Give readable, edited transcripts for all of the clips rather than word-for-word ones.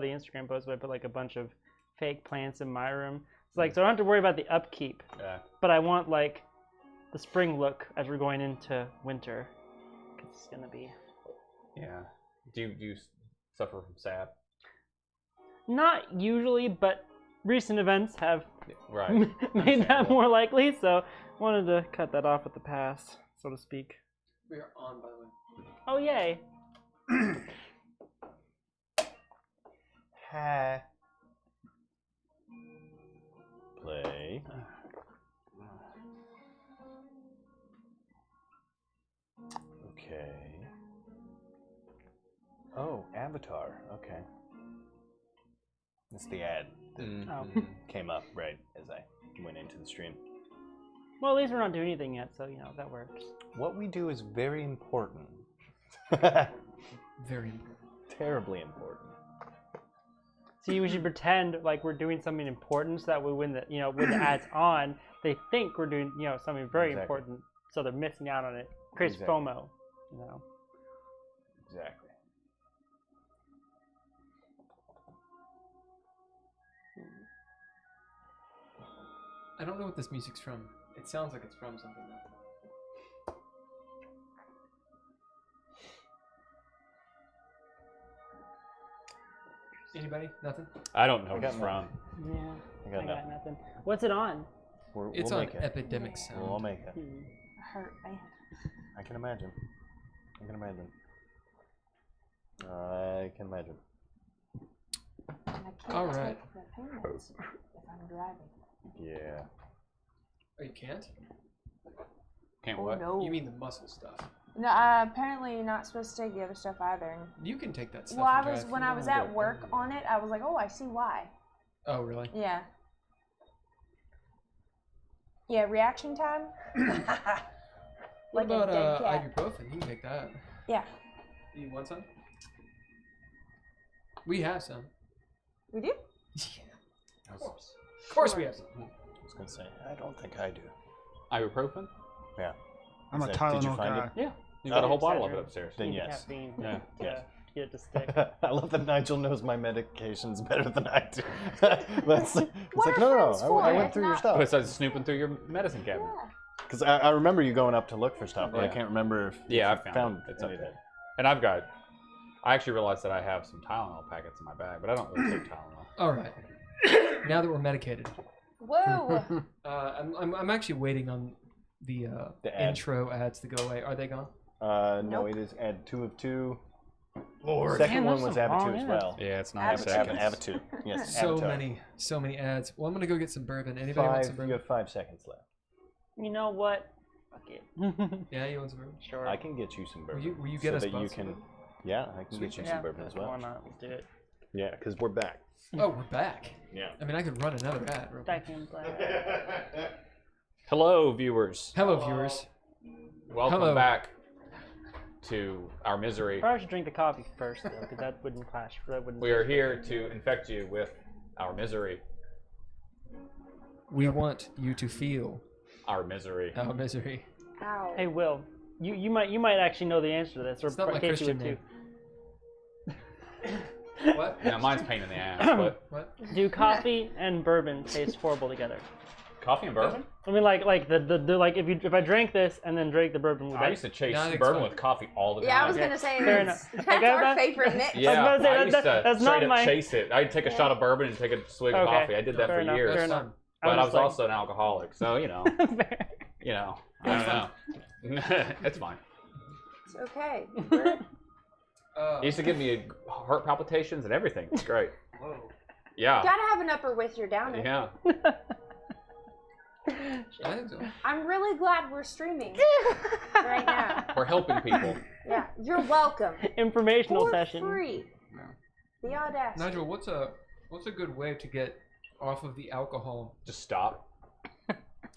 the Instagram post, but I put like a bunch of fake plants in my room. It's like, so I don't have to worry about the upkeep. Yeah. But I want like the spring look as we're going into winter. It's gonna be. Yeah. Do you suffer from sap? Not usually, but recent events have Right. made that more likely. So wanted to cut that off at the pass, so to speak. We are on, by the way. Oh yay! Ha. Play. Okay. Oh, Avatar. Okay. That's the ad that Oh. came up right as I went into the stream. Well, at least we're not doing anything yet, so that works. What we do is very important. Very important. Terribly important. See, we should pretend like we're doing something important, so that way when the when the ad's on, they think we're doing something very Exactly. important, so they're missing out on it. Creates Exactly. FOMO. Exactly. I don't know what this music's from. It sounds like it's from something though. Anybody? Nothing? I don't know I what got it's from. Yeah. I got nothing. nothing. What's it on? It's we'll on make it. Epidemic Sound. We'll make it. Hurt bad. I can imagine. I can imagine. I can imagine. And I can't All right. take the payments if I'm driving. Yeah. Oh, you can't? Can't Oh what? no. You mean the muscle stuff? No, apparently you're not supposed to take the other stuff either. You can take that stuff. Well, and I was drive. when I was at work on it, I was like, oh, I see why. Oh, really? Yeah. Yeah, reaction time. What Like a about dead cat. ibuprofen? You can take that. Yeah, You want some? We have some. we do. Of course. Of course we have some. I was gonna say, I don't think I do. Ibuprofen? Yeah. I'm a Did you Tylenol find guy. it? Yeah. You got a whole bottle of it Excedrin. upstairs. Then Need the yes. caffeine Yeah. to Yes. get it to stick. I love that Nigel knows my medications better than I do. But it's like, What it's like, are no, friends I for? went It's through your not- stuff. Besides snooping through your medicine cabinet. Yeah. Because I remember you going up to look for stuff, but I Yeah. can't remember if Yeah, if I you found it. It's up anything. there. And I actually realized that I have some Tylenol packets in my bag, but I don't really take Tylenol. All right. Now that we're medicated, Whoa. I'm actually waiting on the The ad. intro ads to go away. Are they gone? No, Nope. it is add 2 of 2. Lord. Second Man, one those was are Ava 2 long as ads. well. Yeah, it's 9 Avatar. seconds. Ava 2. Yes, So Avatar. many ads. Well, I'm gonna go get some bourbon. Anybody want some 5, you bourbon? have 5 seconds left. You know what? Fuck it. Yeah, you want some bourbon? Sure. I can get you some bourbon. Will you get so us that you both can. some? Yeah, I can get you yeah, some bourbon as well. Why not? Let's do it. Yeah, because we're back. Oh, we're back. Yeah. I mean, I could run another ad. Real quick. Back in black. Hello, viewers. Hello, viewers. Welcome Hello. back to our misery. Probably should drink the coffee first, though, because that wouldn't clash. That wouldn't. We are here to infect you with our misery. We want you to feel Our misery. our misery. Ow. Hey, Will. You might actually know the answer to this, or It's not my Casey Christian would too. What? Yeah, mine's pain in the ass, but What? Do coffee and bourbon taste horrible together? coffee and bourbon? I mean, like the like if I drank this and then drank the bourbon, would I that? used to chase No, it's bourbon fine. with coffee all the time. Yeah, I was Okay, gonna say fair that's, enough. that's Okay, our that- favorite mix. Yeah, gonna say, I that- used to that's not straight up my- chase it. I'd take a shot of bourbon and take a swig of Okay, coffee. I did that fair for enough, years. fair That's enough. fun. But I was just like- also an alcoholic, so you know, Fair. I don't know. It's fine. It's okay. It used to give me heart palpitations and everything. It's great. Whoa. Yeah. Gotta have an upper with your downer. Yeah. I think so. I'm really glad we're streaming right now. We're helping people. Yeah, you're welcome. Informational For session. free. The audacity. Nigel, what's a good way to get off of the alcohol? Just stop.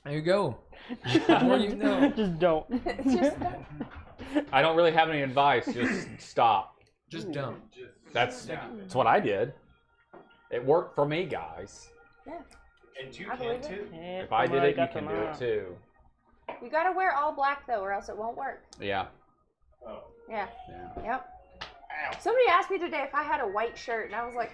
There you go. The more you know. Just don't. It's just I don't really have any advice. Just stop. Just don't. That's what I did. It worked for me, guys. yeah. And you I believe it. If I did it, you can do it too. You gotta wear all black though, or else it won't work. Yeah. Yeah. Yeah. Yep. Somebody asked me today if I had a white shirt, and I was like,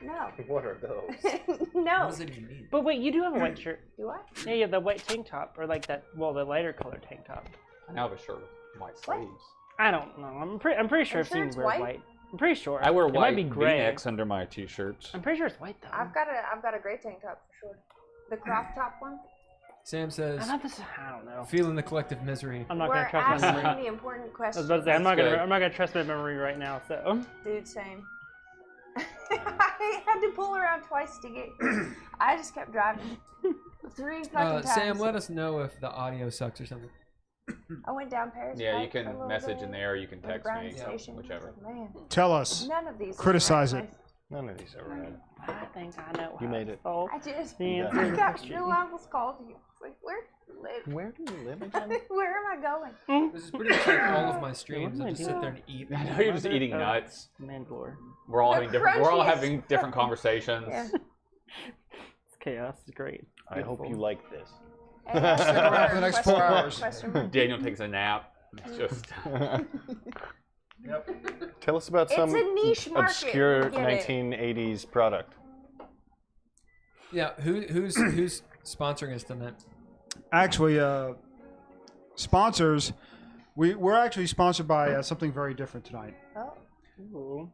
no. What are those? What No. does it even mean? But wait, you do have a white shirt. Do I? Yeah, you have the white tank top, or like that. Well, the lighter colored tank top. I now have a shirt with white sleeves. I don't know. I'm pretty sure Are I've you sure seen you it's wear white? white. I'm pretty sure. I wear It white might be gray. V-necks under my t-shirts. I'm pretty sure it's white though. I've got a gray tank top for sure. The crop top one. Sam I says, thought this. I don't know. feeling the collective misery. I'm not We're gonna trust my memory. asking the important I was questions. about to say I'm not That's gonna. good. I'm not gonna trust my memory right now. So. Dude, same. I had to pull around twice to get. I just kept driving. 3 fucking times. Sam, let us know if the audio sucks or something. I went down Paris. Yeah, you Pike for a can little message bit, in there, or you can or the text Brown me, Station. whichever. Man, Tell us. none of these. are Criticize right it. None of these are red. I think I know. You how made to it. solve I just. the You answer got to I the got question. no. I almost called you. Like, where do you live? Where do you live again? Where am I going? This is pretty much like all of my streams. what I am I just sit doing? there and eat. I know you're just eating nuts. Mandalore. We're all The having different. We're all crunchiest. having different conversations. Yeah. It's chaos. It's great. I hope you like this. Hey, that's Stick around for the next question 4 mark, hours. question mark. Daniel takes a nap. It's just. Yep. Tell us about It's some a niche market. obscure Get it. 1980s product. Yeah, who's sponsoring us tonight? Actually, sponsors. We're actually sponsored by something very different tonight. Oh, Ooh.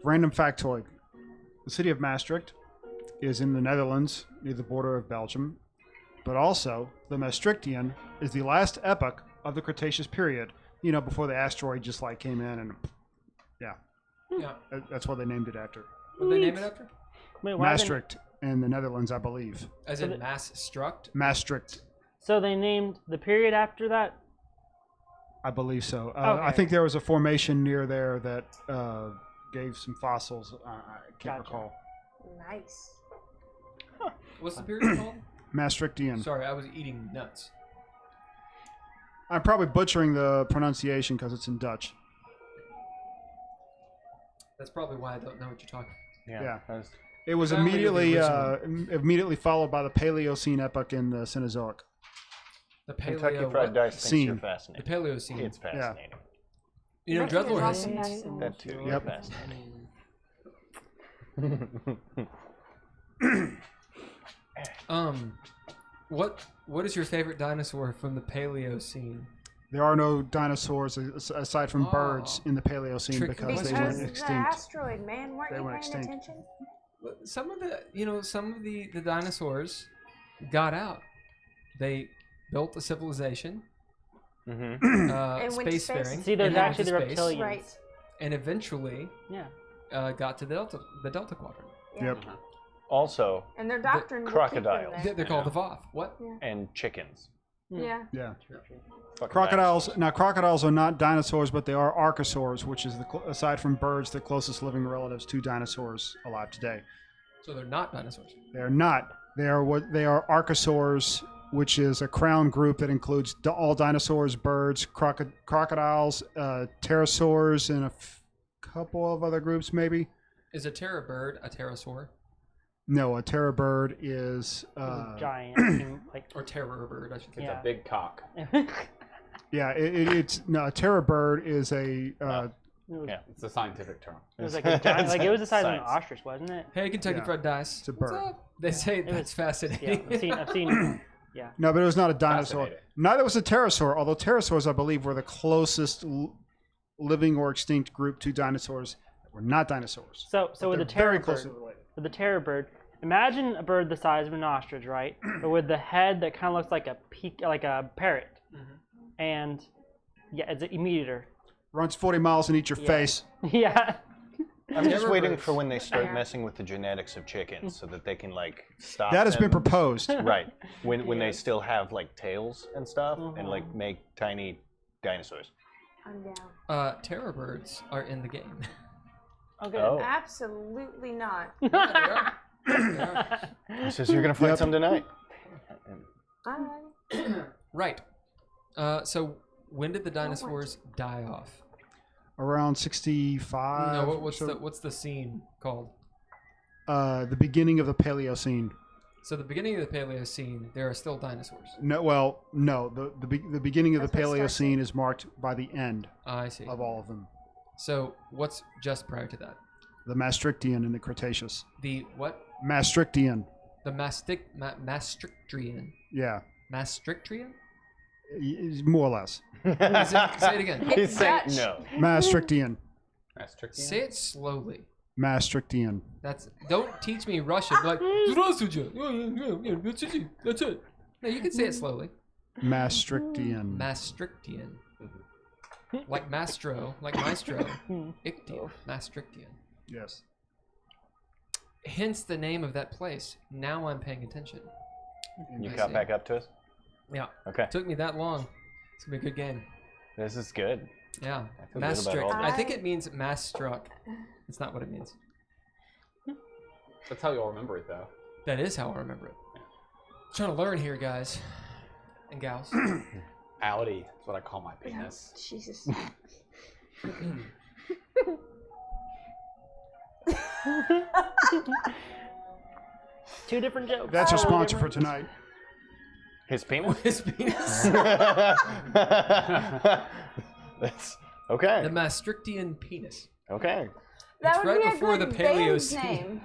Random factoid: the city of Maastricht is in the Netherlands, near the border of Belgium, but also the Maastrichtian is the last epoch of the Cretaceous period. You know, before the asteroid just like came in, and Yeah. that's what they named it after. What they name it after? Wait, why they- Maastricht in the Netherlands, I believe. As in mass struct? Maastricht, So they named the period after that. I believe so. Okay. I think there was a formation near there that gave some fossils. I can't Gotcha. recall. nice. What's the period called? Maastrichtian. Sorry, I was eating nuts. I'm probably butchering the pronunciation because it's in Dutch. That's probably why I don't know what you're talking Yeah. that's- It was Family of the immediately followed by the Paleocene epoch in the Cenozoic. The Kentucky paleo. Fried what? Dice thinks you're Scene. The fascinating. Paleocene. It's fascinating. You know, Mexican Dreadlord is has also seeds. nice. That too. Yep. Fascinating. What is your favorite dinosaur from the Paleocene? There are no dinosaurs aside from birds Oh. in the Paleocene Tricky because they question. went Because the extinct. asteroid, man, weren't They you went paying extinct. attention? Some of the dinosaurs got out. They built a civilization, Mm-hmm. And went to space. spacefaring. See, there's and went actually to the space, reptilians. Right. and eventually Yeah. got to the Delta Quadrant. Yeah. Yep. Also, And their doctrine would keep them crocodiles. there. They're called the Voth. What? and chickens. Yeah. Yeah. Fucking Crocodiles. dinosaurs. Now, crocodiles are not dinosaurs, but they are archosaurs, which is aside from birds, the closest living relatives to dinosaurs alive today. So they're not dinosaurs. They are not. They are what they are. Archosaurs, which is a crown group that includes all dinosaurs, birds, crocodiles, pterosaurs, and a couple of other groups, maybe. Is a terror bird a pterosaur No, a terror bird is. Giant. Like. or terror bird? I should It's say. Yeah. a big cock. Yeah, it's no. A terror bird is a. Yeah. It's a scientific term. It was like a giant. Like it was the size of an Science. ostrich, wasn't it? Hey, Kentucky Yeah. Fried Dice. It's a What's bird. up? They say It that's was- fascinating. Yeah, I've seen. Yeah. No, but it was not a dinosaur. Fascinating. Neither was a pterosaur, although pterosaurs, I believe, were the closest living or extinct group to dinosaurs that were not dinosaurs. So But with the they're very terror closely bird, related. with the terror bird, imagine a bird the size of an ostrich, right? But with the head that kind of looks like a parrot, and yeah, it's a meat eater. Runs 40 miles and eats your Yeah. face. Yeah. I'm just Terror waiting birds. for when they start Yeah. messing with the genetics of chickens so that they can like stop. That has been them. proposed. Right. When Yeah. they still have like tails and stuff and Mhm. like make tiny dinosaurs. I'm down. Terror birds are in the game. Oh, good. Oh. Absolutely not. Yeah, they are. He says you're gonna fight Yep. some tonight. Alright. Right. So when did the dinosaurs die off? Around 65. No, what's so, the scene called? the beginning of the Paleocene. So the beginning of the Paleocene, there are still dinosaurs. No. The beginning of That's the what starts Paleocene is marked by the end I see. of all of them. So what's just prior to that? The Maastrichtian and the Cretaceous. The what? Maastrichtian. The Maastrichtian. Yeah, Maastrichtian? more or less. Say it again. It's He's saying Dutch. no. Maastrichtian. Say it slowly. Maastrichtian. Don't teach me Russian. Like "Здравствуйте." Yeah, that's it. No, you can say it slowly. Maastrichtian. Maastrichtian. Like Maestro. Ictian. Maastrichtian. Yes. Hence the name of that place. Now I'm paying attention. You I caught see. back up to us? Yeah. Okay. Took me that long. It's gonna be a good game. This is good. Yeah. I feel good about Maastricht. all I this. think it means mass struck. It's not what it means. That's how you'll remember it, though. That is how I remember it. Trying to learn here, guys and gals. Audi. That's what I call my penis. Jesus. Two different jokes. That's our Oh. sponsor for tonight. His penis? His penis. That's okay. The Maastrichtian penis. Okay. That It's would right be a before good the band Paleocene. name.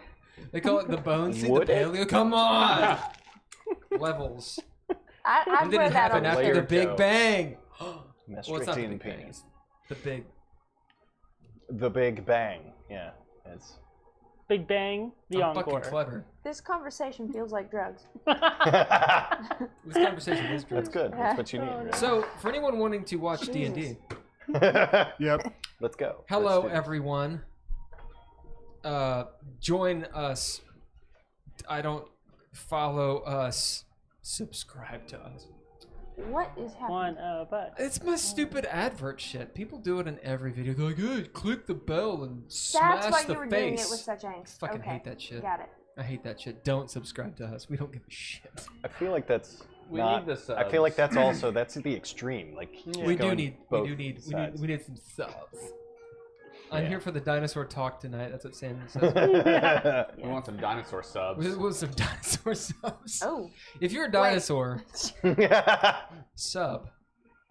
They call it the bones. The Would it? paleo. Come on. Levels. I'd It wear didn't that happen on after layer the shirt. Big joke. Bang. Well, it's not the Maastrichtian Big Bang. penis. It's the big. The Big Bang. Yeah. It's Big Bang, the I'm fucking encore. clever. This conversation feels like drugs. This conversation is true. That's good. That's what you need. Right? So, for anyone wanting to watch D&D, Yep. Let's go. hello Let's do it. everyone. Join us. I don't follow us. Subscribe to us. What is happening? One of us. It's my stupid advert shit. People do it in every video. They're like, hey, click the bell and smash That's why the you were face. doing it with such angst. Fucking okay. hate that shit. Got it. I hate that shit. Don't subscribe to us. We don't give a shit. I feel like that's We not, need the I feel like subs. that's also that's the extreme. Like he's We do going need both we need some subs. I'm Yeah. here for the dinosaur talk tonight. That's what Sam says. We want some dinosaur subs. With some dinosaur subs. Oh. If you're a dinosaur, sub,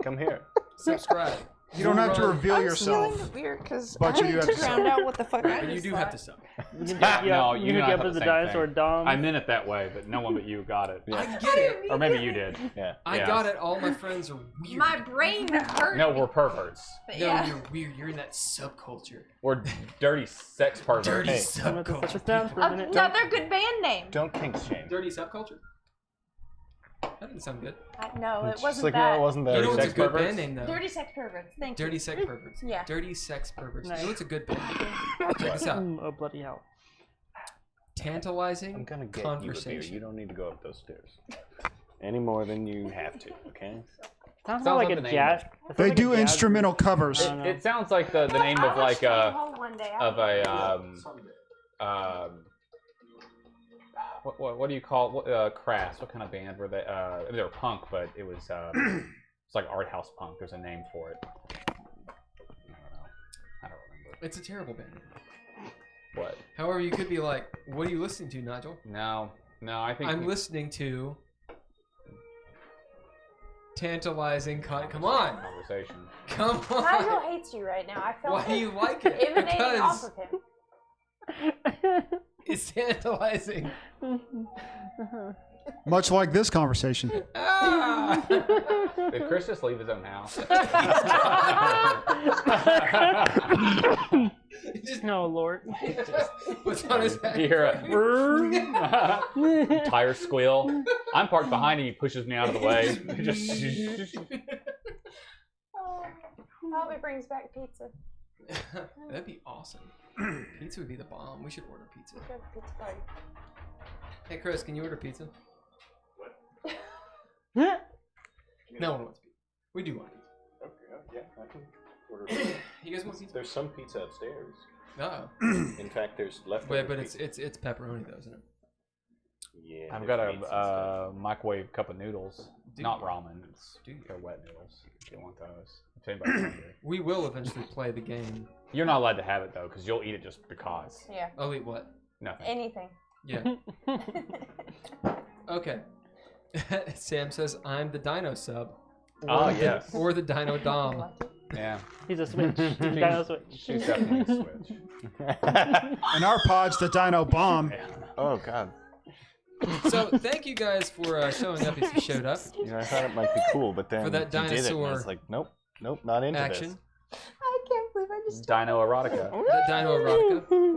Come here. subscribe. You don't have to Run. reveal I'm yourself. feeling weird because But I you do need have to to drown sub. out what the fuck I But you just do thought. have to sub. You can No, you you hook not you up have as the a same dinosaur thing. dumb. I meant it that way, but no one but you got it. I get it. Or maybe you did. Yeah. I Yeah. got it. All my friends are weird. My brain hurt. No, we're perverts. But No, yeah. you're weird. You're in that subculture. We're dirty sex perverts. Dirty Hey. I'm gonna put this subculture. down for a minute. Another good band name. Don't kink shame. Dirty subculture? That didn't sound good. No, it It's just wasn't like, that. no, it wasn't that. You know what's a sex good perverts? band name, though? Dirty sex perverts. Thank Dirty you. sex perverts. Yeah. Dirty sex perverts. Nice. You know what's a good band? Check this out. Oh bloody hell! Tantalizing I'm gonna get you a beer. conversation. You don't need to go up those stairs. Any more than you have to, okay? Sounds Sounds like like a the name. jazz. that sounds They like a do jazz instrumental covers. I don't know. It sounds like the name I of like watched a Hole one day. of a what do you call Crass? What kind of band were they? They were punk, but it was it's like art house punk. There's a name for it. I don't remember. It's a terrible band name. What? However, you could be like, what are you listening to, Nigel? No, I think I'm listening to tantalizing come on. conversation. Come Nigel on. hates you right now. I felt Why do it you like it? emanating off Because of him. it's tantalizing. Much like this conversation. Ah! Did Chris just leave his own house? Just No, Lord. puts on his head. You hear a tire squeal. I'm parked behind him. He pushes me out of the way. Just Oh, I hope he brings back pizza. That'd be awesome. Pizza would be the bomb. We should order pizza. Let's go to the pizza party. Hey, Chris, can you order pizza? Yeah. No one wants pizza. We do want pizza. Okay, yeah, I can order. You guys want pizza? There's some pizza upstairs. No. In fact, there's leftover. Wait, but it's pepperoni though, isn't it? Yeah. I've there's got meats and stuff. a microwave cup of noodles. Do Not you? ramen. It's Do you? they're wet noodles. If you want those. If anybody's hungry. We will eventually play the game. You're not allowed to have it though, because you'll eat it just because. Yeah. I'll eat what? Nothing. Anything. Yeah. Okay. Sam says, I'm the Dino sub. Oh, the- yes. Or the Dino Dom. Yeah. He's a switch. Dino switch. She's definitely a switch. And our pod's the Dino Bomb. Oh God. So thank you guys for showing up if you showed up. You know, I thought it might be cool, but then For that you did it, and I dinosaur was like, nope, not into Action. I can't believe I just. Dino erotica. The Dino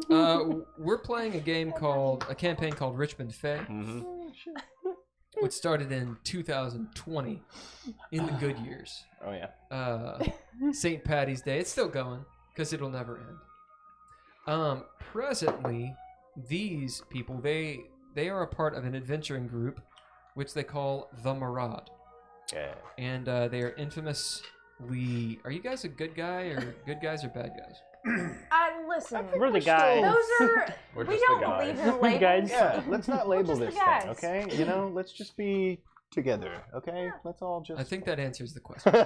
Erotica. We're playing a campaign called Richmond Fae, this. Mm-hmm. which started in 2020 in the good years. Oh yeah. St. Patty's Day. It's still going because it'll never end. Presently, these people they are a part of an adventuring group, which they call the Marad, Yeah. and they are infamously. Are you guys a good guy or good guys or bad guys? Listen. We're the guys. Those are. We're we just the don't believe guys. in labels. Guys. Yeah. Let's not label just the this guys. thing, okay? You know, let's just be together, okay? Let's all just. I think that answers the question. We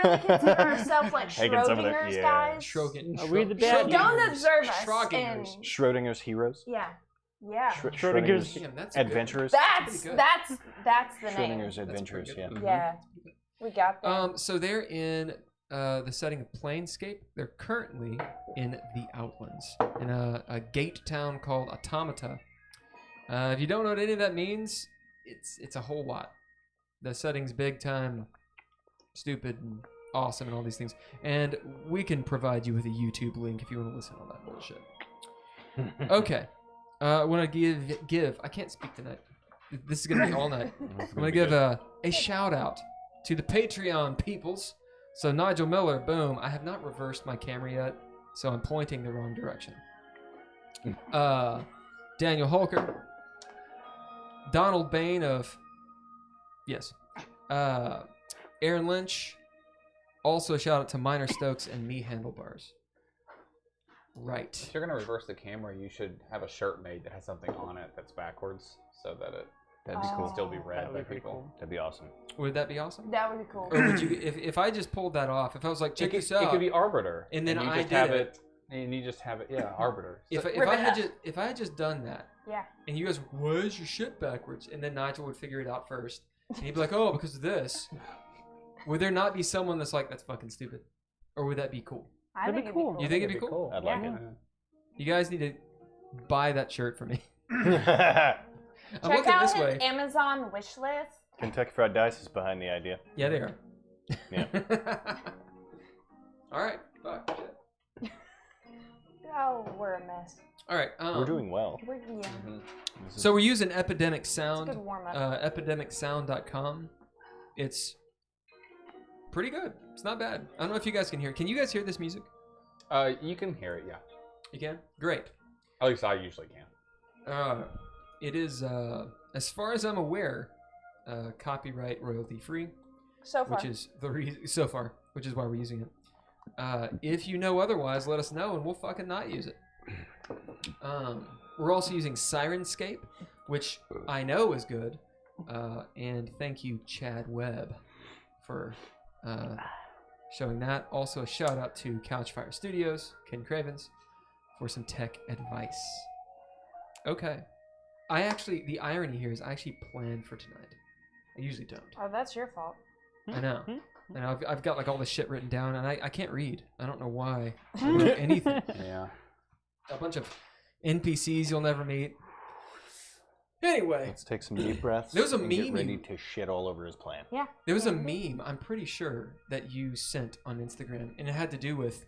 really consider ourselves like Taking some of the- Schrodinger's yeah. guys. Schrogen. Are we the bad Don't observe us. Schrodinger's. in- Schrodinger's heroes. Yeah. Yeah. Schrodinger's- Damn, that's a good one. Adventurers. That's pretty good. that's the name. Schrodinger's Adventures. pretty Yeah. good. Yeah. We got that. So they're in the setting of Planescape. They're currently in the Outlands, in a gate town called Automata. If you don't know what any of that means, it's a whole lot. The setting's big time, stupid, and awesome, and all these things. And we can provide you with a YouTube link if you want to listen to all that bullshit. Okay. I want to give. I can't speak tonight. This is gonna be all night. I'm gonna give a shout out to the Patreon peoples. So Nigel Miller, boom. I have not reversed my camera yet, so I'm pointing the wrong direction. Daniel Holker, Donald Bain of yes, Aaron Lynch. Also shout out to Minor Stokes and Me Handlebars. Right. If you're gonna reverse the camera, you should have a shirt made that has something on it that's backwards, so that it That'd be Oh. can cool. still be That read would by be pretty people. cool. That'd be awesome. Would that be awesome? That would be cool. Or would you, if I just pulled that off, if I was like, check It could, this out, it could be Arbiter, And then you I just did have it. and you just have it. Yeah, Arbiter. if So- I Rip it had up. just if I had just done that, Yeah. and you guys, why is your shit backwards? And then Nigel would figure it out first, and he'd be like, oh, because of this. Would there not be someone that's like, that's fucking stupid, or would that be cool? I That'd think be it'd cool. be cool. You think it'd be cool? I'd like Yeah. You guys need to buy that shirt for me. it. I'm Check looking out this his way. Amazon wish list. Kentucky Fried Dice is behind the idea. Yeah, they are. Yeah. All right. Fuck. Shit. Oh, we're a mess. All right. We're doing well. We're, yeah. This is- So we're using Epidemic It's a Sound. good warm up. Epidemicsound.com. It's pretty good. It's not bad. I don't know if you guys can hear it. Can you guys hear this music? You can hear it, yeah. You can? Great. At least I usually can. It is, as far as I'm aware, copyright royalty free, so far. which is the reason so far, which is why we're using it. If you know otherwise, let us know and we'll fucking not use it. We're also using Sirenscape, which I know is good. And thank you, Chad Webb, for showing that. Also, a shout out to Couchfire Studios, Ken Cravens, for some tech advice. Okay. The irony here is I actually planned for tonight. I usually don't. Oh, that's your fault. I know. And I've got like all this shit written down, and I can't read. I don't know why. I don't know anything. Yeah. A bunch of NPCs you'll never meet. Anyway, Let's take some deep breaths. There was a and get meme ready you- to shit all over his plan. Yeah. there was a meme I'm pretty sure that you sent on Instagram, and it had to do with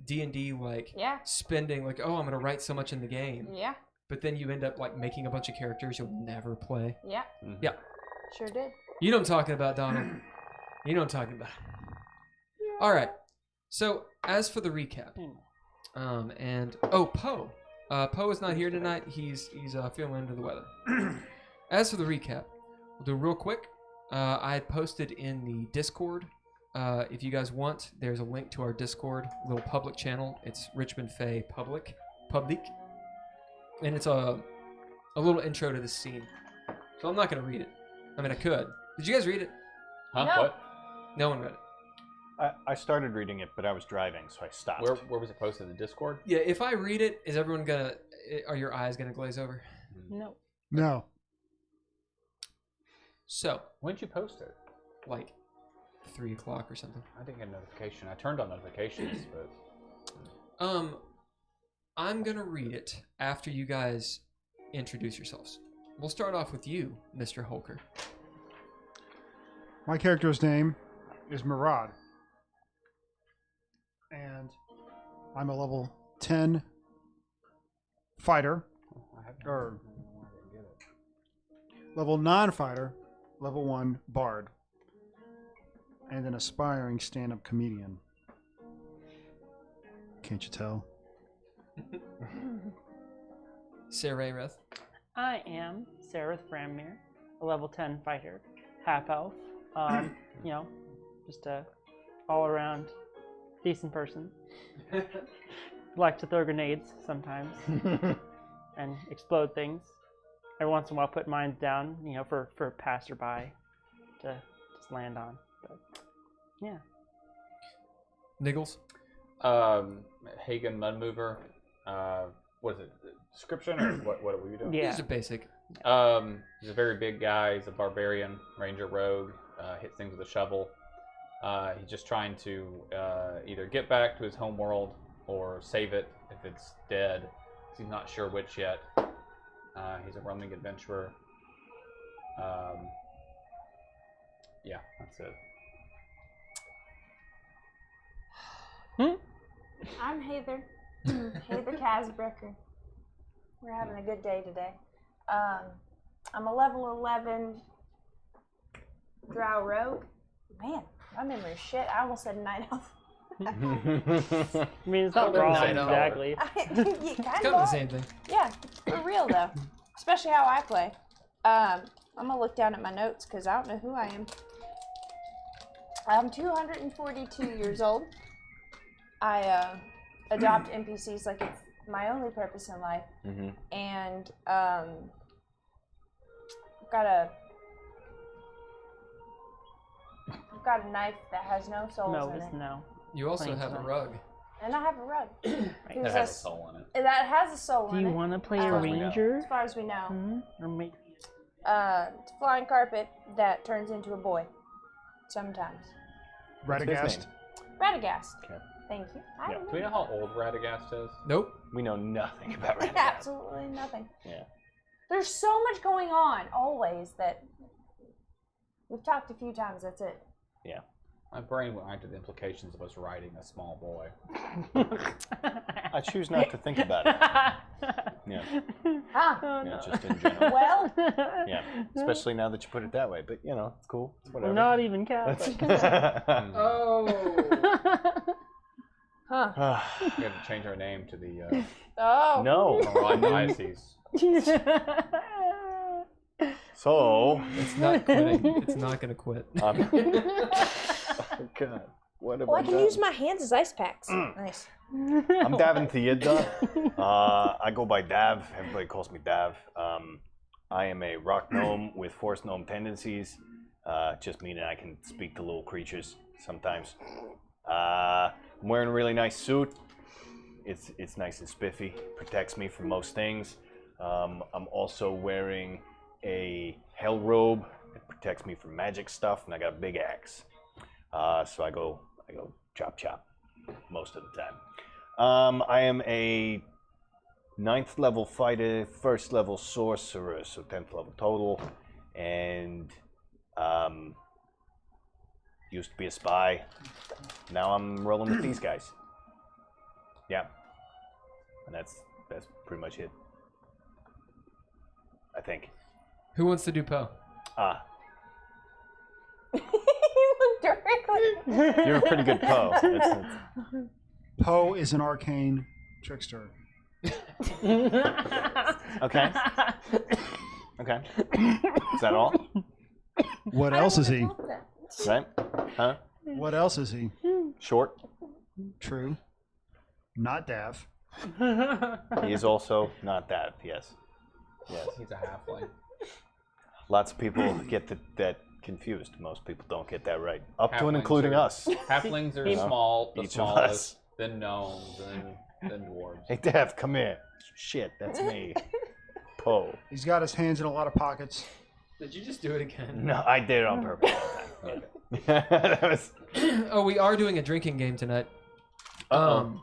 D&D, like Yeah. spending like, oh, I'm gonna write so much in the game, Yeah. but then you end up like making a bunch of characters you'll never play. Yeah. Mhm. Yeah. Sure did. You know what I'm talking about, Donald. You know what I'm talking about. All right. So as for the recap, and Poe. Poe is not here tonight. He's feeling under the weather. As for the recap, we'll do real quick. I had posted in the Discord. If you guys want, there's a link to our Discord little public channel. It's Richmond Fae Public, and it's a little intro to the scene. So I'm not gonna read it. I mean, I could. Did you guys read it? Huh? No. What? No one read it. I started reading it, but I was driving, so I stopped. Where was it posted? The Discord? Yeah, if I read it, is everyone gonna Are your eyes gonna glaze over? No. No. So, When'd you post it? like 3 o'clock or something. I didn't get a notification. I turned on notifications, but I'm gonna read it after you guys introduce yourselves. We'll start off with you, Mr. Holker. My character's name is Murad. And I'm a level 10 fighter, I have or level 9 fighter, level 1 bard, and an aspiring stand-up comedian. Can't you tell? Sarah Areth. I am Sareth Branmere, a level 10 fighter, half elf. You know, just a all-around decent person. Like to throw grenades sometimes and explode things. Every once in a while, put mine down, you know, for passerby to just land on. But yeah, Niggles. Hagen Mudmover. What is it? Description or what were you doing? yeah. These are basic. He's a very big guy. He's a barbarian, ranger, rogue. Hits things with a shovel. He's just trying to either get back to his home world or save it if it's dead. He's not sure which yet. He's a roaming adventurer. Yeah, that's it. I'm Heather. Heather Kasbrecker. We're having a good day today. I'm a level 11 drow rogue. Man, my memory's shit. I almost said night elf. I mean, it's not wrong I know. exactly. It's kind of the same thing. Yeah, for real though. Especially how I play. I'm gonna look down at my notes because I don't know who I am. I'm 242 years old. I adopt NPCs like it's my only purpose in life. And I've got a knife that has no soles No, in it's it. no. You also Plain have a sight. rug. And I have a rug. That Who's has a this? soul in it. That has a soul Do in you it. want to play As a far as we know. ranger? As far as we know. Or maybe It's a flying carpet that turns into a boy. Sometimes. What's his Radagast. name? Radagast. Okay. Thank you. I Yeah. don't Do we know how old Radagast is? Nope. We know nothing about Radagast. Absolutely nothing. Yeah. There's so much going on always that we've talked a few times. That's it. My brain went right to the implications of us riding a small boy. I choose not to think about it. Yeah. Huh? Yeah, just in general. Well, Yeah. Especially now that you put it that way. But, you know, it's cool. It's We're whatever. not even Catholic. Oh. huh? We had to change our name to the Oh. No. Moron Diocese. So, It's not quitting. It's not gonna quit. oh God, what have Well, I I can done? use my hands as ice packs. Nice. I'm Davin Theodda. I go by Dav. Everybody calls me Dav. I am a rock gnome with force gnome tendencies. Just meaning I can speak to little creatures sometimes. I'm wearing a really nice suit. It's nice and spiffy. Protects me from most things. I'm also wearing a hell robe. It protects me from magic stuff, and I got a big axe. So I go chop chop most of the time. I am a 9th level fighter, 1st level sorcerer, so 10th level total, and used to be a spy. Now I'm rolling with these guys. Yeah, and that's pretty much it. I think. Who wants to do Poe? You look directly. You're a pretty good Poe. Poe is an arcane trickster. Okay. Okay. Is that all? What else is he? Right? Huh? What else is he? Short. True. Not Dav. He is also not that. Yes. Yes. He's a halfling. Lots of people get that confused. Most people don't get that right. Up to and Halflings including are- us. Halflings are Each small, the of us. smallest, then gnomes, and then than dwarves. Hey, Dev, come here. Shit, that's me. Poe. He's got his hands in a lot of pockets. Did you just do it again? No, I did it on purpose. Okay. That was. Oh, we are doing a drinking game tonight. Uh-oh.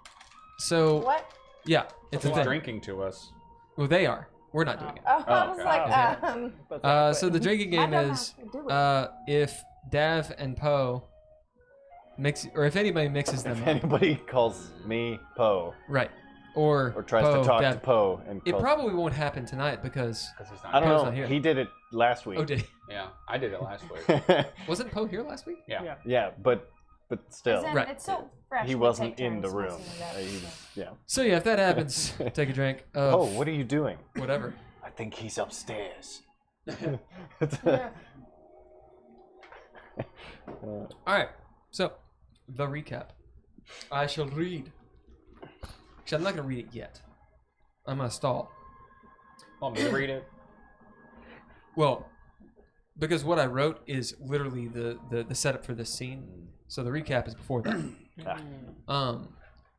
So What? yeah, it's a Who's thing. drinking to us? Well, they are. We're not doing it. Oh, I was okay. like, Oh. So the drinking game I don't is have to do it. if Dav and Poe mix, or if anybody mixes them If up, anybody calls me Poe right? Or or tries Poe, to talk Dav. to Poe and It calls, probably won't happen tonight because Because he's not. I don't Poe's know. not here. He did it last week. oh, did he? Yeah, I did it last week. Wasn't Poe here last week? Yeah. yeah, but still, Isn't- Right. It's so fresh. he we wasn't take in the turns room. messing it up, He so. was, yeah. So yeah, if that happens, take a drink. Of Oh, what are you doing? whatever. I think he's upstairs. All right. So the recap. I shall read. Actually, I'm not gonna read it yet. I'm gonna stall. Want me to read it? Well, because what I wrote is literally the setup for this scene. So the recap is before that.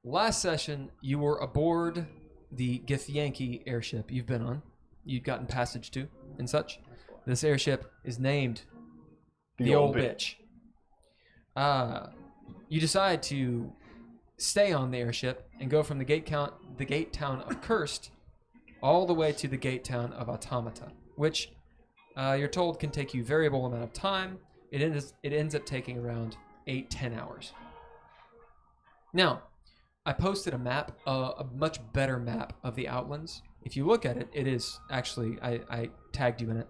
Last session you were aboard the Githyanki airship you've been on. You'd gotten passage to and such. This airship is named the old bitch. You decide to stay on the airship and go from the gate town of Cursed all the way to the gate town of Automata, which you're told can take you variable amount of time. It ends up taking around 8-10 hours. Now, I posted a map, a much better map of the Outlands. If you look at it, it is actually I tagged you in it.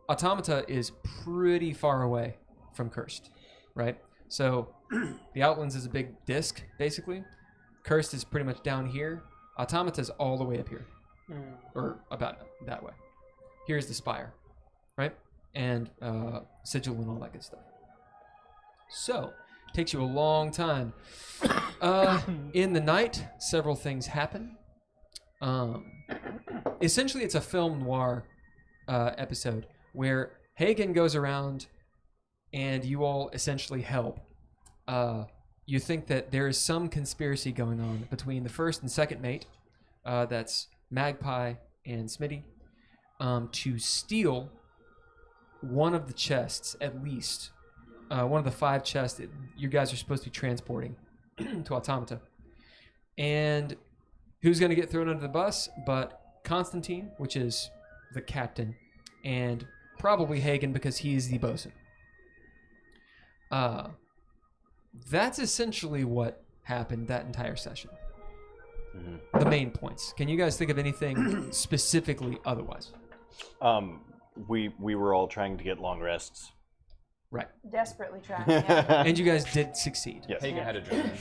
Automata is pretty far away from Cursed, right? So the Outlands is a big disc, basically. Cursed is pretty much down here. Automata is all the way up here, or about that way. Here's the spire, right? And sigil and all that good stuff. So, takes you a long time. In the night, several things happen. Essentially, it's a film noir episode where Hagen goes around and you all essentially help. You think that there is some conspiracy going on between the first and second mate, that's Magpie and Smitty, to steal one of the chests, at least. One of the 5 chests that you guys are supposed to be transporting to Automata. And who's going to get thrown under the bus but Constantine, which is the captain, and probably Hagen because he's the bosun. That's essentially what happened that entire session. The main points. Can you guys think of anything specifically otherwise? We were all trying to get long rests. Right. Desperately trying. Yeah. And you guys did succeed. Yes. Hagen had a dream.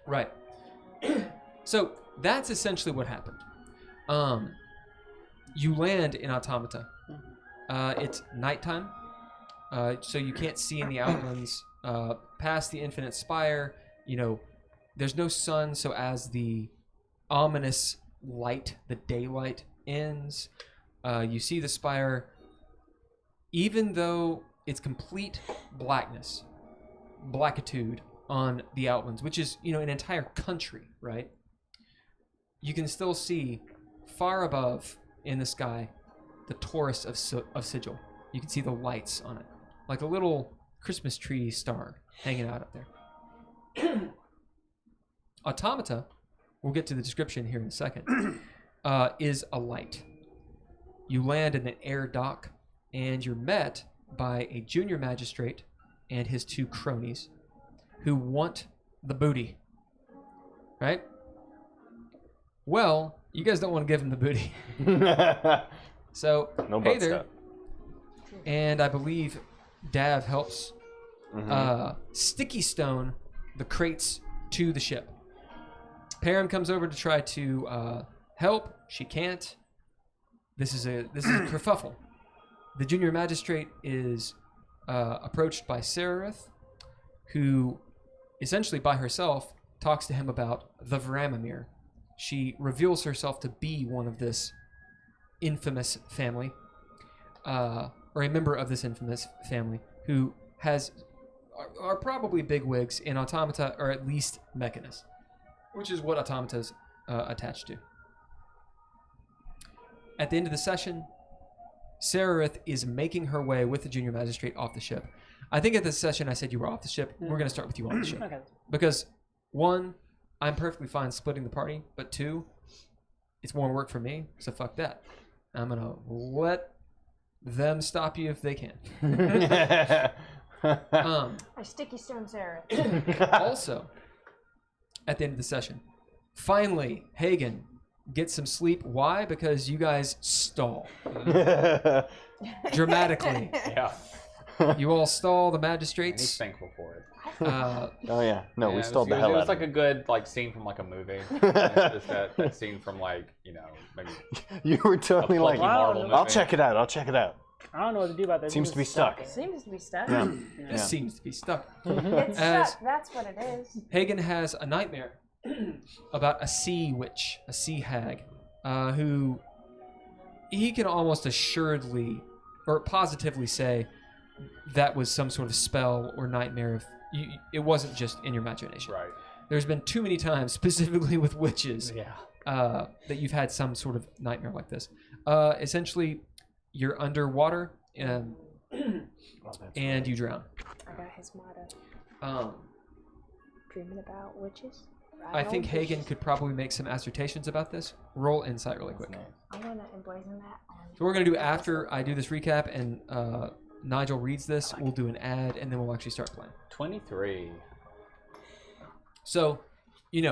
Right. So that's essentially what happened. You land in Automata. It's nighttime, so you can't see in the Outlands. Past the Infinite Spire, there's no sun, so as the ominous light, the daylight ends, you see the spire. Even though it's complete blackness, blackitude on the Outlands, which is, an entire country, right? You can still see far above in the sky the Taurus of Sigil. You can see the lights on it, like a little Christmas tree star hanging out up there. Automata, we'll get to the description here in a second, is a light. You land in an air dock, and you're met by a junior magistrate and his 2 cronies who want the booty. Right? Well, you guys don't want to give him the booty. So, No hey butt there. stuff. And I believe Dav helps Sticky Stone the crates to the ship. Param comes over to try to help. She can't. This is a kerfuffle. The junior magistrate is approached by Serarith, who essentially by herself talks to him about the Varamamir. She reveals herself to be one of this infamous family, or a member of this infamous family, who has are probably bigwigs in Automata, or at least Mechanus, which is what Automata's attached to. At the end of the session, Serarith is making her way with the junior magistrate off the ship. I think at this session I said you were off the ship. We're going to start with you on the ship. Okay. Because, one, I'm perfectly fine splitting the party, but two, it's more work for me, so fuck that. I'm going to let them stop you if they can. I sticky stone Sarah. Also, at the end of the session, finally, Hagen gets some sleep. Why? Because you guys stall dramatically. Yeah. You all stall the And he's magistrates. thankful for it. Oh yeah, no, Yeah, we it stalled was, the hell It out was of like a him. good scene from like a movie. It's that scene from like maybe You were totally a like, plucky Marvel movie. I'll check it out. I'll check it out. I don't know what to do about this. Seems to be stuck. Seems to be stuck. Yeah. This seems to be stuck. It's As- stuck. That's what it is. Hagen has a nightmare about a sea witch, a sea hag, who he can almost assuredly or positively say that was some sort of spell or nightmare. It wasn't just in your imagination. right. There's been too many times, specifically with witches, Yeah. that you've had some sort of nightmare like this. Essentially, you're underwater and you drown. I got his motto. Um, Dreaming about witches. I think Hagen could probably make some assertions about this. Roll insight really quick. I want to emblazon that on. So what we're gonna do after I do this recap and Nigel reads this, we'll do an ad and then we'll actually start playing. 23. So, it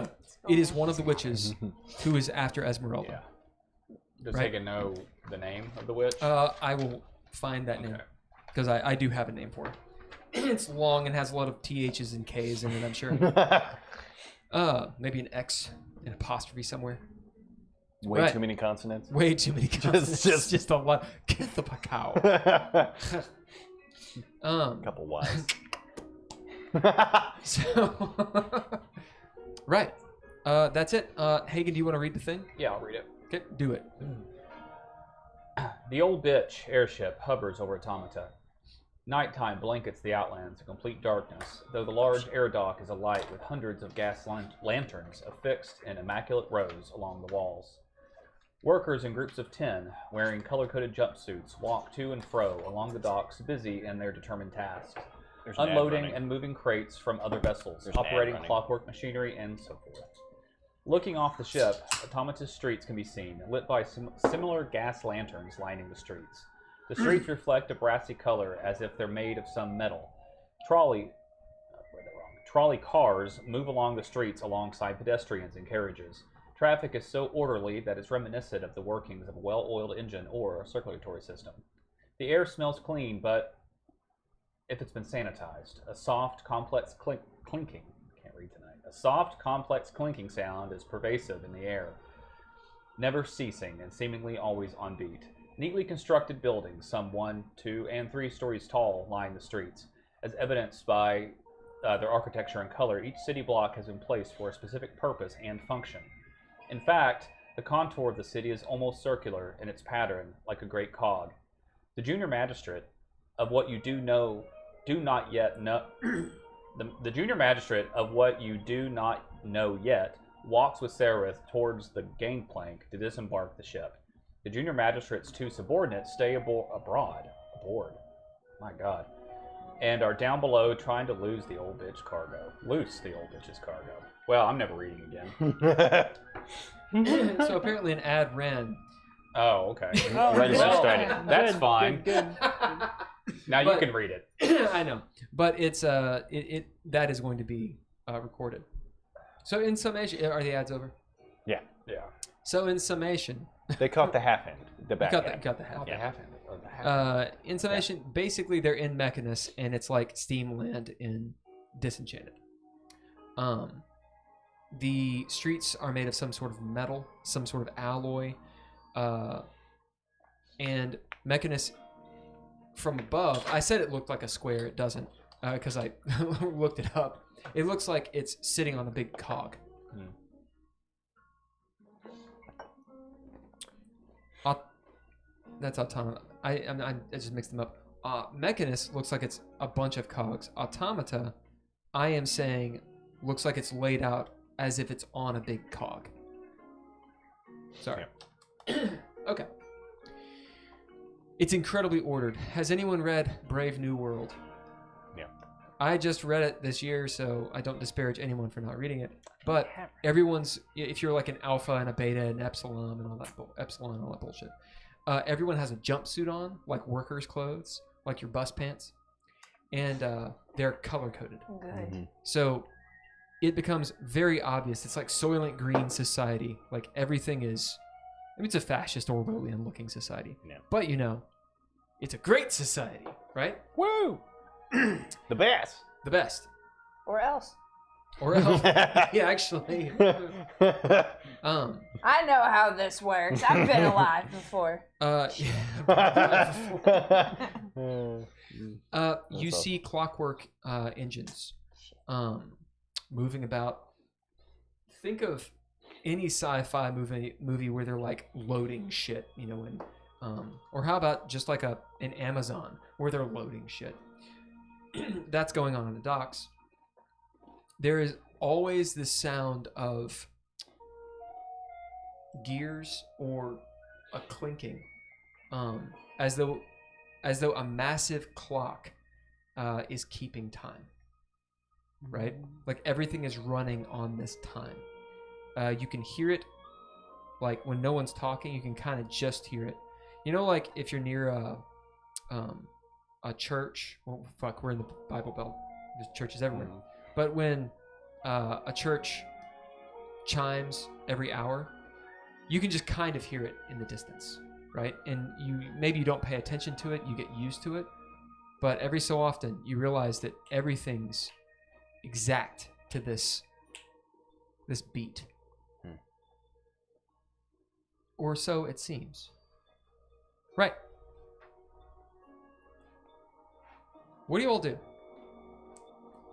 is one of the witches who is after Esmeralda. Does Right. Hagen know the name of the witch? I will find that name Okay. because I do have a name for it. It's long and has a lot of THs and Ks in it, I'm sure. Maybe an X, an apostrophe somewhere. Way Right. too many consonants. Way too many consonants. Just a lot. Get the cacao. Couple Y's. So, right. That's it. Hagen, do you want to read the thing? Yeah, I'll read it. Okay, do it. The old bitch airship hovers over Automata. Nighttime blankets the Outlands in complete darkness, though the large air dock is alight with hundreds of gas lanterns affixed in immaculate rows along the walls. Workers in groups of 10, wearing color-coded jumpsuits, walk to and fro along the docks, busy in their determined tasks, There's an ad unloading running. and moving crates from other vessels, There's an ad operating running. clockwork machinery, and so forth. Looking off the ship, Automata's streets can be seen, lit by similar gas lanterns lining the streets. The streets reflect a brassy color as if they're made of some metal. Trolley cars move along the streets alongside pedestrians and carriages. Traffic is so orderly that it's reminiscent of the workings of a well-oiled engine or a circulatory system. The air smells clean, but if it's been sanitized, a soft, complex clinking. Can't read tonight. A soft, complex clinking sound is pervasive in the air, never ceasing and seemingly always on beat. Neatly constructed buildings, some 1, 2, and 3 stories tall, line the streets. As evidenced by their architecture and color, each city block has been placed for a specific purpose and function. In fact, the contour of the city is almost circular in its pattern, like a great cog. The junior magistrate of what you do not yet know. The junior magistrate of what you do not know yet walks with Serarith towards the gangplank to disembark the ship. The junior magistrate's 2 subordinates stay aboard, my god, and are down below trying to loose the old bitch's cargo. Well, I'm never reading again. So apparently an ad ran. Oh, okay. Oh, Ren's well, frustrated. That's good, fine. Good. Now you But- can read it. I know, but it's that is going to be recorded. So in summation, are the ads over? Yeah. So in summation, They caught the half end. The back got end. the half. The half end. In summation, basically they're in Mechanus, and it's like Steamland in Disenchanted. The streets are made of some sort of metal, some sort of alloy, and Mechanus from above. I said it looked like a square. It doesn't, because I looked it up. It looks like it's sitting on a big cog. That's Automata. I just mixed them up. Mechanist looks like it's a bunch of cogs. Automata, I am saying, looks like it's laid out as if it's on a big cog. Sorry. Okay. It's incredibly ordered. Has anyone read Brave New World? Yeah. I just read it this year, so I don't disparage anyone for not reading it. But everyone's, if you're like an alpha and a beta and epsilon and all that bullshit, everyone has a jumpsuit on, like workers' clothes, like your bus pants, and they're color coded. Good. So it becomes very obvious. It's like Soylent Green society. Like everything is, I mean, it's a fascist Orwellian looking society. Yeah. But you know, it's a great society, right? Woo! The best. The best. Or else. Or else. Yeah, actually. I know how this works. I've been alive before. You see clockwork engines moving about. Think of any sci-fi movie where they're like loading shit, you know, and or how about just like an Amazon where they're loading shit. That's going on in the docks. There is always the sound of gears or a clinking, as though a massive clock is keeping time. Right? Like everything is running on this time. You can hear it, like when no one's talking, you can kind of just hear it. You know, like if you're near a church. Well, fuck, we're in the Bible Belt. There's churches everywhere. But when a church chimes every hour, you can just kind of hear it in the distance, right? And maybe you don't pay attention to it, you get used to it, but every so often you realize that everything's exact to this beat. Or so it seems. Right. What do you all do?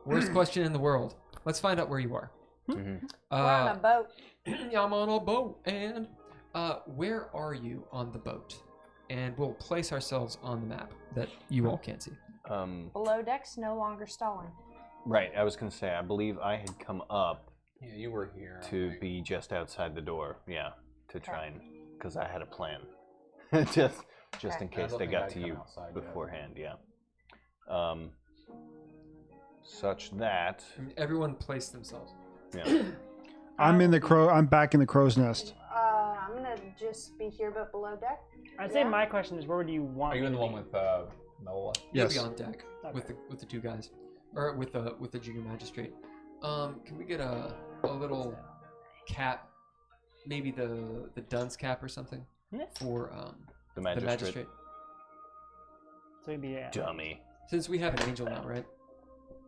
Worst question in the world. Let's find out where you are. We're on a boat. Yeah, I'm on a boat. And where are you on the boat? And we'll place ourselves on the map that you all can't see. Below decks, no longer stalling. Right, I was going to say, I believe I had come up Yeah, you were here. I to think. be just outside the door, yeah, to try and, because I had a plan. just in I case don't they think got I'd to come you outside yet. beforehand, yeah. Such that, Everyone place themselves. yeah. I'm back in the crow's nest. I'm gonna just be here, but below deck. I'd say my question is, where would you want? Are you me in to the one be? with Nola? You'll Yes. be on deck with the two guys, or with the junior magistrate. Can we get a little cap, maybe the dunce cap or something for The the magistrate. magistrate? So it'd be Dummy. Since we have an angel now, right?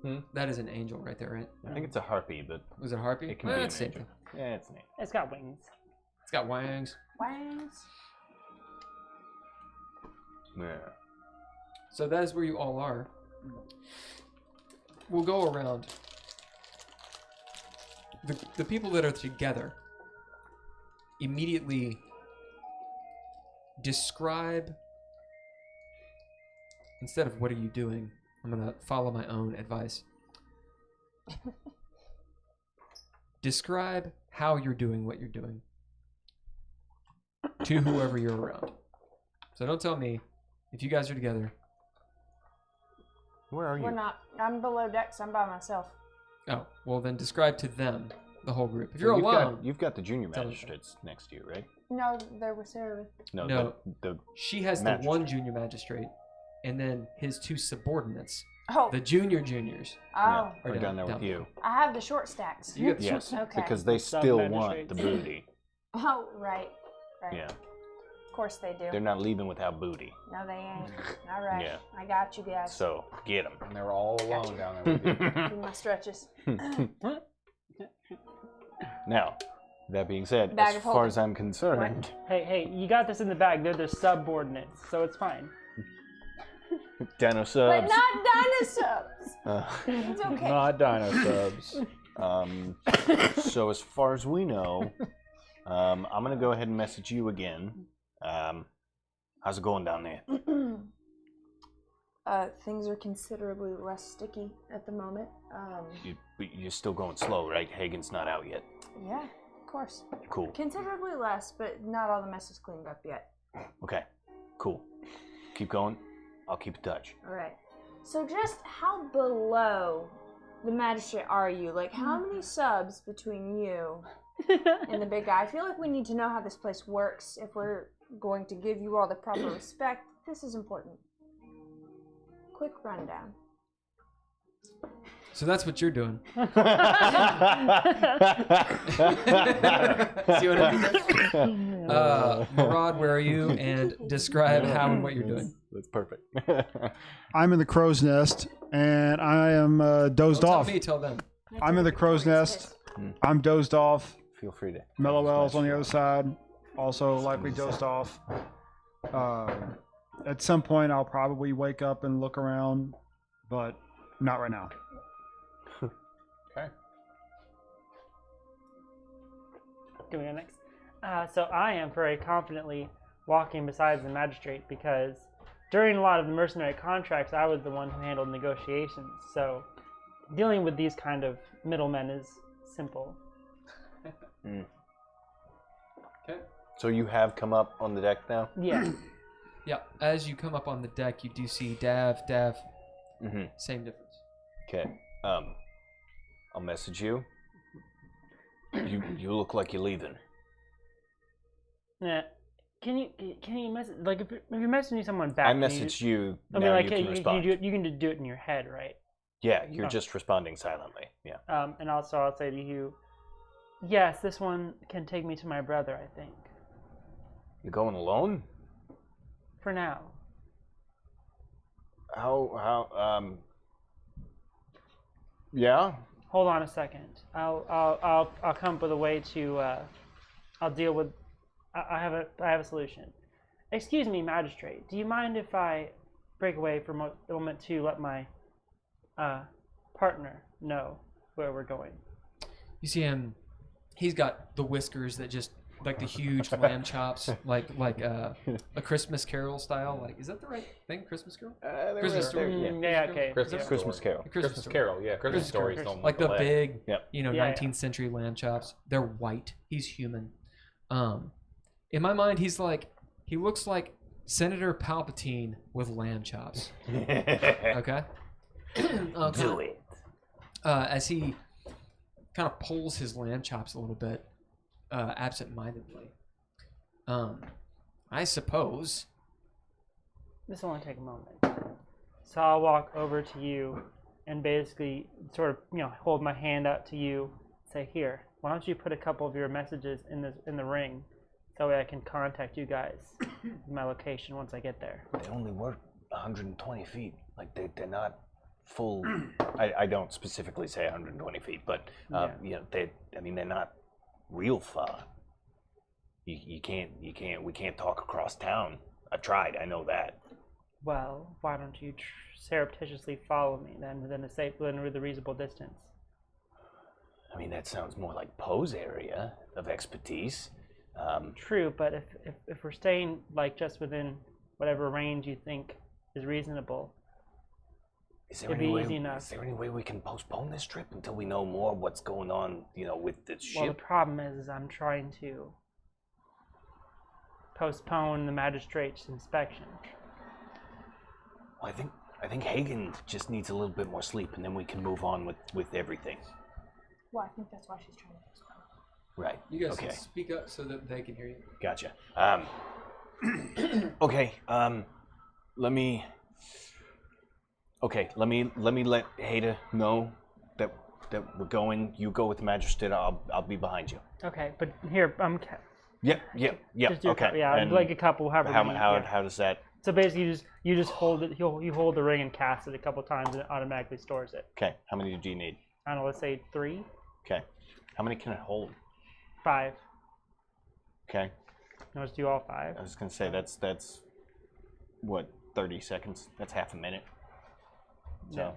Hmm? That is an angel right there, right? I think it's a harpy, but Was it a harpy? it can be an It's same angel. thing. Yeah, it's neat. It's got wings. It's got wings. Wangs. Yeah. So that is where you all are. We'll go around. The people that are together immediately describe, instead of what are you doing, I'm going to follow my own advice. Describe how you're doing what you're doing to whoever you're around. So don't tell me. If you guys are together. Where are you? We're not. I'm below decks. I'm by myself. Oh, well then describe to them, the whole group. If So you're you've alone, got, you've got the junior Tell them. magistrates next to you, right? No, there was Sarah. No. No. The she has Magistrate. the one junior magistrate, and then his two subordinates, Oh. the juniors. Oh. are down there with you. I have the short stacks. You got the Yes, Okay. because they still want Sub-magistrates. the booty. Oh, right. Right. Yeah, Of course they do. they're not leaving without booty. No, they ain't. All right. Yeah. I got you guys. So get them. And they were all alone down there with you. Do my stretches. Now, that being said, Bag as of far holding. as I'm concerned, Hey, you got this in the bag. They're the subordinates, so it's fine. Dino But subs. not dinosaurs. It's okay. Not dino subs. So as far as we know, I'm gonna go ahead and message you again. How's it going down there? things are considerably less sticky at the moment. You're still going slow, right? Hagen's not out yet. Yeah, of course. Cool. Considerably less, but not all the mess is cleaned up yet. Okay, cool. Keep going. I'll keep in touch. All right. So just how below the magistrate are you? Like, how many subs between you and the big guy? I feel like we need to know how this place works if we're going to give you all the proper respect. This is important. Quick rundown. So that's what you're doing. See what I mean? Murad, where are you? And describe how and what you're doing. That's perfect. I'm in the crow's nest, and I am dozed Don't off. tell me, tell them. I'm in the crow's nest. I'm dozed off. Feel free to. Mellowell's on the other side, also likely dozed off. At some point, I'll probably wake up and look around, but not right now. Okay. Can we go next? So I am very confidently walking beside the magistrate because during a lot of the mercenary contracts, I was the one who handled negotiations. So dealing with these kind of middlemen is simple. Okay. So you have come up on the deck now? Yeah. Yeah. As you come up on the deck, you do see Dav. Mm-hmm. Same difference. Okay. I'll message you. You look like you're leaving. Yeah. Can you message like if you're messaging someone back? I messaged you. I mean, Now like you can respond. you can do it in your head, right? Yeah, you're Oh. just responding silently. Yeah. And also I'll say to you, yes, this one can take me to my brother. I think You're going alone? for now. How? Yeah. Hold on a second. I'll come up with a way to. I'll deal with. I have a solution. Excuse me, magistrate. Do you mind if I break away for a moment to let my partner know where we're going? You see him. He's got the whiskers that just like the huge lamb chops, like a Christmas Carol style. Like, is that the right thing? Christmas Carol? Christmas story. Yeah. Okay. Christmas Carol. Christmas Carol. Yeah, Christmas story. Carol. Don't Like the leg. big, Yep. you know, Yeah, 19th century lamb chops. They're white. He's human. In my mind, he looks like Senator Palpatine with lamb chops. Okay. Do it. As he kind of pulls his lamb chops a little bit, absent-mindedly. I suppose. This will only take a moment. So I'll walk over to you and basically sort of, hold my hand out to you. Say, here, why don't you put a couple of your messages in the ring, so that way I can contact you guys with my location once I get there. They only work 120 feet. Like they're not full. I don't specifically say 120 feet, but they're not real far. We can't talk across town. I've tried. I know that. Well, why don't you surreptitiously follow me then within a reasonable distance? I mean, that sounds more like Poe's area of expertise. True, but if we're staying like just within whatever range you think is reasonable, it'd be easy enough. Is there any way we can postpone this trip until we know more what's going on, with the ship? Well, the problem is I'm trying to postpone the magistrate's inspection. Well, I think Hagen just needs a little bit more sleep, and then we can move on with everything. Well, I think that's why she's trying to postpone. Right. You guys okay. can speak up so that they can hear you. Gotcha. Okay. Let me let Hader know that we're going. You go with the magistrate. I'll be behind you. Okay, but here Yep. just do Okay. and like a couple. However How many, how does that? So basically, you just hold it. You hold the ring and cast it a couple times, and it automatically stores it. Okay. How many do you need? I don't know. Let's say 3, Okay. How many can it hold? 5. Okay. Let's do all 5. I was gonna say that's what 30 seconds. That's half a minute. So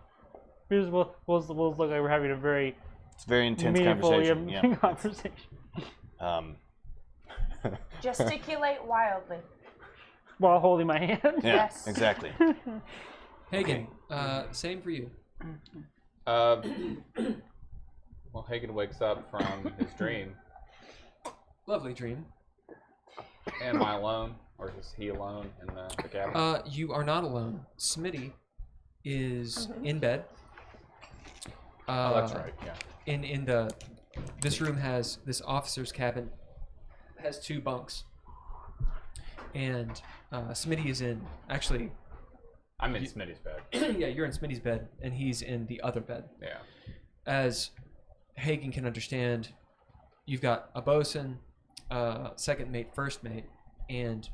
We'll look like we're having a very it's a very intense meaningful conversation. Yeah. conversation. Gesticulate wildly. While holding my hand. Yeah. Yes. Exactly. Hagen, same for you. Well, Hagen wakes up from his dream. Lovely dream. Am I alone, or is he alone in the cabin? You are not alone. Smitty is in bed. Oh, that's right. Yeah. This room has this officer's cabin has 2 bunks, and Smitty is in. Actually, I'm in Smitty's bed. yeah, you're in Smitty's bed, and he's in the other bed. Yeah. As Hagen can understand, you've got a bosun, second mate, first mate, and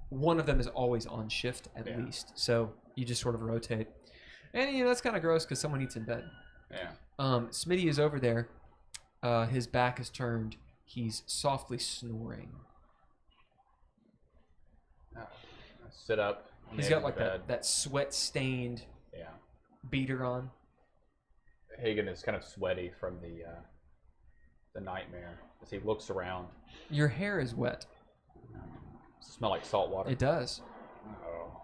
one of them is always on shift at least. So you just sort of rotate, and that's kind of gross because someone eats in bed. Yeah. Smitty is over there. His back is turned. He's softly snoring. I sit up. He's got like that sweat-stained beater on. Hagen is kind of sweaty from the nightmare as he looks around. Your hair is wet. Does it smell like salt water? It does. Oh.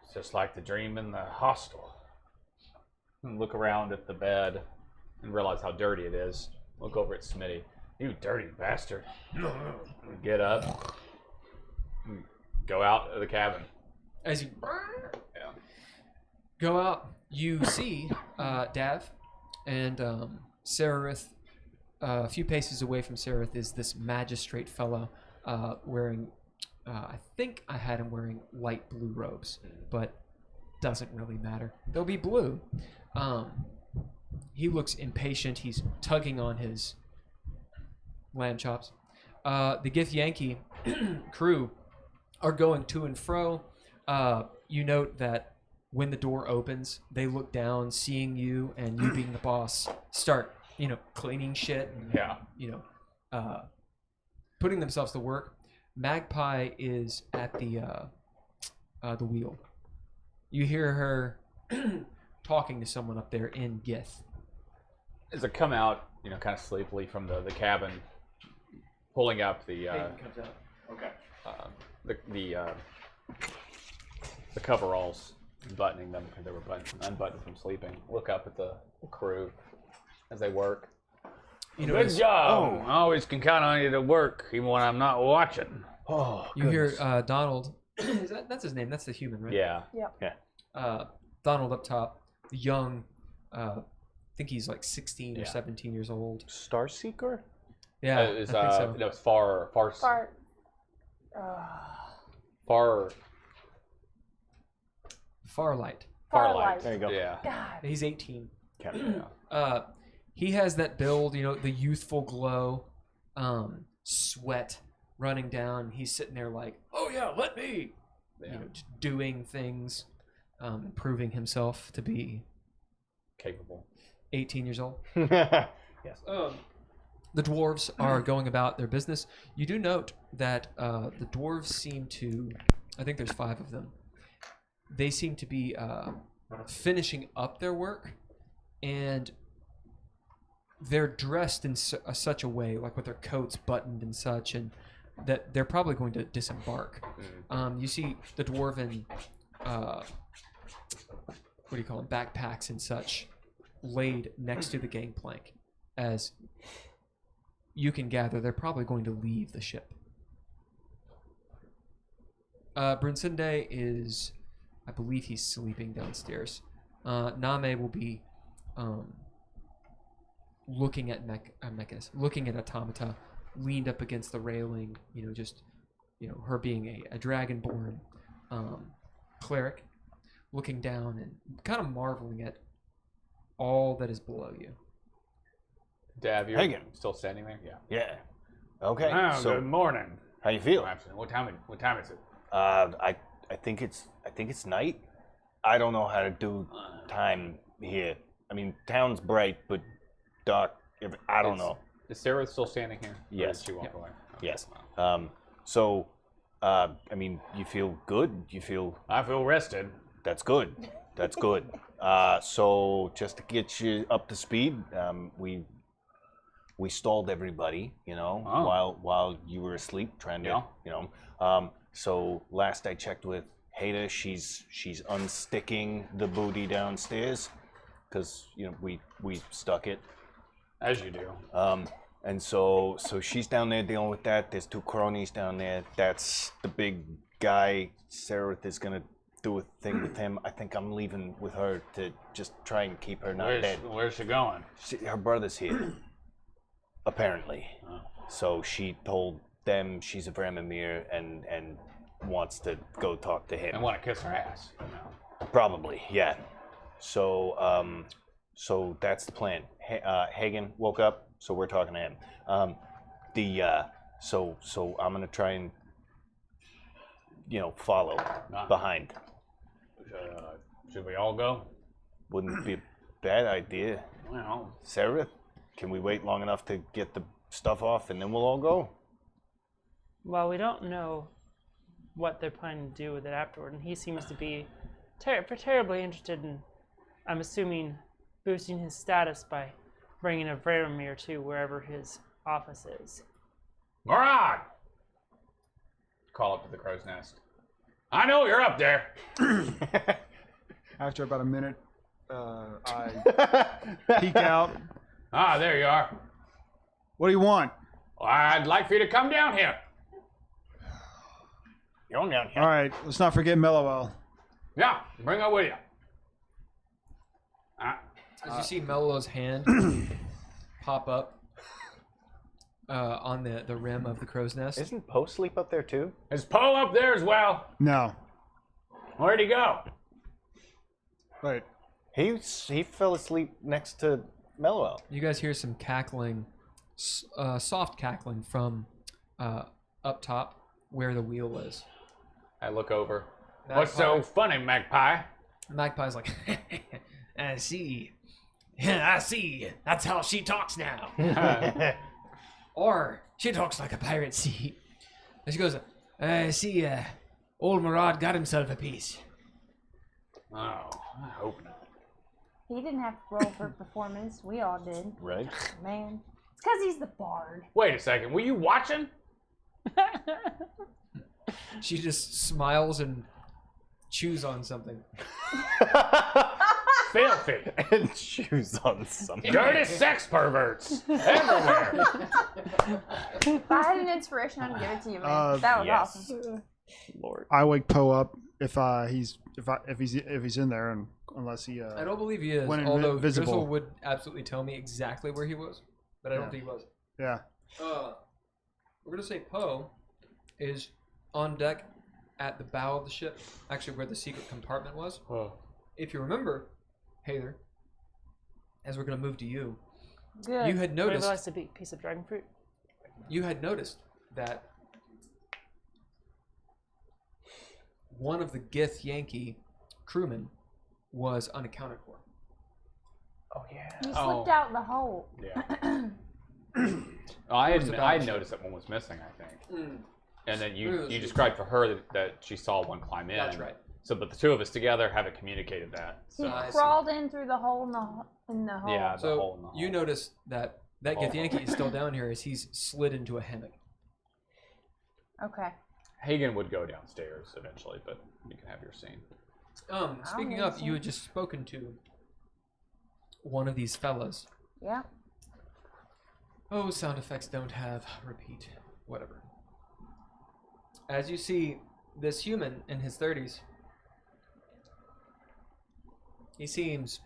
It's just like the dream in the hostel. And look around at the bed and realize how dirty it is. Look over at Smitty. You dirty bastard. Get up. Go out of the cabin. As you Yeah. go out, you see Dav and Sereth. A few paces away from Sereth is this magistrate fellow wearing, I think I had him wearing light blue robes, but doesn't really matter. They'll be blue. He looks impatient. He's tugging on his lamb chops. The Githyanki crew are going to and fro. You note that when the door opens, they look down, seeing you and you being the boss, start, cleaning shit and, putting themselves to work. Magpie is at the wheel. You hear her talking to someone up there in Gith. As I come out, kind of sleepily from the cabin, pulling up the comes out. the coveralls, buttoning them because they were unbuttoned from sleeping. Look up at the crew as they work. Good job. I always can count on you to work, even when I'm not watching. Oh, You hear Donald. That's his name. That's the human, right? Yeah. Donald up top, young. I think he's like 16 or 17 years old. Starseeker? Yeah, It was, I think so. No, it's far. Farlight. Farlight. There you go. Yeah. God. He's 18. Okay. He has that build, the youthful glow, sweat running down. He's sitting there like, oh yeah, let me, just doing things, proving himself to be Capable. 18 years old. Yes. The dwarves are going about their business. You do note that the dwarves seem to, I think there's 5 of them. They seem to be finishing up their work, and they're dressed in such a way, like with their coats buttoned and such, and that they're probably going to disembark. You see the dwarven, what do you call them, backpacks and such, laid next to the gangplank. As you can gather, they're probably going to leave the ship. Brunsinde is, I believe he's sleeping downstairs. Name will be looking at looking at Automata, leaned up against the railing, her being a dragonborn cleric, looking down and kind of marveling at all that is below you. Dav, you're Hagen. still standing there? Yeah. Yeah. Okay. Oh, so good morning. how you feel? What time is it? I think it's night. I don't know how to do time here. I mean, town's bright, but dark. I don't know. Is Sarah still standing here? Or Yes. Did she walk away? Yes. So, I mean, you feel good? You feel I feel rested. that's good. That's good. So just to get you up to speed, we stalled everybody, while you were asleep, trying to, So last I checked with Hader, she's unsticking the booty downstairs, because we stuck it. As you do. And so she's down there dealing with that. There's 2 cronies down there. That's the big guy. Sarah is gonna do a thing with him. I think I'm leaving with her to just try and keep her not dead. Where's she going? Her brother's here, apparently. Oh. So she told them she's a Vramamir and wants to go talk to him. And want to kiss her ass. No. Probably, yeah. So so that's the plan. Hagen woke up, so we're talking to him. So I'm gonna try and follow behind. Should we all go? Wouldn't be a bad idea. Well, Sarah, can we wait long enough to get the stuff off and then we'll all go? Well, we don't know what they're planning to do with it afterward, and he seems to be terribly interested in, I'm assuming, boosting his status by bringing a Varamir to wherever his office is. Morag! Call up to the crow's nest. I know you're up there. After about a minute, I peek out. Ah, there you are. What do you want? I'd like for you to come down here. You're down here. All right, let's not forget Mellowell. Yeah, bring her with you. As you see Mello's hand pop up on the rim of the crow's nest. Isn't Poe sleep up there too? Is Poe up there as well? No. Where'd he go? Wait. He fell asleep next to Mellowell. You guys hear some cackling, soft cackling from up top where the wheel is. I look over. What's so funny, Magpie? Magpie's like, I see. Yeah, I see. That's how she talks now. Or she talks like a pirate, see. And she goes, I see, old Murad got himself a piece. Oh, I hope not. He didn't have to roll for performance. We all did. Right? Man. It's because he's the bard. Wait a second. Were you watching? She just smiles and chews on something. Filthy. And chews on something. Dirty sex perverts. Everywhere. If I had an inspiration, I'd give it to you, man. That was yes. awesome. Lord. I wake Poe up if he's in there, and unless he. I don't believe he is, went although invisible. Grizzle would absolutely tell me exactly where he was, but I don't think he was. Yeah. We're going to say Poe is on deck at the bow of the ship, actually where the secret compartment was. Oh. If you remember, Hader, as we're going to move to you, Good. you had noticed Whatever likes a big piece of dragon fruit. that one of the Gith Yankee crewmen was unaccounted for. Oh, yeah. You slipped out in the hole. Yeah. I Where's the had battleship? noticed that one was missing, I think. And then Where you was it? described for her that she saw one climb in. That's right. So, but the two of us together haven't communicated that. He So, I see. crawled in through the hole in the hole. yeah, the So hole in the you hole. notice that Gith Yankee is still down here as he's slid into a hammock. Okay. Hagen would go downstairs eventually, but you can have your scene. Speaking need of, to you see. had just spoken to one of these fellas. Yeah. Oh, sound effects don't have repeat. Whatever. As you see this human in his 30s, he seems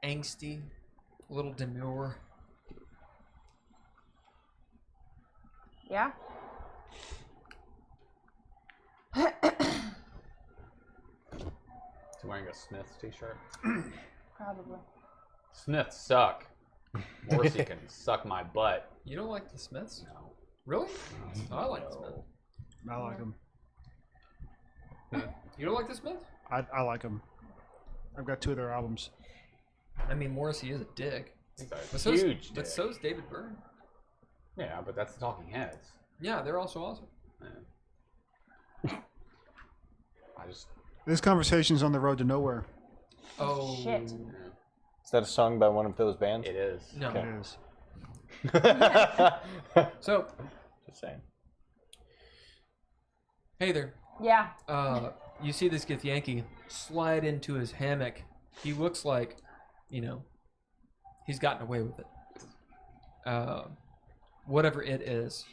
angsty, a little demure. Yeah. Is he wearing a Smiths t-shirt? Probably. Smiths suck. Morrissey can suck my butt. You don't like the Smiths? No. Really? Oh, I like the Smiths. I like him. You don't like the Smiths? I like him. I've got 2 of their albums. I mean, Morrissey is a dick. He's a But so's, huge but dick. so's David Byrne. Yeah, but that's the Talking Heads. Yeah, they're also awesome. Yeah. I just... This conversation's on the road to nowhere. Oh, Shit. Is that a song by one of those bands? It is. no. It is. So, Just saying. hey there. Yeah. You see this Githyanki slide into his hammock. He looks like, he's gotten away with it. Whatever it is.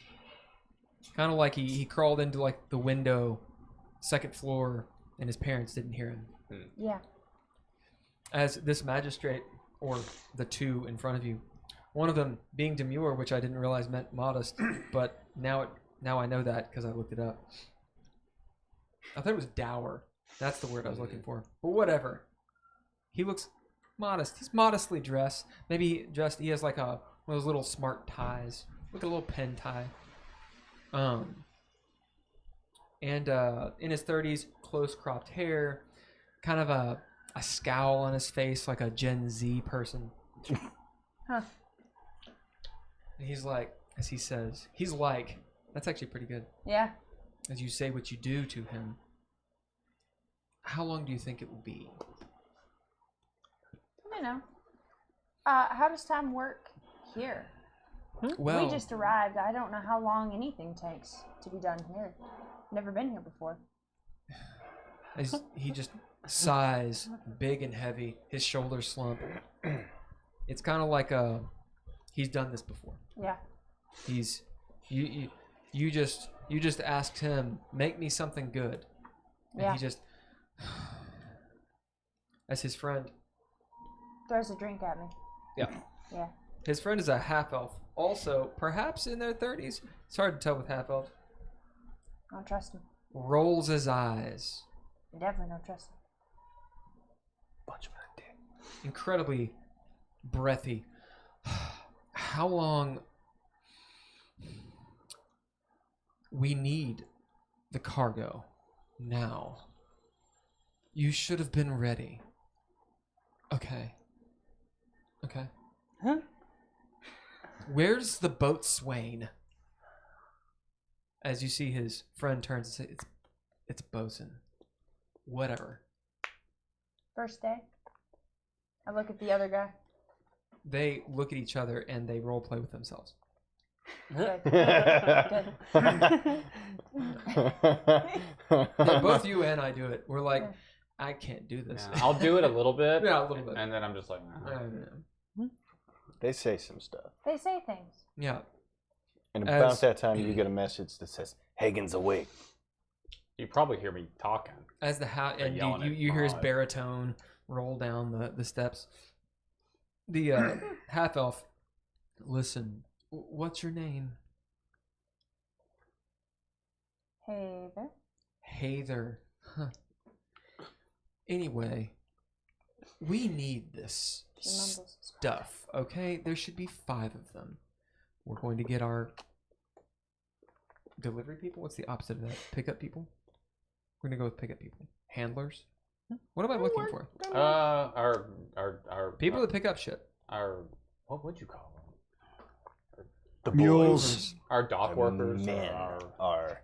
Kind of like he crawled into like the window, second floor, and his parents didn't hear him. Yeah. As this magistrate, or the two in front of you, one of them being demure, which I didn't realize meant modest, but now I know that because I looked it up. I thought it was dour. That's the word I was looking for. But whatever. He looks modest. He's modestly dressed. Maybe he has like one of those little smart ties. Look at a little pen tie. And in his 30s, close cropped hair, kind of a scowl on his face like a Gen Z person. Huh. And he's like, as he says, he's like, that's actually pretty good. Yeah. As you say what you do to him, how long do you think it will be? I don't know. How does time work here? Well, We just arrived. I don't know how long anything takes to be done here. Never been here before. as he just sighs, big and heavy, his shoulders slump. It's kind of like he's done this before. Yeah. He's you just asked him, make me something good, and Yeah. he just, as his friend, Throws a drink at me. yeah, Yeah. his friend is a half elf, also perhaps in their 30s. It's hard to tell with half elves. I don't trust him. Rolls his eyes, I definitely don't trust him. Bunch of that dick. incredibly breathy. How long? We need the cargo now. You should have been ready. Okay. Huh? Where's the boatswain? As you see his friend turns and says, it's bosun. Whatever. First day. I look at the other guy. They look at each other and they role play with themselves. Good. Good. Yeah, both you and I do it. We're like, I can't do this. Yeah, I'll do it a little bit. Yeah, a little bit. And then I'm just like, They say some stuff. They say things. Yeah. And As- about that time, you get a message that says, Hagen's awake. you probably hear me talking. As the They're and yelling at you hear his Maud. baritone roll down the steps. The half elf, listen, what's your name? Hey there. Hather. Huh. Anyway, we need this She mumbles. stuff, okay? There should be 5 of them. We're going to get our delivery people. What's the opposite of that? Pickup people? We're going to go with pickup people. Handlers? What am I looking for? Our People that pick up shit. our what would you call them? The Mules. boys, Our dock the workers, men or are.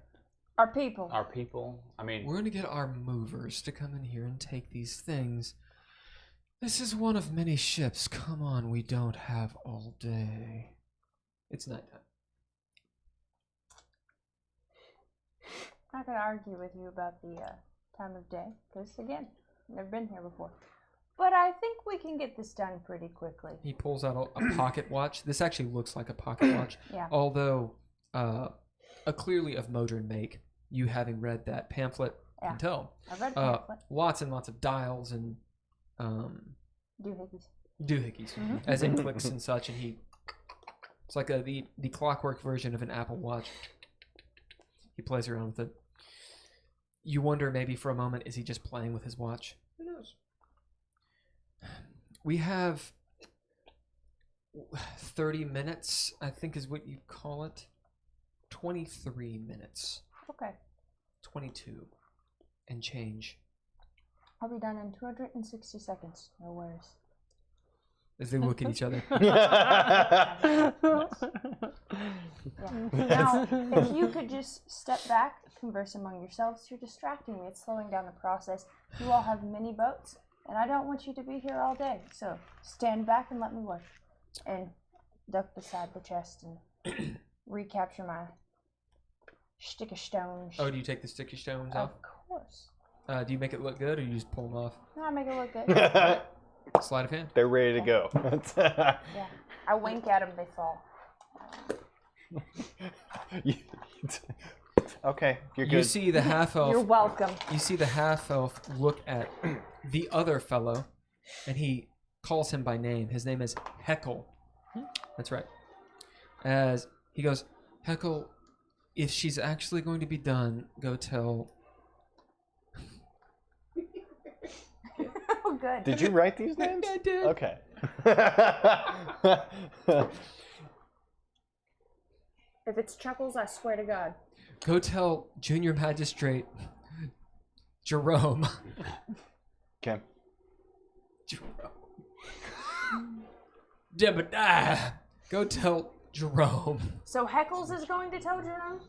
Our people. our people. I mean, We're going to get our movers to come in here and take these things. This is one of many ships. Come on, we don't have all day. It's nighttime. I'm not gonna argue with you about the time of day, because again, never been here before. But I think we can get this done pretty quickly. He pulls out a pocket watch. This actually looks like a pocket watch, Yeah. although a clearly of modern make. You having read that pamphlet Yeah. can tell. I've read a pamphlet. Lots and lots of dials and Doohickeys. doohickeys, Mhm. as in clicks and such, and it's like the clockwork version of an Apple Watch. He plays around with it. You wonder maybe for a moment, is he just playing with his watch? Who knows? We have 30 minutes, I think is what you call it. 23 minutes. Okay. 22 and change. I'll be done in 260 seconds. No worries. As they look at each other. Yeah. Now, if you could just step back, converse among yourselves, you're distracting me. It's slowing down the process. You all have mini boats, and I don't want you to be here all day. So stand back and let me work. And duck beside the chest and recapture my Sticky stones. Oh, do you take the sticky stones off? Of course. Do you make it look good, or you just pull them off? No, I make it look good. Sleight of hand. They're ready to go. Yeah. I wink at them, they fall. Okay, you're good. You see the half elf. You're welcome. You see the half elf look at the other fellow, and he calls him by name. His name is Heckle. That's right. As he goes, Heckle, if she's actually going to be done, go tell. Oh, good. Did you write these names? I did. Okay. If it's Chuckles, I swear to God. Go tell Junior Magistrate Jerome. Okay. Jebediah. Go tell Jerome. So Heckles is going to tell Jerome?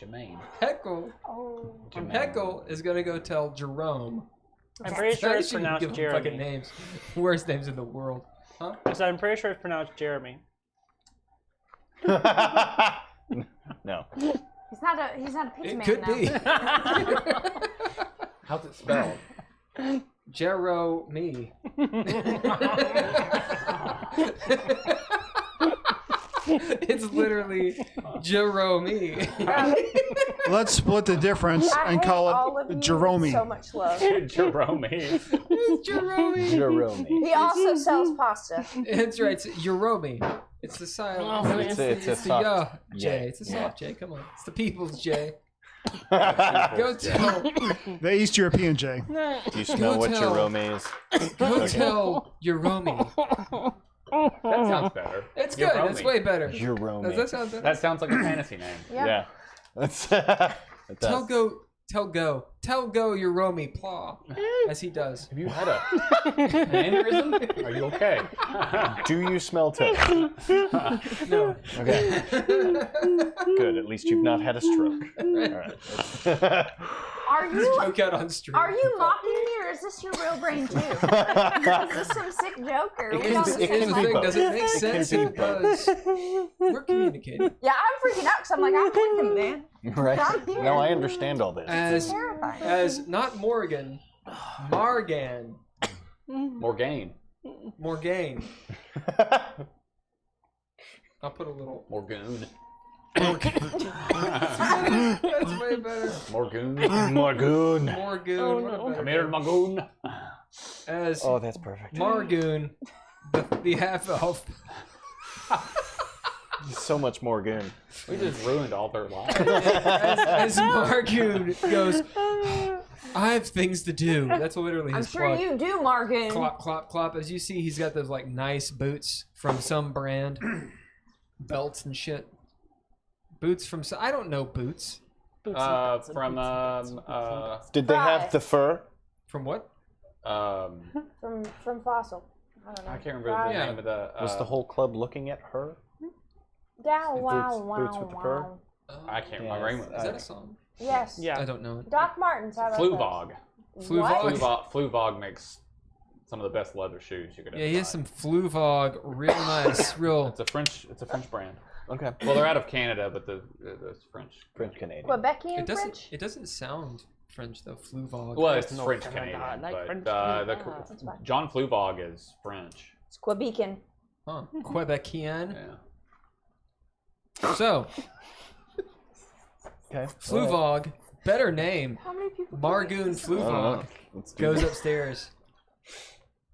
Jermaine. Heckle. Oh. Heckle is gonna go tell Jerome. I'm pretty sure it's I shouldn't pronounced give him fucking Jeremy. names. Worst names in the world. Huh? So I'm pretty sure it's pronounced Jeremy. No. He's not a pizza It man could now. be. How's it spelled? Jerome. It's literally Jerome. Let's split the difference I and hate call all of it you Jerome. with so much love. Jerome. It's Jerome. Jerome. He also sells pasta. That's right. It's Jerome. It's the silent. Oh, It's a the soft J. J. It's a soft J. Come on. It's the people's J. Do Go tell. The East European J. you smell what tell- Jerome is? Go tell Jerome. That sounds better. It's good. It's Jerome. way better. Jerome. Does that sound better? That sounds like a fantasy name. Yeah. Yeah. That's it Tell does. go Jerome Plaw, as he does. Have you had an aneurysm? Are you okay? Do you smell toast? No. Okay. Good. At least you've not had a stroke. All right. Are you Joke out on stream. are you mocking me or is this your real brain too? Is this some sick joke or are we on the it Here's same the can be thing. level? both. Does it make It can sense be if it does? We're communicating. Yeah, I'm freaking out because I'm like, I'm with him, man. Right? I'm here. No, I understand all this. As Terrifying. not Morgan, Margan, Morgaine. Morgaine. I'll put a little. Morgoon. That's way better. Morgoon. Margoon. Morgoon. What a Come better here, name. Morgoon. As Oh, that's perfect. Margoon, the half elf. So much Morgoon. We just ruined all their lives. As Margoon goes, I have things to do. That's literally I'm his sure plug. you do, Morgan. Clop, clop, clop. As you see, he's got those like nice boots from some brand, belts and shit. Boots from I don't know boots. Did they Fry. have the fur? From what? From Fossil. I don't know. I can't remember Fry. the name of the. Was the whole club looking at her? Dow, Boots- wow, boots wow, with the fur? wow. I can't Yeah, remember. Is that a song? Yes. Yeah. I don't know it. Doc Martens. How about Fluvog. that? Fluvog? What? Fluvog makes some of the best leather shoes you could ever Yeah, he has buy. some Fluvog, real nice, real. It's a French brand. Okay. Well, they're out of Canada, but the French. French Canadian. Quebecian It doesn't. French? It doesn't sound French though. Fluvog. Well, it's No, French Canada, Canadian, like but French That's fine. John Fluvog is French. It's Quebecian. Huh. Quebecian. Yeah. So Okay. Fluvog, better name. How many people? Margoon I don't Fluvog know. Let's do goes this. upstairs.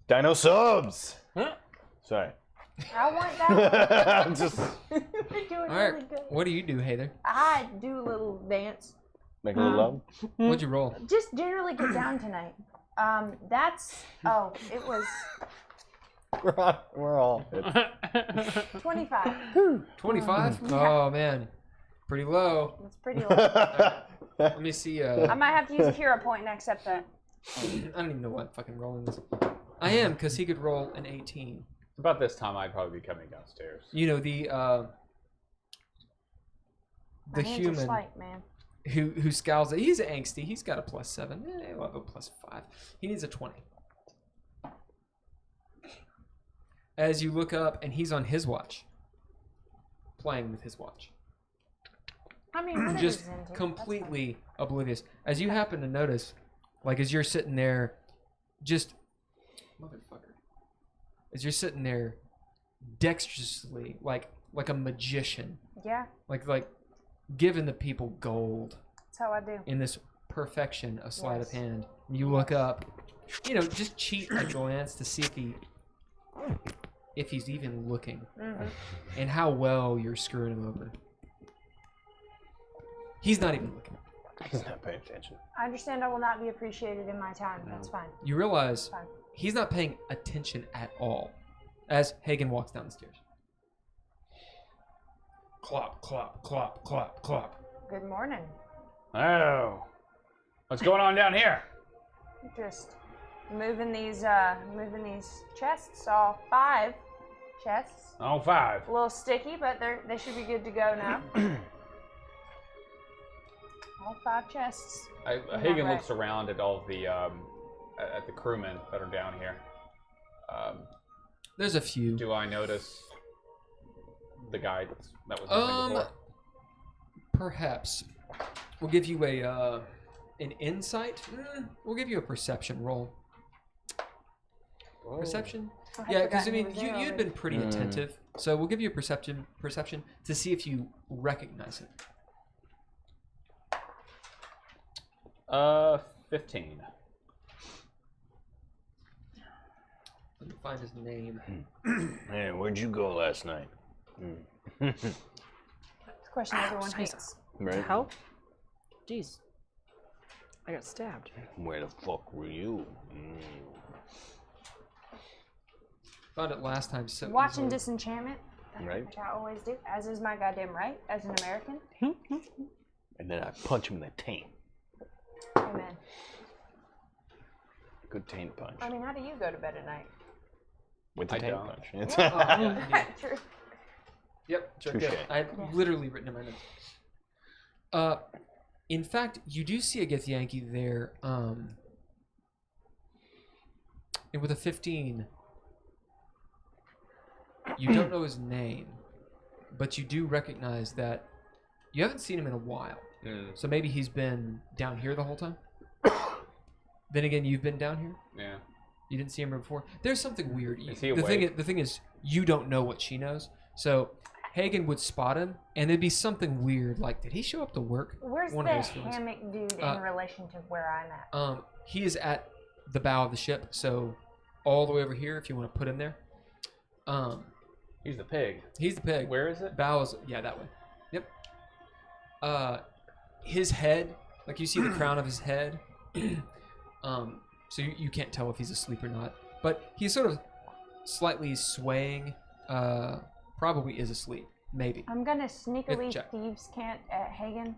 Dino subs. Sorry. I want that. I'm just We're doing All right. really good. What do you do, Heather? I do a little dance. make a little love. What'd you roll? Just generally get down tonight. That's it was We're all. 25. 25. Oh man, pretty low. That's pretty low. Let me see. I might have to use a hero point and accept that. I don't even know why I'm fucking rolling this. I am, because he could roll an 18. About this time, I'd probably be coming downstairs. You know, the My hands are human slight, man. who scowls at, he's angsty. He's got a +7. He'll have a +5. He needs a 20. As you look up, and he's on his watch, playing with his watch. I mean, whatever's just into, that's fine. completely oblivious. As you happen to notice, like as you're sitting there, just motherfucker. As you're sitting there, dexterously, like a magician, Yeah, like giving the people gold that's how I do. in this perfection of sleight of Yes. hand. You look up, just cheat a glance to see if he's even looking, and how well you're screwing him over. He's not even looking. He's not paying attention. I understand I will not be appreciated in my time. That's fine. You realize Fine. he's not paying attention at all as Hagen walks down the stairs. Clop, clop, clop, clop, clop. Good morning. Oh, what's going on down here? Just moving these chests, all 5 chests. Oh, 5. A little sticky, but they should be good to go now. All 5 chests. Hagen right. looks around at all of the at the crewmen that are down here. There's a few. Do I notice the guy that was missing before? Perhaps. We'll give you an insight. We'll give you a perception roll. Perception? I had Yeah, because forgotten he was there you'd already. been pretty attentive, so we'll give you a perception to see if you recognize it. 15. Let me find his name. Hey, where'd you go last night? It's a question everyone nice. hates. Right? Help? Jeez. I got stabbed. Where the fuck were you? Found it last time. So Watching easily. Disenchantment, Right? which I always do, as is my goddamn right as an American. And then I punch him in the taint. Amen. Good taint punch. I mean, how do you go to bed at night? With the I taint don't. punch. Oh, yeah, yeah. True. Yep, sure. Touche. Good. I had literally written in my notes. In fact, you do see a Githyanki there. And with a 15, you don't know his name, but you do recognize that you haven't seen him in a while. So maybe he's been down here the whole time. Then again, you've been down here. Yeah. You didn't see him before. There's something weird. Is he the awake? thing is, you don't know what she knows. So Hagen would spot him, and there'd be something weird. Like, did he show up to work? Where's One the of those feelings. hammock dude in relation to where I'm at? He is at the bow of the ship, so all the way over here. If you want to put him there. He's the pig. He's the pig. Where is it? Bow is that way. Yep. His head, like you see the crown of his head. So you can't tell if he's asleep or not, but he's sort of slightly swaying. Probably is asleep, maybe. I'm gonna sneakily check. thieves' cant at Hagen.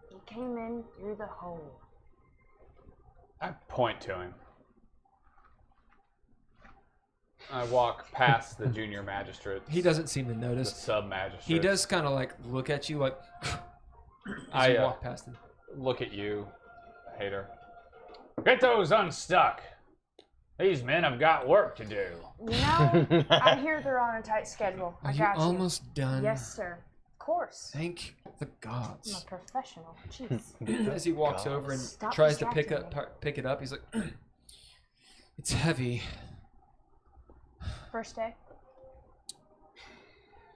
He came in through the hole. I point to him. I walk past the junior magistrate. He doesn't seem to The notice. sub magistrate. He does kind of like look at you like as you walk past him. Look at you, hater. Get those unstuck. These men have got work to do. You know, I hear they're on a tight schedule. Are I you got you. almost done? Yes, sir. Of course. Thank the I'm gods. a professional. Jeez. As he walks over and Stop tries to distracting pick it up, he's like, "It's heavy." First day.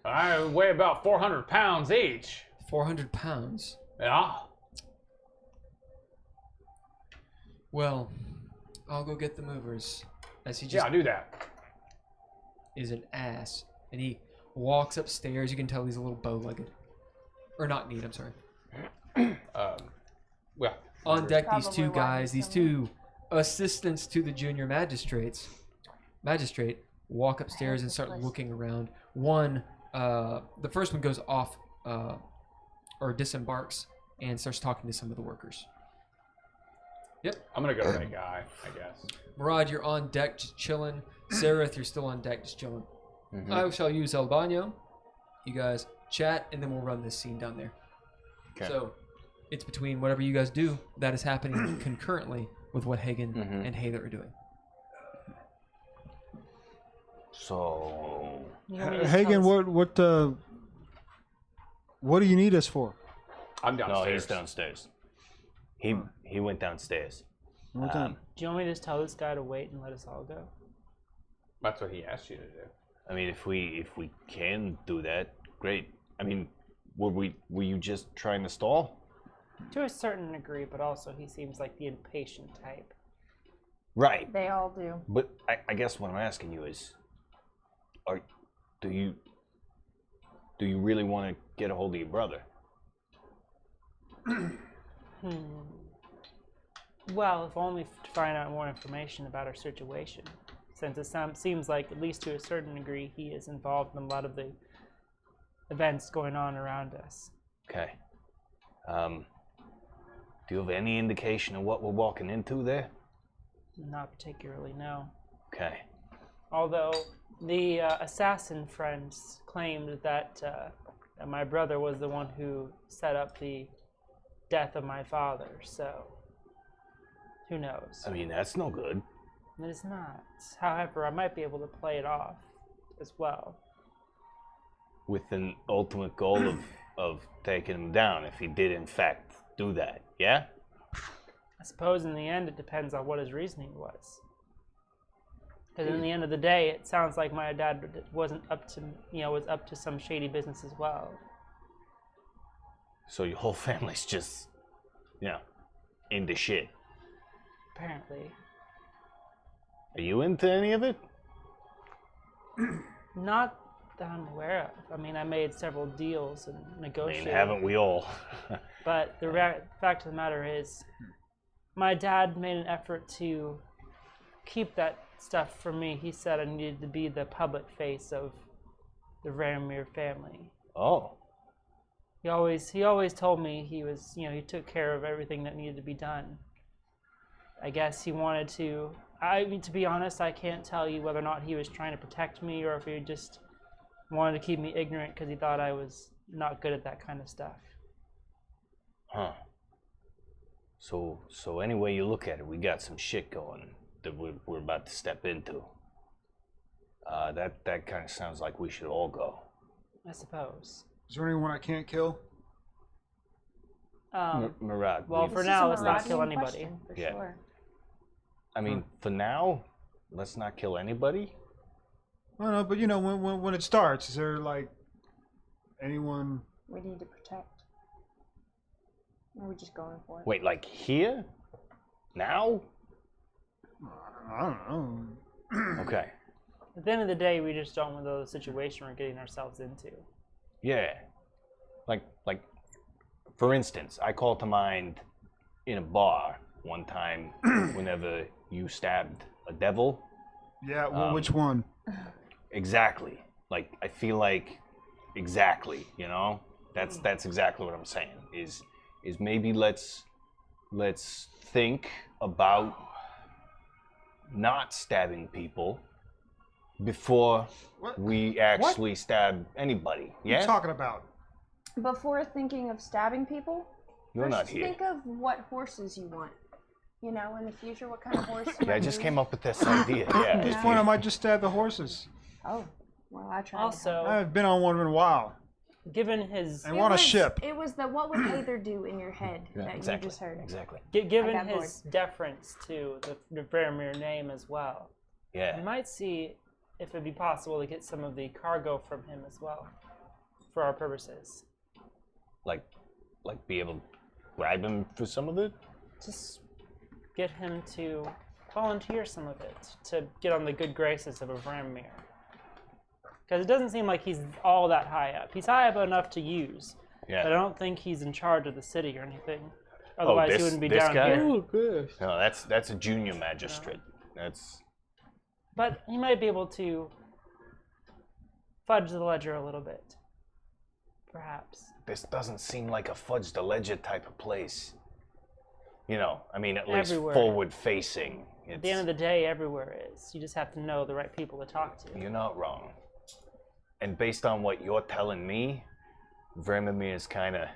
I weigh about 400 pounds each. 400 pounds. Yeah. Well, I'll go get the movers. As he Yeah, just I'll do that. is an ass, and he walks upstairs. You can tell he's a little bow-legged, or not neat. I'm sorry. Well, On deck, these Probably two why guys, he's these two assistants to the junior magistrate, walk upstairs and start place. looking around. One, the first one goes off, or disembarks and starts talking to some of the workers. I'm gonna go to that guy, I guess. Murad, you're on deck just chilling. Sereth, you're still on deck just chilling. I shall use El Baño. You guys chat, and then we'll run this scene down there. Okay. So it's between whatever you guys do that is happening concurrently with what Hagen and Haler are doing. So, You want me to Hagen, tell us- What do you need us for? I'm downstairs. No, he's downstairs. He went downstairs. What time? Do you want me to just tell this guy to wait and let us all go? That's what he asked you to do. I mean, if we can do that, great. I mean, were you just trying to stall? To a certain degree, but also he seems like the impatient type. Right. They all do. But I guess what I'm asking you is, do you really want to get a hold of your brother? Well, if only to find out more information about our situation, since it seems like, at least to a certain degree, he is involved in a lot of the events going on around us. Okay. Do you have any indication of what we're walking into there? Not particularly, no. Okay. Although the assassin friends claimed that my brother was the one who set up the death of my father, so who knows? I mean, that's no good. It is not. However, I might be able to play it off as well. With an ultimate goal of taking him down if he did in fact do that, yeah? I suppose in the end it depends on what his reasoning was. Because in the end of the day, it sounds like my dad wasn't up to, was up to some shady business as well. So your whole family's just, into shit. Apparently. Are you into any of it? Not that I'm aware of. I mean, I made several deals and I negotiated. mean, haven't we all? But the fact of the matter is, my dad made an effort to keep that stuff from me. He said I needed to be the public face of the Varamir family. Oh. He always told me he was, he took care of everything that needed to be done. I guess he wanted to. I mean, to be honest, I can't tell you whether or not he was trying to protect me or if he just wanted to keep me ignorant because he thought I was not good at that kind of stuff. Huh. So any way you look at it, we got some shit going that we're about to step into. That kind of sounds like we should all go. I suppose. Is there anyone I can't kill? Murad. Well, we- for This now, is let's a not kill Muradian anybody. question, For Yeah. sure. I mean, for now, let's not kill anybody. I don't know, but when it starts, is there like anyone? We need to protect. Or are we just going for it? Wait, like here? Now? I don't know. Okay. At the end of the day, we just don't want the situation we're getting ourselves into. Yeah. Like, for instance, I call to mind in a bar one time whenever you stabbed a devil. Yeah, well, which one? Exactly. Like, I feel like exactly, That's exactly what I'm saying. Is maybe let's think about not stabbing people before What? we actually stab anybody. What are Yeah? you talking about? Before thinking of stabbing people, You're first not here. think of what horses you want. In the future, what kind of horse you Yeah, I might just use. came up with this idea. Yeah. At this if point, you- I might just stab the horses. Oh, well, I tried. Also, I haven't been on one in a while. given his I want a ship. It was the what would Aether do in your head Yeah, that exactly. you just heard. Exactly. given I got his deference to the Varamir name as well, we Yeah. might see if it'd be possible to get some of the cargo from him as well, for our purposes. Like be able to bribe him for some of it. Just get him to volunteer some of it to get on the good graces of a Varamir. Because it doesn't seem like he's all that high up. He's high up enough to use, Yeah. but I don't think he's in charge of the city or anything. Otherwise, he this- wouldn't be this down guy? here. No, that's a junior magistrate. That's But he might be able to fudge the ledger a little bit. Perhaps. this doesn't seem like a fudge the ledger type of place. I mean, at least Everywhere. forward facing. At the end of the day, everywhere is. You just have to know the right people to talk to. You're not wrong. And based on what you're telling me, Vermimir is kind of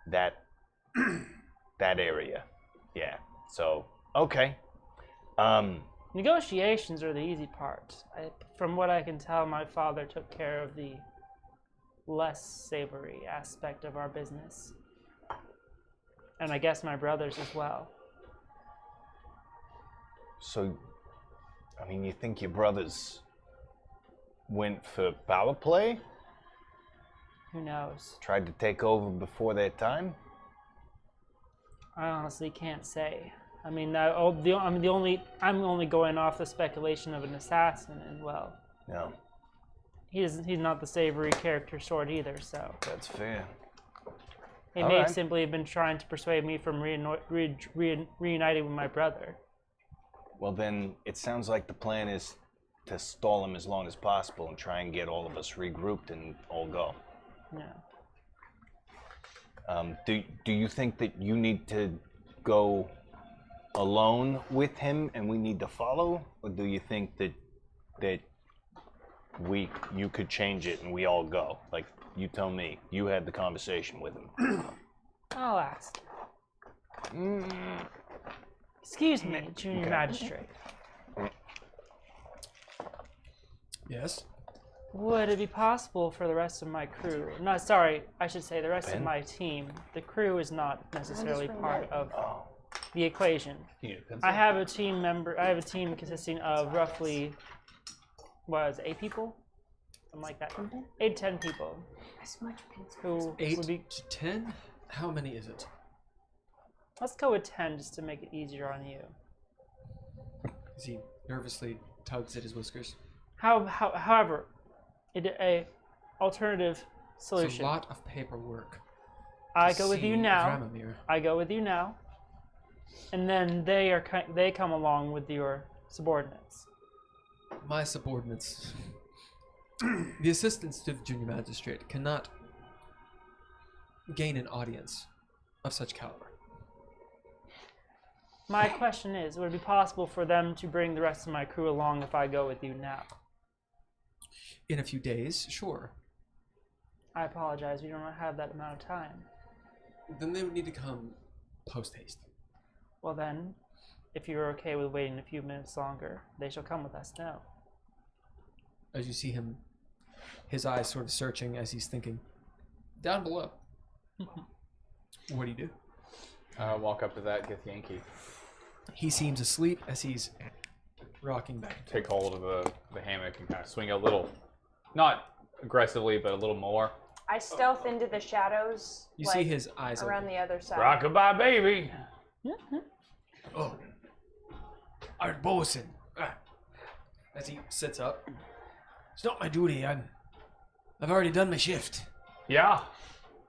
that area. Yeah. So, okay. Negotiations are the easy part. From what I can tell, my father took care of the less savory aspect of our business. And I guess my brothers as well. So, I mean, you think your brothers went for power play? Who knows? Tried to take over before their time? I honestly can't say. I mean, I'm only going off the speculation of an assassin, and well, No, he's not the savory character sort either. So that's fair. he All may have right. simply have been trying to persuade me from reuniting with my brother. Well, then it sounds like the plan is to stall him as long as possible and try and get all of us regrouped and all go. Yeah. Do you think that you need to go alone with him and we need to follow, or do you think that you could change it and we all go? Like, you tell me. You had the conversation with him. I'll ask. Excuse me, Junior Okay. Magistrate. Yes. Would it be possible for the rest of my crew? No, sorry, I should say the rest of Ben? my team. The crew is not necessarily bring part that of Oh, the equation. You need a pencil? I have a team consisting of roughly, what is it, 8 people? Something like that. 8 to 10 people As much pencil. who 8 would be. to 10? How many is it? Let's go with 10 just to make it easier on you. As he nervously tugs at his whiskers. However, a alternative It's solution. a lot of paperwork. I to go with you see now. Dramamir. I go with you now, and then they come along with your subordinates. My subordinates. The assistants to the junior magistrate cannot gain an audience of such caliber. My question is, would it be possible for them to bring the rest of my crew along if I go with you now? In a few days, sure. I apologize, we do not have that amount of time. Then they would need to come post haste. Well then, if you're okay with waiting a few minutes longer, they shall come with us now. As you see him, his eyes sort of searching as he's thinking. Down below. What do you do? Walk up to that, get the Yankee, He seems asleep as he's rocking back. take hold of the hammock and kind of swing a little, not aggressively, but a little more. I stealth into the shadows. You like, see his eyes around open. the other side. Rockabye, baby. Oh, Art Bosun. As he sits up. It's not my duty. I've already done my shift. Yeah,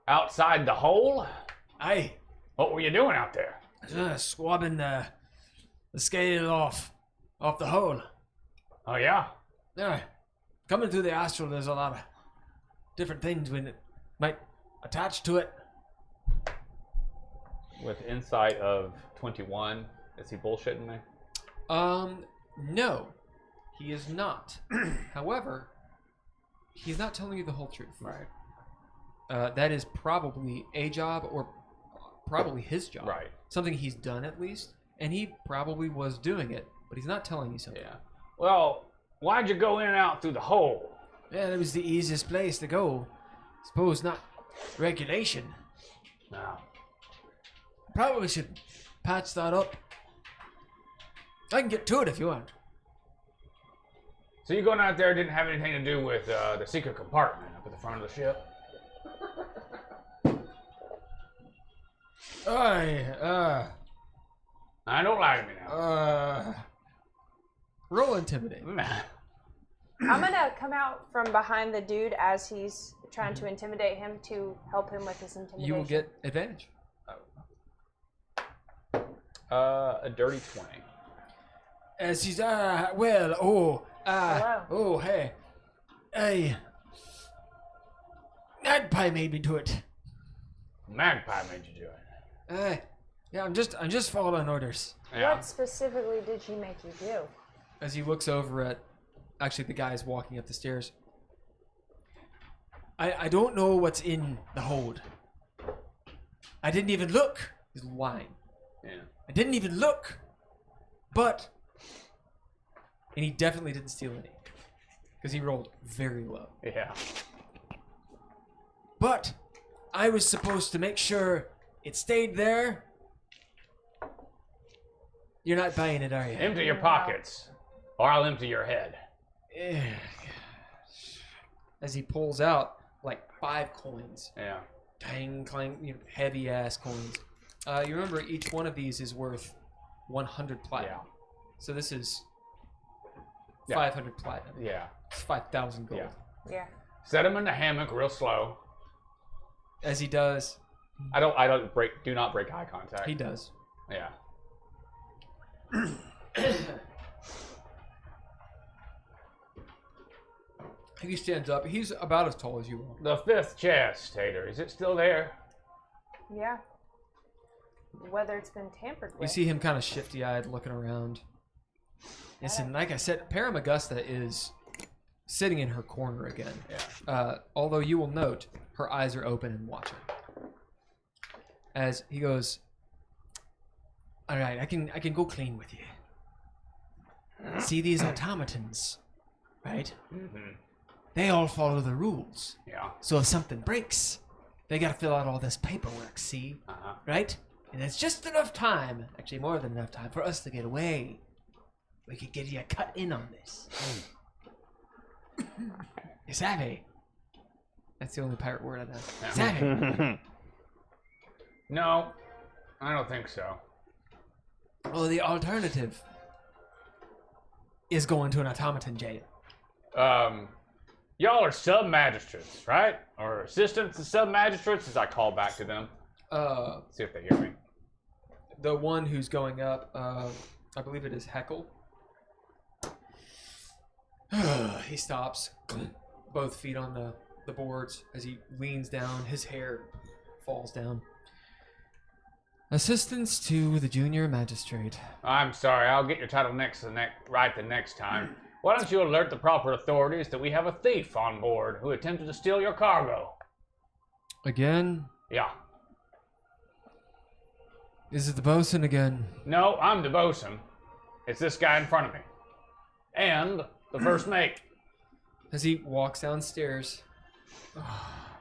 outside the hole. Aye. What were you doing out there? Swabbing the scale off the hole. Oh yeah. Yeah. Coming through the astral, there's a lot of different things when it might attach to it. With insight of 21, is he bullshitting me? No, he is not. However, he's not telling you the whole truth. Right. That is probably a job, or probably his job. Right. Something he's done at least, and he probably was doing it, but he's not telling you something. Yeah. Well, why'd you go in and out through the hole? Yeah, that was the easiest place to go. Suppose not regulation. No. Probably should patch that up. I can get to it if you want. So you going out there didn't have anything to do with the secret compartment up at the front of the ship? Aye, I don't like me now. roll intimidate. I'm gonna come out from behind the dude as he's trying to intimidate him to help him with his intimidation. You will get advantage. A dirty 20. As he's, hey, Magpie made me do it. Magpie made you do it. Yeah, I'm just following orders. Yeah. What specifically did she make you do? As he looks over at, actually, the guys walking up the stairs. I don't know what's in the hold. I didn't even look. He's lying. Yeah. I didn't even look. But, and he definitely didn't steal any. Because he rolled very low. Yeah. but I was supposed to make sure it stayed there. You're not buying it, are you? Empty your pockets, or I'll empty your head. As he pulls out like 5 coins. Yeah. Dang, clang, heavy ass coins. You remember each one of these is worth 100 platinum. Yeah. So this is Yeah. 500 platinum. Yeah. It's 5,000 gold. Yeah. Yeah. Set him in the hammock real slow. As he does, Do not break eye contact. he does. Yeah. He stands up. He's about as tall as you are. The 5th chest, Tater. Is it still there? Yeah. Whether it's been tampered with. You see him kind of shifty-eyed looking around. Yes, and like I said, Paramagusta is sitting in her corner again. Yeah. Although you will note her eyes are open and watching. As he goes, all right, I can go clean with you. See these automatons, right? Mm-hmm. They all follow the rules. Yeah. So if something breaks, they gotta fill out all this paperwork, see? Uh-huh. Right? And it's just enough time, actually more than enough time, for us to get away. We could get you cut in on this. You savvy? That's the only pirate word I know. Yeah. Savvy? No, I don't think so. Well, the alternative is going to an automaton jail. Y'all are sub-magistrates, right? Or assistants to sub-magistrates, as I call back to them. See if they hear me. The one who's going up, I believe it is Heckle. He stops, both feet on the boards as he leans down. His hair falls down. Assistance to the junior magistrate. I'm sorry, I'll get your title right the next time. Why don't you alert the proper authorities that we have a thief on board who attempted to steal your cargo? Again? Yeah. Is it the bosun again? No, I'm the bosun. It's this guy in front of me. And the first mate. As he walks downstairs,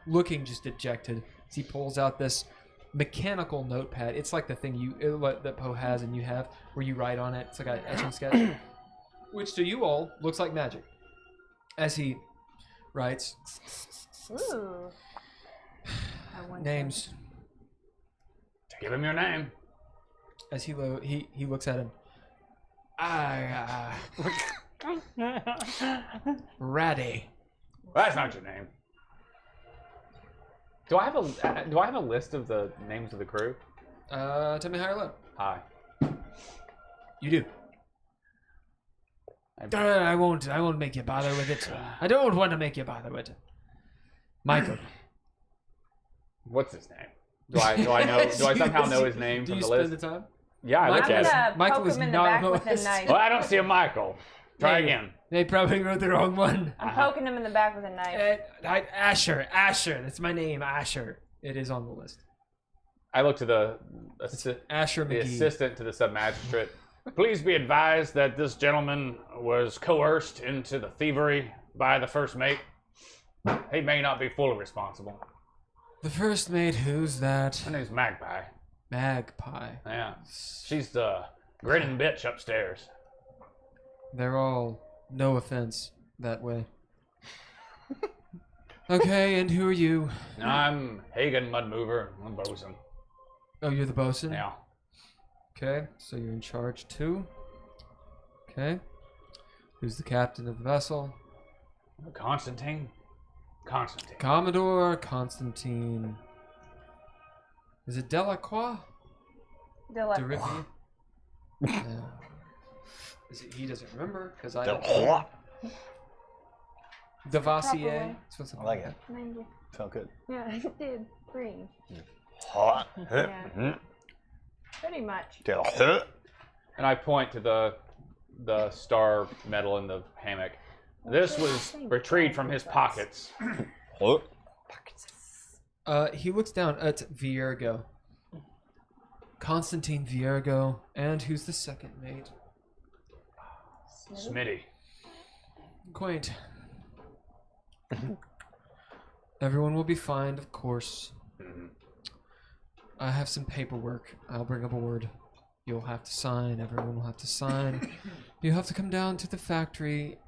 looking just dejected, as he pulls out this mechanical notepad. It's like the thing that Poe has and you have, where you write on it. It's like an etching sketch, which to you all looks like magic. As he writes Ooh. I wonder. names, Give him your name. as he looks at him. Ratty. That's not your name. Do I have a list of the names of the crew? Tell me high or low. Hi. You do. I won't make you bother with it. I don't want to make you bother with it. Michael. What's his name? Do I know? Do I somehow know his name Do from you the spend list? the time? Yeah, I look I'm at it. gonna Michael poke is him in the not back on with the a list. knife. Well, I don't see a Michael. Try Hey. again. They probably wrote the wrong one. I'm poking him in the back with a knife. Asher. That's my name, Asher. It is on the list. I look to the Asher the McGee. assistant to the sub-magistrate. Please be advised that this gentleman was coerced into the thievery by the first mate. He may not be fully responsible. The first mate, who's that? Her name's Magpie. Magpie. Yeah. She's the grinning bitch upstairs. They're all, no offense, that way. Okay, and who are you? I'm Hagen Mudmover. I'm bosun. Oh, you're the bosun? Yeah. Okay, so you're in charge too. Okay. Who's the captain of the vessel? Constantine? Constantine. Commodore Constantine. Is it Delacroix? Derivier? No. Is it, he doesn't remember because I don't. Devassier. Proper I like it. Thank you. Felt good. Yeah, it did. Green. Hot. Yeah. Pretty much. And I point to the star medal in the hammock. This was retrieved from his pockets. He looks down at Viergo. Constantine Viergo. And who's the second mate? Smitty. Quaint. Everyone will be fine, of course. Mhm. I have some paperwork I'll bring aboard. You'll have to sign. Everyone will have to sign. You have to come down to the factory.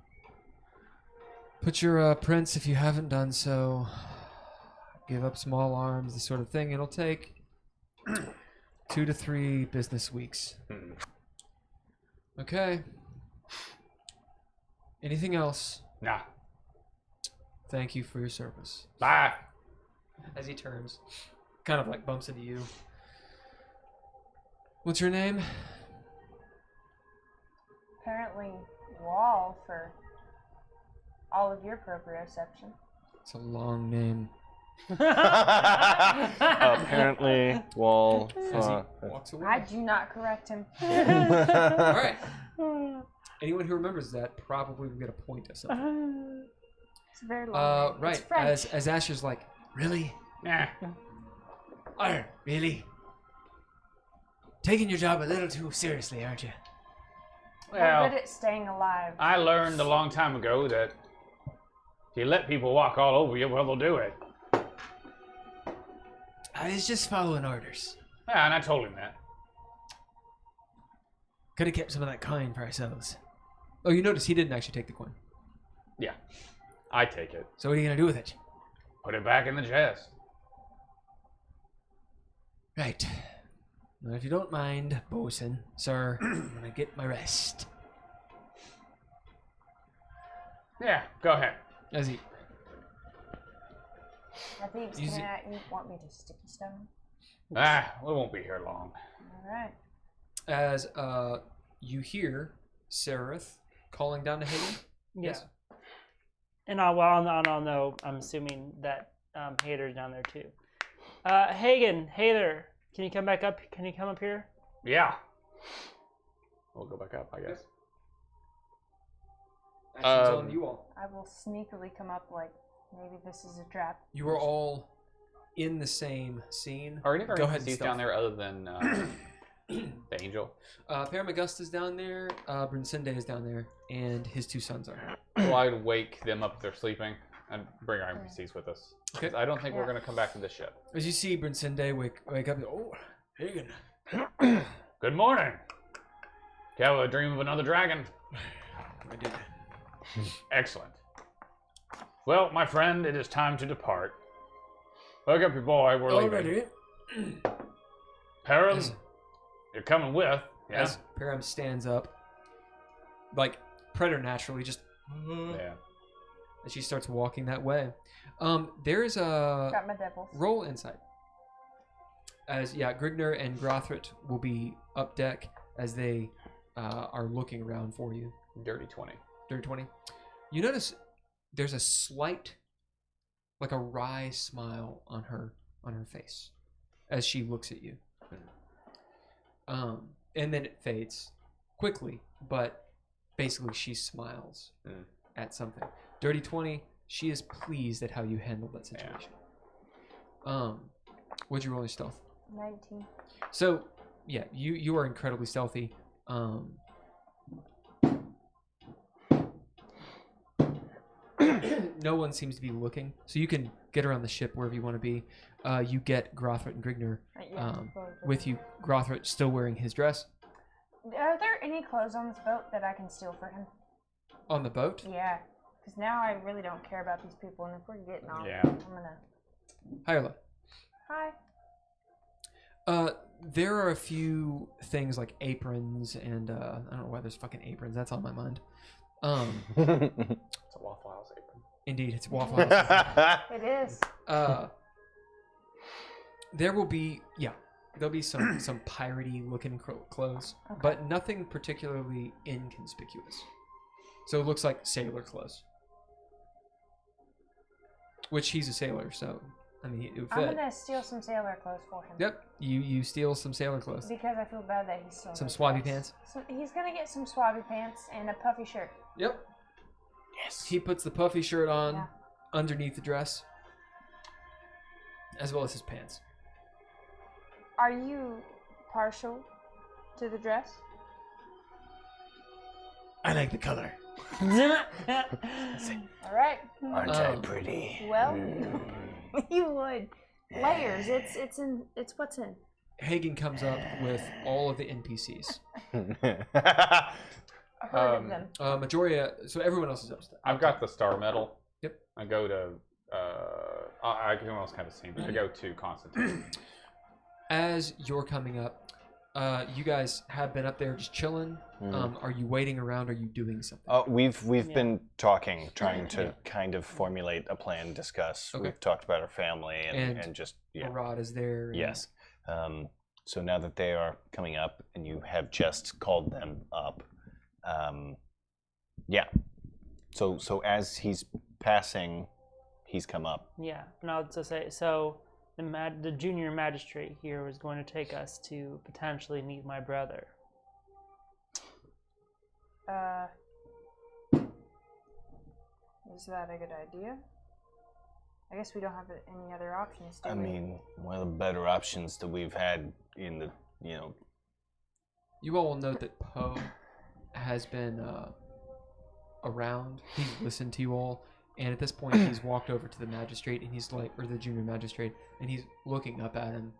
Put your prints if you haven't done so. Give up small arms, this sort of thing. It'll take 2 to 3 business weeks. Mhm. Okay. Anything else? Nah. Thank you for your service. Bye. As he turns, kind of like bumps into you. What's your name? Apparently, Wall for all of your proprioception. It's a long name. Apparently, Wall. As he walks away. I do not correct him. All right. Anyone who remembers that probably will get a point of something. It's a very long name. Right. It's French. As Asher's like, really? Nah. Really? Taking your job a little too seriously, aren't you? We're Well, good at staying alive. I learned a long time ago that if you let people walk all over you, well, they'll do it. I was just following orders. Yeah, and I told him that. Could have kept some of that coin for ourselves. Oh, you notice he didn't actually take the coin. Yeah. I take it. So what are you gonna do with it? Put it back in the chest. Right. Well, if you don't mind, bosun, sir, I'm gonna get my rest. Yeah, go ahead. As he I think Use can it- you want me to sticky stone? Ah, we won't be here long. All right. as you hear Seraph calling down to Hagen. Yeah. And I'll know, I'm assuming that Hader's down there too. Hagen, Hader, can you come back up? Can you come up here? Yeah. We'll go back up, I guess. Actions on you all. I will sneakily come up like maybe this is a trap. You are all in the same scene. Are any of our Go ahead and NPCs down stealth. there other than the angel? Paramagusta's down there, Brinsende is down there, and his 2 sons are. Well, I'd wake them up if they're sleeping and bring our NPCs with us. Okay. 'Cause I don't think we're Yeah. going to come back to this ship. As you see Brinsende wake up, and, oh, Hagen. Good morning. Do you have a dream of another dragon? I did. Excellent. Well, my friend, it is time to depart. Wake up your boy, we're leaving. Already. Param, As- you're coming with. Yeah. As Param stands up, like preternaturally, just Yeah. as she starts walking that way. There is a Got my devils. roll insight. As Grigner and Grothrit will be up deck as they are looking around for you. Dirty 20. Dirty 20. You notice there's a slight, like a wry smile on her face as she looks at you. And then it fades quickly, but basically she smiles at something. Dirty 20, she is pleased at how you handled that situation. What'd you roll your stealth? 19. So, yeah, you are incredibly stealthy. No one seems to be looking, so you can get around the ship wherever you want to be. You get Grothrit and Grigner with you. Grothrit still wearing his dress Are there any clothes on this boat that I can steal for him? on the boat. Yeah. Because now I really don't care about these people, and if we're getting off, Yeah. I'm gonna. Hyla. Hi. There are a few things like aprons and I don't know why there's fucking aprons. That's on my mind. It's a Waffle House apron. Indeed, it's Waffle House. It is. There will be there'll be some piratey looking clothes, Okay. but nothing particularly inconspicuous. So it looks like sailor clothes, which he's a sailor, so I mean it would I'm fit. gonna steal some sailor clothes for him. Yep, you steal some sailor clothes, Because I feel bad that he's still. some no swabby dress. pants. So he's gonna get some swabby pants and a puffy shirt. Yep. Yes. He puts the puffy shirt on Yeah. underneath the dress, as well as his pants. Are you partial to the dress? I like the color. All right. Aren't I pretty? Well, you would. Layers. It's what's in. Hagen comes up with all of the NPCs. I heard of them. Majoria, so everyone else is up. I've got the star medal. Yep. I go to. I can almost kind of see. I go to Constantine. As you're coming up, you guys have been up there just chilling. Are you waiting around? Are you doing something? We've been talking, trying to kind of formulate a plan, discuss. Okay. We've talked about our family And and just Arad is there. and- yes. So now that they are coming up, and you have just called them up, yeah. So as he's passing, he's come up. Yeah, and I'll just say, so the junior magistrate here was going to take us to potentially meet my brother. Is that a good idea? I guess we don't have any other options, do I we? mean, one of the better options that we've had in the, You all will note that Poe has been around. He's listened to you all, and at this point, he's walked over to the magistrate, and he's like, or the junior magistrate, and he's looking up at him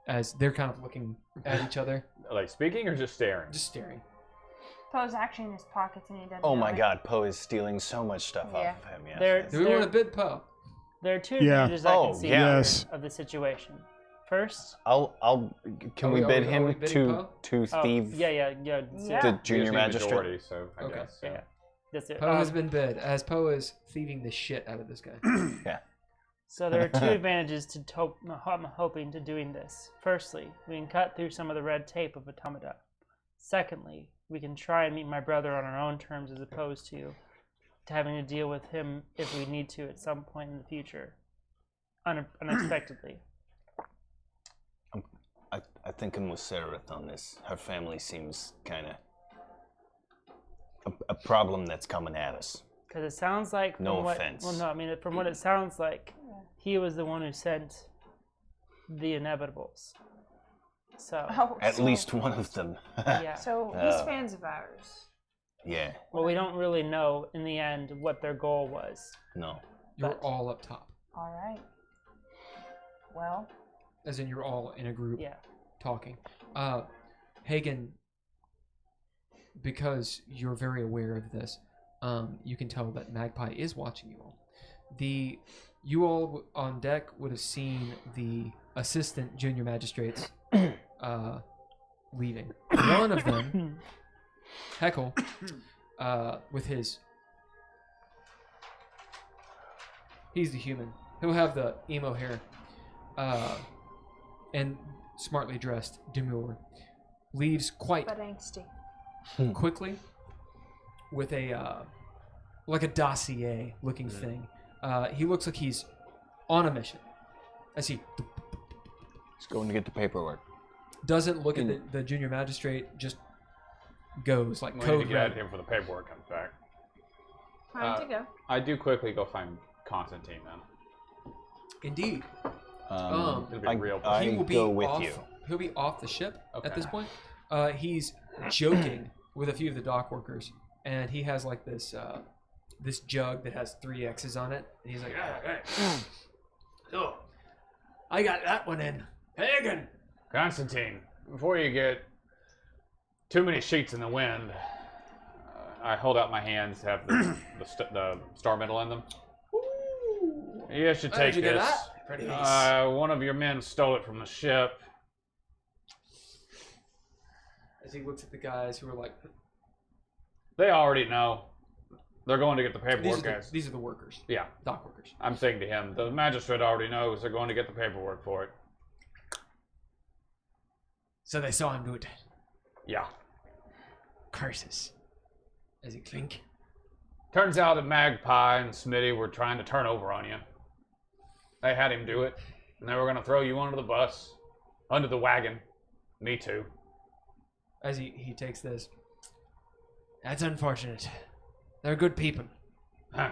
as they're kind of looking at each other, Like speaking or just staring? just staring. Poe's actually in his pockets and he doesn't oh know my it. God, Poe is stealing so much stuff Yeah. off of him. Yes. There- yes. Do we want to bid Poe? There are two Yeah. advantages I Oh, can see yeah. Yes. of the situation. First, Can Are we we- bid are we him bidding to Poe? thieve yeah. Yeah. the We just junior need magistrate? majority, so I Okay. guess. So. Yeah. That's it. Poe has been bid, as Poe is thieving the shit out of this guy. So there are two advantages to I'm hoping to doing this. Firstly, we can cut through some of the red tape of Automata. Secondly, we can try and meet my brother on our own terms as opposed to having to deal with him if we need to at some point in the future, unexpectedly. I think I'm with Sereth on this. Her family seems kind of a problem that's coming at us. Because it sounds like, No from what, offense. well, no, I mean, from what it sounds like, he was the one who sent the inevitables. So, Oh, At so- least one of them. yeah. So he's Oh. fans of ours. Yeah. Well, we don't really know in the end what their goal was. No. You're But- all up top, All right. Well, as in you're all in a group Yeah. talking. Hagen, because you're very aware of this, you can tell that Magpie is watching you all. You all on deck would have seen the assistant junior magistrates leaving. One of them, Heckle, with his... He's the human. He'll have the emo hair. And smartly dressed, demure. Leaves quite but angsty. quickly with a like a dossier looking thing. He looks like he's on a mission. As he He's going to get the paperwork. doesn't look at the junior magistrate, just goes like We need code to get out red. of here before the paperwork comes back. Time to go. I do quickly go find Constantine then. Indeed, It'll be I, real. I he will be go with off. you. He'll be off the ship Okay. at this point. He's joking with a few of the dock workers, and he has like this this jug that has 3 X's on it, and he's like, hey. So, I got that one in. Hagen! Constantine, before you get too many sheets in the wind, I hold out my hands, have the star medal in them. You should Where'd take you get this. that? Pretty nice. One of your men stole it from the ship. As he looks at the guys who are like, They already know. They're going to get the these paperwork, are guys. the, these are the workers, Yeah, dock workers. I'm saying to him, the magistrate already knows they're going to get the paperwork for it. So they saw him do it. Yeah. Curses. As he clink. Turns out that Magpie and Smitty were trying to turn over on you. They had him do it, and they were going to throw you under the bus, under the wagon. Me too. As he takes this. That's unfortunate. They're good people. Huh.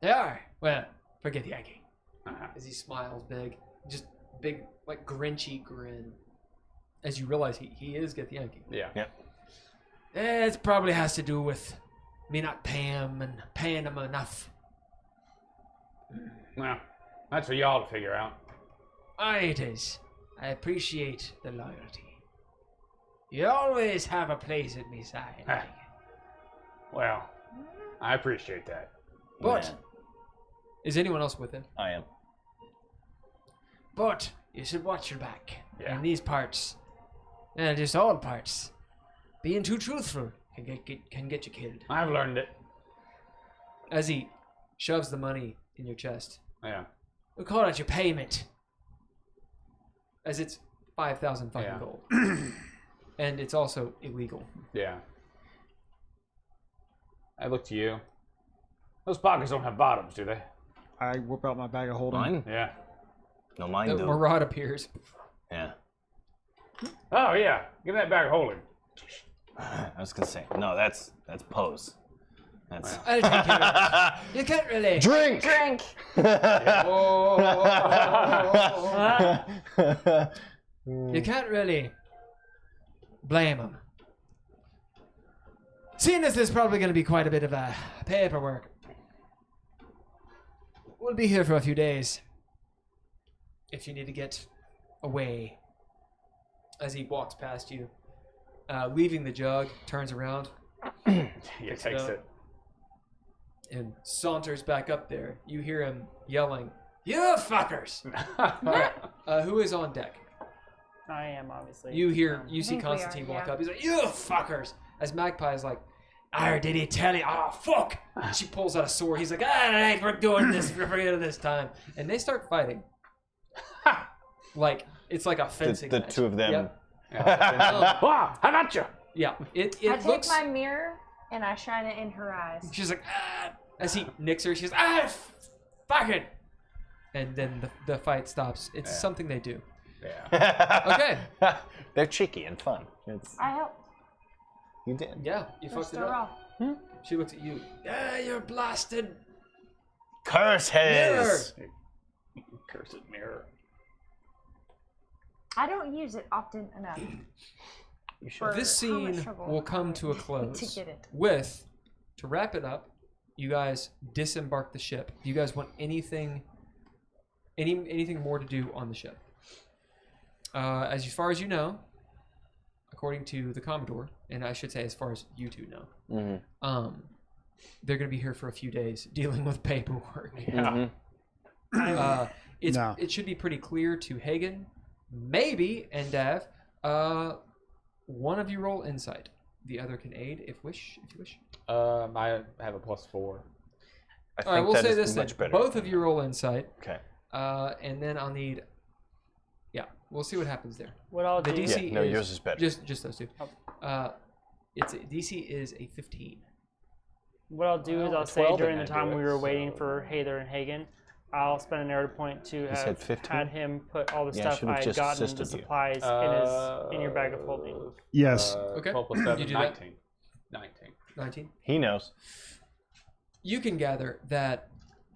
They are. Well, forget Yankee. Uh-huh. As he smiles big. Just big, like, grinchy grin. As you realize he is Get the Yankee. Yeah. It probably has to do with me not paying them enough. Well, that's for y'all to figure out. Aye, it is. I appreciate the loyalty. You always have a place at me side. Ah. Well, I appreciate that. But Man, is anyone else with him? I am. But you should watch your back. Yeah. In these parts, and just all parts, being too truthful can get you killed. I've learned it. As he shoves the money in your chest, Yeah. we'll call it your payment. As it's 5,000 fucking Yeah. gold, and it's also illegal. Yeah. I look to you. Those pockets don't have bottoms, do they? I whip out my bag of holding. Mine? Yeah. No, mine do. Marad appears. Yeah. Oh yeah. Give me that bag of holding. I was gonna say no. That's Pose. That's I'll take care of it. You can't really. drink. Drink. You can't really blame him. Seeing as there's probably going to be quite a bit of paperwork, we'll be here for a few days. If you need to get away. As he walks past you, leaving the jug, turns around, He Picks takes it it. and saunters back up there. You hear him yelling, "You fuckers!" Who is on deck? I am obviously. You see think we Constantine are, walk yeah. up. He's like, "You fuckers!" As Magpie is like, "Arr, did he tell you? Oh, fuck!" And she pulls out a sword. He's like, "All right, we're doing this. We're forgetting this time." And they start fighting. Like, it's like a fencing the match. two of them. Yep. Wow, how about you? Yeah. I It take looks... my mirror and I shine it in her eyes. She's like, "Ah!" As he nicks her, she's, "Ah, fuck it!" And then the fight stops. It's Yeah. something they do. Yeah. Okay. They're cheeky and fun. I helped. You did. Yeah, you First fucked it up. roll. She looks at you. Yeah, you're blasted. Curse his. Cursed mirror. I don't use it often enough. You should. For This how much scene trouble will come I to a had close to get it. with, to wrap it up, you guys disembark the ship. Do you guys want anything more to do on the ship? As far as you know, according to the Commodore, and I should say as far as you two know, Mhm. they're going to be here for a few days dealing with paperwork. Yeah. Mhm. No. It should be pretty clear to Hagen, maybe, and Dav. One of you roll insight. The other can aid if you wish. I have a +4. I All right, think we'll that say is this then. much better. Both of you roll insight, Okay. and then I'll need. Yeah, we'll see what happens there. What I'll The do. DC Yeah, no, is yours is better. Just those two. Oh. DC is a 15. What I'll do is Well, I'll say 12 during the and I time do we it, were waiting so- for Hather and Hagen, I'll spend a narrative point to said have 15? had him put all the Yeah, I stuff should've I had just gotten, the assisted you. supplies in your bag of holding. Yes. Okay. 12 + 7, You do that? 19. 19. 19. He knows. You can gather that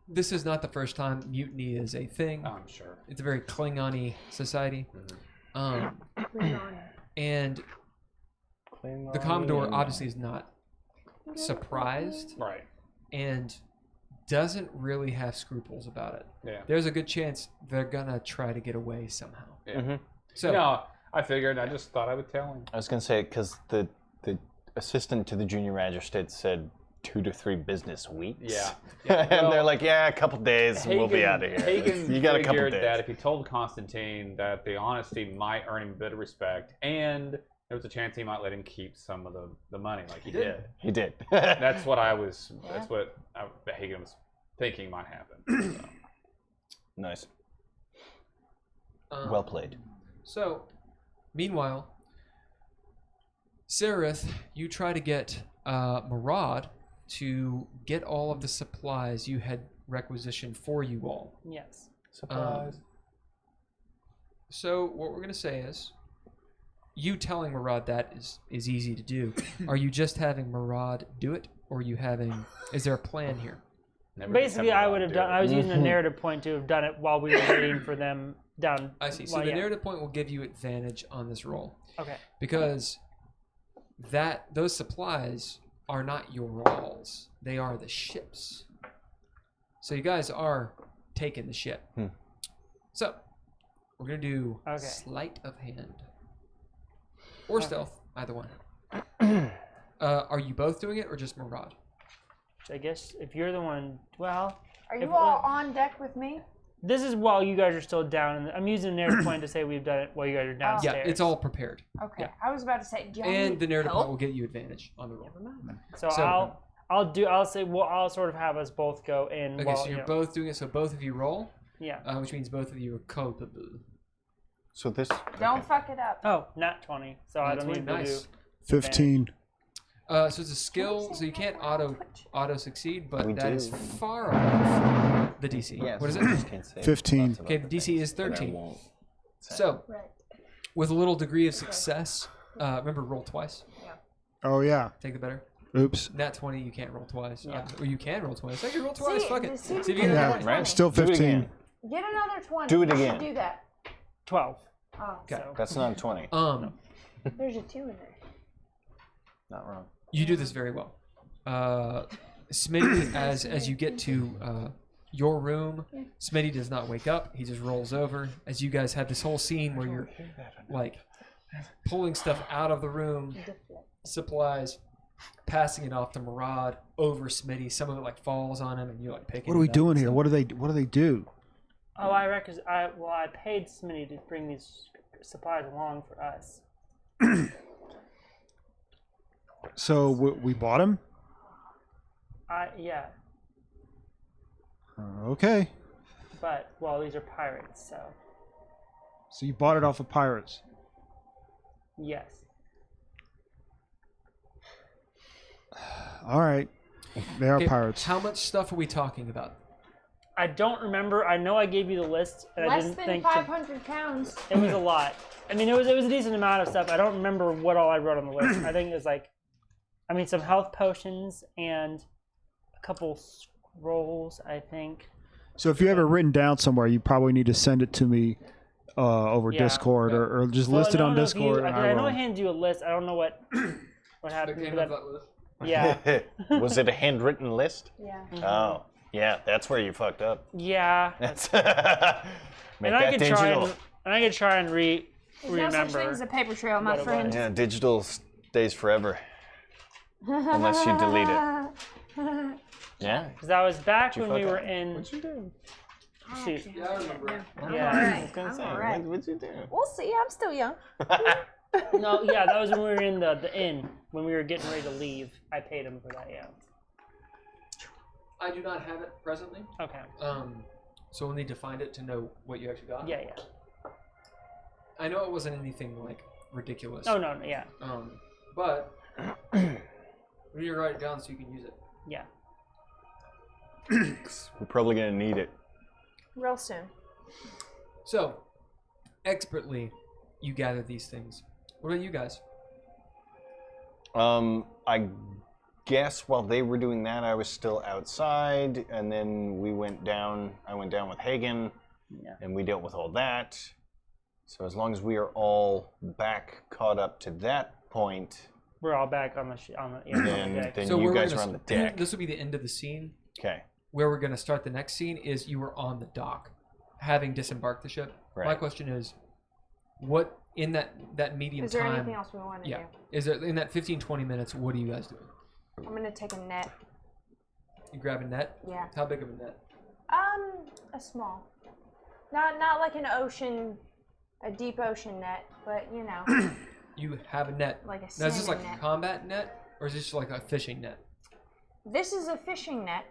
this is not the first time mutiny is a thing. Oh, I'm sure. It's a very Klingon-y society. And the Commodore obviously is not surprised Right. and doesn't really have scruples about it. Yeah. There's a good chance they're gonna try to get away somehow. Yeah. Mhm. So No, I figured. I just thought I would tell him. I was gonna say because the assistant to the junior magistrate said 2 to 3 business weeks. Yeah. and well, they're like, yeah, a couple days and we'll be out of here. Hagen You got a couple figured days. that if he told Constantine that the honesty might earn him a bit of respect, and there was a chance he might let him keep some of the money, like he did. He did. That's what That's what Hagen was thinking might happen. So. Nice. um, Well played. So, meanwhile, Sereth, you try to get Marad to get all of the supplies you had requisitioned for you all. Yes. Surprise. So what we're gonna say is, you telling Marad that is easy to do. Are you just having Marad do it, or are you having? Is there a plan here? Never Basically, have I Marad would have do done. it. I was using a narrative point to have done it while we were waiting for them down. I see. So well, the yeah. narrative point will give you advantage on this roll Okay. because those supplies are not your walls. They are the ship's. So you guys are taking the ship. So we're going to do Okay. sleight of hand. Or stealth, either one. Are you both doing it or just Murad? I guess if you're the one, well, Are If- you all on deck with me? this is while you guys are still down. I'm using the narrative point to say we've done it while you guys are Yeah, downstairs. it's all prepared. Okay. Yeah. I was about to say, do I And need the narrative help? point will get you advantage on the roll. So, So- I'll say I'll sort of have us both go in. Okay, while, so you're both doing it. So both of you roll, Yeah. which means both of you are culpable. So this. Don't okay. fuck it up. Oh, not 20. So I That's don't really need to nice. do. 15. So it's a skill, so you can't auto succeed, but We that is do. far above the DC. Yes. What is it? 15. Okay, the DC is 13. So, Right. with a little degree of success, remember roll twice. Oh, yeah. Take the better. Oops. Nat 20, you can't roll twice. Yeah. Or you can roll twice. I can roll twice. See, Fuck it. see, See if you get can Yeah. roll another twice. 20. Still Do it 15. again. Get another 20. Do it You should again. do that. 12. Oh, Okay. So. That's not 20. there's a 2 in there. Not wrong. You do this very well. Smitty, as you get to your room, Smitty does not wake up. He just rolls over. As you guys have this whole scene where you're like pulling stuff out of the room, supplies, passing it off to Murad over Smitty. Some of it like falls on him, and you're like picking. What are we it up doing and here? stuff. What do they do? Oh, I reckon. I paid Smitty to bring these supplies along for us. So we bought him? Yeah, Okay. but well, these are pirates, so So you bought it off of pirates. yes. All right. They are Okay, pirates. How much stuff are we talking about? I don't remember. I know I gave you the list, and I Less didn't than think 500 pounds. it was a lot. I mean, it was a decent amount of stuff. I don't remember what all I wrote on the list. I think it was like, I mean, some health potions and a couple scrolls. I think. So if you have it written down somewhere, you probably need to send it to me over Yeah. Discord or just Well, list it no, on no, if you- Discord. and I know I will. handed you a list. I don't know what happened. Okay, but yeah, Was it a handwritten list? Yeah. Oh, yeah. That's where you fucked up. yeah. That's And make I that could digital. try and There's no such remember. thing as a paper trail, my what it friend. Yeah, digital stays forever unless you delete it. Yeah. Because that was back Did you when we fuck were up? in. What'd you do? Shoot. Yeah, I remember. Yeah. I was gonna I'm say, alright. what'd you do? We'll see. I'm still young. No, yeah, that was when we were in the inn when we were getting ready to leave. I paid him for that. Yeah. I do not have it presently. Okay. So we'll need to find it to know what you actually got. Yeah, yeah. I know it wasn't anything like ridiculous. Oh no, yeah, But we need to write it down so you can use it. yeah. We're probably gonna need it. Real soon. So, expertly, you gather these things. What about you guys? I guess while they were doing that, I was still outside, and then we went down. I went down with Hagen, Yeah. and we dealt with all that. So as long as we are all back caught up to that point, We're all back on the on the deck. then So you we're guys gonna are on the deck. This will be the end of the scene. Okay. Where we're going to start the next scene is you were on the dock, having disembarked the ship. My Right. question is, what in that medium Is there time? anything else we want to Yeah. do? Is there in that 15-20 minutes? What are you guys doing? I'm gonna take a net. You grab a net. Yeah. How big of a net? A small. Not like an ocean, a deep ocean net, but you know, You have a net. like a Now, is this salmon like a net. combat net, or is this like a fishing net? This is a fishing net,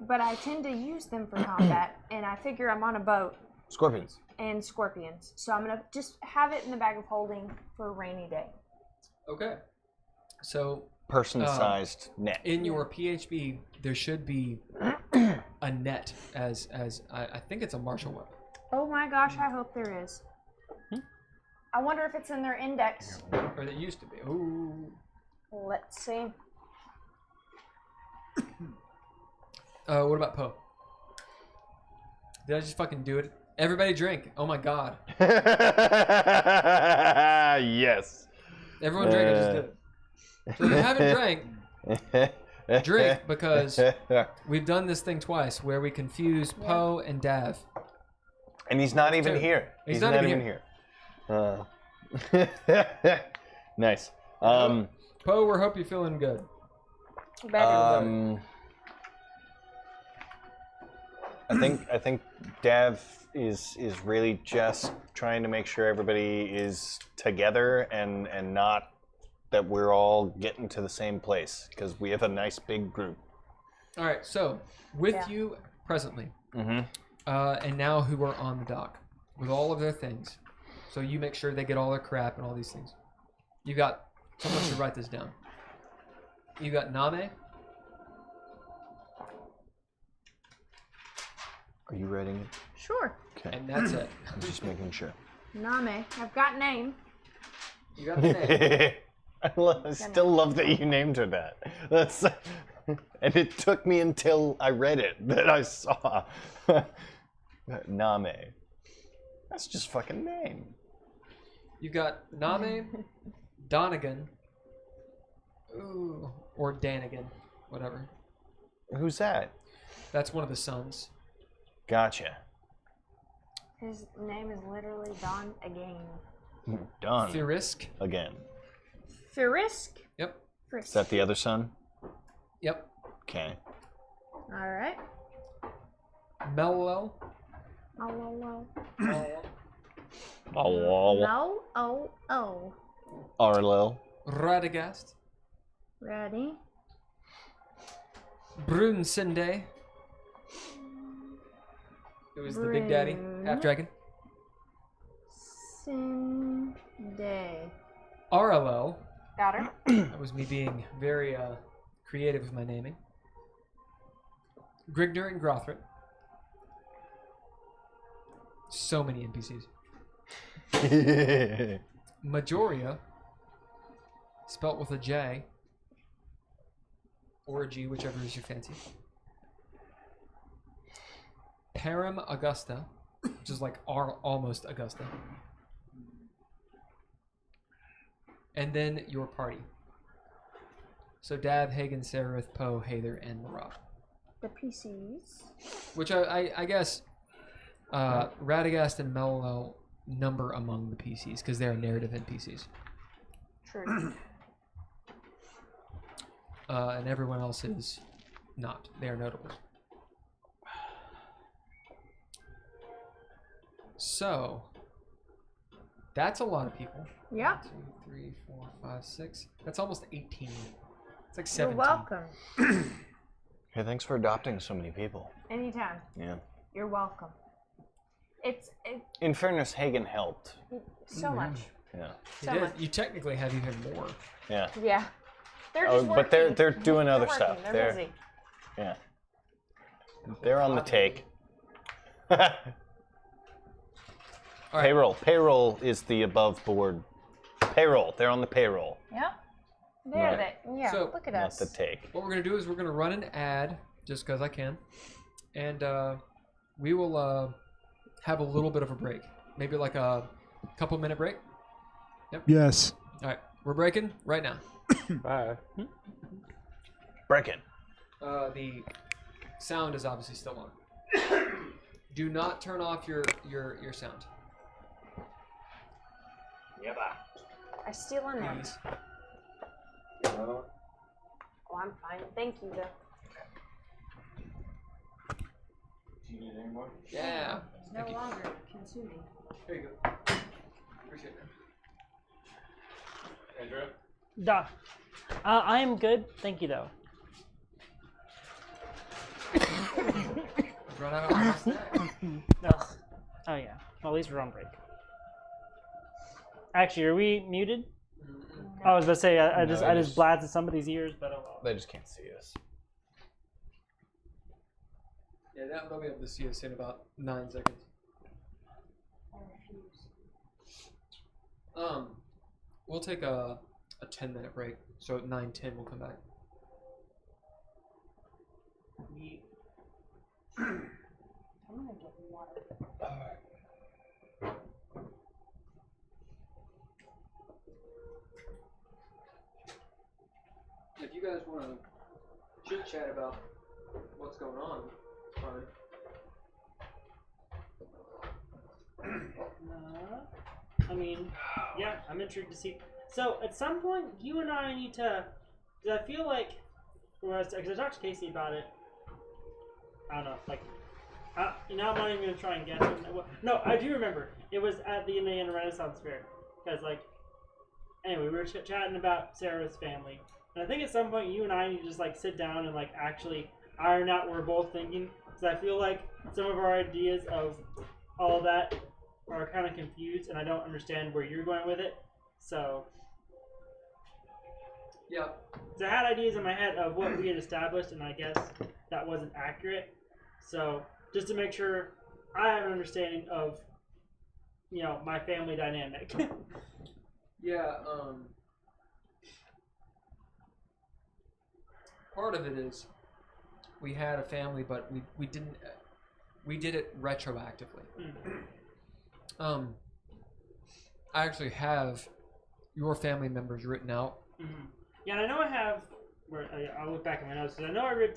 but I tend to use them for combat, and I figure I'm on a boat Scorpions. and scorpions, so I'm gonna just have it in the bag of holding for a rainy day. Okay. So Person-sized net. in your PHB, there should be a net as I think it's a martial weapon. Oh my gosh, I hope there is. I wonder if it's in their index. Or that used to be. Ooh. Let's see. What about Poe? Did I just fucking do it? Everybody drink. Oh my god. Yes. Everyone drink. I just did it. So if you haven't drank, Drink, because we've done this thing twice where we confuse Poe and Dav. And he's not even Two. here. He's not even here. Nice. Poe, we hope you're feeling good. Better. I think Dav is really just trying to make sure everybody is together and not that we're all getting to the same place because we have a nice big group. All right, so with you presently, and now who are on the dock with all of their things, so you make sure they get all their crap and all these things. You got someone should write this down. You got Name. Are you writing it? Sure. Okay. And that's it. I'm just making sure. Name. I've got name. You got the name. I still love that you named her that. That's, and it took me until I read it that I saw Name. That's just fucking name. You got Name, Donegan, or Danigan, whatever. Who's that? That's one of the sons. Gotcha. His name is literally Don again. Done. Thirisk. Again. Firisk? Yep. Is that the other son? Yep. Okay. Alright. Mello. Oh. Oh. No. Arlo. Radagast. Ready? Brunsinde. Who is the big daddy? Half dragon. Sunday. Arlo. Got her. That was me being very creative with my naming. Grigner and Grothrit. So many NPCs. Majoria, spelt with a J, or a G, whichever is your fancy. Param Augusta, which is like almost Augusta. And then your party. So Dav, Hagen, Sereth, Poe, Hather, and Marat. The PCs. Which I guess Radagast and Mello number among the PCs because they're narrative NPCs. True. And everyone else is not. They are notables. So that's a lot of people. Yeah. 1, 2, 3, 4, 5, 6. That's almost 18. It's like You're 17. welcome. Hey, thanks for adopting so many people. Anytime. Yeah. You're welcome. It's In fairness, Hagen helped. so much. Yeah. So You much. did. You technically have even more. Yeah. Yeah. They're Oh, just but they're working. doing other working. stuff. They're busy. Yeah. They're on the take. All right. Payroll is the above board. Payroll. They're on the payroll, Yeah. There Right. they. Yeah. So- Look at not us. the take. What we're going to do is we're going to run an ad just because I can. And we will have a little bit of a break. Maybe like a couple minute break. Yes. All right. We're breaking right now. Bye. Break it. The sound is obviously still on. Do not turn off your sound. I still in there. Please. Oh, I'm fine. Thank you, though. Yeah. It's no longer consuming. There you go. Appreciate that. Andrew? Duh. I am good. Thank you, though. Run out of snacks. Ugh. Oh, yeah. Well, at least we're on break. Actually, are we muted? I was about to say, I No, just it is- blasted somebody's ears, but oh well. They just can't see us. Yeah, they'll be able to see us in about 9 seconds. We'll take a 10-minute break. So at 9:10 we'll come back. I'm gonna get water. If you guys want to chit chat about what's going on, it's fine. I mean, yeah, I'm intrigued to see. So at some point, you and I need to. Because I feel like, because I talked to Casey about it. I don't know, like, I'm not even gonna try and guess. No, I do remember. It was at the Indiana Renaissance Fair. Because like, anyway, we were chatting about Sarah's family, and I think at some point you and I need to just like sit down and like actually iron out what we're both thinking. Because I feel like some of our ideas of all that are kind of confused, and I don't understand where you're going with it. So, Yeah. I had ideas in my head of what we had established, and I guess that wasn't accurate. So, just to make sure I have an understanding of, my family dynamic. Yeah, part of it is we had a family, but we didn't. We did it retroactively. I actually have your family members written out. Mm-hmm. Yeah, and I know I have. I'll look back at my notes because I know I wrote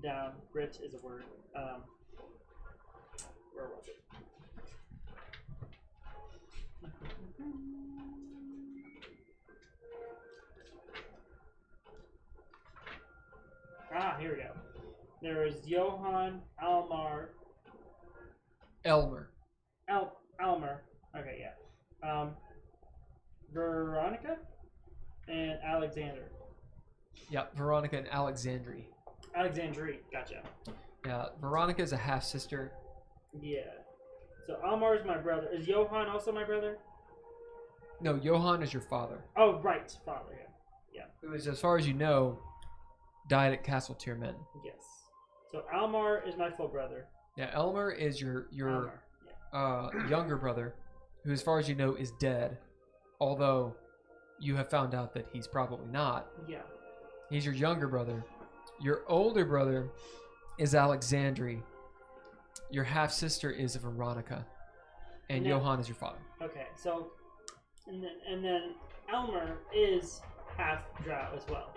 down. Writ is a word. Where was it? Here we go. There was Johann, Elmer. Okay, yeah. Veronica and Alexander. Yeah, Veronica and Alexandri. Alexandri, gotcha. Yeah, Veronica is a half sister. Yeah. So Almar is my brother. Is Johann also my brother? No, Johann is your father. Oh, right, father. Yeah. Who is, as far as you know, died at Castle Tiermen. Yes. So Almar is my full brother. Yeah, Elmer is your Almar, yeah. younger brother, who, as far as you know, is dead. Although you have found out that he's probably not. Yeah. He's your younger brother. Your older brother is Alexandri. Your half sister is Veronica, and Yeah. Johann is your father. Okay, so and then Elmer is half drow as well.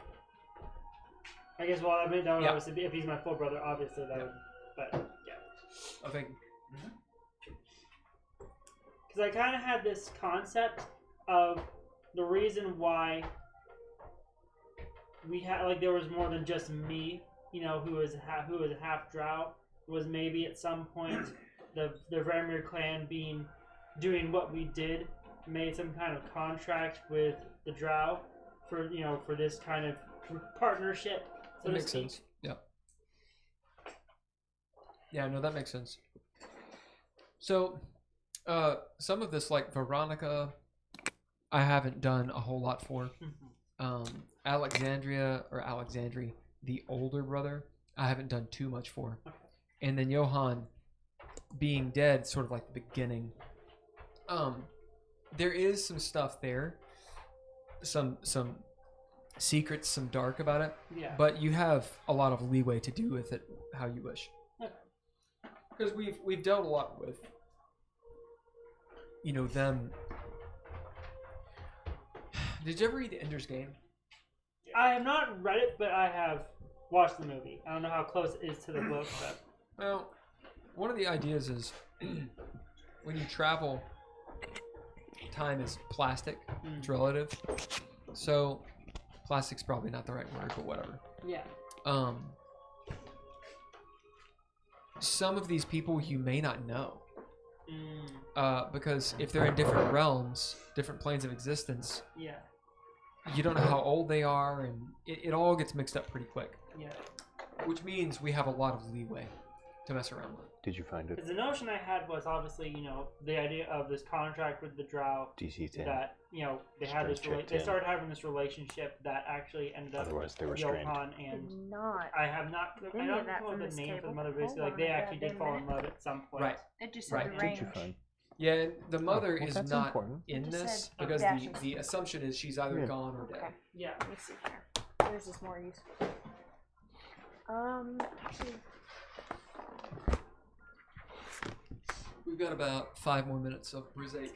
I guess that would Yeah. obviously be, if he's my full brother, obviously that would, but yeah. I think. Because I kind of had this concept of the reason why we had there was more than just me, who was a half drow, was maybe at some point the Vermeer clan doing what we did, made some kind of contract with the drow for this kind of partnership. So That to makes speak. sense. Yeah. Yeah, no, that makes sense. So, some of this, like Veronica, I haven't done a whole lot for. Alexandria or Alexandri, the older brother, I haven't done too much for. And then Johann being dead, sort of like the beginning. There is some stuff there, some secrets, some dark about it. Yeah. But you have a lot of leeway to do with it how you wish. Because we've dealt a lot with, them. Did you ever read the Ender's Game? I have not read it, but I have watched the movie. I don't know how close it is to the book, but Well, one of the ideas is when you travel, time is plastic. It's relative. So, plastic's probably not the right word, but whatever. yeah. Some of these people you may not know. Because if they're in different realms, different planes of existence, Yeah. you don't know how old they are, and it all gets mixed up pretty quick. Yeah. Which means we have a lot of leeway to mess around with. Did you find it? Because the notion I had was obviously, the idea of this contract with the drow DC 10. that, they had this Strength check they 10. started having this relationship that actually ended up Otherwise, they were with strained. Johann Did and not. I have not. I any don't of that know from the this name of the table. mother, but basically, Hold like they on a actually did goddamn fall in minute. love at some point. Right. It just Right. said the What did you range. find? Yeah, and the mother well, is that's not important. in It just this said because dashes. the assumption is she's either Yeah. gone or dead. Okay. Yeah. Let me see here. Yours is more useful. Actually, We've got about 5 more minutes of Brizake.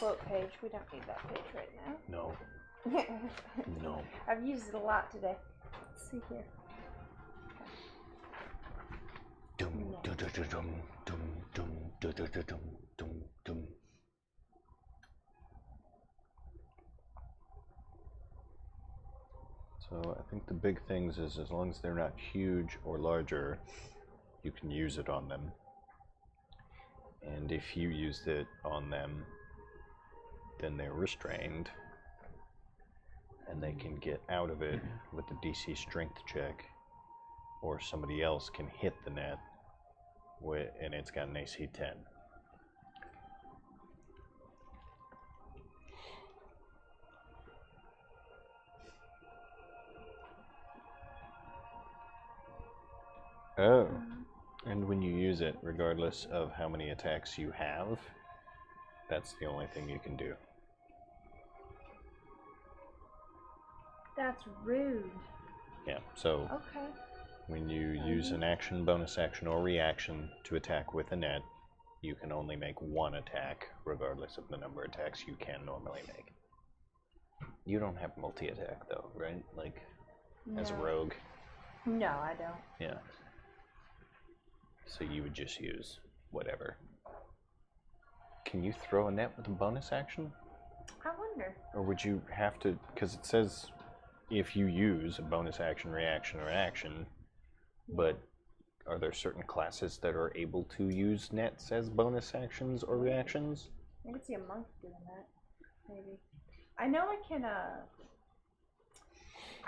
float page. We don't need that page right No. now. No. I've used it a lot today. Let's see here. Dum dum dum dum dum dum dum dum dum dum. So I think the big things is as long as they're not huge or larger, you can use it on them. And if you used it on them, then they're restrained. And they can get out of it with a DC strength check. Or somebody else can hit the net, and it's got an AC 10. Oh, and when you use it, regardless of how many attacks you have, that's the only thing you can do. That's rude. Yeah, so Okay. when you use an action, bonus action, or reaction to attack with a net, you can only make one attack, regardless of the number of attacks you can normally make. You don't have multi-attack, though, right? Like, as a No. rogue? No, I don't. Yeah. So you would just use whatever. Can you throw a net with a bonus action? I wonder. Or would you have to, because it says if you use a bonus action, reaction, or action, but are there certain classes that are able to use nets as bonus actions or reactions? I could see a monk doing that. Maybe. I know I can, I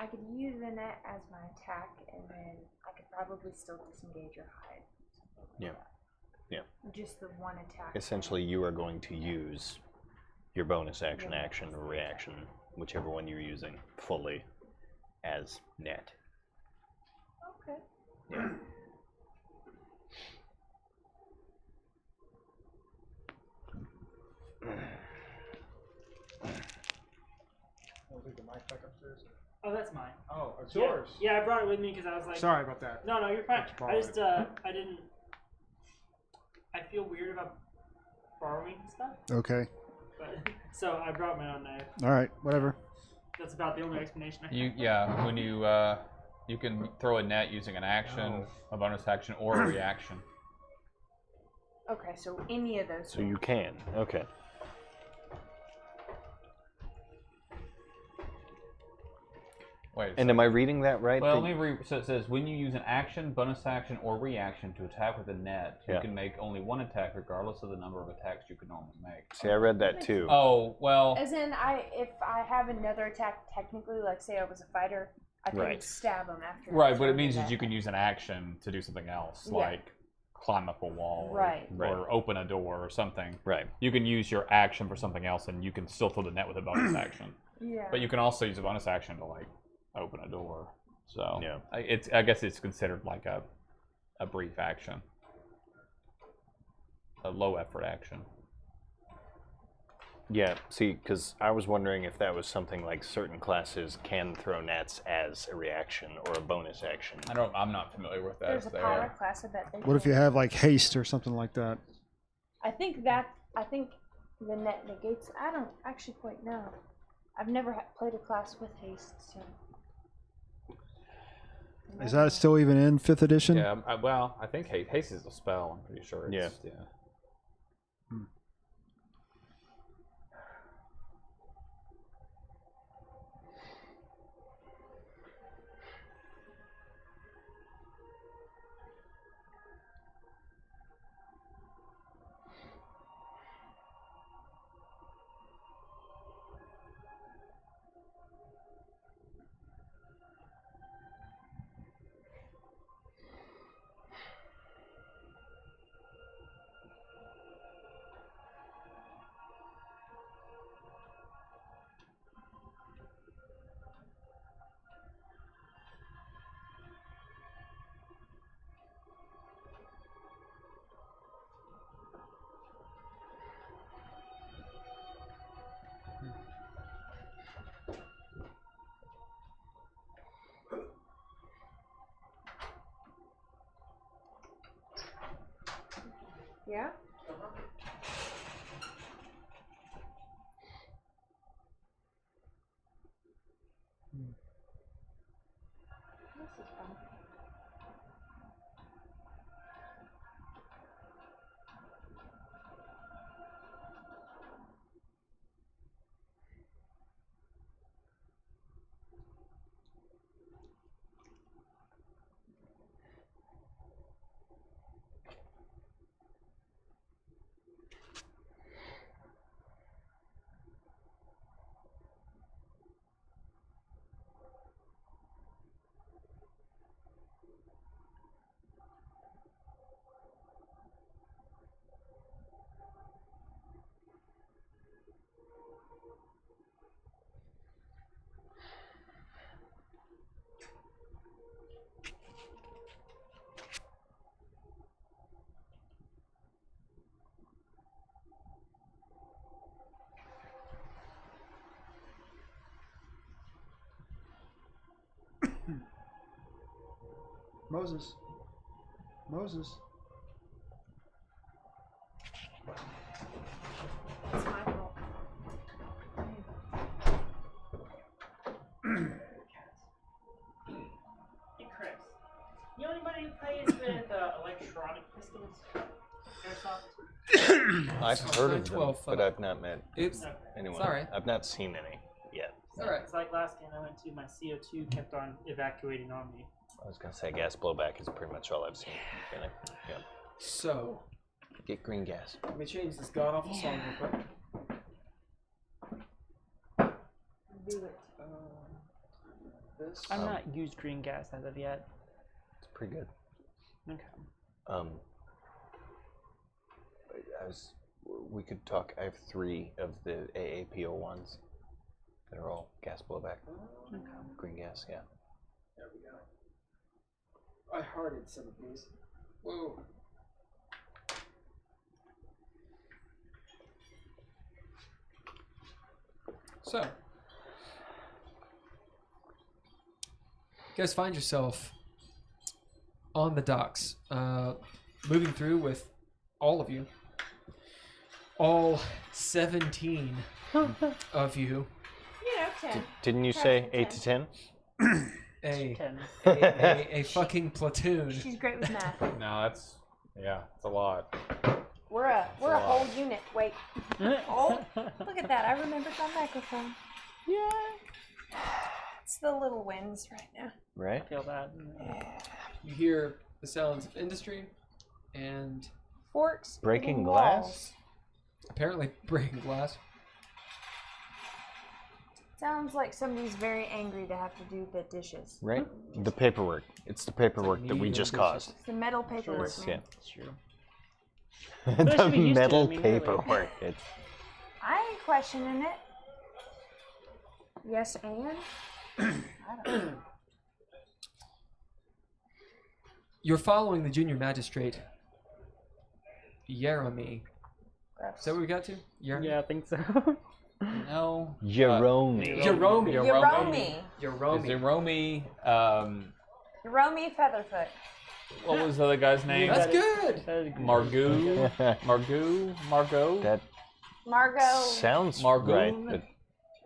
could use the net as my attack, and then I could probably still disengage or hide. Yeah. Yeah. Just the one attack. Essentially, you are going to use your bonus action, action, or reaction, whichever one you're using, fully as net. Okay. Yeah. Oh, that's mine. Oh, it's Yeah. yours. Yeah, I brought it with me because I was like, Sorry about that. no, you're fine. Let's borrow I just, I didn't. I feel weird about borrowing stuff, Okay. but so I brought my own knife. All right. Whatever. That's about the only explanation I have. When you can throw a net using an action, a bonus action, or a reaction. Okay, so any of those. So you can. Okay. Wait. And am I reading that right? Well, That- let me read. So it says when you use an action, bonus action, or reaction to attack with a net, you Yeah. can make only one attack regardless of the number of attacks you could normally make. See, I read that too. Oh well. As in, if I have another attack, technically, like say I was a fighter, I could Right. stab him after. Right, but throwing it means the that you net. can use an action to do something else, Yeah. like climb up a wall, or, Right. or open a door or something. Right. You can use your action for something else, and you can still throw the net with a bonus action. Yeah. But you can also use a bonus action to like open a door. So Yeah. I guess it's considered like a brief action, a low effort action. Yeah, see, because I was wondering if that was something like certain classes can throw nets as a reaction or a bonus action. I'm not familiar with that. There's a power class. I bet they. What if you have like haste or something like that? I think the net negates. I don't actually quite know. I've never played a class with haste, so. Is that still even in 5th edition? Yeah. Well, I think haste is a spell. I'm pretty sure. It's, yeah. Yeah. Moses. Moses. It's my fault. Hey, Chris. You know anybody who plays with electronic pistols? Airsoft? I've heard of them, 12, but I've not met Oops. anyone. It's alright. I've not seen any yet. All right. It's like last game I went to, my CO2 kept on evacuating on me. I was gonna say gas blowback is pretty much all I've seen. Really. Yeah. So, Get green gas. let me change this god awful song real quick. Do it. This. I've not used green gas as of yet. It's pretty good. Okay. We could talk. I have 3 of the AAPO ones that are all gas blowback. Okay. Green gas, yeah. There we go. I hearted some of these. Whoa. So, you guys find yourself on the docks, moving through with all of you. All 17 of you. 10. Didn't you say 8 to 10? A, 10. a fucking platoon. She's great with math. No, that's it's a lot. We're a whole unit. Wait. Oh, look at that. I remembered my microphone. Yeah. It's the little wins right now. Right? I feel that. You hear the sounds of industry and Forks. Breaking hitting glass? walls. apparently breaking glass. Sounds like somebody's very angry to have to do the dishes. Right? The paperwork. It's the paperwork that we just caused. It's the metal paperwork, Sure. man. It's true. The should be used to it, metal I mean, really. paperwork. It's I ain't questioning it. Yes, and? I don't know. You're following the junior magistrate, Jeremy. Gross. Is that what we got to? Jeremy? Yeah, I think so. No. Jerome. Jerome. Yeromi. Jerome. Jerome. Yeromi Featherfoot. What was the other guy's name? That's good. Margot. Margot. That Margot. sounds Margoon? right, but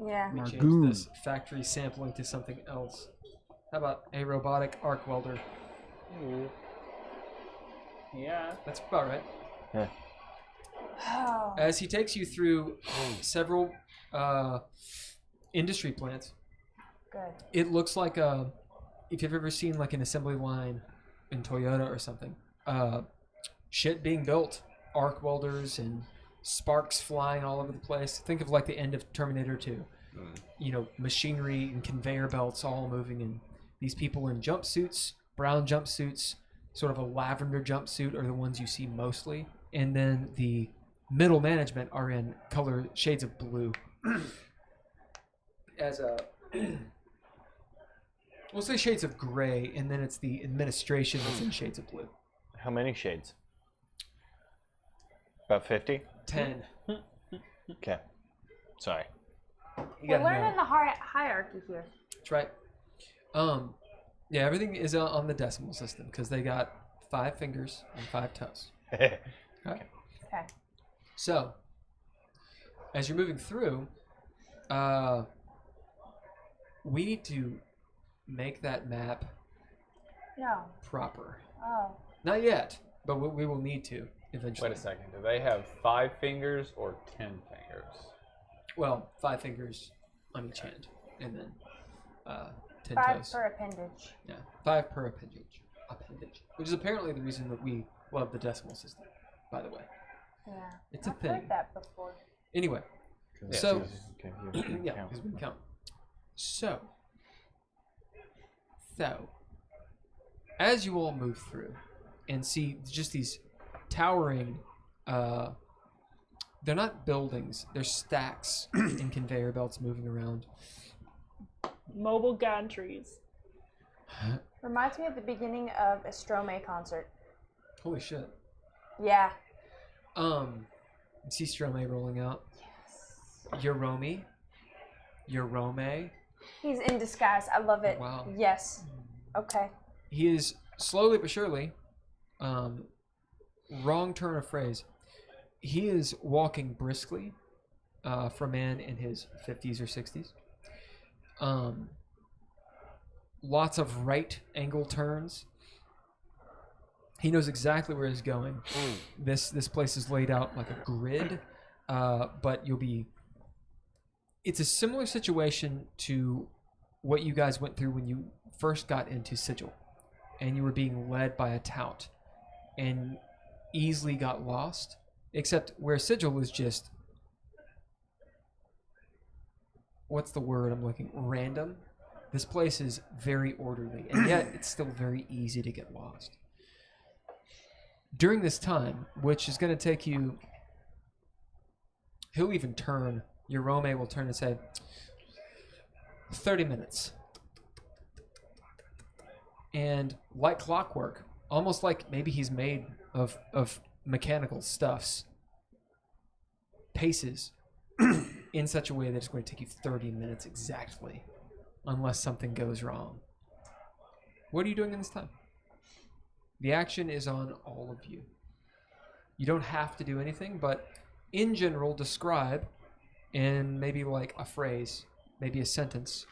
Yeah. Let me change Margoon. this factory sampling to something else. How about a robotic arc welder? Yeah. That's about right. Oh. As he takes you through several industry plants, Good. it looks like if you've ever seen like an assembly line in Toyota or something, shit being built, arc welders and sparks flying all over the place. Think of like the end of Terminator 2. You know, machinery and conveyor belts all moving, and these people in jumpsuits, brown jumpsuits, sort of a lavender jumpsuit are the ones you see mostly, and then the middle management are in color shades of blue. As a we'll say shades of gray, and then it's the administration that's in shades of blue. how many shades? About 50? 10. Okay. Sorry. You We're gotta know. learning the hierarchy here. That's right. Yeah, everything is on the decimal system because they got 5 fingers and 5 toes. Okay. Okay. So, as you're moving through, we need to make that map No. proper. Oh. Not yet, but we will need to eventually. Wait a second. Do they have 5 fingers or 10 fingers? Well, 5 fingers on each hand, and then 10 5 toes. per appendage. Yeah, 5 per appendage. Which is apparently the reason that we love the decimal system, by the way. Yeah. It's a I've thing. heard that before. Anyway, Yeah. so Okay, you yeah, count. because we can count. So, as you all move through and see just these towering, they're not buildings, they're stacks and conveyor belts moving around. Mobile gantries. Reminds me of the beginning of a Stromae concert. Holy shit. Yeah. You see Stromae rolling out. Jerome. He's in disguise. I love it. Wow. Yes. Okay. He is slowly but surely, wrong turn of phrase. He is walking briskly for a man in his 50s or 60s. Lots of right angle turns. He knows exactly where he's going. This place is laid out like a grid, but it's a similar situation to what you guys went through when you first got into Sigil, and you were being led by a tout, and easily got lost. Except where Sigil was just, what's the word I'm looking? Random. This place is very orderly, and yet it's still very easy to get lost. During this time, which is going to take you, he'll even turn, Yorome will turn and say, 30 minutes. And like clockwork, almost like maybe he's made of mechanical stuffs, paces in such a way that it's going to take you 30 minutes exactly, unless something goes wrong. What are you doing in this time? The action is on all of you. You don't have to do anything, but in general, describe in maybe like a phrase, maybe a sentence,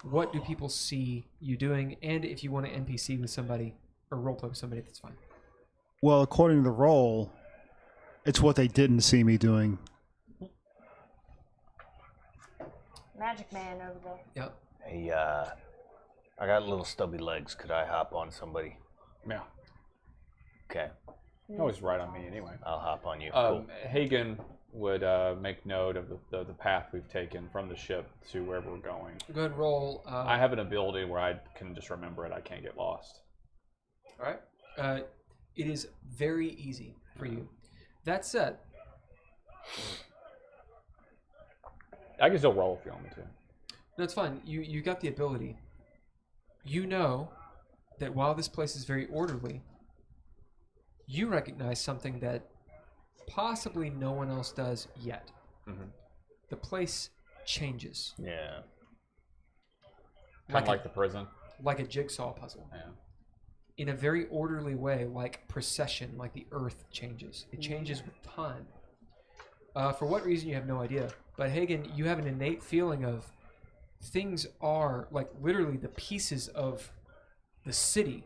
what do people see you doing, and if you want to NPC with somebody or roleplay with somebody, that's fine. Well, according to the role, it's what they didn't see me doing. Magic man over there. Yep. Hey, I got little stubby legs. Could I hop on somebody? Yeah. Okay, You can always ride on me anyway. I'll hop on you. Cool. Hagen would make note of the path we've taken from the ship to where we're going. Go ahead and roll. I have an ability where I can just remember it. I can't get lost. All right. It is very easy for you. That said, I can still roll if you want me to. no, it's fine. You got the ability. You know that while this place is very orderly, you recognize something that possibly no one else does yet. Mm-hmm. The place changes. Yeah. Kind of like the prison. Like a jigsaw puzzle. Yeah. In a very orderly way, like precession, like the earth changes. It changes with time. For what reason, you have no idea. But Hagen, you have an innate feeling of things are, like literally the pieces of the city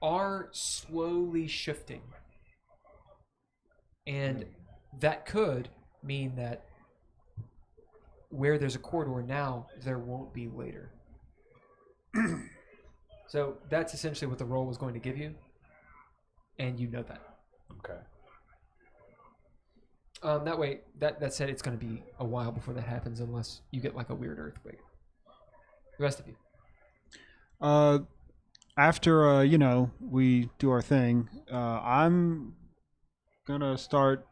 are slowly shifting. And that could mean that where there's a corridor now, there won't be later. So that's essentially what the role was going to give you, and you know that. Okay. That way, that said, it's going to be a while before that happens, unless you get like a weird earthquake. The rest of you. After we do our thing, I'm gonna start.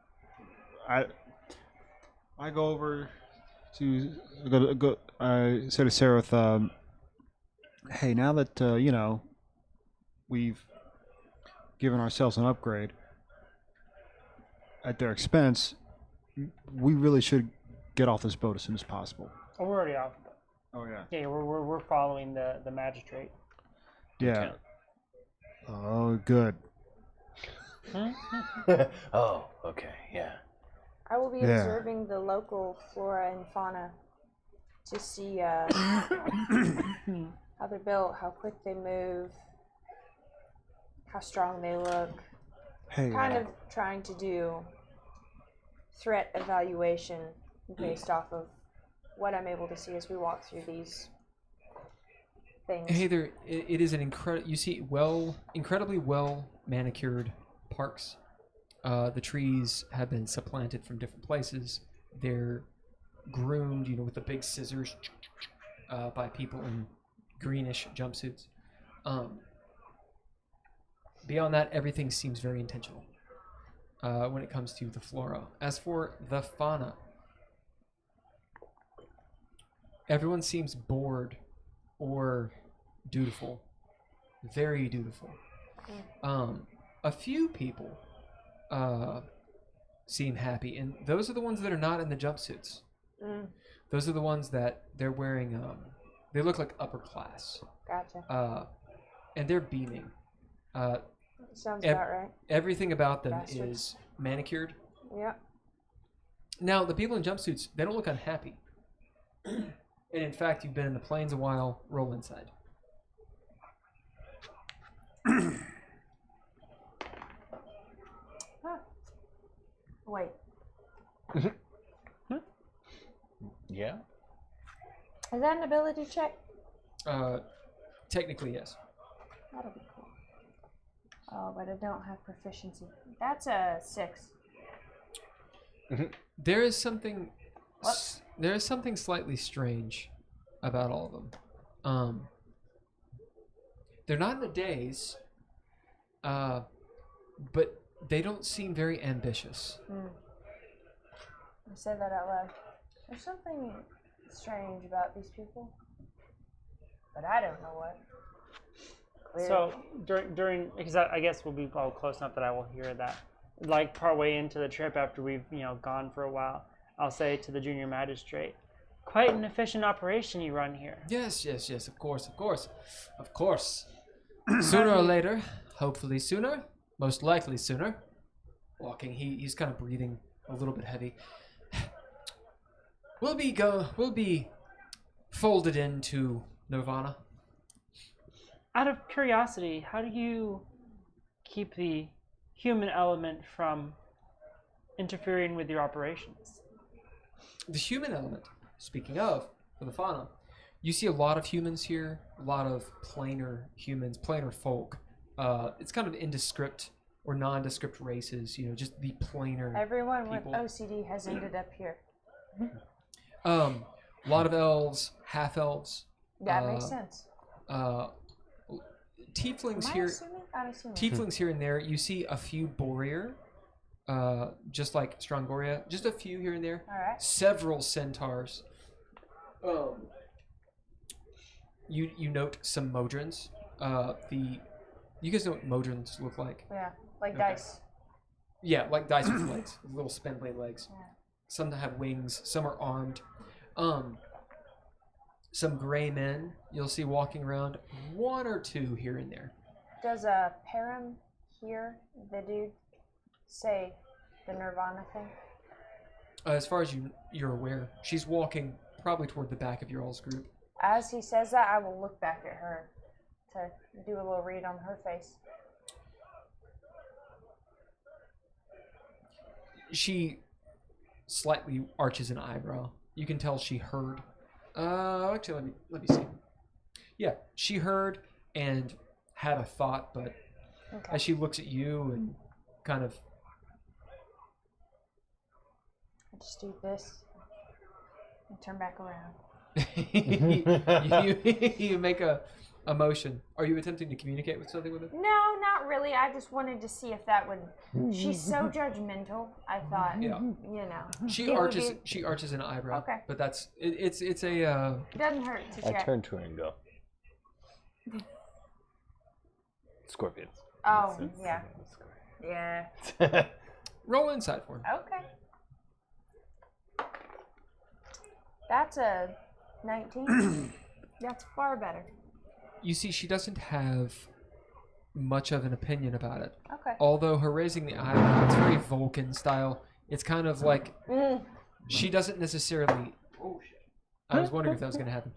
I go over to I say to Sereth, hey, now that we've given ourselves an upgrade at their expense, we really should get off this boat as soon as possible. Oh, we're already off. Oh yeah. Yeah, we're following the magistrate. Yeah. Oh, good. Oh, okay, yeah. I will be Yeah. observing the local flora and fauna to see how they're built, how quick they move, how strong they look. Hey. Kind of trying to do threat evaluation based off of what I'm able to see as we walk through these things. Hey there, it is an incredible. You see, incredibly well manicured parks. The trees have been supplanted from different places. They're groomed, with the big scissors by people in greenish jumpsuits. Beyond that, everything seems very intentional when it comes to the flora. As for the fauna, everyone seems bored or dutiful, very dutiful. A few people seem happy, and those are the ones that are not in the jumpsuits. Those are the ones that they're wearing. They look like upper class. Gotcha. And they're beaming. Sounds Ev- about right. Everything about them Bastards. is manicured. Yep. Now, the people in jumpsuits, they don't look unhappy. And in fact, you've been in the plains a while. Roll inside. Wait. Yeah. Is that an ability check? Technically, yes. That'll be cool. Oh, but I don't have proficiency. That's a 6. There is something. What? There is something slightly strange about all of them. They're not in the days, but they don't seem very ambitious. I said that out loud. There's something strange about these people, but I don't know what. Clearly. So during because I guess we'll be all close enough that I will hear that. Like partway into the trip, after we've gone for a while, I'll say to the junior magistrate, "Quite an efficient operation you run here." Yes, of course. Sooner or later, hopefully sooner, most likely sooner. Walking, he's kind of breathing a little bit heavy. We'll be folded into Nirvana. Out of curiosity, how do you keep the human element from interfering with your operations? The human element, speaking of, for the fauna, you see a lot of humans here, a lot of planar humans, planar folk. It's kind of indescript or nondescript races, just the planar Everyone people. with OCD has ended up here. A lot of elves, half elves, That makes sense. tieflings Am I here. assuming? I'm assuming. Tieflings here and there. You see a few Borear, just like Strongoria. Just a few here and there. All right. Several centaurs. You note some Modrons. You guys know what Modrons look like? Yeah, like Okay. dice. Yeah, like dice with legs, little spindly legs. Yeah. Some that have wings. Some are armed. Some gray men you'll see walking around. One or two here and there. Does Param hear the dude say the Nirvana thing? As far as you're aware, she's walking probably toward the back of your all's group. As he says that, I will look back at her to do a little read on her face. She slightly arches an eyebrow. You can tell she heard. Actually, let me see. Yeah, she heard and had a thought, but Okay. as she looks at you and kind of I just do this and turn back around. you make a motion. Are you attempting to communicate with something with her? No, not really. I just wanted to see if that would. She's so judgmental. I thought, Yeah. She it would arches. be- She arches an eyebrow. Okay. But that's it's a. It doesn't hurt to I check. turn to her and go. Scorpions. Oh, It's- yeah. it's Yeah. Roll inside for him. Okay. That's a 19. That's far better. You see, she doesn't have much of an opinion about it. Okay. Although her raising the eyebrow, it's very Vulcan style. It's kind of like Mm. she doesn't necessarily. Oh shit! I was wondering if that was going to happen.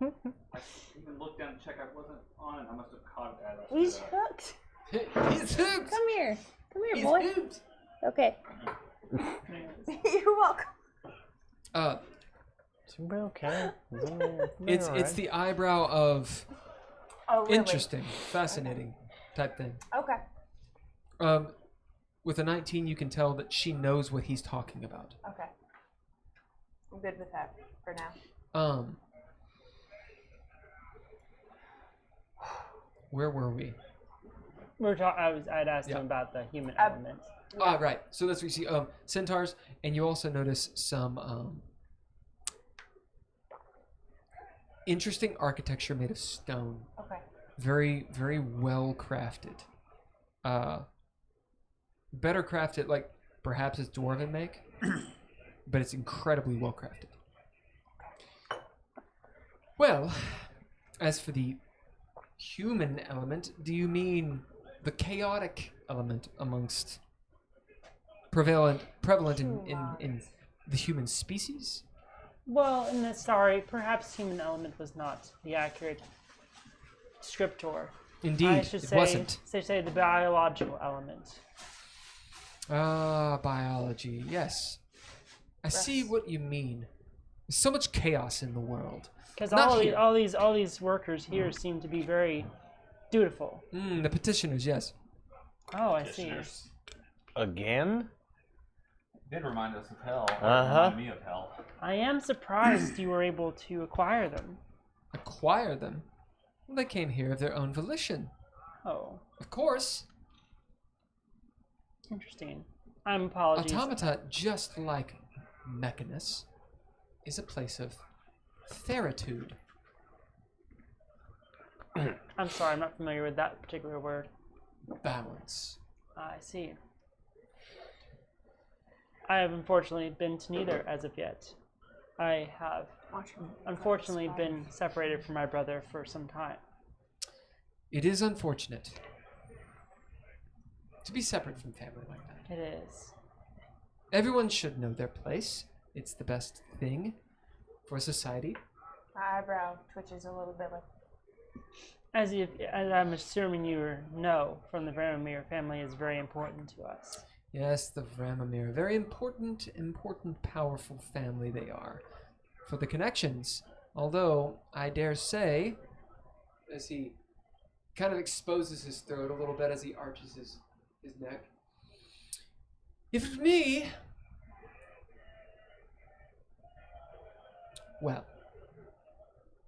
I even looked down to check I wasn't on it. I must have caught it as He's hooked. He's hooked. Come here. Come here, He's boy. hooked. Okay. You're welcome. Is everybody okay? It's the eyebrow of Oh, really? interesting, fascinating type thing. Okay. With a 19, you can tell that she knows what he's talking about. Okay. I'm good with that for now. Where were we? I'd asked Yeah. him about the human elements. Ah, right. So that's what you see. Centaurs, and you also notice some interesting architecture made of stone. Okay. Very, very well crafted. Better crafted, like perhaps it's dwarven make, but it's incredibly well crafted. Well, as for the human element, do you mean the chaotic element amongst prevalent in the human species? Well, sorry, perhaps human element was not the accurate descriptor. Indeed, I should it say, wasn't. say the biological element. Ah, biology. Yes, I see what you mean. There's so much chaos in the world. Because Not all, here. all these workers here seem to be very dutiful. The petitioners, yes. Oh, I see. Again? Did remind us of hell. Uh-huh. Remind me of hell. I am surprised you were able to acquire them. Acquire them? Well, they came here of their own volition. Oh, Of course. interesting. I'm apologies. Automata, just like Mechanus, is a place of theritude. I'm sorry, I'm not familiar with that particular word. Balance. I see. I have unfortunately been to neither as of yet. I have unfortunately been separated from my brother for some time. It is unfortunate to be separate from family like that. It is. Everyone should know their place. It's the best thing for society. My eyebrow twitches a little bit. Like, As I'm assuming you know from the Varamir family is very important to us. Yes, the Vramamir, a very important, powerful family they are. For the connections, although I dare say, as he kind of exposes his throat a little bit as he arches his neck, if it's me, well,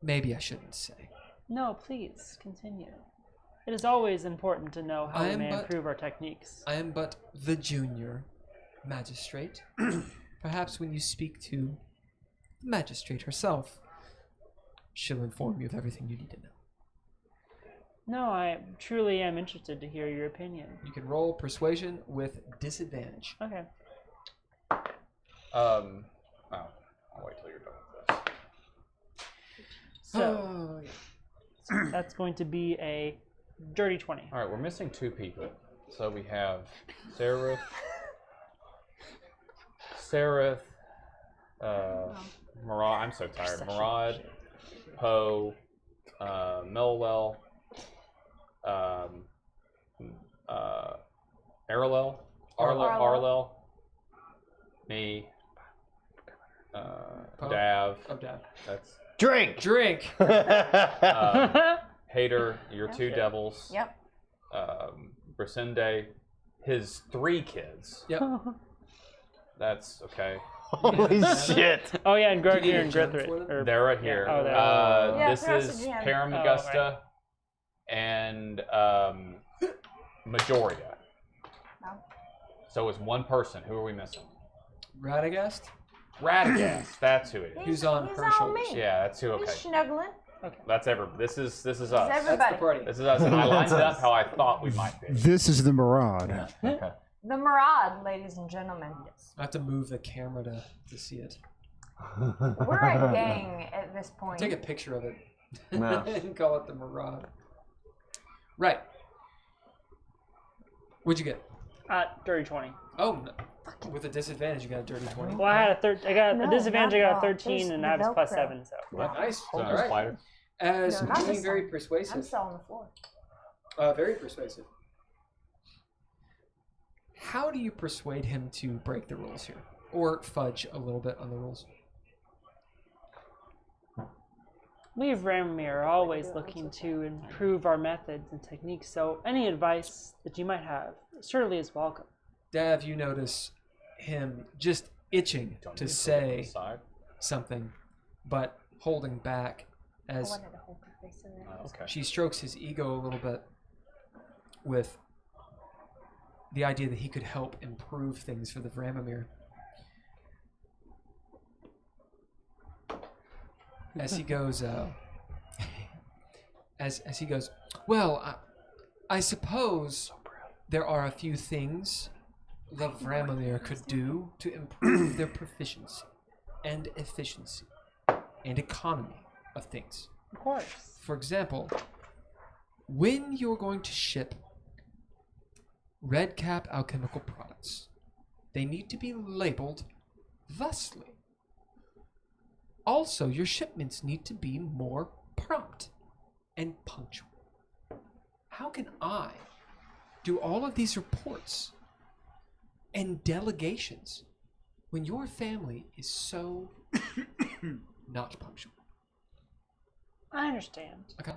maybe I shouldn't say. No, please continue. It is always important to know how I we am may but- improve our techniques. I am but the junior magistrate. Perhaps when you speak to the magistrate herself, she'll inform you of everything you need to know. No, I truly am interested to hear your opinion. You can roll persuasion with disadvantage. Okay. Oh, I'll wait till you're done with this. So Oh, that's going to be a dirty 20. All right, we're missing 2 people. So we have Sarah, Murad. I'm so tired. Murad, Poe, Melwell, Arlel, me, Dav. Oh, Dad. That's Drink! Drink! Hater, your 2 Okay. devils. yep. Brasinde, his 3 kids. Yep. That's okay. Holy shit! Oh yeah, and Do you need Gregor a and gem Grithrit. for them? Or- They're right here. Oh, they're- Yeah, This throw us is a gem. Paramagusta and Majoria. No. So it's one person. Who are we missing? Radagast? Radagast. That's who it is. Who's on he's her on shoulders? me. Yeah, that's who. He's Okay, snuggling. that's This is us. It's That's everybody. the party. This is us. And I lined That's it up us. how I thought we might be. This is the Maraude. Okay. The Maraude, ladies and gentlemen. I have to move the camera to see it. We're a gang at this point. Take a picture of it No. and call it the Maraude. Right. What'd you get? Dirty 20. Oh, no. With a disadvantage, you got a dirty 20. Well, I had I got No, a disadvantage. I not got a wall. 13, There's and the I was plus Velcro. 7. So Nice. So All just right. spider. As No, not being this very one. I'm persuasive. still on the floor. Very persuasive. How do you persuade him to break the rules here? Or fudge a little bit on the rules? we of Varamir are always looking to improve our methods and techniques. So any advice that you might have certainly is welcome. Dav, you notice him just itching Don't to need put it say the side. something, but holding back I as wanted to hold her face in there. Oh, okay. she strokes his ego a little bit with the idea that he could help improve things for the Vramamir. As he goes, as he goes, well, I suppose there are a few things the Vramamir could do to improve their proficiency and efficiency and economy of things. Of course. For example, when you're going to ship Red Cap alchemical products. They need to be labeled thusly. Also, your shipments need to be more prompt and punctual. How can I do all of these reports and delegations when your family is so not punctual? I understand. Okay.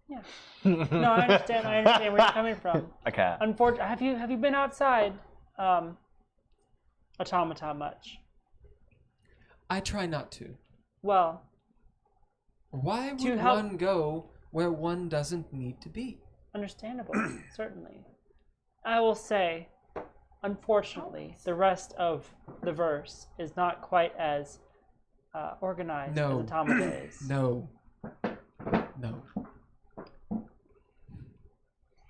Yeah. No, I understand. I understand where you're coming from. Okay. Unfortunately, have you been outside Automata much? I try not to. Well, Why To would help- one go where one doesn't need to be? understandable, certainly. I will say, unfortunately, the rest of the verse is not quite as organized No. as Automata is. No. No.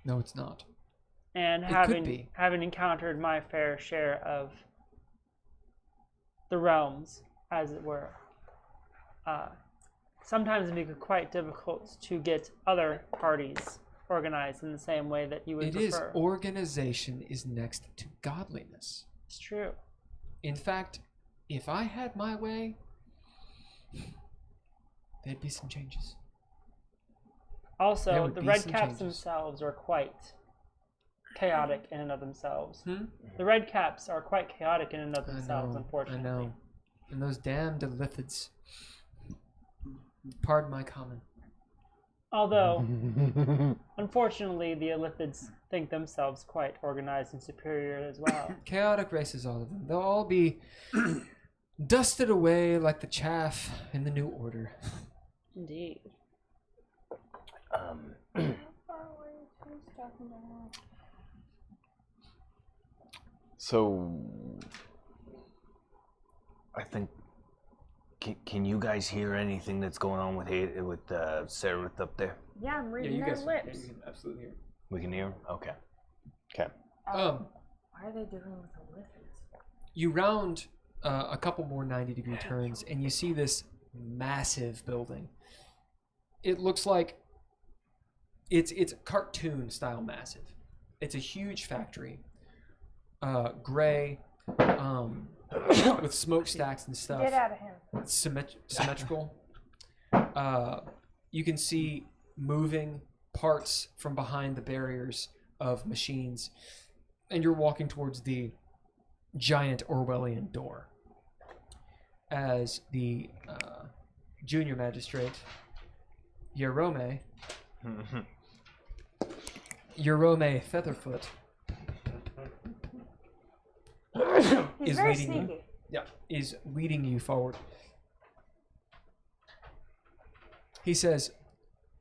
No, it's not. And It could having be. having encountered my fair share of the realms, as it were, sometimes it can be quite difficult to get other parties organized in the same way that you would It is. prefer. Organization is next to godliness. It's true. In fact, if I had my way, there'd be some changes. There Also, would the be red some caps changes. themselves are quite chaotic in and of themselves. Hmm? The red caps are quite chaotic in and of I themselves, know. unfortunately. I know. And those damned Elithids. Pardon my comment. Although, unfortunately, the Elithids think themselves quite organized and superior as well. Chaotic races, all of them. They'll all be dusted away like the chaff in the new order. Indeed. So, I think. Can you guys hear anything that's going on with Sarith up there? Yeah, I'm reading their lips. absolutely hear. We can hear. Okay. Okay. Um, Why are they doing with the lips? you round a couple more 90-degree turns, and you see this massive building. It looks like it's cartoon style massive. It's a huge factory, gray, with smokestacks and stuff. Get out of him. It's symmetrical. You can see moving parts from behind the barriers of machines, and you're walking towards the giant Orwellian door. As the junior magistrate, Yerome Featherfoot, He's is very leading you. sneaky. Yeah, is leading you forward. He says,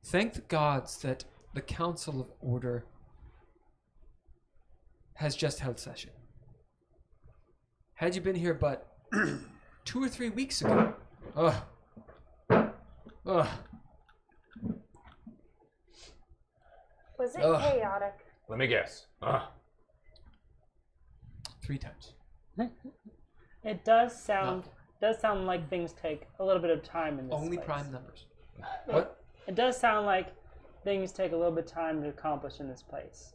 "Thank the gods that the Council of Order has just held session. Had you been here but 2 or 3 weeks ago, ugh. Was it Ugh. chaotic? Let me guess. 3 times. It does sound like things take a little bit of time in this Only place. prime numbers. What? It does sound like things take a little bit of time to accomplish in this place.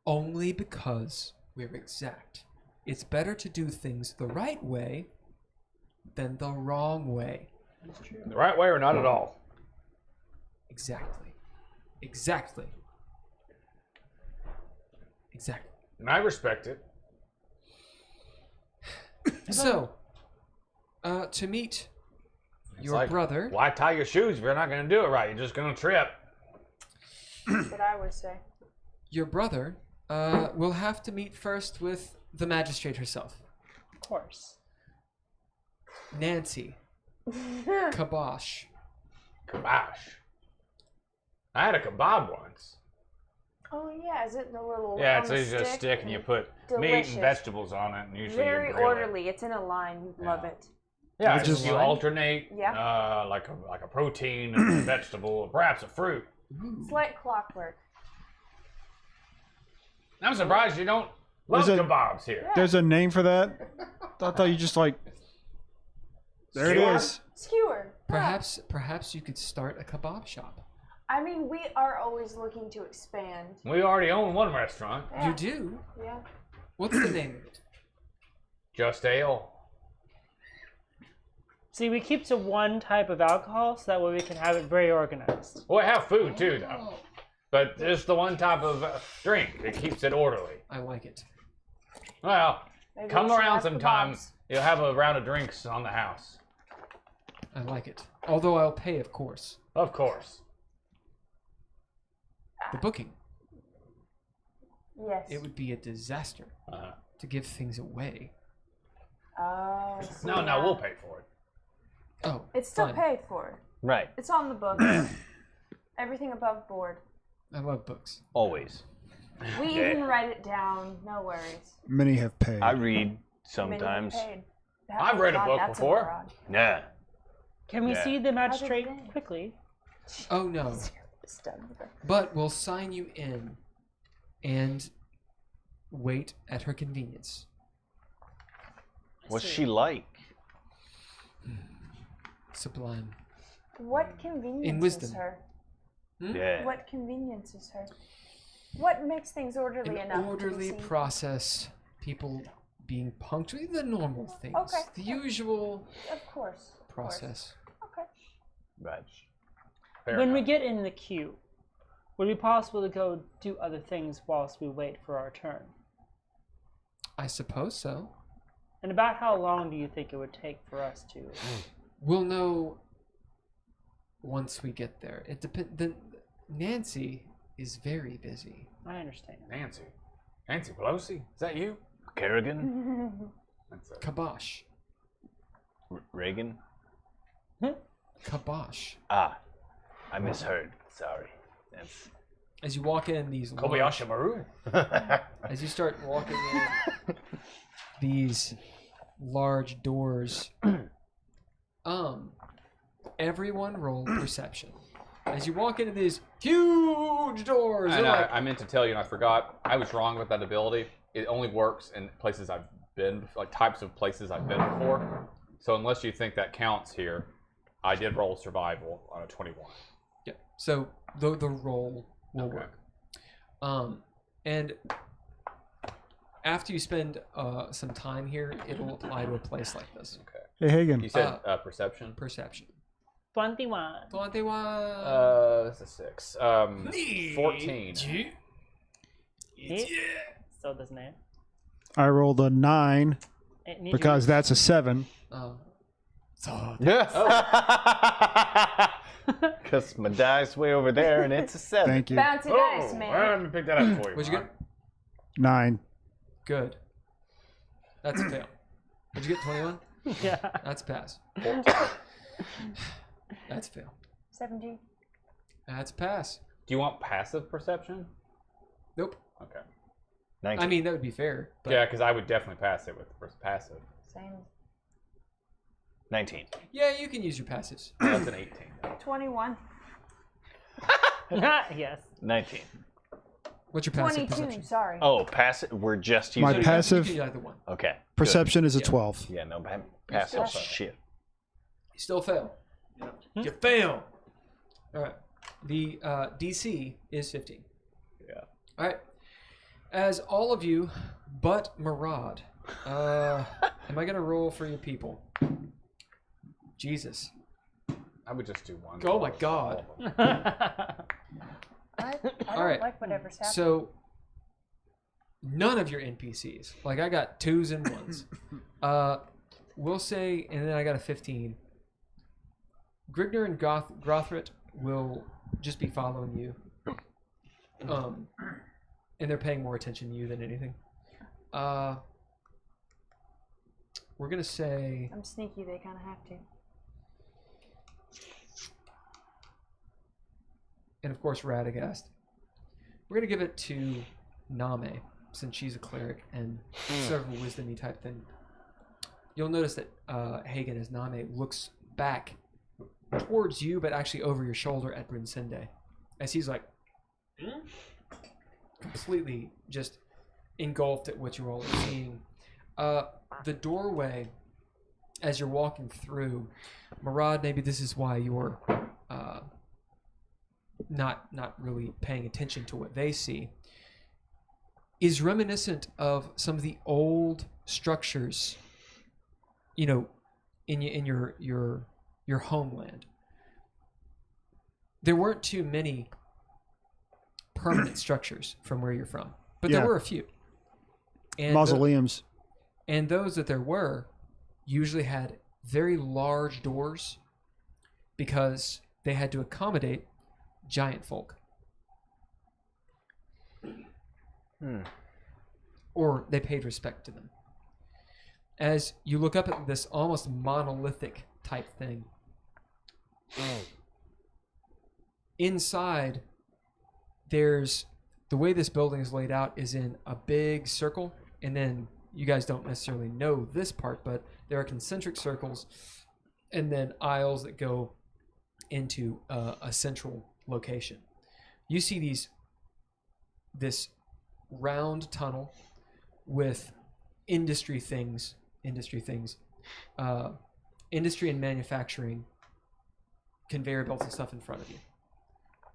Only because we're exact. It's better to do things the right way than the wrong way. That's true. The right way or not at all? Exactly. Exactly. Exactly. And I respect it. So, to meet It's your like, brother, Why tie your shoes if you're not going to do it right? You're just going to trip. That's what I would say. your brother will have to meet first with the magistrate herself, Of course. Nancy Kabosh. Kabosh. I had a kebab once. Oh yeah, is it the little? Yeah, on it's the usually just a stick and you put meat Delicious. and vegetables on it, and usually Very you grill it. orderly. It's in a line. Love Yeah. it. Yeah, I it's just- you alternate, Yeah. like a protein and a vegetable, or perhaps a fruit. It's like clockwork. I'm surprised you don't love There's a- kebabs here. There's a name for that. I thought you just like. There it Skewer? is. Skewer. Perhaps you could start a kebab shop. I mean, we are always looking to expand. We already own one restaurant. Yeah. You do? Yeah. What's the name of it? Just ale. See, we keep to one type of alcohol so that way we can have it very organized. Well, we have food too, though. But just the one type of drink. It keeps it orderly. I like it. Well, Maybe come we should around have sometime. kebabs. You'll have a round of drinks on the house. I like it. Although I'll pay, of course. Of course. The booking. Yes. It would be a disaster to give things away. Oh. No, yeah. we'll pay for it. Oh, It's still fine. paid for. Right. It's on the books. Everything above board. I love books. Always. We Yeah. even write it down. No worries. Many have paid. I read Many sometimes. paid. I've read a book that's before. broad. Yeah. Can we Yeah. see the How'd it magistrate go? quickly? Oh no. It's done with it. But we'll sign you in and wait at her convenience. What's she like? Sublime. What conveniences wisdom. her? Yeah. What conveniences her? What makes things orderly An enough? orderly to be seen? process, people being punctual, the normal things. Okay. The usual Of course. Of process. Course. Okay. Right. Fair When we enough. get in the queue, would it be possible to go do other things whilst we wait for our turn? I suppose so. And about how long do you think it would take for us to? We'll know once we get there. It depends. Nancy is very busy. I understand. Nancy Pelosi? Is that you? Kerrigan? That's Kabosh. Reagan? Kabosh. Ah, I misheard. Sorry. That's... As you walk in these Kobayashi Maru. as you start walking in these large doors, everyone roll perception. As you walk into these huge doors, And they're like, I meant to tell you, and I forgot. I was wrong with that ability. It only works in places I've been, like types of places I've been before. So unless you think that counts here, I did roll survival on a 21. yeah. So the roll will Okay. work. And after you spend some time here, it'll apply to a place like this. Okay. Hey, Hagen. You said perception. Perception. 21. 21. That's a 6. 14. Still doesn't it? I rolled a 9 It needs because that's a 7. Yes. Because my dice way over there and it's a 7. Thank you. Bouncy dice, Oh, man. let me pick that up for you. What'd you Mark. get? 9. Good. That's a fail. Did you get 21? Yeah. That's a pass. That's a fail. 17. That's a pass. Do you want passive perception? Nope. Okay. 19. I mean, that would be fair. But Yeah, because I would definitely pass it with passive. Same. 19. yeah, you can use your passives. That's an 18. 21. Yes. 19. What's your passive 22. perception? Sorry. Oh, passive. We're just My using. passive You can use either one. Okay. perception is a Yeah. 12. Good. Yeah, no, passive still fail. shit. You still fail. You fail. All right. The DC is 15. Yeah. All right. As all of you, but Murad, am I gonna roll for your people? Jesus. I would just do one. Oh my God. I All don't right. like whatever's happening. So none of your NPCs, like I got 2s and 1s. We'll say, and then I got a 15. Grigner and Grothrit will just be following you. And they're paying more attention to you than anything. We're gonna say I'm sneaky. They kind of have to. and of course Radagast. We're gonna give it to Name, since she's a cleric and sort of a wisdom-y type thing. You'll notice that Hagen as Name looks back towards you, but actually over your shoulder at Brinsende, as he's like completely just engulfed at what you all are seeing. The doorway, as you're walking through, Murad, maybe this is why not really paying attention to what they see, is reminiscent of some of the old structures, you know, in your homeland. There weren't too many permanent structures from where you're from, but Yeah. there were a few. And Mausoleums. and those that there were usually had very large doors because they had to accommodate giant folk. Or they paid respect to them. As you look up at this almost monolithic type thing, inside, there's the way this building is laid out is in a big circle, and then you guys don't necessarily know this part, but there are concentric circles and then aisles that go into a central location. You see this round tunnel with industry and manufacturing conveyor belts and stuff in front of you.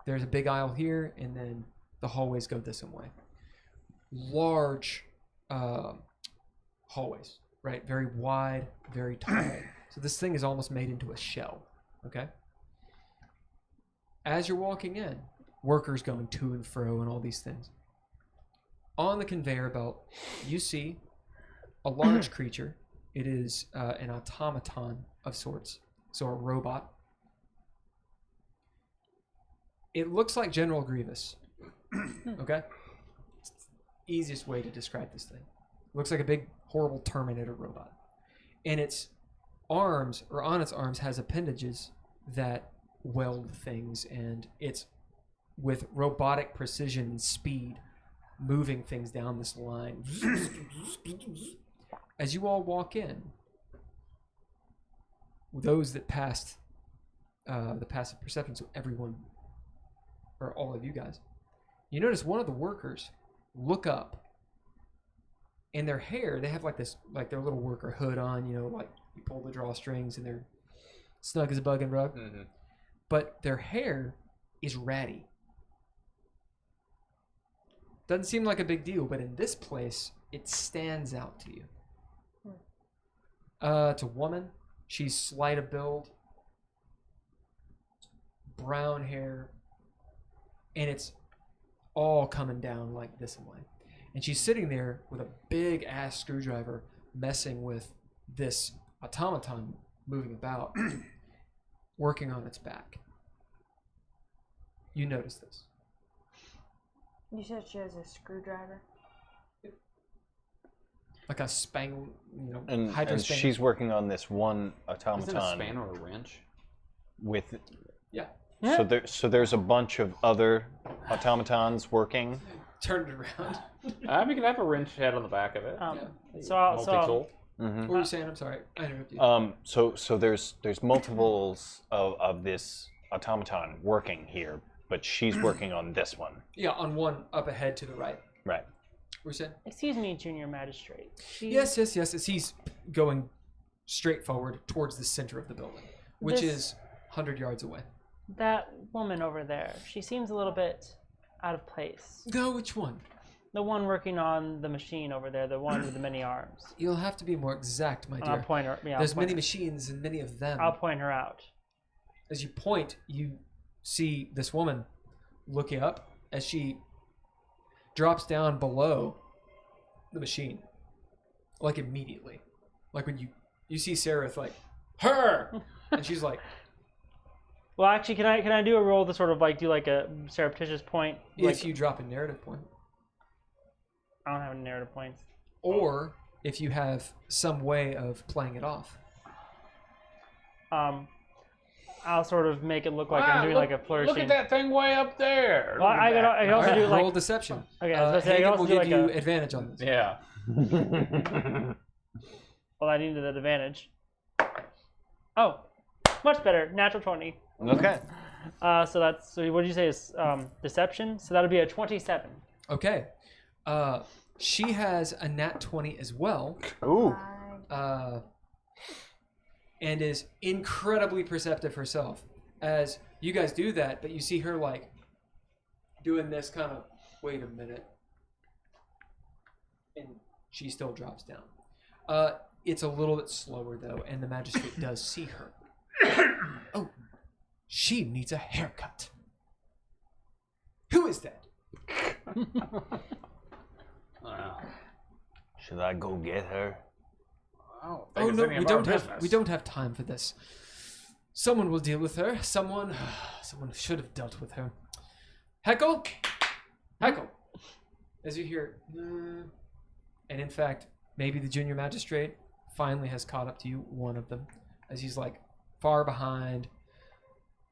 There's a big aisle here, and then the hallways go this way. Large hallways, right? Very wide, very tall. So this thing is almost made into a shell, okay? As you're walking in, workers going to and fro and all these things. On the conveyor belt, you see a large creature. It is an automaton of sorts, so a robot. It looks like General Grievous. Okay? It's the easiest way to describe this thing. Looks like a big, horrible Terminator robot. And its arms, or on its arms, has appendages that weld things, and it's with robotic precision and speed moving things down this line. As you all walk in, those that passed the passive perception, so everyone, or all of you guys, you notice one of the workers look up, and their hair, they have like this, like their little worker hood on, you know, like you pull the drawstrings and they're snug as a bug and rug. Mm-hmm. But their hair is ratty. Doesn't seem like a big deal, but in this place, it stands out to you. It's a woman. She's slight of build, brown hair, and it's all coming down like this way. And she's sitting there with a big ass screwdriver messing with this automaton moving about, working on its back. You notice this. You said she has a screwdriver. Like a spangle, you know, And hydro spangle. she's working on this one Is it a automaton span or a wrench? with. Yeah. So there's a bunch of other automatons working. Turned it around. We can have a wrench head on the back of it. Multi-tool. What were you saying? I'm sorry. I interrupted you. So there's multiples of this automaton working here, but she's working on this one. Yeah, on one up ahead to the right. Right. What were you saying? Excuse me, Junior Magistrate. Yes. As he's going straight forward towards the center of the building, which This- is 100 yards away. That woman over there, she seems a little bit out of place. No, which one? The one working on the machine over there, the one with the many arms. You'll have to be more exact, my I'll dear. point her. Yeah, There's I'll point many her. machines and many of them. I'll point her out. As you point, you see this woman looking up as she drops down below the machine, like immediately. Like when you see Seraph, like her, and she's like, Well, actually, can I do a roll to sort of like do like a surreptitious point? Like, if you drop a narrative point, I don't have any narrative points. or if you have some way of playing it off. I'll sort of make it look like I'm doing like a flourishing. Look at that thing way up there. Well, Look at I that. can also All right, do like roll deception. Okay, I was gonna say, I Hagen also will do give like you a- advantage on this. Yeah. well, I needed that advantage. Oh, much better. Natural 20. Okay. So what did you say is deception? So that would be a 27. Okay. She has a nat 20 as well. Ooh. And is incredibly perceptive herself. As you guys do that, but you see her like doing this kind of, wait a minute. And she still drops down. It's a little bit slower, though, and the magistrate does see her. Oh, she needs a haircut. Who is that? Should I go get her? Oh Oh no, we don't have time for this. Someone will deal with her. Someone should have dealt with her. Heckle, Heckle. As you hear, and in fact, maybe the junior magistrate finally has caught up to you. One of them, as he's like far behind,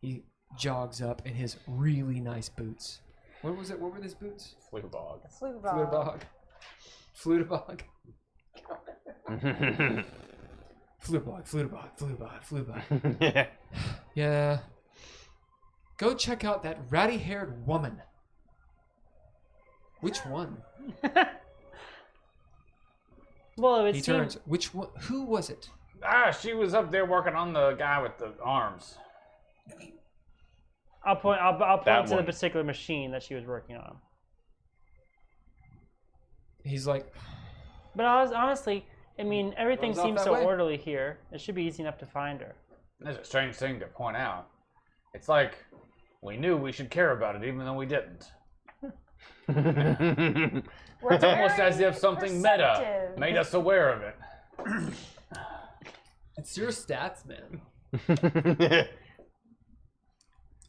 he jogs up in his really nice boots. What was it? What were his boots? Flutebog. Flutebog. Flutebog. Flutebog. Yeah. Go check out that ratty-haired woman. Which one? Well, it He seemed, turns. Which one? Who was it? She was up there working on the guy with the arms. I'll point That to the one. particular machine that she was working on. He's like, But honestly, I mean, everything Runs off seems that so way. orderly here. It should be easy enough to find her. There's a strange thing to point out. It's like we knew we should care about it, even though we didn't. It's almost as if something meta made us aware of it. it's your stats, man.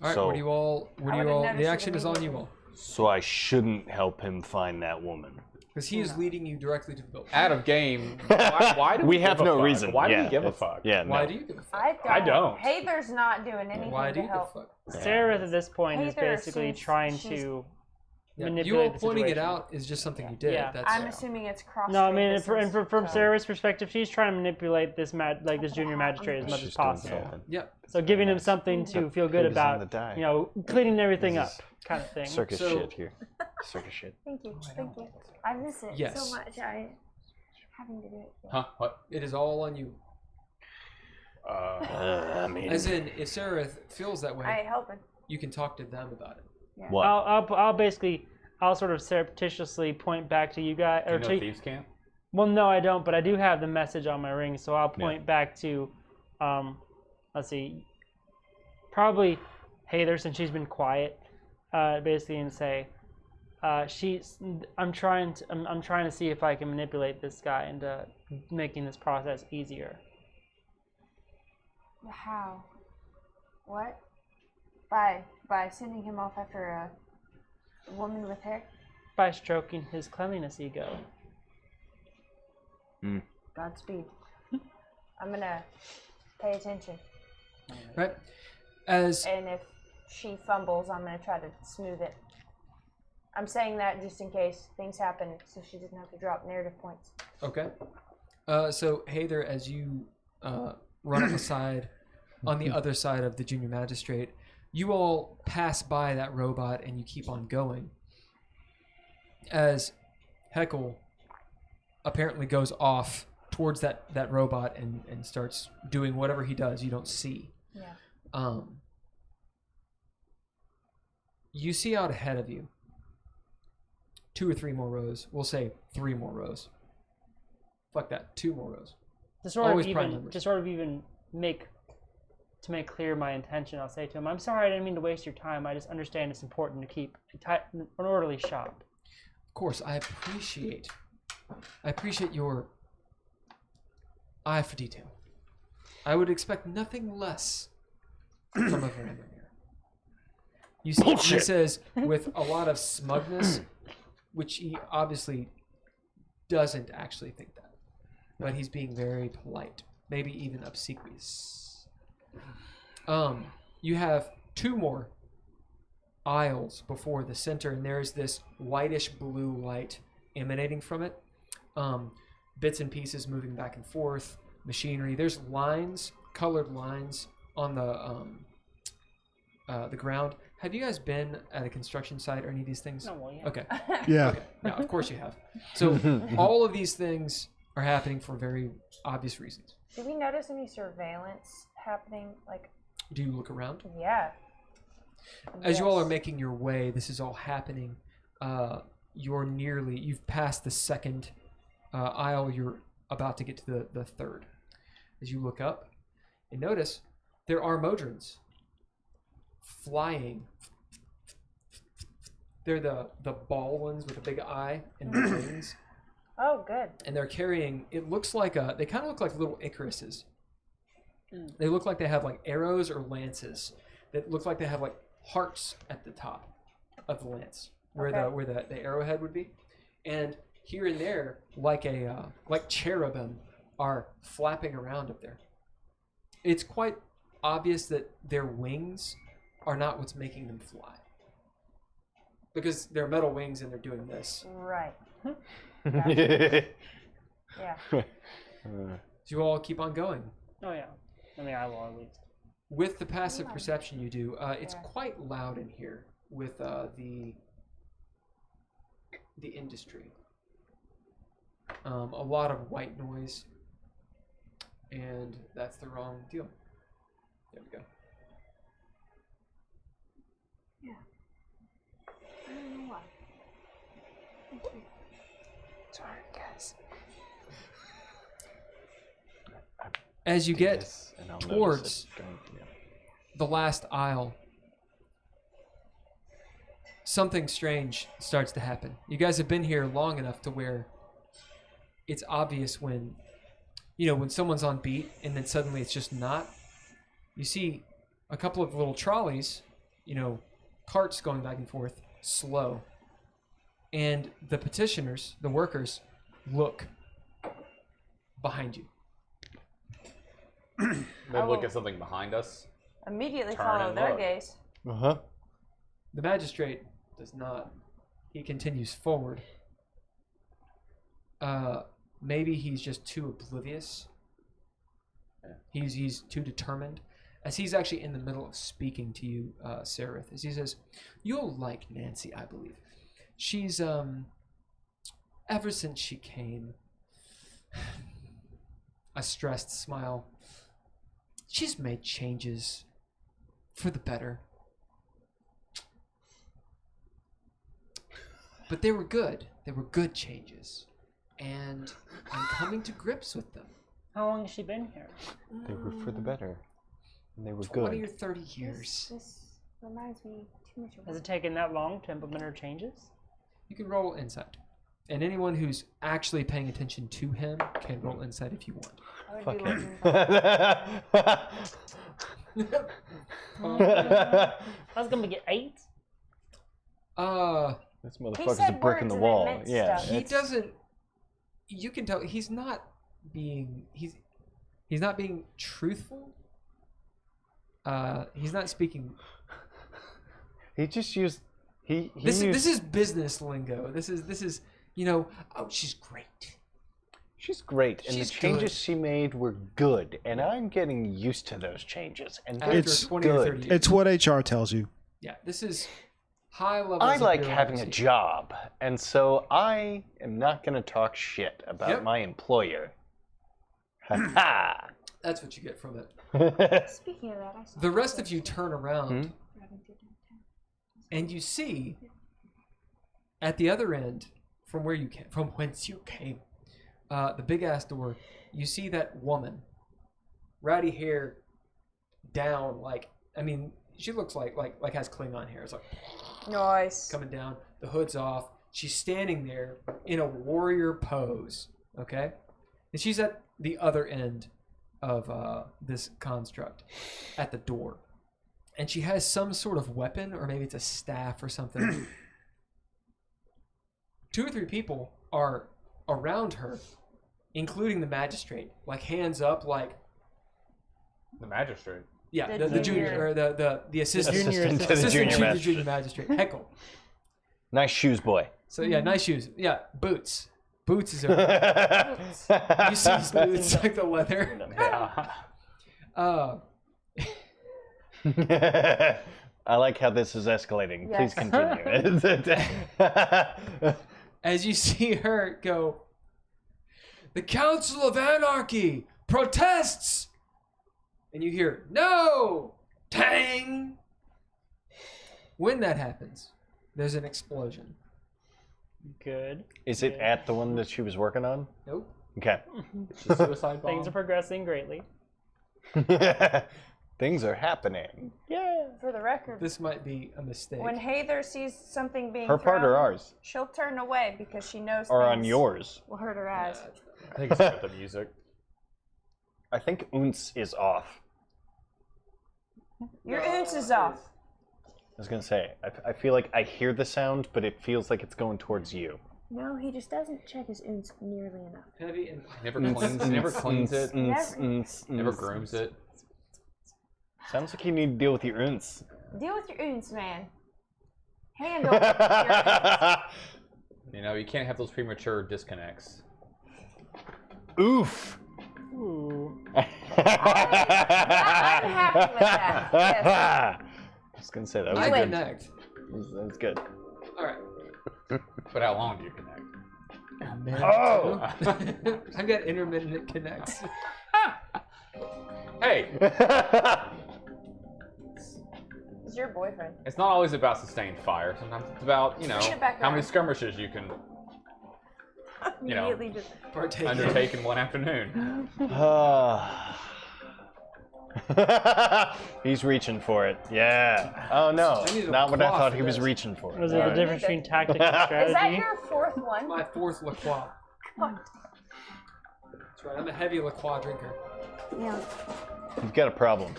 All right, So- what do you all? What do you would've all? noticed The it action is on you immediately. all, So I shouldn't help him find that woman. because he is leading you directly to the building. Out of game. Why do we we have give a no fuck? reason. Why do yeah, we give a it's- fuck? Yeah, Why no. do you give a fuck? I don't. Hayther's not doing anything Why do to you give a help. fuck? Sarah at this point is Hayther basically seems trying she's- to Yeah, manipulate you all the pointing it situation. out is just something you did. Yeah. That's I'm assuming it's cross. No, I mean, from so. Sarah's perspective, she's trying to manipulate this this junior magistrate as much as She's doing possible. something. Yep. So giving him something to feel good Who's on about, the die? you know, cleaning everything up, This is kind of thing. Circus So- shit here. Circus shit. Thank you. Thank you. I miss it Yes. so much. I having to do it. Huh? What? It is all on you. I mean, As in, if Sarah feels that way, I help it. you can talk to them about it. what? I'll sort of surreptitiously point back to you guys, Do or you know to, Thieves Camp? well, no, I don't, but I do have the message on my ring, so I'll point back to, let's see, probably Hayther, since she's been quiet, basically, and say, I'm trying to see if I can manipulate this guy into making this process easier. How? What? By sending him off after a woman with hair? By stroking his cleanliness ego. Godspeed. I'm gonna pay attention, Right? As and if she fumbles, I'm gonna try to smooth it. I'm saying that just in case things happen, so she doesn't have to drop narrative points. okay. So Hayther, as you run up the side, on the other side of the junior magistrate, you all pass by that robot and you keep on going. As Heckle apparently goes off towards that robot and starts doing whatever he does, you don't see. Yeah. You see out ahead of you 2 or 3 more rows. We'll say 3 more rows. Fuck that, 2 more rows. To sort Always of prime even, numbers. to sort of even make clear my intention, I'll say to him, I'm sorry, I didn't mean to waste your time. I just understand it's important to keep an orderly shop. Of course, I appreciate your eye for detail. I would expect nothing less from a Varandomir. You see, he Bullshit. says with a lot of smugness, which he obviously doesn't actually think that, but he's being very polite, maybe even obsequious. You have 2 more aisles before the center, and there's this whitish blue light emanating from it. Bits and pieces moving back and forth, machinery. There's lines, colored lines on the ground. Have you guys been at a construction site or any of these things? No, well, yeah. Okay. Yeah. Okay. Yeah, of course you have. So all of these things are happening for very obvious reasons. Did we notice any surveillance happening? Like, Do you look around? yeah. As you all are Yes. making your way, this is all happening. You've passed the second aisle. You're about to get to the third. As you look up and notice, there are Modrons flying. They're the ball ones with a big eye and the wings. Oh, good. And they're carrying, it looks like they kind of look like little Icaruses. They look like they have like arrows or lances that look like they have like hearts at the top of the lance where the arrowhead would be. And here and there, like cherubim are flapping around up there. It's quite obvious that their wings are not what's making them fly. Because they're metal wings and they're doing this. Right. Yeah. Yeah. So you all keep on going. Oh yeah. I mean, I will at least. With the passive perception you do, it's quite loud in here with the industry. A lot of white noise, and that's the wrong deal. There we go. I don't know why. Sorry, guys. As you get Yes, and I'll notice towards it during- yeah. the last aisle, something strange starts to happen. You guys have been here long enough to where it's obvious when someone's on beat and then suddenly it's just not. You see a couple of little trolleys, carts going back and forth, slow. And the petitioners, the workers, look behind you. They look at something behind us. Immediately Turn follow and their look. gaze. Uh-huh. The magistrate does not. He continues forward. Maybe he's just too oblivious. He's too determined. As he's actually in the middle of speaking to you, Sereth, as he says, "You'll like Nancy, I believe. She's ever since she came." A stressed smile. "She's made changes for the better. But they were good. They were good changes. And I'm coming to grips with them. How long has she been here? They were for the better. And they were 20 good. or 30 years. This reminds me too much of Has it taken that long to implement her changes? You can roll insight. And anyone who's actually paying attention to him can roll insight if you want. I would Fuck be him. looking I was gonna get 8. This motherfucker's a said brick in the words and it wall. meant Yeah. stuff. He it's- doesn't. You can tell he's not being. He's not being truthful. He's not speaking. He just used. He This used, is business lingo. This is oh, she's great. She's great, and She's the changes good. she made were good, and I'm getting used to those changes, and After they're It's 20 or 30 good. years. It's what HR tells you. Yeah, this is high levels. I of like having a bureaucracy. job, and so I am not going to talk shit about Yep. my employer. Ha That's what you get from it. ha! Speaking of that, I saw The rest of you turn around driving through downtown. and you see at the other end from whence you came, the big ass door. You see that woman, ratty hair, down she looks like has Klingon hair. It's like Nice. coming down. The hood's off. She's standing there in a warrior pose. Okay, and she's at the other end of this construct, at the door, and she has some sort of weapon, or maybe it's a staff or something. 2 or 3 people are around her, including the magistrate, like hands up, like The magistrate. yeah, The the junior junior. or the assistant, Assistant to the assistant junior junior, magistrate. junior magistrate. Heckle. Nice shoes, boy. So yeah, nice shoes. Yeah, boots. Boots is over. You see his boots, like the leather. I like how this is escalating. Please Yes. continue. As you see her go, the Council of Anarchy protests, and you hear no, tang. When that happens, there's an explosion. Good. Is it at the one that she was working on? Nope. Okay. It's a suicide bomb. Things are progressing greatly. Things are happening. Yeah. For the record, This might be a mistake. when Heather sees something being Her part or thrown, ours? she'll turn away because she knows Or on things yours? will hurt her eyes. I think it's with the music. I think Unz is off. Your ounce is off. I was gonna say, I feel like I hear the sound, but it feels like it's going towards you. No, he just doesn't check his ounce nearly enough. Heavy and Never cleans it. Never Never. grooms it. Sounds like you need to deal with your Unz. Deal with your ounce, man. Handle your ounce. You know, you can't have those premature disconnects. Oof. Ooh. I'm happy with that. Yes. I was gonna say that was I good. connect. That was good. All right. But how long do you connect? A minute Oh! or two. I've got intermittent connects. Hey, It's your boyfriend. it's not always about sustained fire. Sometimes it's about, you know, Bring it back how many around. skirmishes you can You know, Immediately just. Partake. undertake in one afternoon. He's reaching for it. Yeah. Oh no, I need a not what I cloth thought for he was this. reaching for. Was it the Alright. difference between tactics and Is that strategy? your fourth one? My fourth La Croix. What? That's right. I'm a heavy La Croix drinker. Yeah. You've got a problem.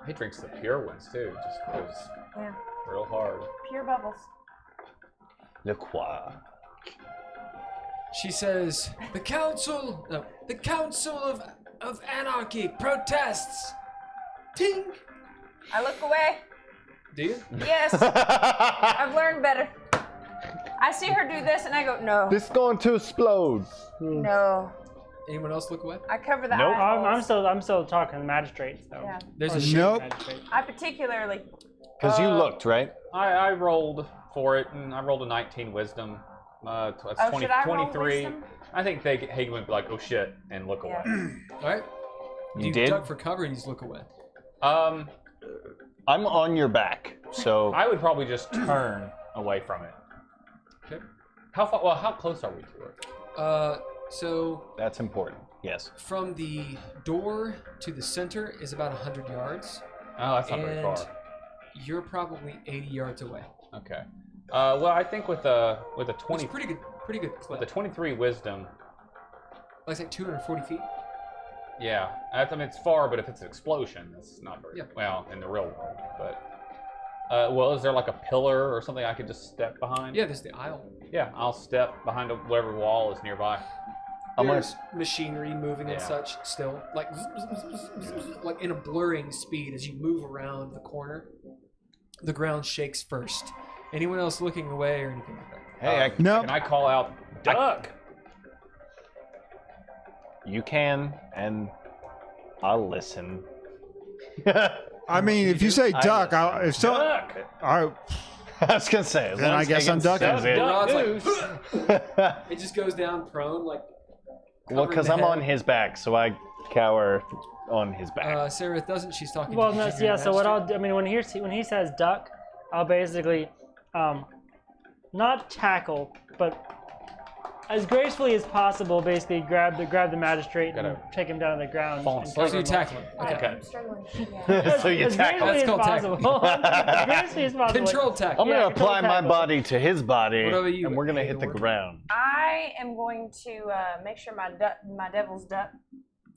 He drinks the pure ones too, just goes Yeah. real hard. Pure bubbles. Le Croix. She says, the council of anarchy protests. Ting. I look away. Do you? Yes. I've learned better. I see her do this and I go, no. This going to explode. No. Anyone else look away? I cover the Nope. eyeballs. I'm still talking to the magistrate. So. Yeah. There's a Nope. Magistrate. I particularly. Because you looked, right? I rolled for it, and I rolled a 19 wisdom. That's Oh, 20, should I roll 23. wisdom? I think Hagen would be like, oh shit, and look Yeah. away. All right. You did? duck for cover and you just look away. Um, I'm on your back, so I would probably just turn away from it. Okay. How far? Well, how close are we to it? So that's important. Yes. from the door to the center is about 100 yards, Oh, that's not very and far. you're probably 80 yards away. Okay. Well, I think with the 20 It's pretty good with clip. the 23 wisdom, Like 240 feet. yeah. I mean, it's far, but if it's an explosion, that's not very Yeah. well in the real world. But well, is there like a pillar or something I could just step behind? Yeah, there's the aisle. Yeah, I'll step behind whatever wall is nearby. I'm gonna- There's machinery moving and Yeah. such still, like in a blurring speed as you move around the corner. The ground shakes first. Anyone else looking away or anything like that? Hey, No. Can I call out duck? you can, and I'll listen. I mean, if you say I duck, listen. I'll, if so, Duck. I, I was gonna say. As Then long I as guess I'm Higgins ducking. says it. Rod's like, Goose. it just goes down prone, like. Well, covering because the I'm head. on his back, so I cower on his back. Sarah doesn't. She's talking. Well, to no, the junior yeah. So what I'll magistrate. do, I mean, when he says duck, I'll basically, not tackle, but as gracefully as possible, basically grab the magistrate and Gotta take him down to the ground. fall and asleep. So you tackle him. Okay. I'm struggling. Yeah. So you as tackle. gracefully That's as called tackle. possible. As gracefully as possible. Control tackle. I'm gonna Yeah, apply control my tackle. body to his body, What about you, and we're gonna hit the Hayward? ground. I am going to make sure my devils duck.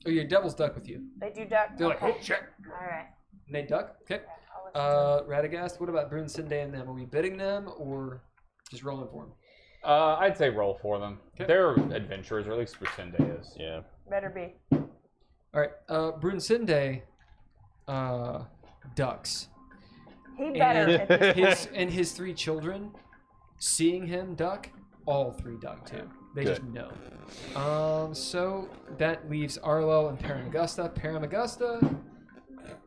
Oh, your devil's duck with you. They do duck. They're like, Okay. oh shit. All right. And they duck. Okay. I'll listen to Radagast, what about Brune Sinde and them? Are we bidding them or just rolling for them? I'd say roll for them. Okay. They're adventurers, or at least Brusinde is. Yeah. it. Better be. All right. Brune Sinde ducks. He better. And at this his 3 children, seeing him duck, all 3 duck too. They Good. just know. So that leaves Arlo and Paramagusta. Paramagusta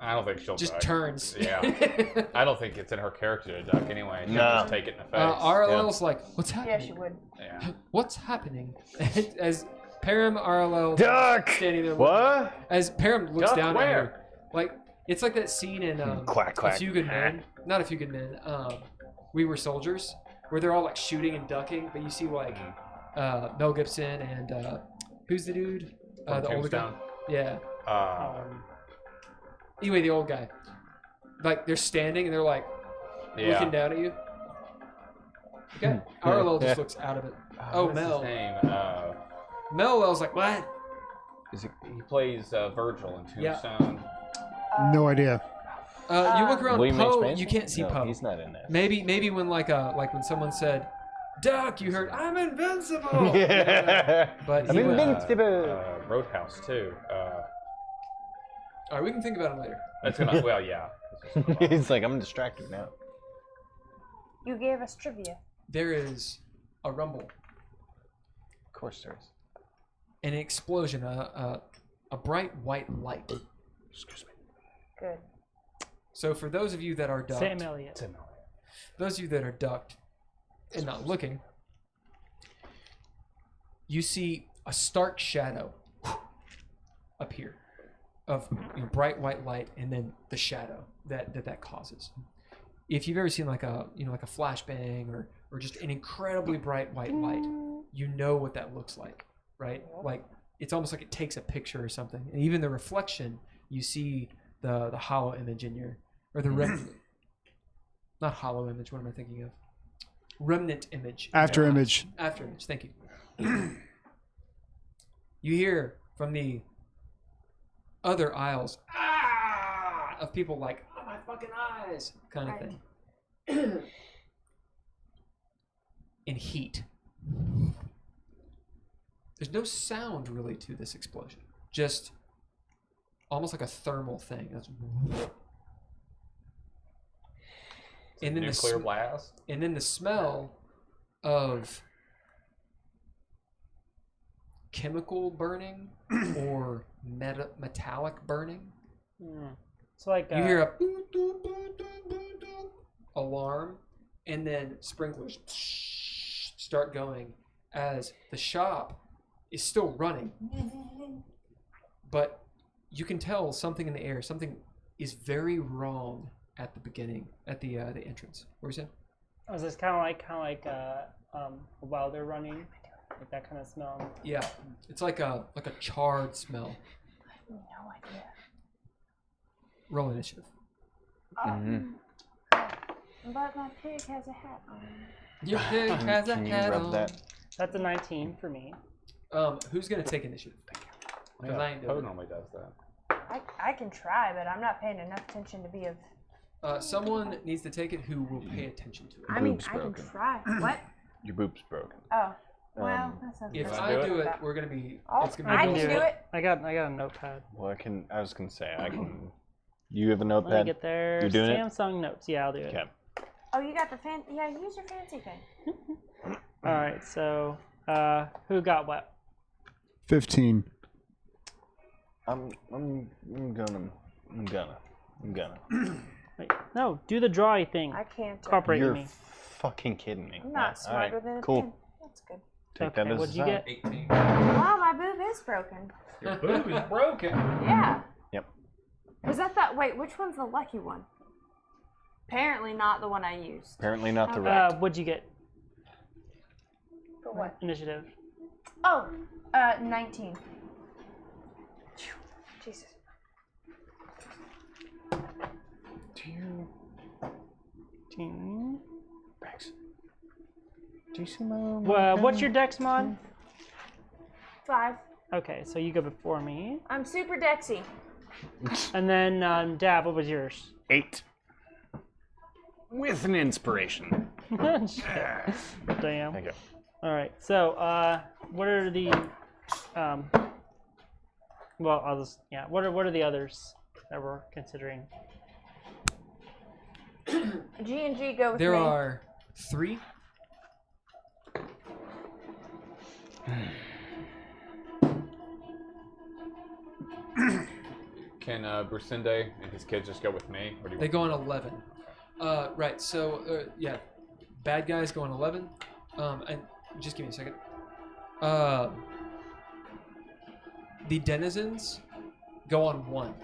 I don't think she'll just duck. turns. Yeah. I don't think it's in her character to duck anyway. She'll No. just take it in the face. Arlo's like, what's Yeah, happening? she would. Yeah. What's happening? As Param Arlo Duck. standing there. What? As Param looks Duck down where? at her, like It's like that scene in Quack, A quack. Few Good Men. Not A Few Good Men. We Were Soldiers, where they're all like shooting and ducking, but you see like Mel Gibson and who's the dude? From The older guy. Tombstone. Yeah. Um, Anyway, the old guy. Like they're standing and they're like Yeah. looking down at you. Okay. Arlo just looks out of it. Oh, What's his Mel. name? Mel, I was like, what? He plays Virgil in Yeah. Tombstone. No idea. You look around William H. Poe, Macy? you can't see No, Poe. He's not in there. Maybe when like when someone said, "Duck," you heard, "I'm invincible." Yeah. But I'm he- invincible. Roadhouse too. all right, we can think about it later. That's gonna. Well, yeah. He's like, I'm distracted now. You gave us trivia. There is a rumble, Of course there is. an explosion, a bright white light. Excuse me. Good. So for those of you that are ducked, Sam Elliott. those of you that are ducked and not looking, you see a stark shadow appear of bright white light, and then the shadow that causes. If you've ever seen like a like a flashbang or just an incredibly bright white light, you know what that looks like, right? Like it's almost like it takes a picture or something, and even the reflection, you see the hollow image in your or the remnant, not hollow image. What am I thinking of? Remnant image. in After your image. eyes. After image. Thank you. You hear from the other aisles of people like, "Oh my fucking eyes," kind of thing. In heat. There's no sound really to this explosion. Just almost like a thermal thing. That's and then Nuclear blast. and then the smell of chemical burning or metallic burning. Mm. So like You hear a alarm, and then sprinklers start going as the shop is still running. But you can tell something in the air, something is very wrong at the beginning, at the entrance. What were you saying? Was this kind of like a welder running, like that kind of smell? Yeah, it's like a charred smell. No idea. Roll initiative. But my pig has a hat on. Your pig has a Can you hat rub on. that? That's a 19 for me. Who's gonna take initiative? Because I ain't doing Poe it. normally does that. I can try, but I'm not paying enough attention to be of. Someone needs to take it who will pay attention to it. I mean, boob's I can broken. try. What? Your boob's broken. Oh. Well, that sounds If good. I do do it? it, we're gonna be. Oh, It's gonna I be can do it. I got a notepad. Well, I was gonna say I can. You have a Let me notepad. get there. You're doing it? Samsung Notes. Yeah, I'll do it. Okay. Oh, you got the fan. Yeah, use your fancy thing. All right. So, who got what? 15. I'm gonna. Wait, no, do the drawy thing. I can't. Cooperate You're with me. fucking kidding me. I'm Yeah, not smarter all right, than a cool. pin. That's good. Take Okay, that as what'd a you sign. get? 18. Wow, my boob is broken. Your boob is broken. Yeah. Yep. Was that? Wait, which one's the lucky one? Apparently not the one I used. Apparently not the right. What'd you get? For what? Initiative. Oh, 19. Phew, Jesus. Do you? 15. Thanks. Do you see my? little Well, what's notepad? your dex mod? 5. Okay, so you go before me. I'm super dexy. And then Dab, what was yours? 8. With an inspiration. Damn. Thank you. All right. So, what are the well, I'll just What are the others that we're considering? G&G go with There me. are 3. Can Brusinde and his kids just go with me? Or do you They want go on 11. Right. So yeah, bad guys go on 11. And just give me a second. The denizens go on 1.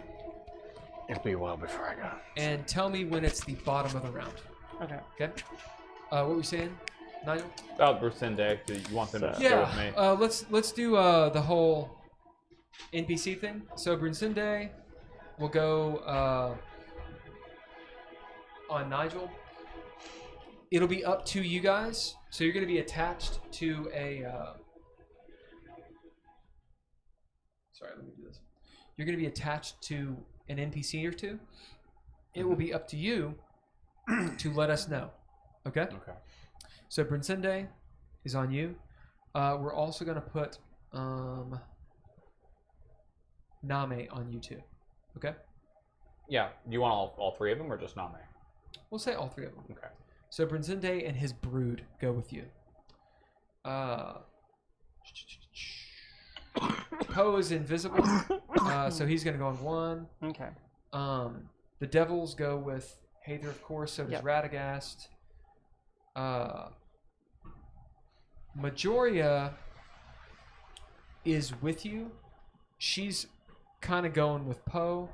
It'll be a while before I go. And tell me when it's the bottom of the round. Okay. Okay. What were you saying, Nigel? About Brusinde, do you want them to So- go with me? Let's do the whole NPC thing. So Brunsinde will go on Nigel. It'll be up to you guys. So you're going to be attached to a. Sorry, let me do this. You're going to be attached to an NPC or two. It will be up to you to let us know. Okay? Okay. So Brunsinde is on you. We're also going to put Name on you too. Okay? Yeah. Do you want all three of them or just Name? We'll say all three of them. Okay. So Brunsinde and his brood go with you. Poe is invisible, so he's going to go on one. Okay. The devils go with Haether, of course. So does Yep. Radagast. Majoria is with you. She's kind of going with Poe.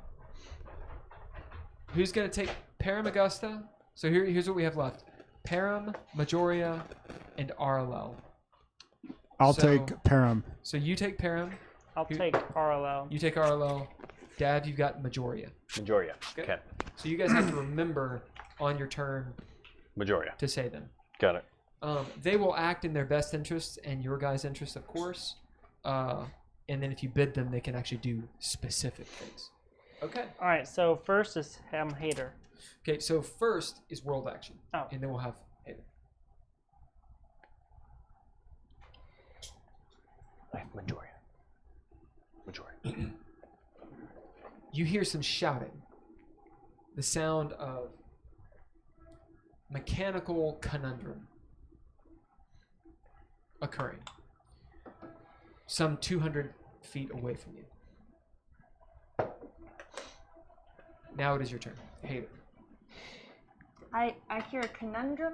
Who's going to take Param Augusta? So here's what we have left. Param, Majoria, and Arlel. I'll So- take Param. So you take Param. I'll You- take RLO. You take Arlo. Dad, you've got Majoria. Majoria. Okay. Okay. So you guys have to remember on your turn Majoria. to say them. Got it. They will act in their best interests and your guys' interests, of course. And then if you bid them, they can actually do specific things. Okay. All right. So first is Hater. Okay, so first is world action. Oh. And then we'll have Hater. Majoria. Majoria. You hear some shouting. The sound of mechanical conundrum occurring. Some 200 feet away from you. Now it is your turn. Hater. I hear a conundrum.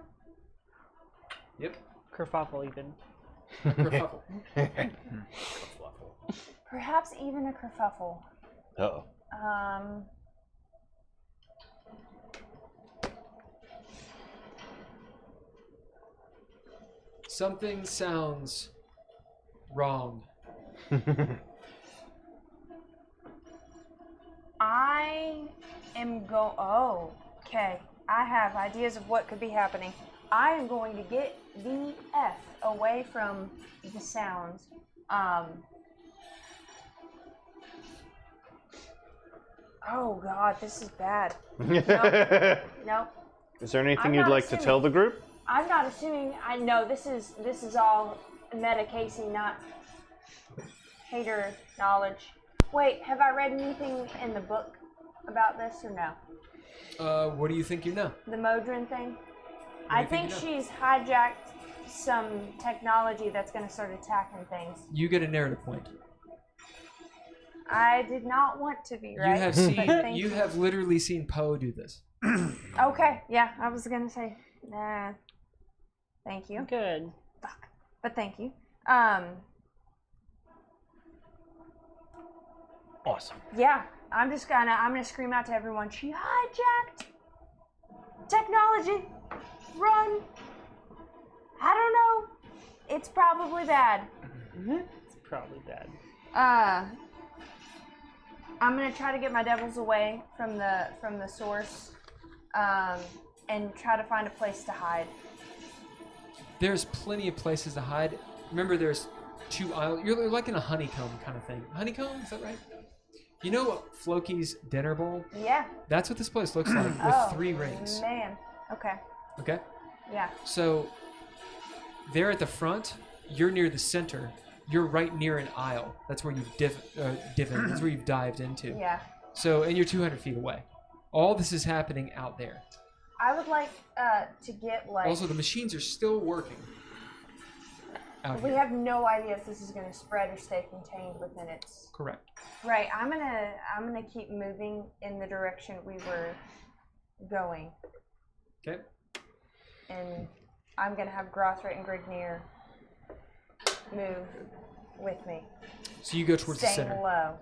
Yep. Kerfuffle even. Kerfuffle. Perhaps even a kerfuffle. Uh-oh. Something sounds wrong. I am Oh, okay. I have ideas of what could be happening. I am going to get the F away from the sounds. Oh God, this is bad. Nope. Is there anything I'm you'd not like to assuming. tell the group? I'm not assuming. I know this is all meta Casey, not hater knowledge. Wait, have I read anything in the book about this or no? What do you think you know? The Modron thing? do I you think think you know? she's hijacked some technology that's going to start attacking things. You get a narrative point. I did not want to be right. You have but seen. thank You have literally seen Poe do this. Okay, yeah, I was going to say, nah. Thank you. Good. But thank you. Awesome. Yeah, I'm gonna scream out to everyone. She hijacked technology. Run. I don't know. It's probably bad. It's probably bad. I'm gonna try to get my devils away from the source, and try to find a place to hide. There's plenty of places to hide. Remember, there's two islands. You're like in a honeycomb kind of thing. Honeycomb, is that right? You know Floki's dinner bowl? Yeah. That's what this place looks like with Oh, 3 rings. Man. Okay. Okay? Yeah. So, there at the front, you're near the center. You're right near an aisle. That's where you've that's where you've dived into. Yeah. So, and you're 200 feet away. All this is happening out there. I would like to get like. Also, the machines are still working. Out We here. have no idea if this is going to spread or stay contained within its. Correct. Right. I'm gonna keep moving in the direction we were going, Okay. and I'm gonna have Grothrit and Grignir move with me, So you go towards the staying center. low.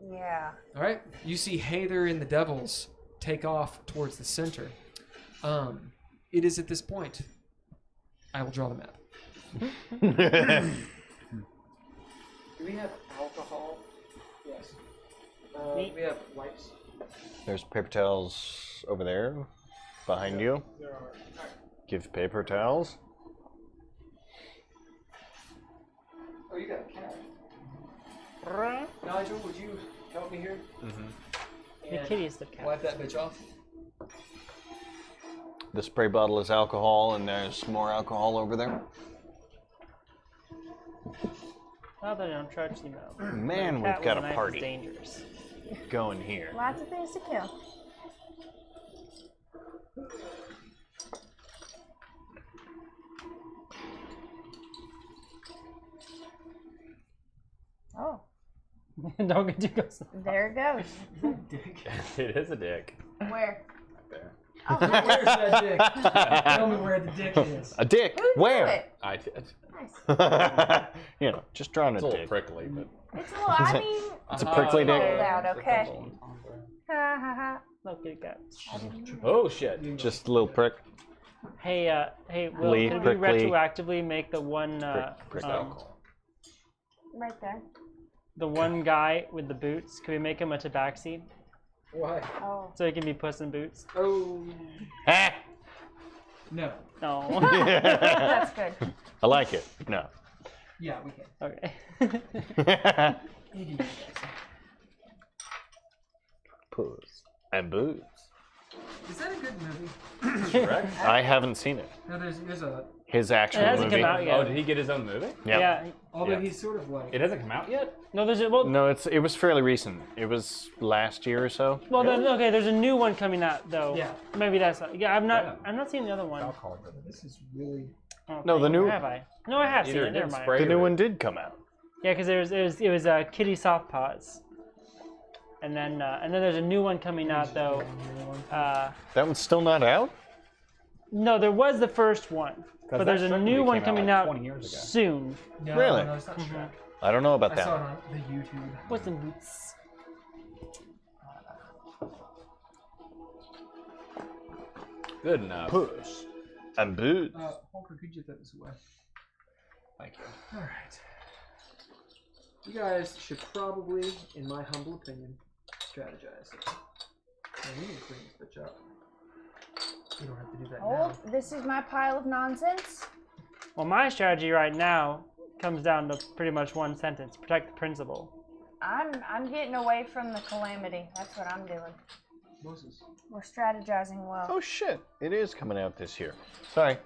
Yeah. All right. You see Hather and the Devils take off towards the center. It is at this point. I will draw the map. Do we have alcohol? Yes. We have wipes. There's paper towels over there, behind you. There are. Give paper towels. Oh, you got a cat. Nigel, would you help me here? The kitty is the cat. Wipe that bitch off. The spray bottle is alcohol, and there's more alcohol over there. Now that I don't charge you now. Man, Cat we've with got a a knife is party dangerous. going here. Lots of things to kill. Oh, Don't get too close. there it goes. It is a dick. Where? There. Oh, Where's that dick? Tell me where the dick is. A dick? who drew Where? it? I did. Nice. You know, just drawing It's a a little dick. prickly, but. It's a little. I mean, It's a prickly dick. Hold out, okay. ha ha ha. No, kitty cat. Oh shit. Just a little prick. Hey, hey, Will, Lee, could we prickly. retroactively make the one, Prick Right there. the one guy with the boots? Could we make him a tabaxi Why? Oh. so he can be Puss in Boots? Oh. Ah! No. No. That's good. I like it. No. Yeah, we can. Okay. Puss and Boots. Is that a good movie? Correct? I haven't seen it. No, there's a. His actual It hasn't movie. come out yet. Oh, did he get his own movie? Yeah. Yeah. Although Yeah. he's sort of like. It hasn't come out yet? No, there's a well. No, it was fairly recent. It was last year or so. Well, okay. There's a new one coming out though. Yeah. Maybe that's not. Yeah, I'm not. Yeah. I'm not seeing the other one. This is really. Oh, No, the thank- new- Have I? No, I have seen Either it. it Never didn't mind. spray The new or- one did come out. Yeah, because it was Kitty Soft Paws, and then there's a new one coming out though. That one's still not out? No, there was the first one, but there's a that new movie one came out coming like out 20 years ago. soon. No, Really? No, it's not Shrek. I don't know about I that saw it one. on the YouTube. What's in boots? Good enough. Puss and Boots. Holker, could you get that this way? Thank you. All right. You guys should probably, in my humble opinion, strategize. Now, we need to clean this bitch up. You don't have to do that Oh, now. this is my pile of nonsense. Well, my strategy right now comes down to pretty much one sentence: protect the principal. I'm getting away from the calamity. That's what I'm doing. Moses. We're strategizing well. Oh shit! It is coming out this year. Sorry.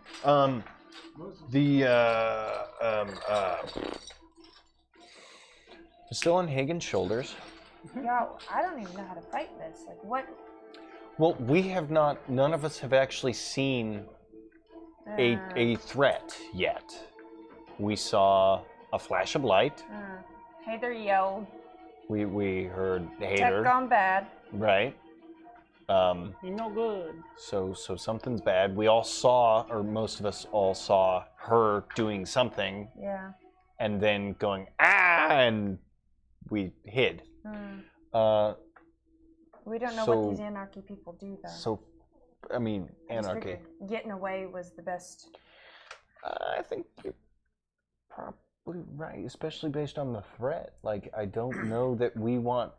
It's still on Hagen's shoulders. Yo, I don't even know how to fight this. Like what? Well, we have not. None of us have actually seen a threat yet. We saw a flash of light. Hather yelled. We heard Tech Hater. gone bad. Right. You're no good. So something's bad. We all saw, or most of us all saw her doing something, Yeah. and then going and we hid. We don't know So- what these anarchy people do though. So, I mean, I just anarchy. figured getting away was the best. I think you're probably right, especially based on the threat. Like, I don't know that we want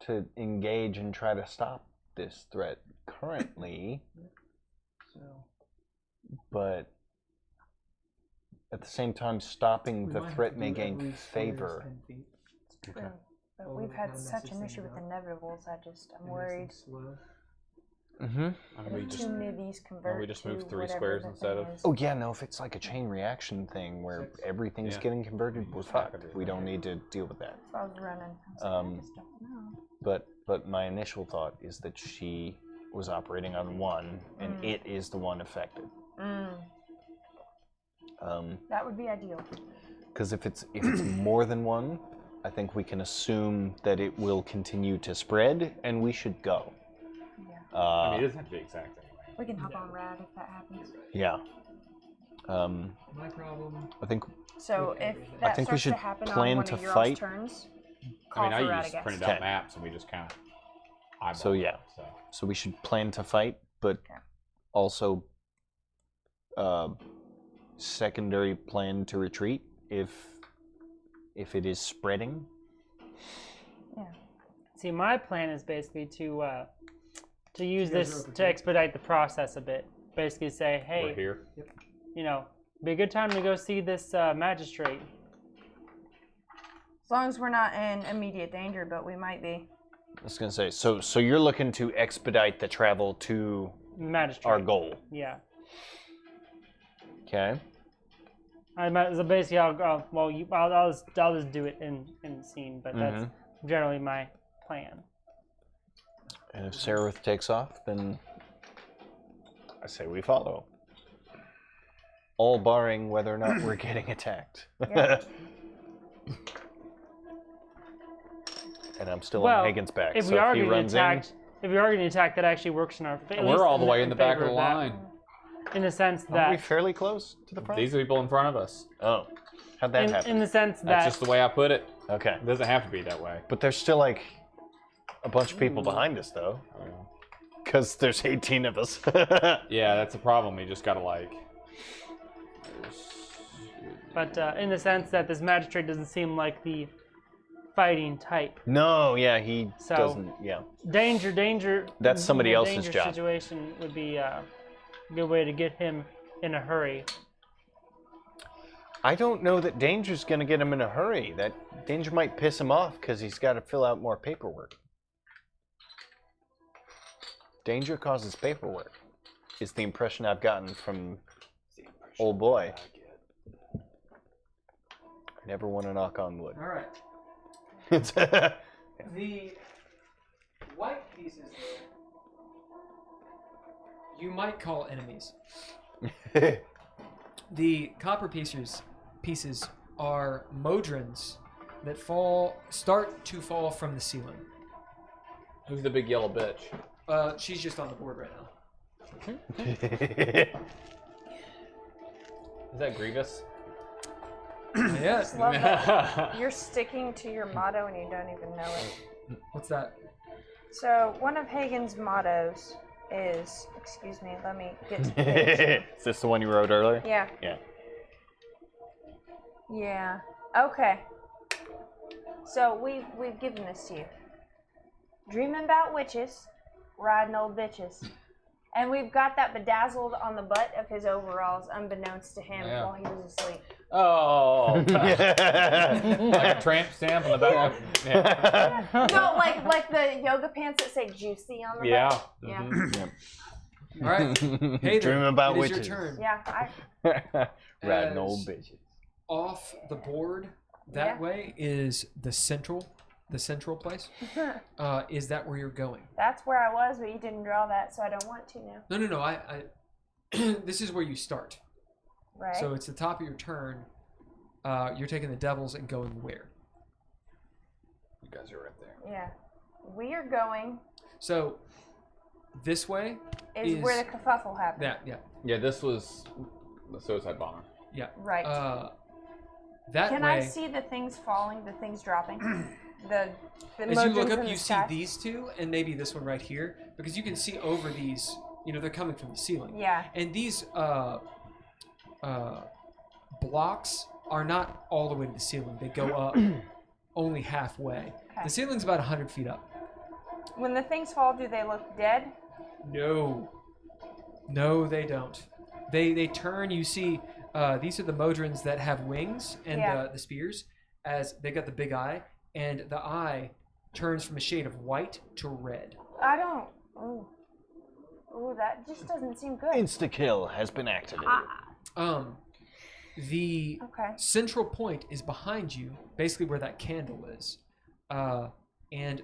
to engage and try to stop this threat currently. But at the same time, stopping the threat may gain favor. True. But Oh, we've had no such message an issue with saying inevitables. I'm worried. Mm-hmm. And we If just, too many of these convert we just moved to 3 whatever squares the instead thing of- is. Oh yeah, no. If it's like a chain reaction thing where everything's Yeah. getting converted, we're Just not fucked. gonna do We that. don't need to deal with that. So I was running. I was like, I just don't know. But my initial thought is that she was operating on one, and it is the one affected. That would be ideal. Because if it's more than one, I think we can assume that it will continue to spread, and we should go. Yeah. I mean, it doesn't have to be exact anyway. We can hop on Rad if that happens. Yeah. My problem. I think So if I that think we starts should to happen plan on one to of your fight. turns, call I mean, for I used Radagast. printed Okay. out maps and we just kind of So, yeah. So. So we should plan to fight, but also secondary plan to retreat if it is spreading. See, my plan is basically to use You guys this are over to here? expedite the process a bit. Basically, say, We're hey, here. you know, be a good time to go see this magistrate. As long as we're not in immediate danger, but we might be. I was gonna say, so you're looking to expedite the travel to Magistrate. our goal. Yeah. Okay. So basically, I'll just do it in the scene, but that's generally my plan. And if Seraph takes off, then I say we follow. All barring whether or not we're getting attacked. And I'm still on Hagen's back. If So we are if he getting runs attacked, if we are getting attacked, that actually works in our favor. We're all the way in the back of the line. In the sense in, are we that, fairly close to the front? These are people in front of us. Oh, how'd that happen? in the sense That's that, just the way I put it. Okay, It doesn't have to be that way. but there's still like a bunch of people behind us though, because there's 18 of us. Yeah, that's a problem. You just gotta like. but in the sense that this magistrate doesn't seem like the fighting type. No, yeah, he So- doesn't. Yeah, Danger. That's somebody the else's danger job. Situation would be a good way to get him in a hurry. I don't know that Danger's gonna get him in a hurry. That Danger might piss him off because he's got to fill out more paperwork. Danger causes paperwork, is the impression I've gotten from old boy. I never want to knock on wood. All right. It's The white pieces you might call enemies. The copper pieces are modrons that start to fall from the ceiling. Who's the big yellow bitch? She's just on the board right now. Is that Grievous? Yeah. Love that. You're sticking to your motto and you don't even know it. What's that? So one of Hagen's mottos is, excuse me, let me get to the page. Is this the one you wrote earlier? Yeah. Yeah. Yeah. Okay. So we've given this to you. Dreaming about witches, riding old bitches. And we've got that bedazzled on the butt of his overalls, unbeknownst to him, Yeah. while he was asleep. Oh, like a tramp stamp on the back. Of, yeah. No, like the yoga pants that say "juicy" on the Yeah. butt. Yeah. Mhm. All right. Hey there. Dreaming about it is witches. your turn. Yeah. Riding As- old bitches. Off the board that Yeah. way is the central place. Is that where you're going? That's where I was, but you didn't draw that, so I don't want to now. No. I this is where you start. Right. So it's the top of your turn. You're taking the devils and going where? You guys are right there. Yeah. We are going So this way is where the kerfuffle happened. Yeah. Yeah, this was the suicide bomber. Yeah. Right. That Can way. I see the things falling, the things dropping? the As you look emojis up, in you the see sky? these two and maybe this one right here because you can see over these. They're coming from the ceiling. Yeah. And these blocks are not all the way to the ceiling. They go up only halfway. Okay. The ceiling's about 100 feet up. When the things fall, do they look dead? No, they don't. They turn. You see, these are the modrons that have wings and Yeah. the spears. As they got the big eye, and the eye turns from a shade of white to red. I don't. Ooh, that just doesn't seem good. Insta kill has been activated. The Okay. central point is behind you, basically where that candle is, and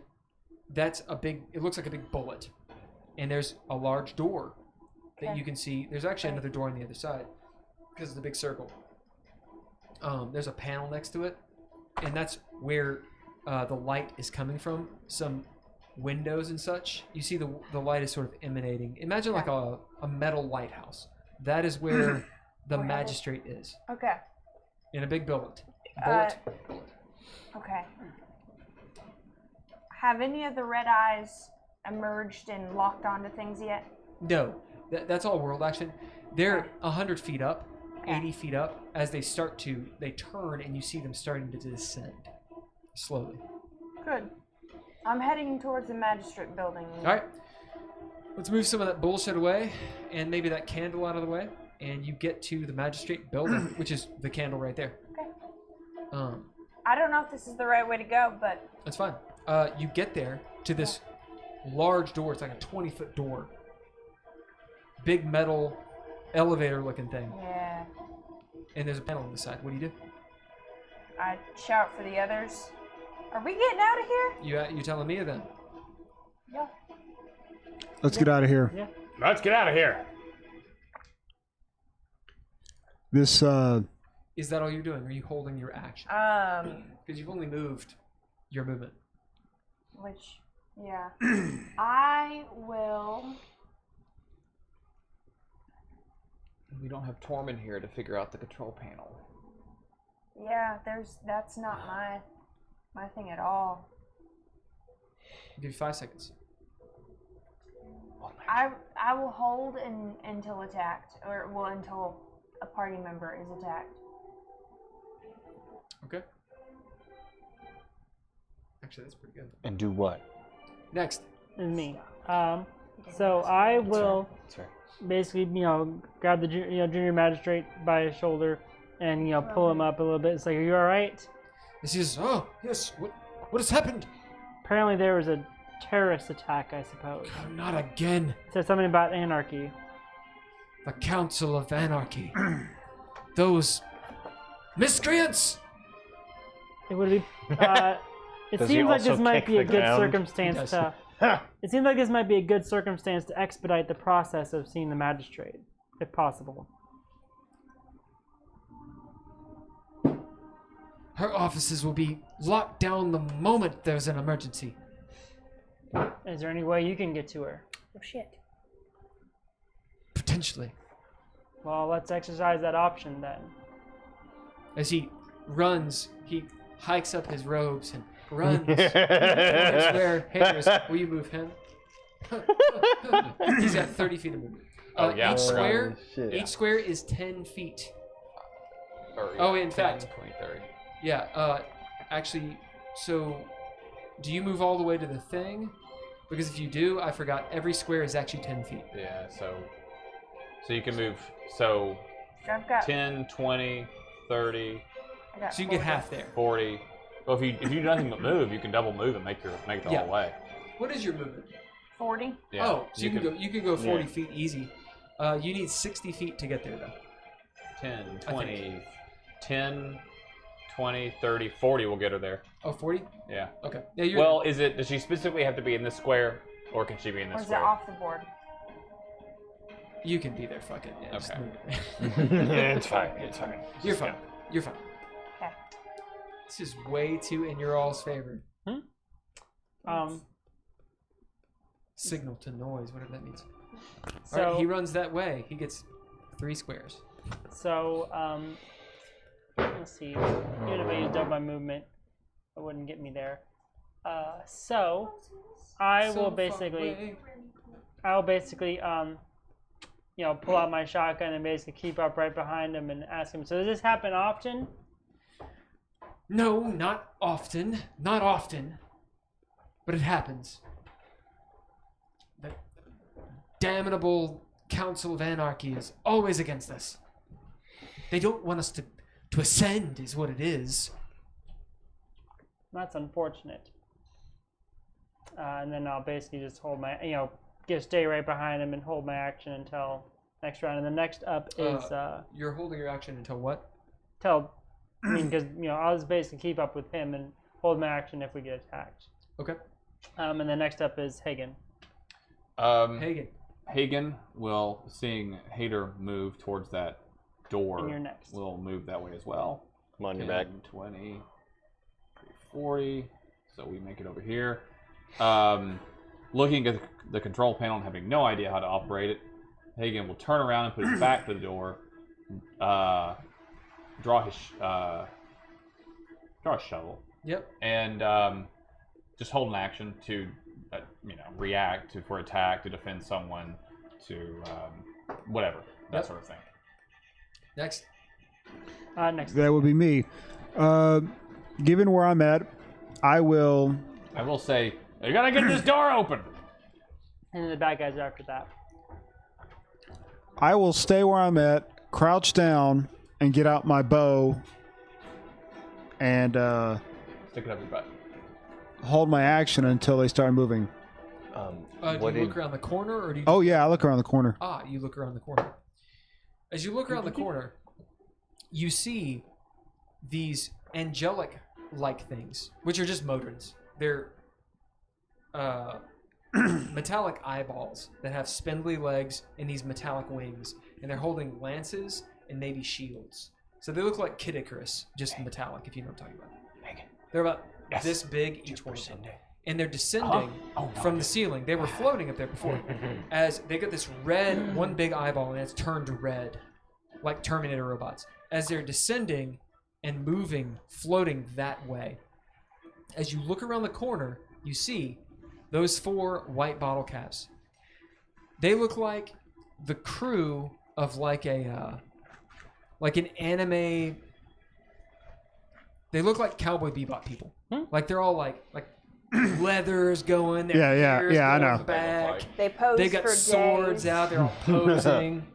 that's a big. It looks like a big bullet, and there's a large door that Okay. you can see. There's actually Right. another door on the other side because of the big circle. There's a panel next to it, and that's where the light is coming from. Some windows and such. You see the light is sort of emanating. Imagine like a metal lighthouse. That is where the We're headed. magistrate is Okay. in a big bullet. Uh, Bullet. Okay. Have any of the red eyes emerged and locked onto things yet? No, that's all world action. They're 100 feet up, 80 feet up. As they they turn, and you see them starting to descend slowly. Good. I'm heading towards the magistrate building. All right, let's move some of that bullshit away, and maybe that candle out of the way, and you get to the magistrate building, which is the candle right there. Okay. I don't know if this is the right way to go, but That's fine. You get there to this large door. It's like a 20-foot door. Big metal elevator-looking thing, yeah. and there's a panel on the side. What do you do? I shout for the others. Are we getting out of here? You telling me or them? Yeah. Let's get out of here. Yeah. Let's get out of here. This Is that all you're doing? Are you holding your action? Because you've only moved your movement. Which, yeah. I will. We don't have Tormund here to figure out the control panel. Yeah, that's not my thing at all. I'll give you 5 seconds. I will hold until attacked, until a party member is attacked. Okay. Actually, that's pretty good. And do what? Next. And me. So I will That's right. basically, grab the junior magistrate by his shoulder and pull him up a little bit. It's like, are you all right? This is. Oh yes. What has happened? Apparently there was a terrorist attack, I suppose. Oh, not again. It said something about anarchy. The Council of Anarchy. Those miscreants. It would be. It Does he seems like this also might kick be a the good ground? circumstance He to. It seems like this might be a good circumstance to expedite the process of seeing the magistrate, if possible. Her offices will be locked down the moment there's an emergency. Is there any way you can get to her? Oh shit. Potentially. Well, let's exercise that option then. As he runs, he hikes up his robes and runs towards where Hader is. Will you move him? He's got 30 feet of movement. Oh, yeah. Each square is 10 feet. Or, Oh, in 10, fact. 20, 30. Yeah, actually, so do you move all the way to the thing? Because if you do, I forgot, every square is actually 10 feet. Yeah, so you can move, so I've got. 10, 20, 30, I got So you can get 40. half there. 40. Well, if you do nothing but move, you can double move and make it the Yeah. whole way. What is your movement? 40. Yeah. Oh, so you can go 40 Yeah. feet easy. You need 60 feet to get there, though. 10, 20, 10, 20, 30, 40 will get her there. Oh, 40? Yeah. Okay. Yeah, you're. Well, does she specifically have to be in this square, or can she be in Or this is it square? off the board? you can be there. Fuck it. Yeah, just Okay. move it. It's fine. It's fine. You're fine. You're fine. Okay. This is way too in your all's favor. Signal to noise, whatever that means. So Alright, he runs that way. He gets 3 squares. So, let's see. Even if I used up my movement, it wouldn't get me there. So I will basically, pull out my shotgun and basically keep up right behind him and ask him. So does this happen often? No, not often. Not often. But it happens. The damnable Council of Anarchy is always against us. They don't want us to ascend, is what it is. That's unfortunate. And then I'll basically just hold my, just stay right behind him and hold my action until next round. And the next up is You're holding your action until what? because I'll just basically keep up with him and hold my action if we get attacked. Okay. And the next up is Hagen. Hagen. Hagen will, seeing Hader move towards that door, And you're next. will move that way as well. Come on, 10, you're back. 20, 40. So we make it over here. Looking at the control panel and having no idea how to operate it, Hagen will turn around and put his back to the door, draw his shovel, Yep. and just hold an action to, react to for attack, to defend someone, to whatever that Yep. sort of thing. Next. Next. That would be me. Given where I'm at, I will. I will say, you gotta get this door open. And then the bad guys are after that. I will stay where I'm at, crouch down, and get out my bow, and Stick it up your butt. hold my action until they start moving. Do you look around the corner, or do you? Oh yeah, I look around the corner. You look around the corner. As you look around the corner, you see these angelic-like things, which are just Modrons. They're metallic eyeballs that have spindly legs and these metallic wings, and they're holding lances and maybe shields. So they look like Kid Icarus, just metallic, if you know what I'm talking about. They're about this big each one of them. And they're descending from the ceiling. They were floating up there before. As they got this red, one big eyeball, and it's turned red, like Terminator robots. As they're descending and moving, floating that way. As you look around the corner, you see those 4 white bottle caps. They look like the crew of like an anime. They look like Cowboy Bebop people. Like they're all like leathers going. Their hair's I going know. Back. They pose They got for swords days. out. They're all posing.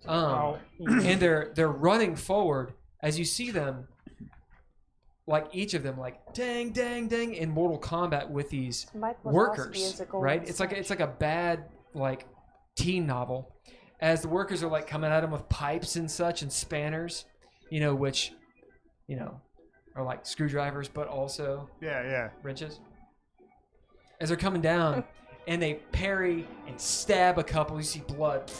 And they're running forward as you see them. Like each of them, like dang, dang, dang, in Mortal Kombat with these Mike Wazowski workers, is a golden right? It's like a bad like teen novel, as the workers are like coming at him with pipes and such and spanners, which, are like screwdrivers, but also Yeah. wrenches. As they're coming down, and they parry and stab a couple, you see blood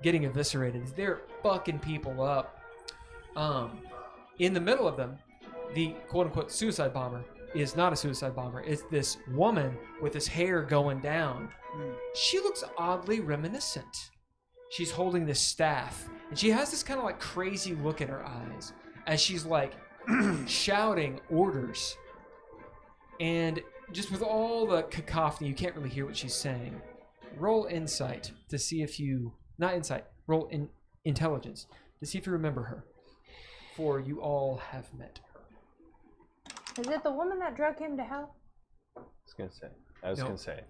getting eviscerated. They're fucking people up. In the middle of them, the quote-unquote suicide bomber is not a suicide bomber. It's this woman with this hair going down. She looks oddly reminiscent. She's holding this staff, and she has this kind of like crazy look in her eyes as she's like shouting orders. And just with all the cacophony, you can't really hear what she's saying. Roll insight to see if you... Not insight. Roll intelligence to see if you remember her. For you all have met her. Is it the woman that drug him to hell? I was gonna say.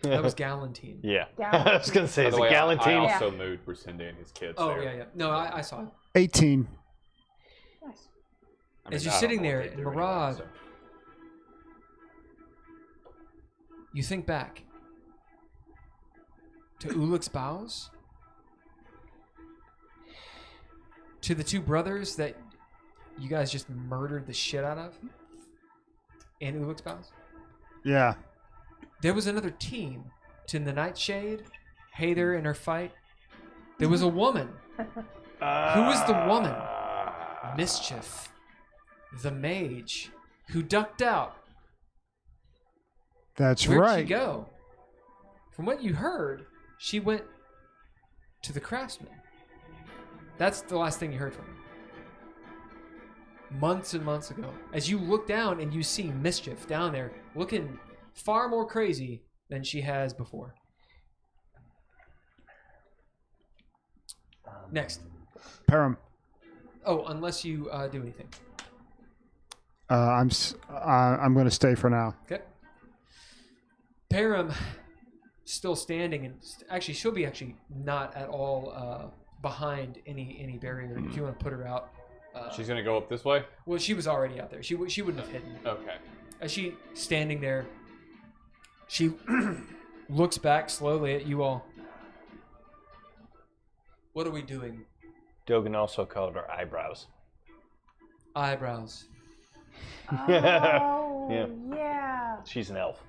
That was Galantine. Yeah. Galantine. I was gonna say, By is the it way, I Galantine? also moved Brasindi and his kids Oh, there. yeah. No, I saw it. 18. Nice. I mean, As you're I don't sitting know what there they in do anyway, Mirage, so. you think back to Uluk's bows, to the 2 brothers that you guys just murdered the shit out of in Uluk's bows. Yeah. There was another team to the Nightshade, Hader in her fight. There was a woman. Who was the woman? Mischief, the mage, who ducked out. That's Where'd right. she go? From what you heard, she went to the craftsman. That's the last thing you heard from her. Months and months ago. As you look down and you see Mischief down there looking far more crazy than she has before. Next. Param. Oh, unless you do anything. I'm going to stay for now. Okay. Param still standing, and actually she'll be not at all behind any barrier. If you want to put her out. She's gonna go up this way. Well, she was already out there. She wouldn't have hidden. Okay. As she standing there, she looks back slowly at you all. What are we doing? Dogan also called her eyebrows. Eyebrows. Oh, Yeah. yeah. She's an elf.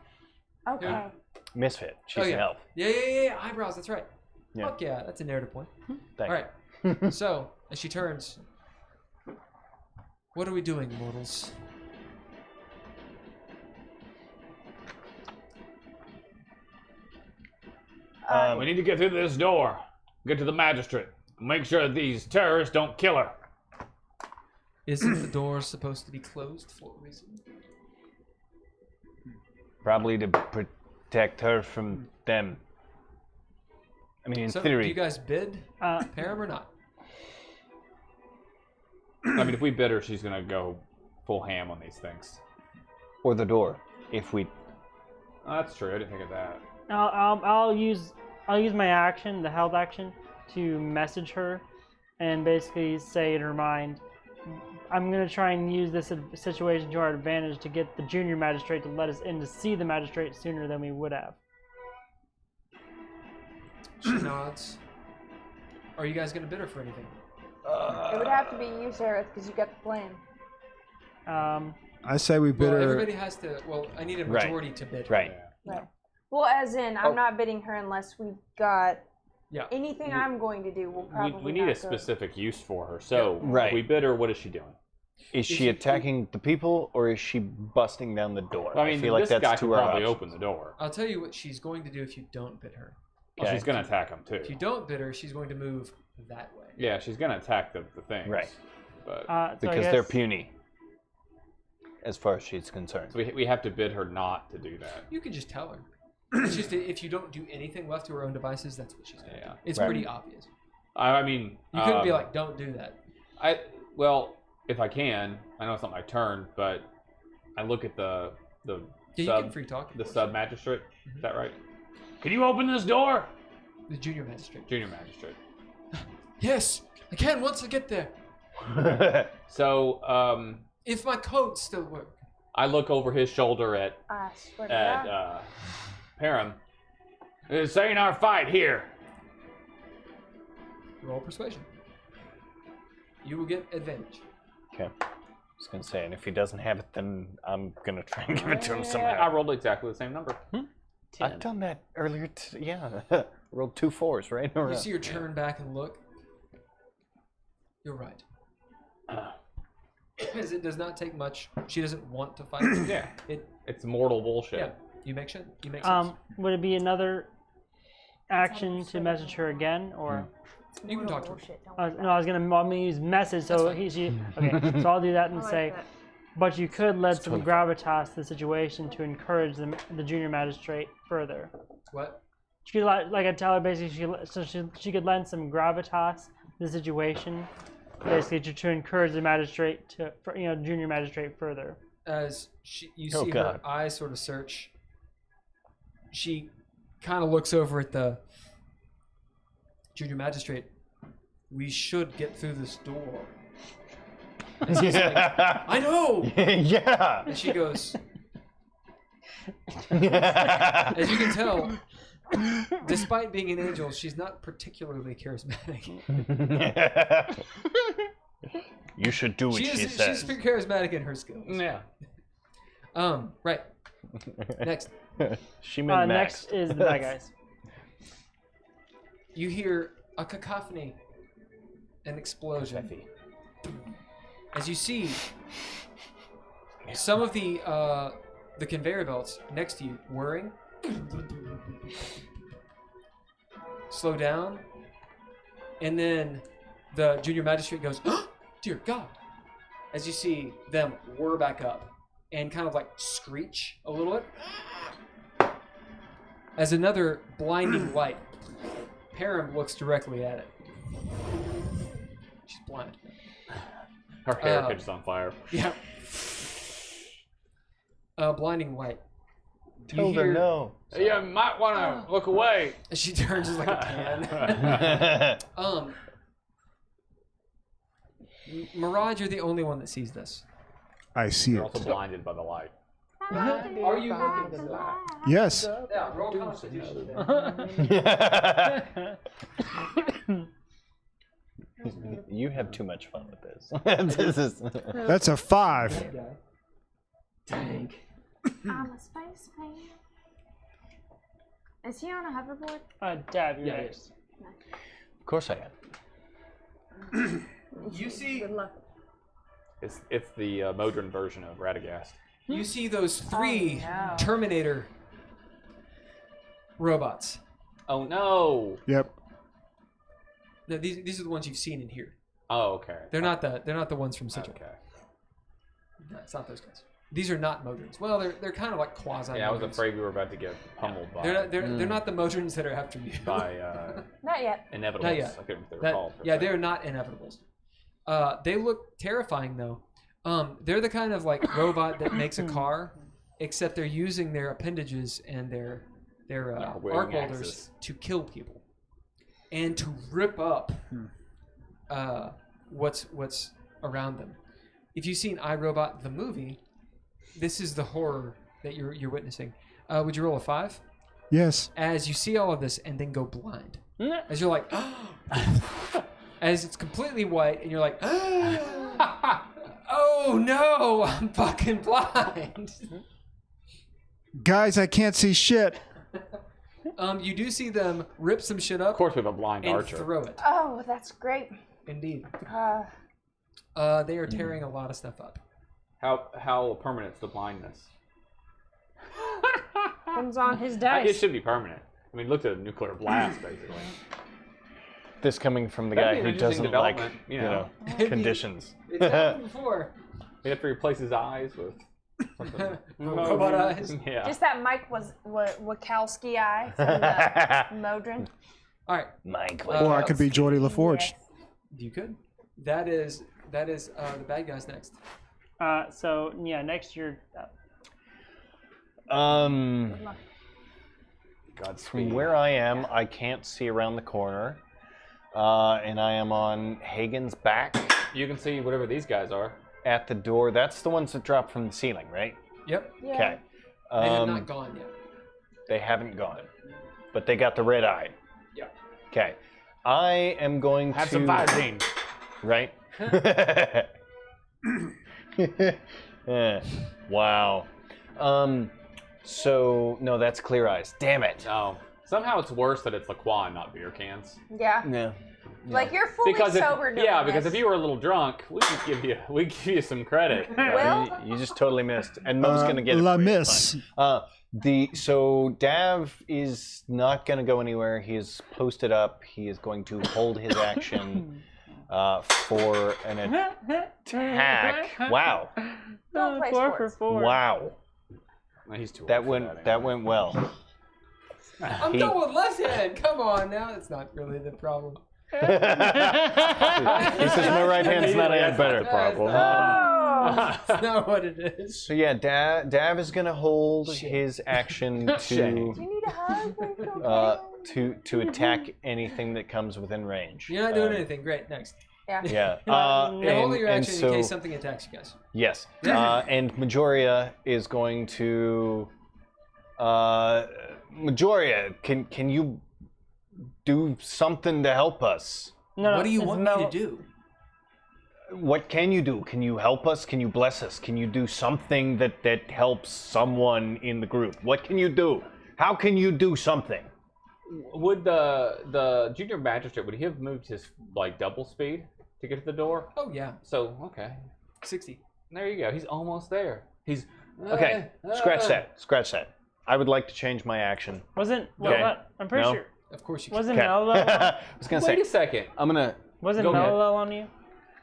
Okay. Yeah. Misfit. She's Oh, yeah. an elf. Yeah. Eyebrows. That's right. Yeah. Fuck yeah. That's a narrative point. Thank All right. So as she turns, what are we doing, mortals? We need to get through this door. Get to the magistrate. Make sure these terrorists don't kill her. Isn't the door supposed to be closed for a reason? Probably to protect her from them. I mean, in So, theory. do you guys bid Uh, Param or not? I mean, if we bid her, she's gonna go full ham on these things. Or the door, if we. Oh, that's true. I didn't think of that. I'll use my action, the held action, to message her, and basically say in her mind, I'm gonna try and use this situation to our advantage to get the junior magistrate to let us in to see the magistrate sooner than we would have. She nods. Are you guys gonna bid her for anything? It would have to be you, Sarah, because you got the plan. I say we bid Well, her. everybody has to. Well, I need a Right. majority to bid her. Right. Right. Well, as in, I'm not bidding her unless we've got Yeah. anything I'm going to do. Will probably We need not a go. specific use for her. So, Right. if we bid her, what is she doing? Is she attacking the people or is she busting down the door? I mean, feel like this that's guy two could probably options. open the door. I'll tell you what she's going to do if you don't bid her. Well, she's gonna attack him too. If you don't bid her, she's going to move that way. Yeah, she's gonna attack the things. Right. But So I Because they're guess- puny, as far as she's concerned. so we have to bid her not to do that. You can just tell her. It's just that if you don't do anything left to her own devices, that's what she's going to Yeah. do. It's Right. pretty obvious. I mean, You couldn't be like, don't do that. well, if I can, I know it's not my turn, but I look at the Yeah, you sub can free talk. the sub magistrate. Is that right? Can you open this door? The junior magistrate. Junior magistrate. Yes, I can once I get there. So If my codes still work. I look over his shoulder at I swear to God. Param. This ain't our fight here. Roll persuasion. You will get advantage. Okay. I was gonna say, and if he doesn't have it, then I'm gonna try and give it to him I somehow. rolled exactly the same number. I've done that earlier. Yeah, rolled 2 4s, right? You see her turn back and look. You're right. Because it does not take much. She doesn't want to fight. Yeah, It. it's mortal bullshit. Yeah. You make sense. You make sense. Would it be another action to message her again, or? You can talk to her. Bullshit, don't I'm worry gonna use message, so That's fine. she. Okay, so I'll do that and I like say, that. but you could lend some gravitas to the situation to encourage the junior magistrate further. What? She could like I tell her basically she could lend some gravitas to the situation, basically to encourage the magistrate to junior magistrate further. As you Oh, see God. her eyes sort of search, she kind of looks over at the junior magistrate. We should get through this door. And he's like, I know. Yeah. And she goes, as you can tell, despite being an angel, she's not particularly charismatic. You should do what she She's says. charismatic in her skills. Yeah. Right. Next, She meant Next is the bad guys. you hear a cacophony, an explosion. As you see, some of the conveyor belts next to you whirring, slow down, and then the junior magistrate goes, oh, "Dear God!" As you see them whir back up and kind of like screech a little bit, as another blinding light. Param looks directly at it. She's blind. Her hair catches on fire. Yeah. Blinding light. Told her no. You might want to look away. She turns like a can. Mirage, you're the only one that sees this. I see You're it. also blinded by the light. Are you looking at that? Yes. Yeah, roll Constitution. You have too much fun with this. This is. That's a 5. Dang. I'm a spaceman. Is he on a hoverboard? Dab, you're Yeah, next. Of course I am. You see, Good luck. It's the Modron version of Radagast. you see those 3 no. Terminator robots. Oh no! Yep. No, these are the ones you've seen in here. Oh okay. They're not the ones from Sigil. Okay. No, it's not those guys. These are not Modrons. Well, they're kind of like quasi. Yeah, I was Modrons. afraid we were about to get pummeled by They're not the Modrons that are after you. by Not yet. inevitables. Not yet. I couldn't remember what they were That- called. for a yeah, second. they're not inevitables. They look terrifying though. They're the kind of like robot that makes a car, except they're using their appendages and their wielding arc welders axes. to kill people and to rip up what's around them. If you've seen iRobot the movie, this is the horror that you're witnessing. Would you roll a 5? Yes. As you see all of this and then go blind. As you're like, as it's completely white and you're like, oh no, I'm fucking blind. Guys, I can't see shit. You do see them rip some shit up Of course, we have a blind and archer. throw it. Oh, that's great. Indeed. Uh, They are tearing a lot of stuff up. How permanent is the blindness? Depends on his It dice. should be permanent. I mean, look at a nuclear blast, basically. This coming from the That'd guy be an who interesting doesn't like, development, you you know, know. conditions. It's happened before. We have to replace his eyes with something. Robot eyes. Yeah. just that Mike Wachowski eye from the Modron. All right, Mike. Or I could be Geordie LaForge. Yes. you could. That is the bad guys next. So yeah, next year. From where I am, I can't see around the corner, and I am on Hagen's back You can see whatever these guys are. at the door. That's the ones that drop from the ceiling, right? Yep. Yeah. Okay. They have not gone yet. They haven't gone, but they got the red eye. Yeah. Okay. I am going Have to some Visine. right. Wow. So no, that's Clear Eyes. Damn it. No. Somehow it's worse that it's Laquan, not beer cans. Yeah. Yeah. Like you're fully Because sober doing because if this. you were a little drunk, we give you some credit. Will? You just totally missed, and Mo's gonna get it. La for you, Miss. it's fine. So Dav is not gonna go anywhere. He is posted up. He is going to hold his action for an attack. Wow. Don't play 4 for sports. 4. Wow. No, he's too old That for went anyway. well. I'm He- going with left hand. Come on now. That's not really the problem. He says my right hand's not any better. problem. Oh. That's not what it is. So yeah, Dav is gonna hold his action Shame. Do you need a hug? to attack anything that comes within range. You're not doing anything. Great. Next. Yeah. Yeah. You're holding your and action in so- case something attacks you guys. Yes. And Majoria is going to. Majoria, can you do something to help us? No, What do you it's want me to do? What can you do? Can you help us? Can you bless us? Can you do something that helps someone in the group? What can you do? How can you do something? Would the junior magistrate, would he have moved his like double speed to get to the door? Oh yeah, So okay, 60. there you go. He's almost there. He's Okay, scratch that. Scratch that. I would like to change my action. Wasn't Okay. what? I'm pretty No. sure. Of course you can. Wasn't Okay. Mello? I was gonna Wait say a second. I'm gonna Wasn't Go ahead. Mello on you?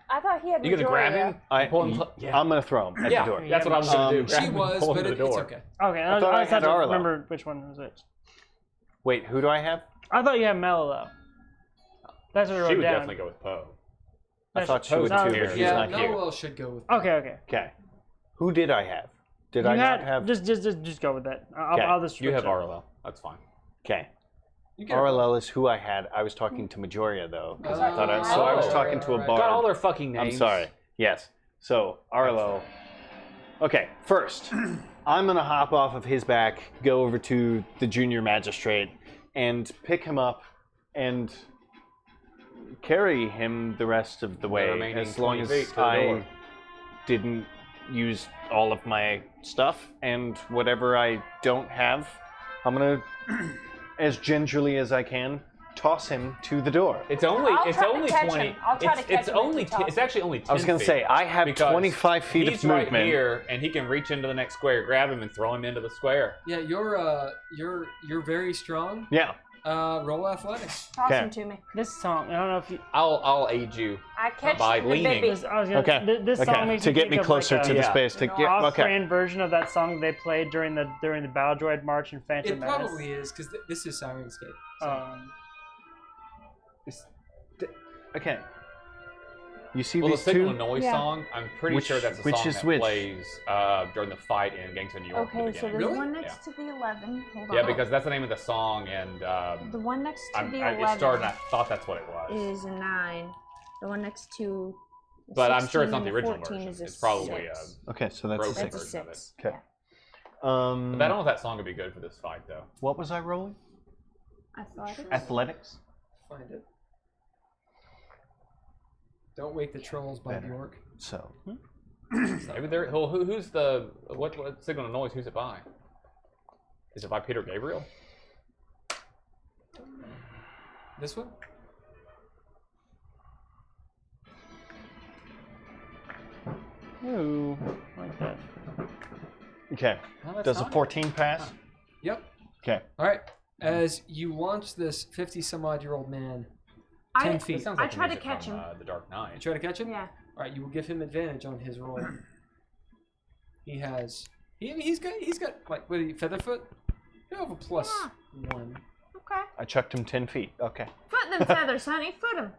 I thought he had You gonna grab Majoria. him? Pull him? Yeah. I'm gonna throw him at yeah, the door. that's what I was gonna do. Grab She him and was, pull him but to the it's door. okay. Okay, I thought I just had had to Arlo. remember which one was which. Wait, who do I have? I thought you had Mello. That's what I wrote She would down. definitely go with Poe. I thought she Poe's would not too, here. but she's Yeah, not here. Noel should go with. Okay, okay. Okay. Who did I have? Did You I had not have? just go with that. I'll, Okay. I'll just You have switch it. Arlo. That's fine. Okay. You get Aralel is who I had. I was talking to Majoria though. 'cause I thought Oh, so I was right, talking to a right. bard. Got all their fucking names. I'm sorry. Yes. So Arlo. Okay. First, I'm gonna hop off of his back, go over to the junior magistrate, and pick him up and carry him the rest of the way, remaining as long 20 as feet to the I door. didn't use all of my stuff, and whatever I don't have, I'm gonna, as gingerly as I can, toss him to the door. It's only I'll it's try to only catch 20. him. I'll try it's to catch it's him if only he tosses it's actually only 10 I was gonna feet, say I have because 25 feet he's of right movement. here, and he can reach into the next square, grab him, and throw him into the square. Yeah, you're very strong. Yeah. Roll athletics. Toss Okay. them to me. This song, I don't know if you. I'll aid you. I catch By the leaning. baby. This, I was gonna, Okay. This song Okay. makes To me get think me of closer like to a, the Yeah. space. To an get. Okay. off-brand version of that song they played during the Battle Droid March in Phantom It Menace. probably is because this is Sirenscape. So. Okay. You see Well, the these Signal two? and Noise Yeah. song, I'm pretty Which- sure that's the which song is that which? plays during the fight in Gangs of New York. in Okay, the so beginning. there's Really? one next to the 11. Hold on. Yeah, because that's the name of the song, and the one next to the 11 it started and I thought that's what it was. is a 9. The one next to the But I'm sure it's 16 not and the original 14 version. is a It's probably 6. Okay, so that's a broken That's a six. version of it. 6. Okay. But I don't know if that song would be good for this fight, though. What was I rolling? Athletics. Athletics. Find it. Don't wake the trolls by Better. Bjork. So. Maybe there. Who's the what Signal and Noise? Who's it by? Is it by Peter Gabriel? This one? Ooh, like that. Okay. No, that's Does a not it. 14 pass? Yep. Okay. All right. As you launch this 50-some-odd-year-old man 10 I, feet, This sounds I like the try to music catch from, him. The Dark Knight. you try to catch him? Yeah. All right, you will give him advantage on his roll. He has. He's got like what? Featherfoot. You have a plus Yeah. 1. Okay. I chucked him 10 feet. Okay. Foot them feathers, honey. Foot them.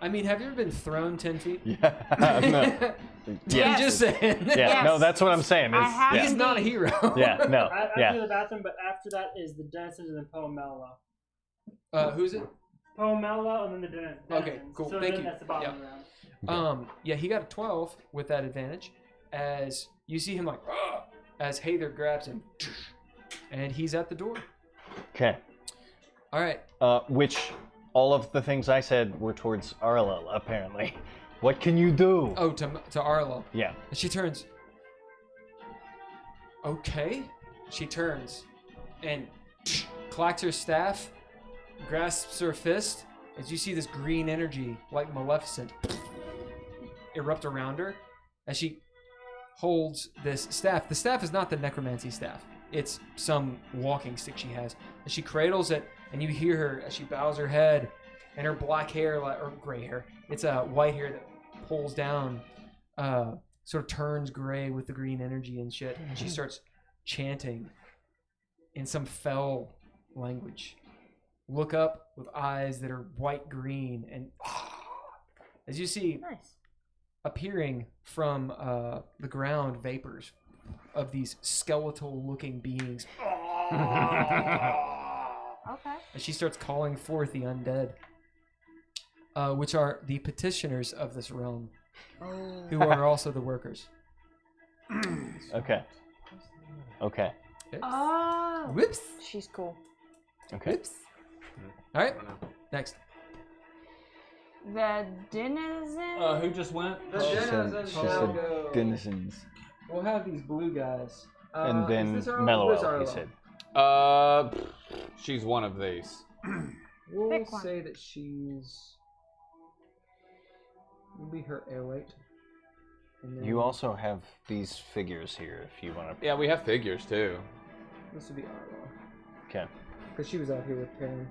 I mean, have you ever been thrown 10 feet? Yeah. No. I'm Yes. just saying. Yeah. Yes. No, that's what I'm saying. I Is, have yeah. He's not a hero. Yeah. No. I do Yeah. the bathroom, but after that is the Denizens and then Pomelo. Who's it? Pomelo and then the Denizens. Okay, cool. So Thank then you. that's the bottom of the Yeah. round. Yeah, he got a 12 with that advantage. As you see him like, "Ah!" as Hather grabs him, and he's at the door. Okay. All right. Which all of the things I said were towards Arla, apparently. What can you do? Oh, to Arlo. Yeah. And she turns. Okay. She turns and clacks her staff, grasps her fist, as you see this green energy, like Maleficent, erupt around her as she holds this staff. The staff is not the necromancy staff. It's some walking stick she has. And she cradles it, and you hear her as she bows her head, and her black hair, or gray hair, it's a white hair that pulls down, sort of turns gray with the green energy and shit. And she starts chanting in some fell language. Look up with eyes that are white green, and as you see Nice. appearing from the ground vapors of these skeletal looking beings Okay. as she starts calling forth the undead, which are the petitioners of this realm, who are also the workers. Okay. Okay. Oh. Whoops. She's cool. Okay. All right, next. The denizen. Who just went? She said denizens. We'll have these blue guys. And then is this Arlo? mellow Where's elf, he Arlo? said. She's one of these. We'll Pick one. say that she's. Will be her airlight. And then You also have these figures here if you want to. Yeah, we have figures too. This would be Arlo. Okay. Because she was out here with Perrin.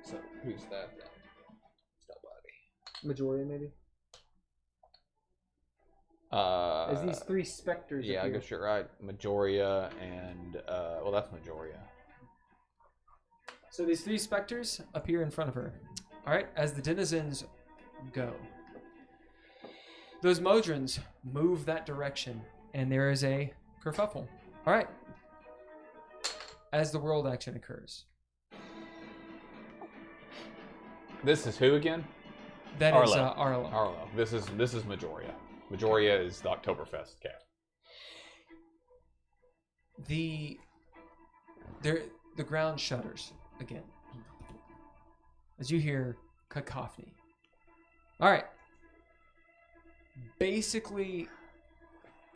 So who's that? Majoria, maybe? Nobody. As these three specters Yeah, I appear. guess you're right. Majoria and well, that's Majoria. So these three specters appear in front of her. All right, as the denizens go. Those Modrons move that direction, and there is a kerfuffle. All right. As the world action occurs. This is who again? That is Arlo. Arlo. Arlo. This is Majoria. Majoria is the Oktoberfest cat. The ground shudders again. As you hear cacophony. All right. Basically,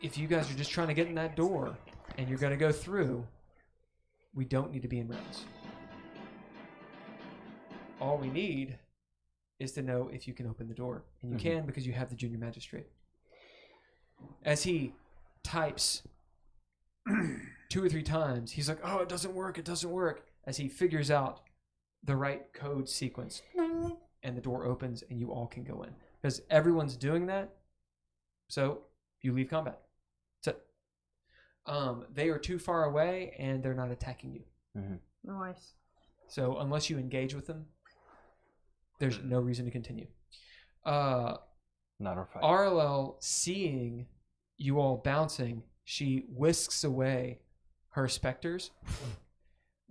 if you guys are just trying to get in that door and you're going to go through, we don't need to be in rounds. All we need is to know if you can open the door. And you can because you have the junior magistrate. As he types 2 or 3 times, he's like, "Oh, it doesn't work. It doesn't work." As he figures out the right code sequence, and the door opens, and you all can go in because everyone's doing that. So you leave combat. That's it. They are too far away, and they're not attacking you. Nice. So unless you engage with them, there's no reason to continue. Not our fight. RLL, seeing you all bouncing, she whisks away her specters,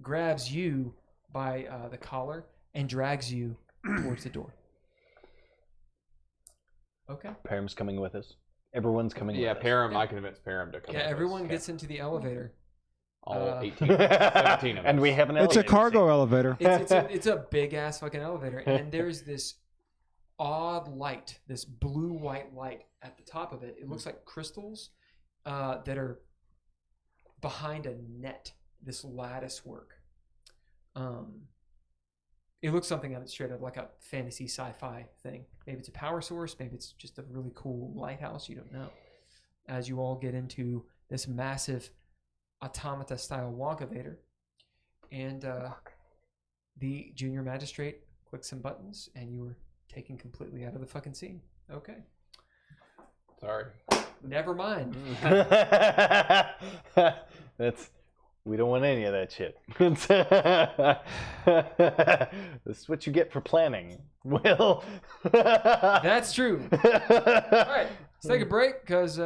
grabs you by the collar, and drags you towards the door. Okay. Param's coming with us. Everyone's coming Yeah, with us. Param. I convinced Param to come. Yeah, with us. everyone gets into the elevator. All 18, 17 of us. And we have an It's a elevator cargo elevator. It's a big ass fucking elevator, and there's this odd light, this blue-white light at the top of it. It looks like crystals that are behind a net, this lattice work. It looks something out of straight up like a fantasy sci-fi thing. Maybe it's a power source, maybe it's just a really cool lighthouse, you don't know. As you all get into this massive automata-style walk-evator, and the junior magistrate clicks some buttons, and you are taken completely out of the fucking scene. Okay. Sorry. Never mind. We don't want any of that shit. This is what you get for planning, Will. That's true. All right, let's take a break because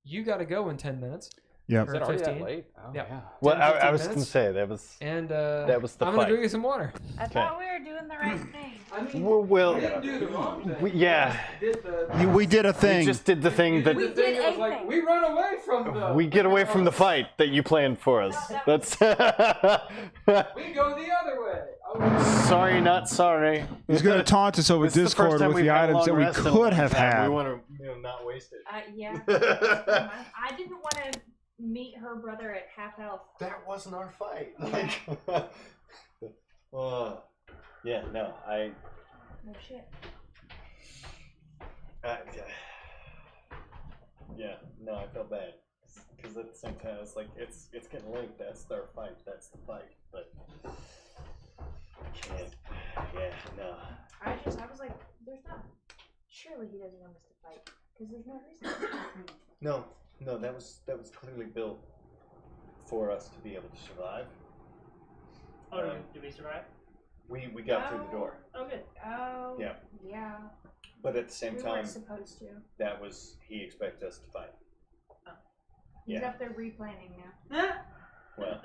you got to go in 10 minutes. Yep. Is it Or already that 15. late? Oh, Yeah. yeah. Well, 10, I 15 was going to minutes. say that was. And That was the I'm going to fight. go get some water. I thought we were doing the right thing. I mean, Will. do the wrong thing. Yeah. We did a We thing. just did the thing that We did a thing. We run away from the. we get away from the fight that you planned for us. That's. We go the other way. Sorry, not sorry. He's going to taunt us over This is the first Discord time with we've the had a items that long we rest in a could long have time. had. We want to, not waste it. Yeah. I didn't want to meet her brother at half health. That wasn't our fight. Yeah, no, No shit. yeah, no, I felt bad because at the same time it's like it's getting late. That's our fight. That's the fight. But I can't. Yeah, no. I was like, there's not. Surely he doesn't want us to fight because there's no reason. No, that was clearly built for us to be able to survive. Oh, did we survive? We got through the door, Oh, good. Oh. Yeah. Yeah. but at the same We time, weren't supposed to. that was he expected us to fight. He's Yeah. up there replanning now. Well,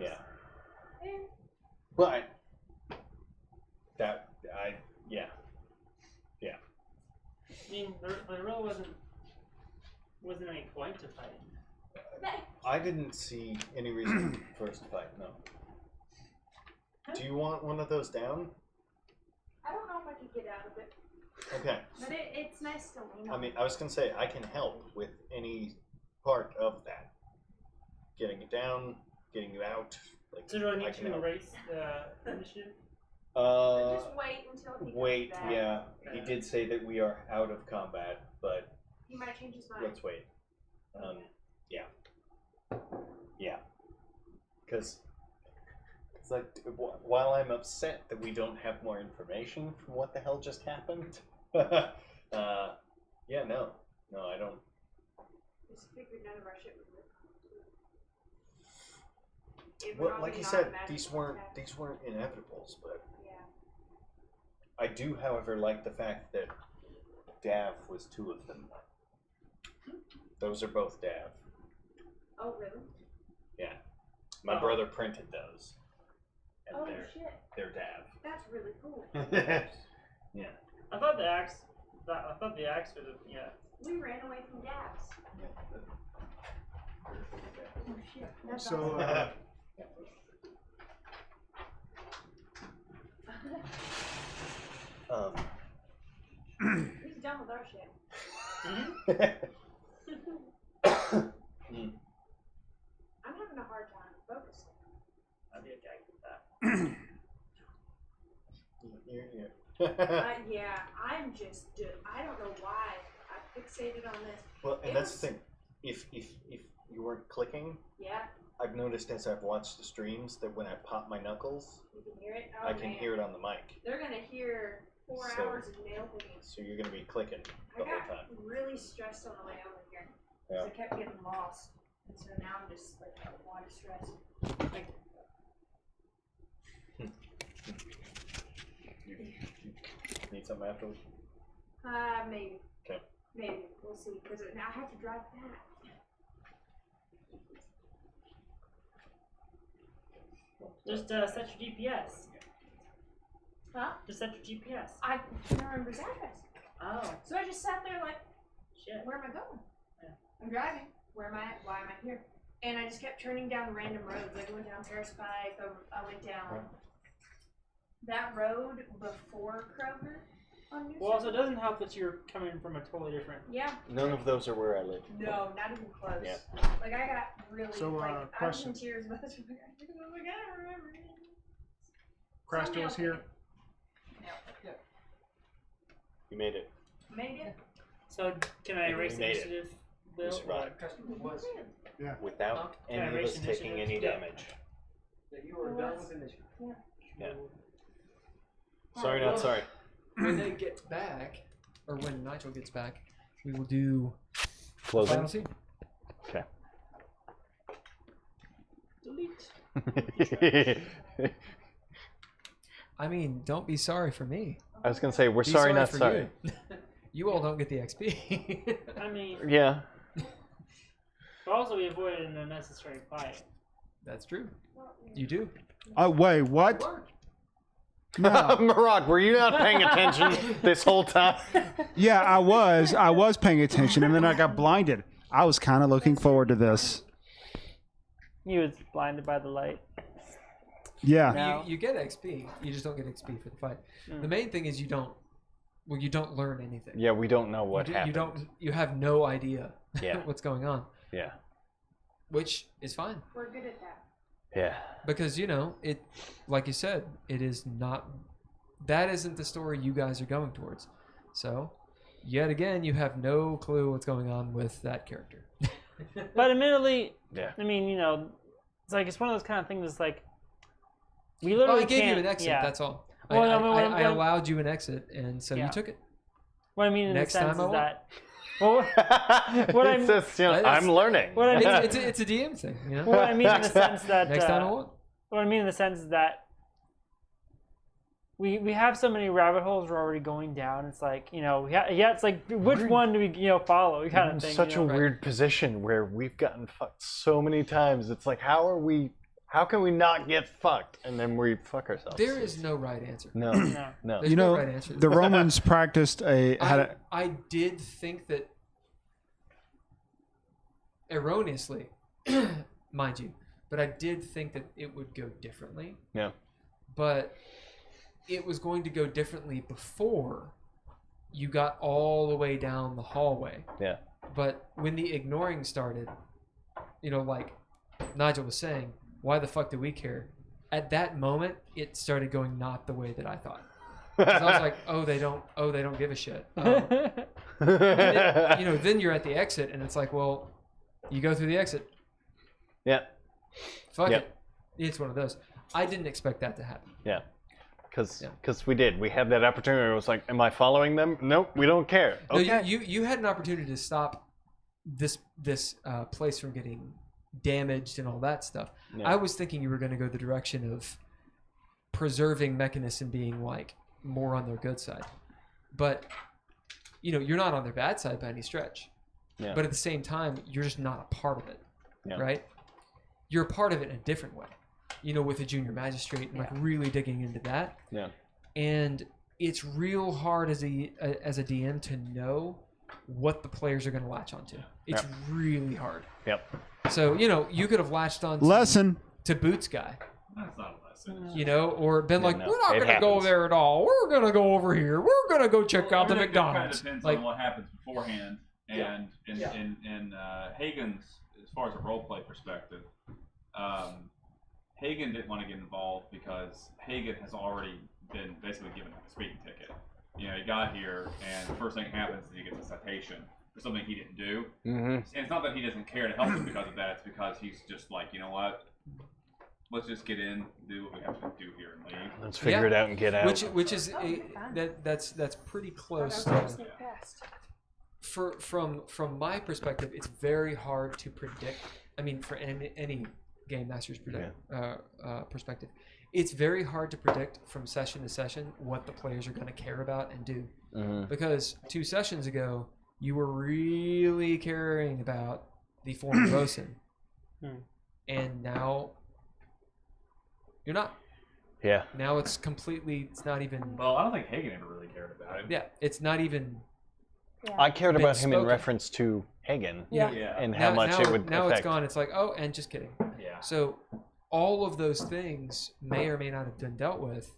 yeah. Eh. But yeah. I mean, there really wasn't any point to fighting. I didn't see any reason for us to fight. No. Do you want one of those down? I don't know if I could get out of it, Okay. but it's nice to lean I on. mean, I was gonna say I can help with any part of that. Getting it down, getting you out. Like, So do I I need can to help. erase the initiative? Just wait until he comes Wait. back. Yeah, he did say that we are out of combat, but He might change his mind. let's wait. Yeah. Because it's like while I'm upset that we don't have more information from what the hell just happened. Yeah, no, I don't. Just figured none of our shit would work. It would Well, all like be you said, automatic these attacks. weren't inevitables, but Yeah. I do, however, like the fact that Dav was 2 of them. Those are both Dav. Oh really? Yeah, my Oh. brother printed those, and Oh they're shit. Dav. That's really cool. Yeah. I thought the axe. I thought the axe would have. Yeah. We ran away from Dabs. Oh shit. That's So, awesome. He's done with our shit. I'm having a hard time focusing. I'd be okay with that. Yeah, I'm just. I don't know why I fixated on this. Well, and It that's was- the thing. If you weren't clicking. Yeah, I've noticed as I've watched the streams that when I pop my knuckles, you can hear it. Oh, I can man. hear it on the mic. They're gonna hear 4 So- hours of nail digging. So you're gonna be clicking I the whole got time. really stressed on the way over here. 'Cause Yeah. I kept getting lost. And so now I'm just like a lot of stress. Like, You need something afterwards? maybe. Okay. Maybe. We'll see. Because now I have to drive back. Just set your GPS. Huh? Just set your GPS. I can't remember his address. Oh, So I just sat there like, shit. where am I going? Yeah. I'm driving. Where am I at? Why am I here? And I just kept turning down random roads. Like I went down Paris Pike. I went down that road before Kroger on New Well, also, it City. doesn't help that you're coming from a totally different. Yeah. None of those are where I live. No, not even close. Yeah. Like I got really So, like I was question. in tears about this. I'm like, I can't remember. Crash Someday Tools I'll here. pick it. Yep. You made it. Made it. So, can I We erase the made it. initiative, We Bill? survived. Without Can I any of erase us initiative? taking any Yeah. damage. That you are done with initiative. Yeah. Sorry, not sorry. When they get back, or when Nigel gets back, we will do Closing. final scene. Okay. Delete. I mean, don't be sorry for me. I was gonna say we're Be sorry, not for sorry. You. You all don't get the XP. I mean, Yeah. but also we avoided an unnecessary fight. That's true. You do. Oh wait, what? No. Marad, were you not paying attention this whole time? Yeah, I was paying attention, and then I got blinded. I was kind of looking forward to this. He was blinded by the light. Yeah. No. You get XP. You just don't get XP for the fight. Mm. The main thing is you don't learn anything. Yeah, we don't know what you, happened. you have no idea Yeah. what's going on, Yeah. which is fine We're good at that. Yeah. because it, like you said, it is not. That isn't the story you guys are going towards. So, yet again, you have no clue what's going on with that character. But admittedly, Yeah. I mean, it's one of those kind of things. That's like we Well, literally I gave can't. you an exit. Yeah. That's all. Well, I, no, but I, what- I what- allowed you an exit, and so Yeah. you took it. What I mean in Next the sense time I is won't. that. Well, what I It's just, you know, That's- I'm learning. what I mean- It's a DM thing, you know. what I mean in the sense that. Next time I won't. What I mean in the sense is that we have so many rabbit holes we're already going down. It's like it's like which one do we follow? We kind in of thing. such a right? weird position where we've gotten fucked so many times. It's like, how can we not get fucked? And then we fuck ourselves. There is no right answer. No. No. No. There's You no know, right answer. the Romans practiced I did think that erroneously, mind you, but I did think that it would go differently. Yeah. But it was going to go differently before you got all the way down the hallway. Yeah. But when the ignoring started, like Nigel was saying, why the fuck do we care? At that moment, it started going not the way that I thought. 'Cause I was like, oh, they don't give a shit. Oh. Then you're at the exit, and it's like, well, you go through the exit. Yeah. Fuck Yep. it. It's one of those. I didn't expect that to happen. Yeah. Because Yeah. we did. We had that opportunity. It was like, am I following them? Nope, we don't care. No, Okay. you had an opportunity to stop this place from getting damaged and all that stuff. Yeah. I was thinking you were going to go the direction of preserving Mechanist and being like more on their good side, but you're not on their bad side by any stretch. Yeah. But at the same time, you're just not a part of it, Yeah. right? You're a part of it in a different way. With a junior magistrate and like really digging into that. Yeah. And it's real hard as a DM to know what the players are going to latch onto. It's Yep. really hard. Yep. So, you could have latched on lesson. to Boots Guy, That's not a lesson. or been Yeah, like, no, we're not it going to go happens. there at all. We're going to go over here. We're going to go check out the Everything McDonald's. Kind of depends Like, on what happens beforehand, and Yeah. in Hagen's, as far as a role play perspective, Hagen didn't want to get involved because Hagen has already been basically given a speeding ticket. He got here, and the first thing that happens is he gets a citation, for something he didn't do. Mm-hmm. And it's not that he doesn't care to help them because of that. It's because he's just like, you know what? Let's just get in, do what we have to do here, and leave. Let's figure it out and get out. Which is that's pretty close. From my perspective, it's very hard to predict. I mean, for any game master's perspective, it's very hard to predict from session to session what the players are going to care about and do. Because 2 sessions ago, you were really caring about the former bosun, and now you're not. Yeah. Now it's completely. It's not even. Well, I don't think Hagen ever really cared about him. Yeah, it's not even. I cared been about him in spoken. reference to Hagen Yeah. and how much it would now affect. it's gone. It's like, oh, and just kidding. Yeah. So all of those things may or may not have been dealt with,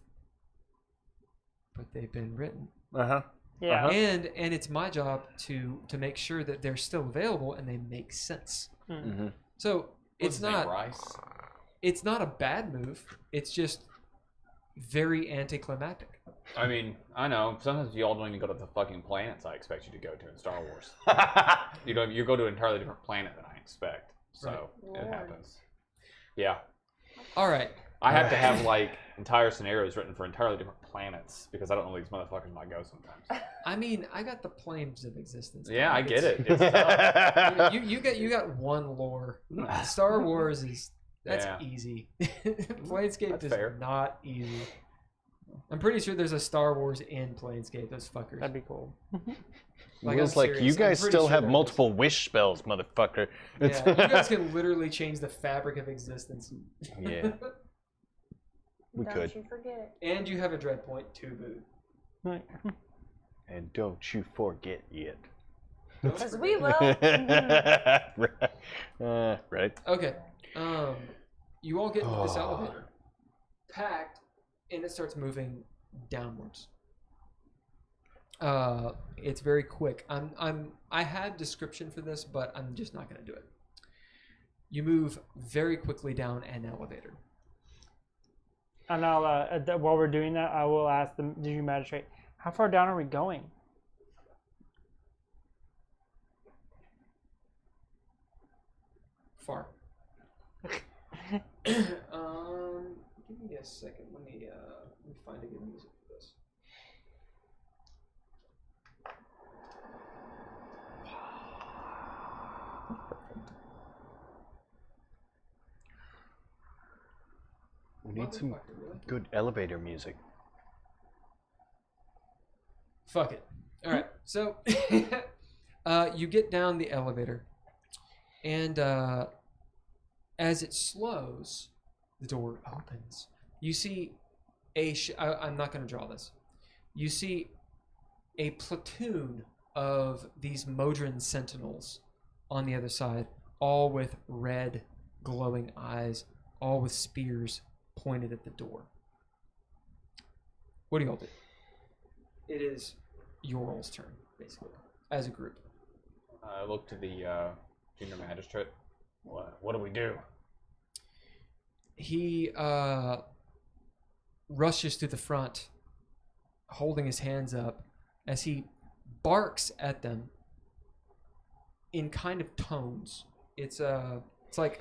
but they've been written. Uh-huh. Yeah. And it's my job to make sure that they're still available and they make sense. Mm-hmm. So What's his name, not Rice? it's not a bad move. It's just very anticlimactic. I mean, I know. Sometimes you all don't even go to the fucking planets I expect you to go to in Star Wars. You go to an entirely different planet than I expect. So it happens. Yeah. All right. I have to have like entire scenarios written for entirely different planets because I don't know where these motherfuckers might go sometimes. I mean, I got the planes of existence. Yeah, I get It's- it. It's tough. You got one lore. Star Wars is that's Yeah. easy. Planescape That's is fair. not easy. I'm pretty sure there's a Star Wars in Planescape. Those fuckers. That'd be cool. Like, It's I'm like, serious. you I'm guys pretty still sure have there is. multiple wish spells, motherfucker. It's- Yeah, you guys can literally change the fabric of existence. Yeah, we Don't could. you forget it. And you have a dread point to boot. Right. And don't you forget it. Because we will. Right. Okay. You all get into this elevator, packed, and it starts moving downwards. It's very quick. I had description for this, but I'm just not going to do it. You move very quickly down an elevator. And I'll, while we're doing that, I will ask the junior magistrate, how far down are we going? Far. Give me a second. Let me find a good music for this. We need some Motherfucker, really? good elevator music. Fuck it. All right. So you get down the elevator, and as it slows, the door opens. You see I'm not going to draw this. You see a platoon of these Modron sentinels on the other side, all with red, glowing eyes, all with spears pointed at the door. What do you all do? It is your all's turn, basically, as a group. I look to the junior magistrate. What do we do? He rushes to the front, holding his hands up, as he barks at them in kind of tones. It's like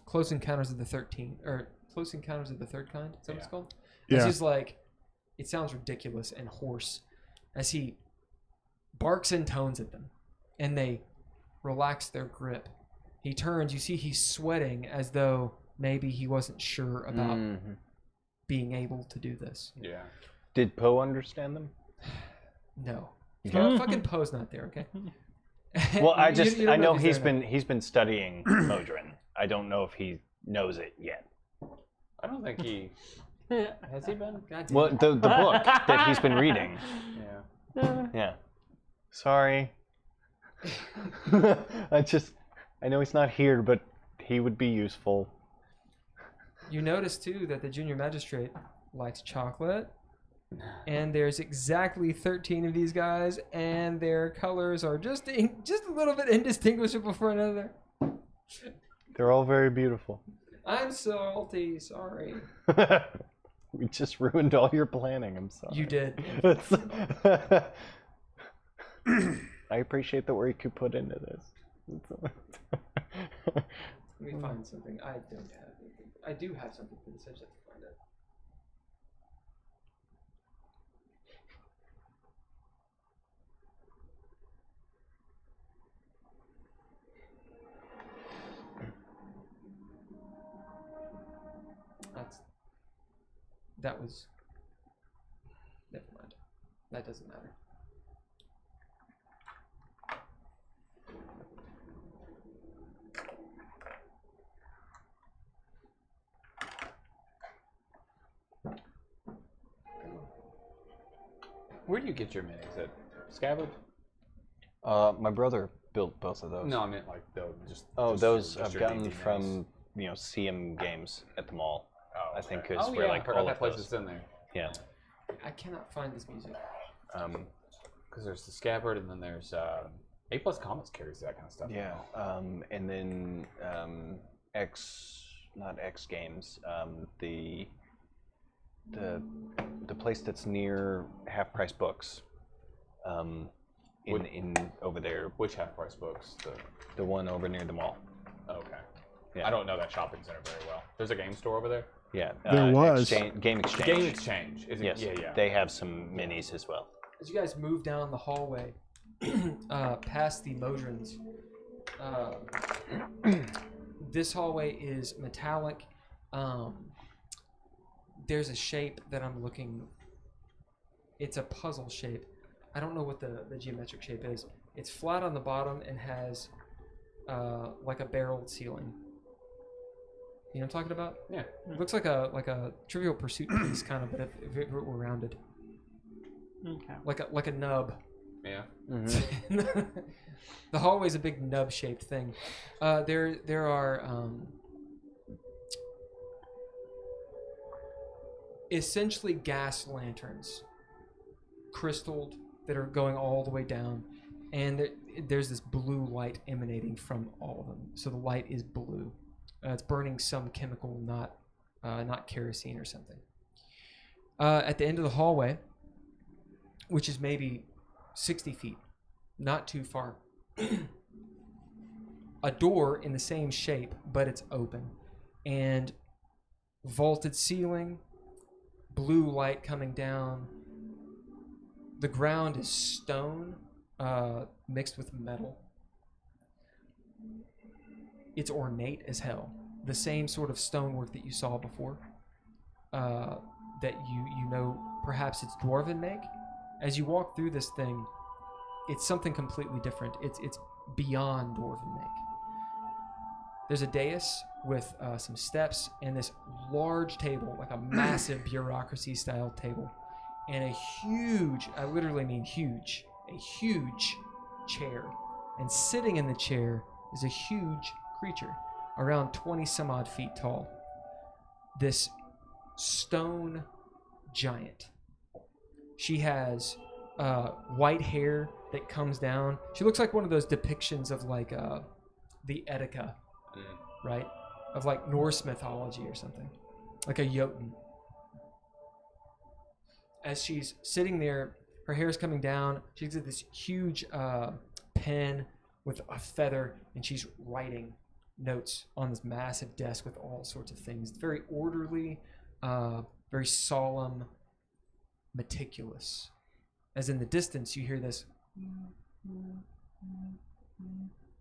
Close Encounters of the 13th, or Close Encounters of the Third Kind. Is that what it's called? Yeah. It's just like, it sounds ridiculous and hoarse as he barks and tones at them, and they relax their grip. He turns, you see he's sweating as though maybe he wasn't sure about being able to do this. Yeah. Did Poe understand them? No. Okay. Fucking Poe's not there, okay? Well, I You just don't I know if he's there or been studying Modron. I don't know if he knows it yet. I don't think he has he been. not. God damn Well, it. the book that he's been reading. Yeah. Yeah. Sorry. I know he's not here, but he would be useful. You notice too that the junior magistrate likes chocolate, and there's exactly 13 of these guys, and their colors are just a little bit indistinguishable from another. They're all very beautiful. I'm salty, sorry. We just ruined all your planning. I'm sorry. You did. I appreciate the work you put into this. Let me find something. I don't have anything. I do have something for this. I just have to find it. That was. Never mind. That doesn't matter. Where do you get your minis? At Scabbard? My brother built both of those. No, I meant like just. Oh, just those your I've gotten D&D from CM Games at the mall. Oh, I think okay. is Oh, where yeah, like I forgot all that of place those. is in there. Yeah. I cannot find this music. Because there's the Scabbard, and then there's A+ Comics carries that kind of stuff. Yeah. And then not X Games. The place that's near Half Price Books. In over there. Which Half Price Books? The one over near the mall. Okay. Yeah. I don't know that shopping center very well. There's a game store over there. Yeah. There was. Game Exchange. Game Exchange. Is it? Yes. Yeah. They have some minis as well. As you guys move down the hallway, past the Modrons, this hallway is metallic. There's a shape that I'm looking. It's a puzzle shape. I don't know what the geometric shape is. It's flat on the bottom and has like a barreled ceiling. You know what I'm talking about? Yeah. It looks like a Trivial Pursuit piece kind of, but if it were rounded. Okay. Like a nub. Yeah. The hallway's a big nub-shaped thing. There are essentially gas lanterns, crystalled, that are going all the way down, and there's this blue light emanating from all of them. So the light is blue. It's burning some chemical, not kerosene or something. At the end of the hallway, which is maybe 60 feet, not too far, a door in the same shape, but it's open, and vaulted ceiling, blue light coming down. The ground is stone mixed with metal. It's ornate as hell. The same sort of stonework that you saw before. That you know perhaps it's dwarven make. As you walk through this thing, it's something completely different. It's beyond dwarven make. There's a dais with some steps and this large table, like a massive bureaucracy-style table, and a huge, I literally mean huge, a huge chair. And sitting in the chair is a huge creature, around 20 some odd feet tall. This stone giant. She has white hair that comes down. She looks like one of those depictions of like the Etika, right? Of like Norse mythology or something, like a Jotun. As she's sitting there, her hair's coming down. She's got this huge pen with a feather, and she's writing notes on this massive desk with all sorts of things. It's very orderly, very solemn, meticulous. As in the distance, you hear this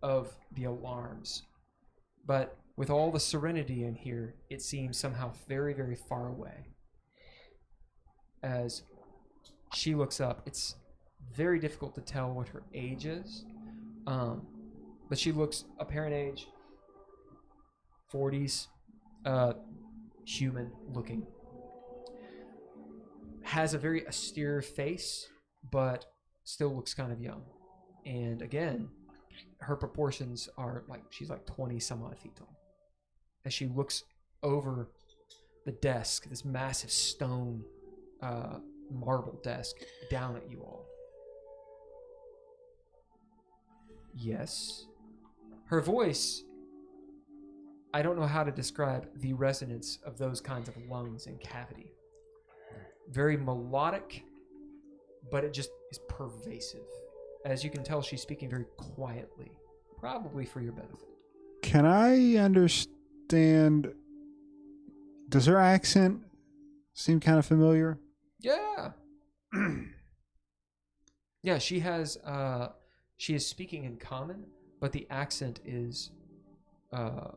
of the alarms. But with all the serenity in here, it seems somehow very, very far away. As she looks up, it's very difficult to tell what her age is, but she looks apparent age 40s, human looking. Has a very austere face, but still looks kind of young. And again, her proportions are like she's like 20 some odd feet tall. As she looks over the desk, this massive stone marble desk, down at you all. Yes. Her voice, I don't know how to describe the resonance of those kinds of lungs and cavity. Very melodic, but it just is pervasive. as you can tell, she's speaking very quietly, probably for your benefit. Can I understand? Does her accent seem kind of familiar? Yeah. Yeah, she has. She is speaking in common, but the accent is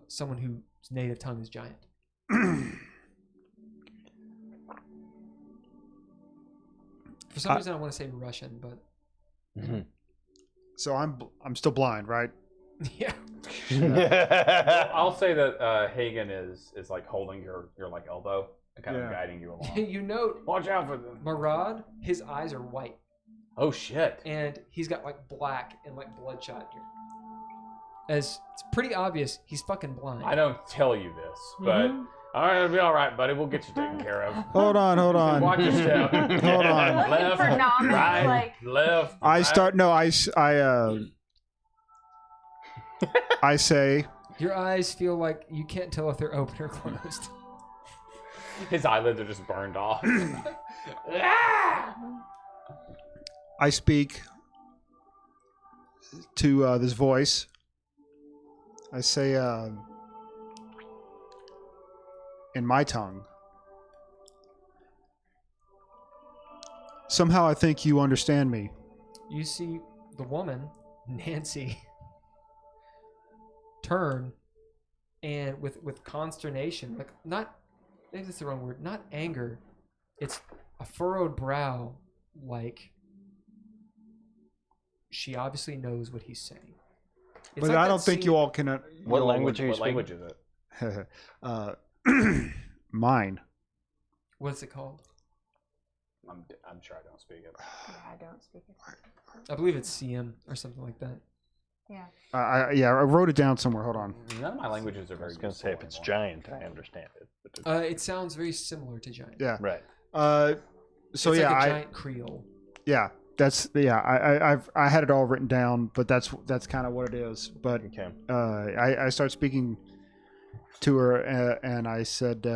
someone whose native tongue is giant. For some reason, I want to say Russian, but So I'm still blind, right? yeah. I'll say that Hagen is like holding your like elbow and kind Yeah. of guiding you along. You note Watch out for them. Marad, his eyes are white, Oh shit. and he's got like black and like bloodshot here. As it's pretty obvious, he's fucking blind. I don't tell you this, but all right, it'll be all right, buddy. We'll get you taken care of. Hold on. Watch your step. Hold on. Looking Left, for Nami, right, like- left. I right. start. No, I say. Your eyes feel like you can't tell if they're open or closed. His eyelids are just burned off. I speak to this voice. I say, in my tongue. Somehow I think you understand me. You see the woman, Nancy, turn and with consternation, like not, maybe that's the wrong word, not anger. It's a furrowed brow, like she obviously knows what he's saying. It's But like I that don't think scene- you all can. What language are you What speaking? language is it? Mine. What's it called? I'm sure I don't speak it. Yeah, I don't speak it. I believe it's CM or something like that. Yeah. I wrote it down somewhere. Hold on. None of my languages are I very. was gonna say if it's useful giant, I understand it. But It sounds very similar to giant. Yeah. right. So it's yeah, like a I giant Creole. yeah. That's I had it all written down, but that's kind of what it is. But Okay. I start speaking to her and I said,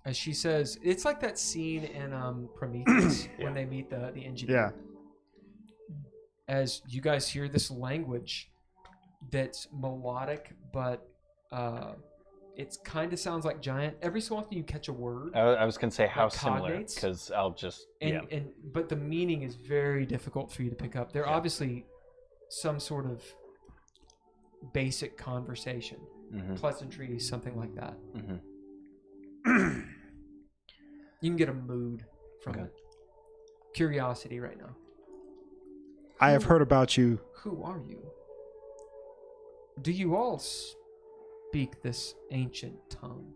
As she says, it's like that scene in Prometheus when they meet the engineer. As you guys hear this language that's melodic, but it kind of sounds like giant. Every so often you catch a word, I was gonna say how Like similar, cognates? because I'll just but the meaning is very difficult for you to pick up. They're obviously some sort of basic conversation, pleasantries, something like that. You can get a mood from it. Curiosity right now. I have heard about you. Who are you? Do you all speak this ancient tongue?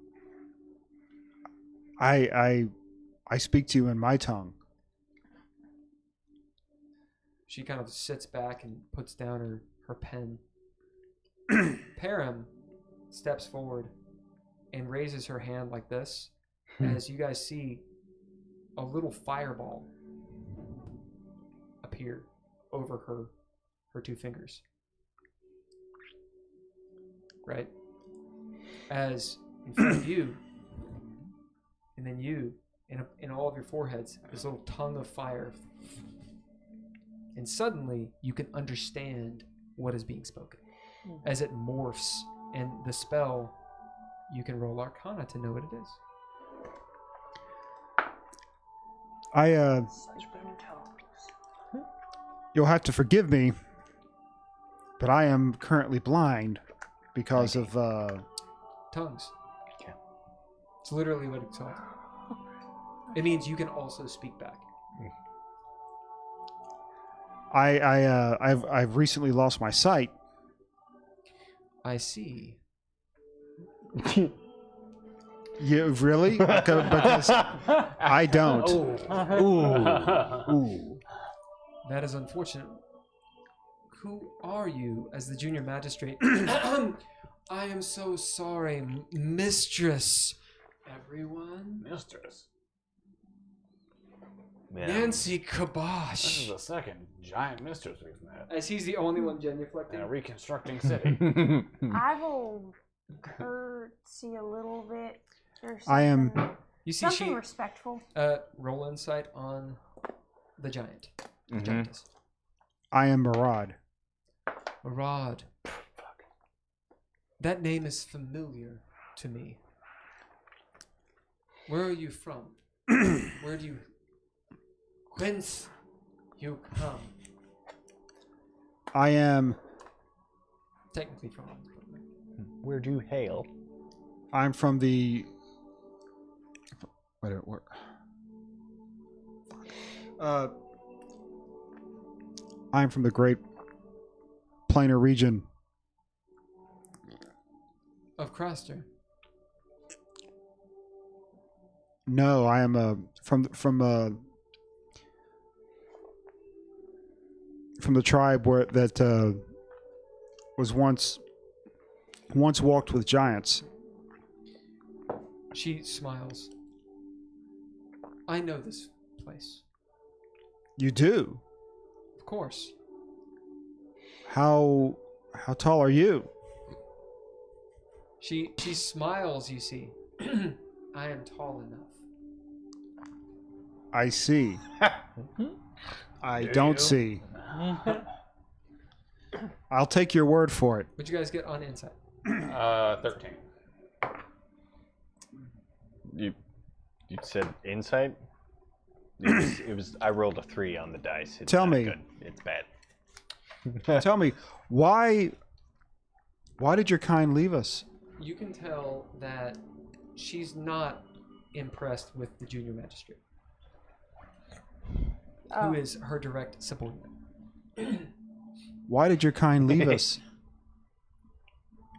I speak to you in my tongue. She kind of sits back and puts down her pen. Param steps forward and raises her hand like this, as you guys see a little fireball appear over her two fingers. Right? As in front of you, and then you, in all of your foreheads, this little tongue of fire. And suddenly, you can understand what is being spoken. As it morphs, and the spell, you can roll Arcana to know what it is. You'll have to forgive me, but I am currently blind because of Tongues. Okay. It's literally what it's called. It means you can also speak back. I've recently lost my sight. I see. You really? Because I don't. Ooh. That is unfortunate. Who are you as the junior magistrate? I am so sorry, mistress. Everyone? Mistress. Nancy This Kabosh. is the second giant mistress we've met As he's the only one genuflecting. in a reconstructing city. I will curtsy a little bit. Or I am- something. You see, Something she respectful. roll insight on the giant. Giantess. I am Murad. Murad. That name is familiar to me. Where are you from? Whence you come? I am. Technically from. Where'd you hail? I'm from the. Wait, where? I'm from the Great Plainer region. Of Craster. No, I am from the tribe where that was once walked with giants. She smiles. I know this place. You do? Of course. How tall are you? She smiles, you see. I am tall enough. I see. I don't see. I'll take your word for it. What'd you guys get on insight? 13. You said insight? It was. I rolled a 3 on the dice. It's Tell not me. Good. It's bad. Tell me, why did your kind leave us? You can tell that she's not impressed with the junior magistrate, Oh. who is her direct subordinate. Why did your kind leave us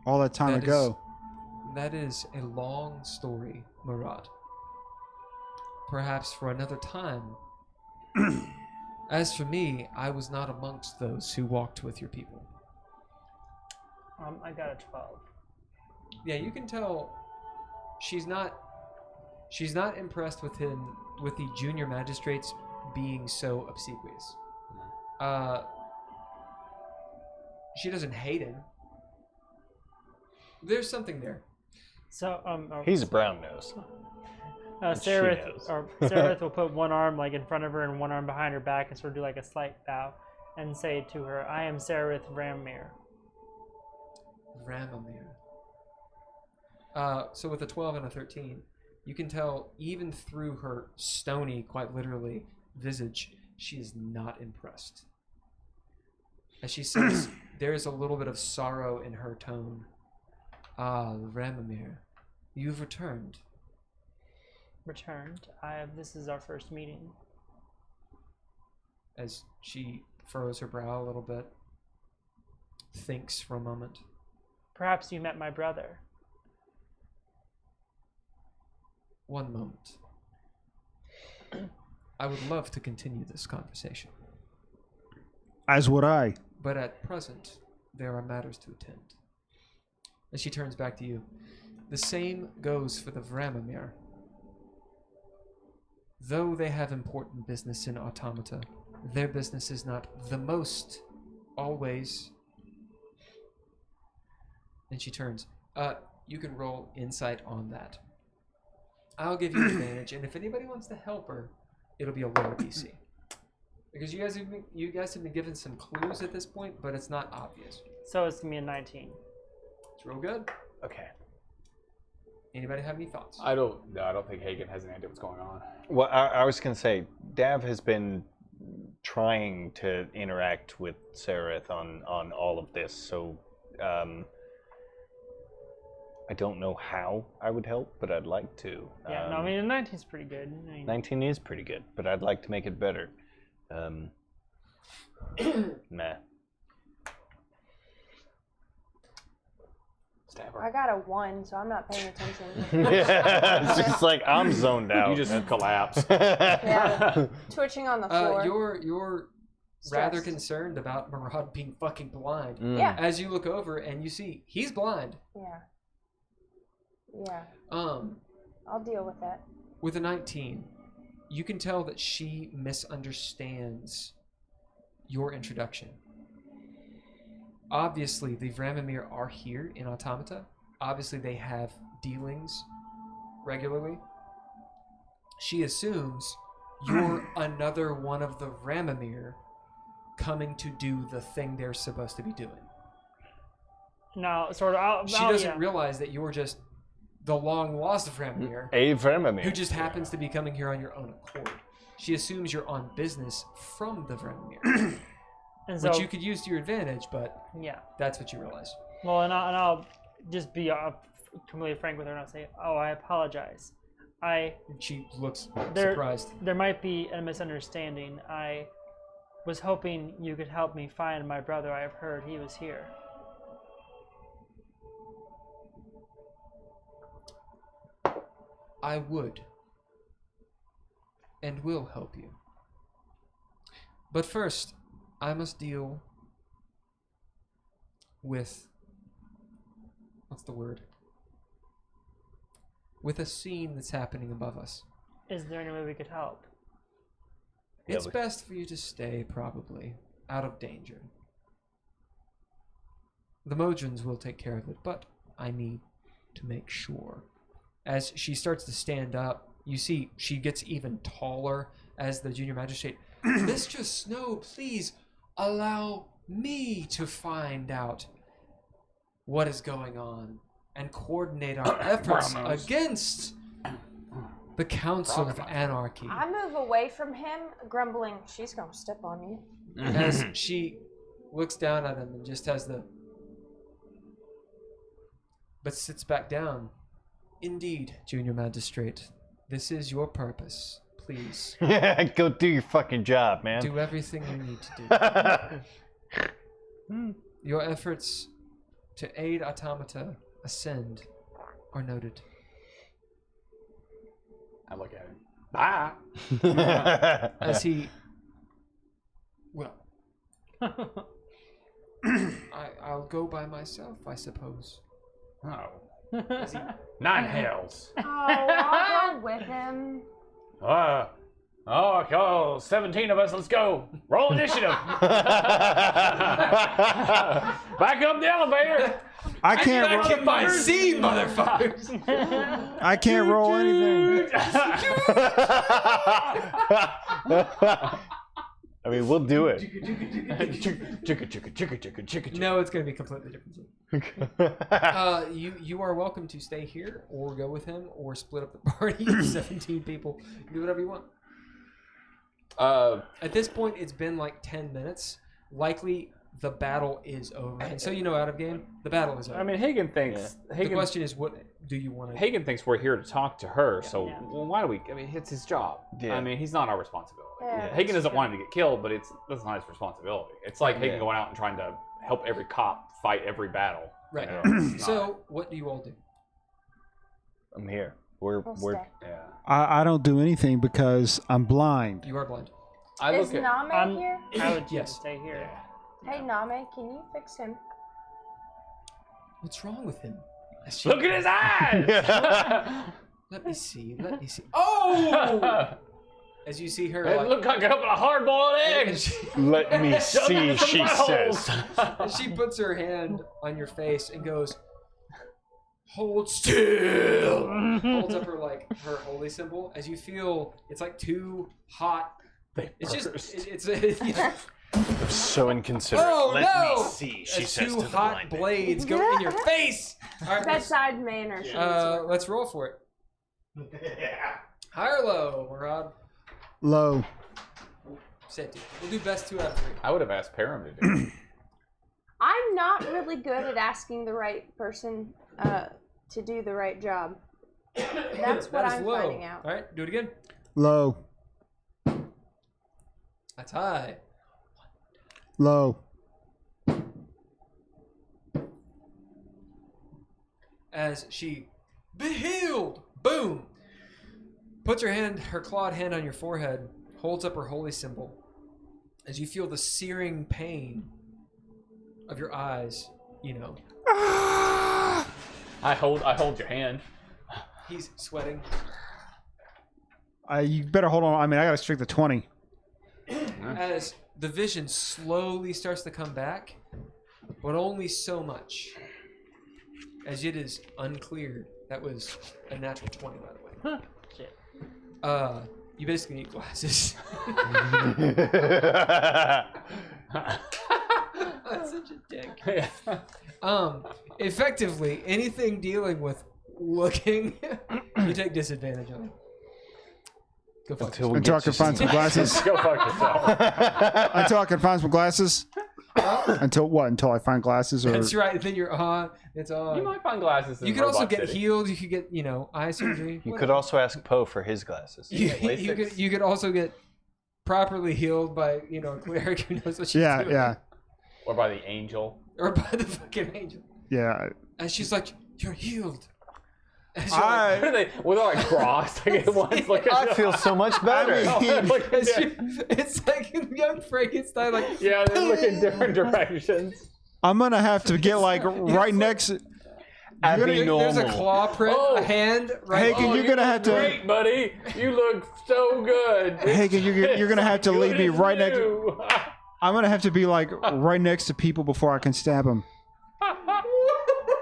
all that time ago? That is a long story, Murad. Perhaps for another time. As for me, I was not amongst those who walked with your people. I got a 12. Yeah, you can tell she's not impressed with the junior magistrates being so obsequious. She doesn't hate him. There's something there. So He's a brown nose. Sareth will put one arm like in front of her and one arm behind her back and sort of do like a slight bow and say to her, "I am Sareth Ramir." Ramamir. So with a 12 and a 13, you can tell even through her stony, quite literally, visage, she is not impressed. As she says, there is a little bit of sorrow in her tone. Ah, Ramamir, you've returned. Returned. This is our first meeting. As she furrows her brow a little bit, thinks for a moment. Perhaps you met my brother. One moment. I would love to continue this conversation, As would I. but at present, there are matters to attend. As she turns back to you, the same goes for the Vramamir. Though they have important business in Automata, their business is not the most always. And she turns. You can roll insight on that. I'll give you advantage, and if anybody wants to help her, it'll be a lower DC. Because you guys have been given some clues at this point, but it's not obvious. So it's gonna be a 19. It's real good. Okay. Anybody have any thoughts? I don't think Hagen has any idea what's going on. Well, I was going to say, Dav has been trying to interact with Sareth on all of this, so I don't know how I would help, but I'd like to. Yeah, no, I mean, a 19 is pretty good. I mean, 19 is pretty good, but I'd like to make it better. Nah. I got a 1, so I'm not paying attention. Yeah, it's just like I'm zoned out. You just collapse. Yeah, twitching on the floor. You're rather Stressed. concerned about Murad being fucking blind. Yeah. As you look over and you see he's blind. Yeah. Yeah. I'll deal with that. With a 19, you can tell that she misunderstands your introduction. Obviously, the Vramamir are here in Automata. Obviously, they have dealings regularly. She assumes you're another one of the Vramamir coming to do the thing they're supposed to be doing. No, sort of. She doesn't realize that you're just the long lost Framir, A Fremamir. who just happens to be coming here on your own accord. She assumes you're on business from the Framir, And so, which you could use to your advantage, but yeah. that's what you realize. Well, and I'll just be completely frank with her and I'll say, "Oh, I apologize. And she looks There- surprised. There might be a misunderstanding. I was hoping you could help me find my brother. I have heard he was here." I would and will help you. But first, I must deal with what's the word? With a scene that's happening above us. Is there any way we could help? Yeah, It's best for you to stay, probably, out of danger. The Modrons will take care of it, but I need to make sure. As she starts to stand up, you see she gets even taller as the junior magistrate. Mr. Snow, please allow me to find out what is going on and coordinate our efforts against the Council of Anarchy. I move away from him, grumbling, she's gonna step on you. As she looks down at him and just has but sits back down. Indeed, Junior Magistrate, this is your purpose. Please, Go do your fucking job, man. do everything you need to do. Your efforts to aid Automata ascend are noted. I look at him. Bye. As he... Well, I'll go by myself, I suppose. Oh. As he 9 hells. Oh, I'll go with him. Oh, 17 of us. Let's go. Roll initiative. Back up the elevator. I can't roll. keep my C, motherfuckers! I can't roll anything. I mean, we'll do it. No, it's going to be completely different. You are welcome to stay here, or go with him, or split up the party. 17 people. Do whatever you want. At this point, it's been like 10 minutes. Likely, the battle is over. And so you know, out of game, the battle is over. I mean, Hagen thinks. the question is, what do you want to? Hagen thinks we're here to talk to her. So well, why do we? I mean, it's his job. Yeah. I mean, he's not our responsibility. Yeah, Hagen doesn't want him to get killed, but that's not his responsibility. It's like Hagen going out and trying to help every cop fight every battle. Right. It's So, not. what do you all do? I'm here. We're We'll we're stay. Yeah. I don't do anything because I'm blind. You are blind. I Is look at. Name here? I would Yes. stay here. Hey, Name, can you fix him? What's wrong with him? As she- Look at his eyes. Let me see. Let me see. Oh! As you see her, It like, looked like a couple of hard-boiled and eggs. she, Let me Shove it see, in some she buttholes. says. and she puts her hand on your face and goes, "Hold still." Holds up her holy symbol as you feel it's like too hot. It's just it's yeah. So inconsiderate. Oh Let no! me see, she As says two to the hot blind man. blades go in your face. All right, Bedside manner. let's roll for it. High or low, Murad? Low. Safety. We'll do best 2 out of 3. I would have asked Param to do it. I'm not really good at asking the right person to do the right job. That's what That is I'm low. finding out. All right, do it again. Low. That's high. Low. As she, be healed, boom, puts her clawed hand on your forehead, holds up her holy symbol. As you feel the searing pain of your eyes, you know. I hold your hand. He's sweating. You better hold on. I mean, I got to streak the 20. As the vision slowly starts to come back, but only so much. As it is unclear. That was a natural 20, by the way. Shit. You basically need glasses. That's such a dick. Yeah. Effectively, anything dealing with looking, you take disadvantage on. Go fuck Until we Until I get can to find some glasses. Go fuck yourself. Until I can find some glasses. Until what? Until I find glasses, or That's right. Then you're on. It's on. You might find glasses. In You could also Robot get City. healed. You could get, eye surgery. You could also ask Poe for his glasses. You, get you LASIK. could you could also get properly healed by a cleric who knows what she's yeah, doing. yeah, Or by the angel. Or by the fucking angel. yeah. And she's like, "You're healed." And you're What I are they? Well, they're like crossed. Like one's looking. I feel so much better. Look like, at it's like young Frankenstein. Like, yeah, they look in different directions. I'm gonna have to get like right next. there's a Abnormal. claw print, Oh. a hand. Right. Hagen, Oh, you're you gonna look have to. Great, buddy. You look so good. Hagen, you're gonna have to Good leave me as right next. new. I'm gonna have to be like right next to people before I can stab them,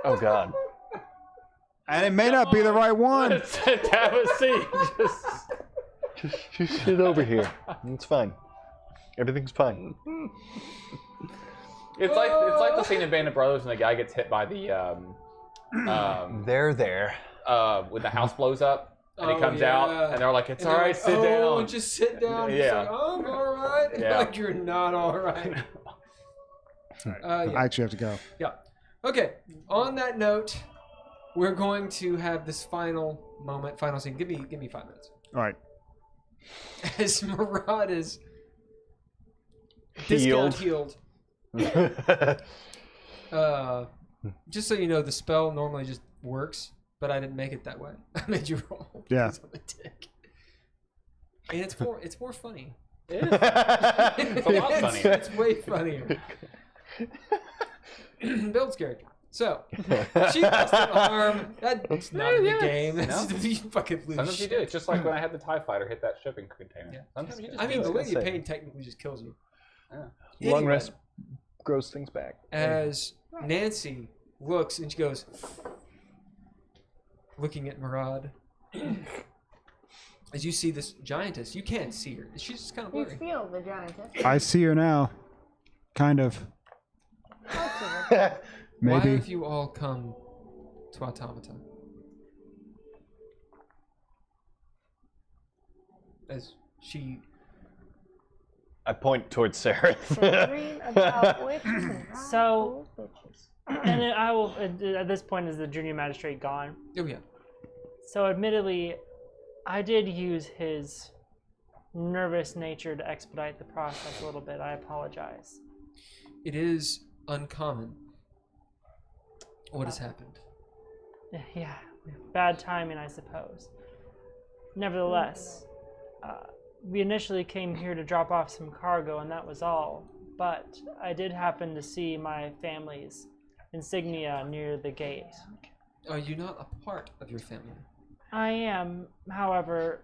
Oh God. and it may not be the right one. Let's have a seat. Just sit over here. It's fine. Everything's fine. It's like the scene in Band of Brothers when the guy gets hit by the They're there. when the house blows up and he Oh, he comes yeah. out and they're like, it's And all they're right, like, sit oh, down. just sit down. He's Yeah. like, oh, I'm all right. Yeah. Like, you're not all right. I Yeah. actually have to go. Yeah. Okay. On that note, we're going to have this final moment, final scene. Give me 5 minutes. All right. As Murad is Healed. healed. Just so you know, the spell normally just works, but I didn't make it that way. I made you roll. Yeah. because I'm a dick. And it's more funny. It is. It's a lot funnier. It's way funnier. Builds character. So she lost an arm. That's not in the Yeah, game. no. That's you fucking lose. Sometimes you do. It's just like when I had the TIE fighter hit that shipping container. Yeah. Sometimes you just I mean, do the it. Lady of say. Pain technically just kills you. Long Anyway, rest grows things back. as Nancy looks and she goes, looking at Murad. As you see this giantess, you can't see her. She's just kind of You blurry. feel the giantess. I see her now. Kind of. Why Maybe. have you all come to Automata? As she I point towards Sarah. Dream about witches and So- ride bitches. And then I will. At this point, is the junior magistrate gone? Oh yeah. So, admittedly, I did use his nervous nature to expedite the process a little bit. I apologize. It is uncommon. What has happened? Yeah, bad timing, I suppose. Nevertheless, we initially came here to drop off some cargo, and that was all. But I did happen to see my family's insignia near the gate. Are you not a part of your family? I am, however,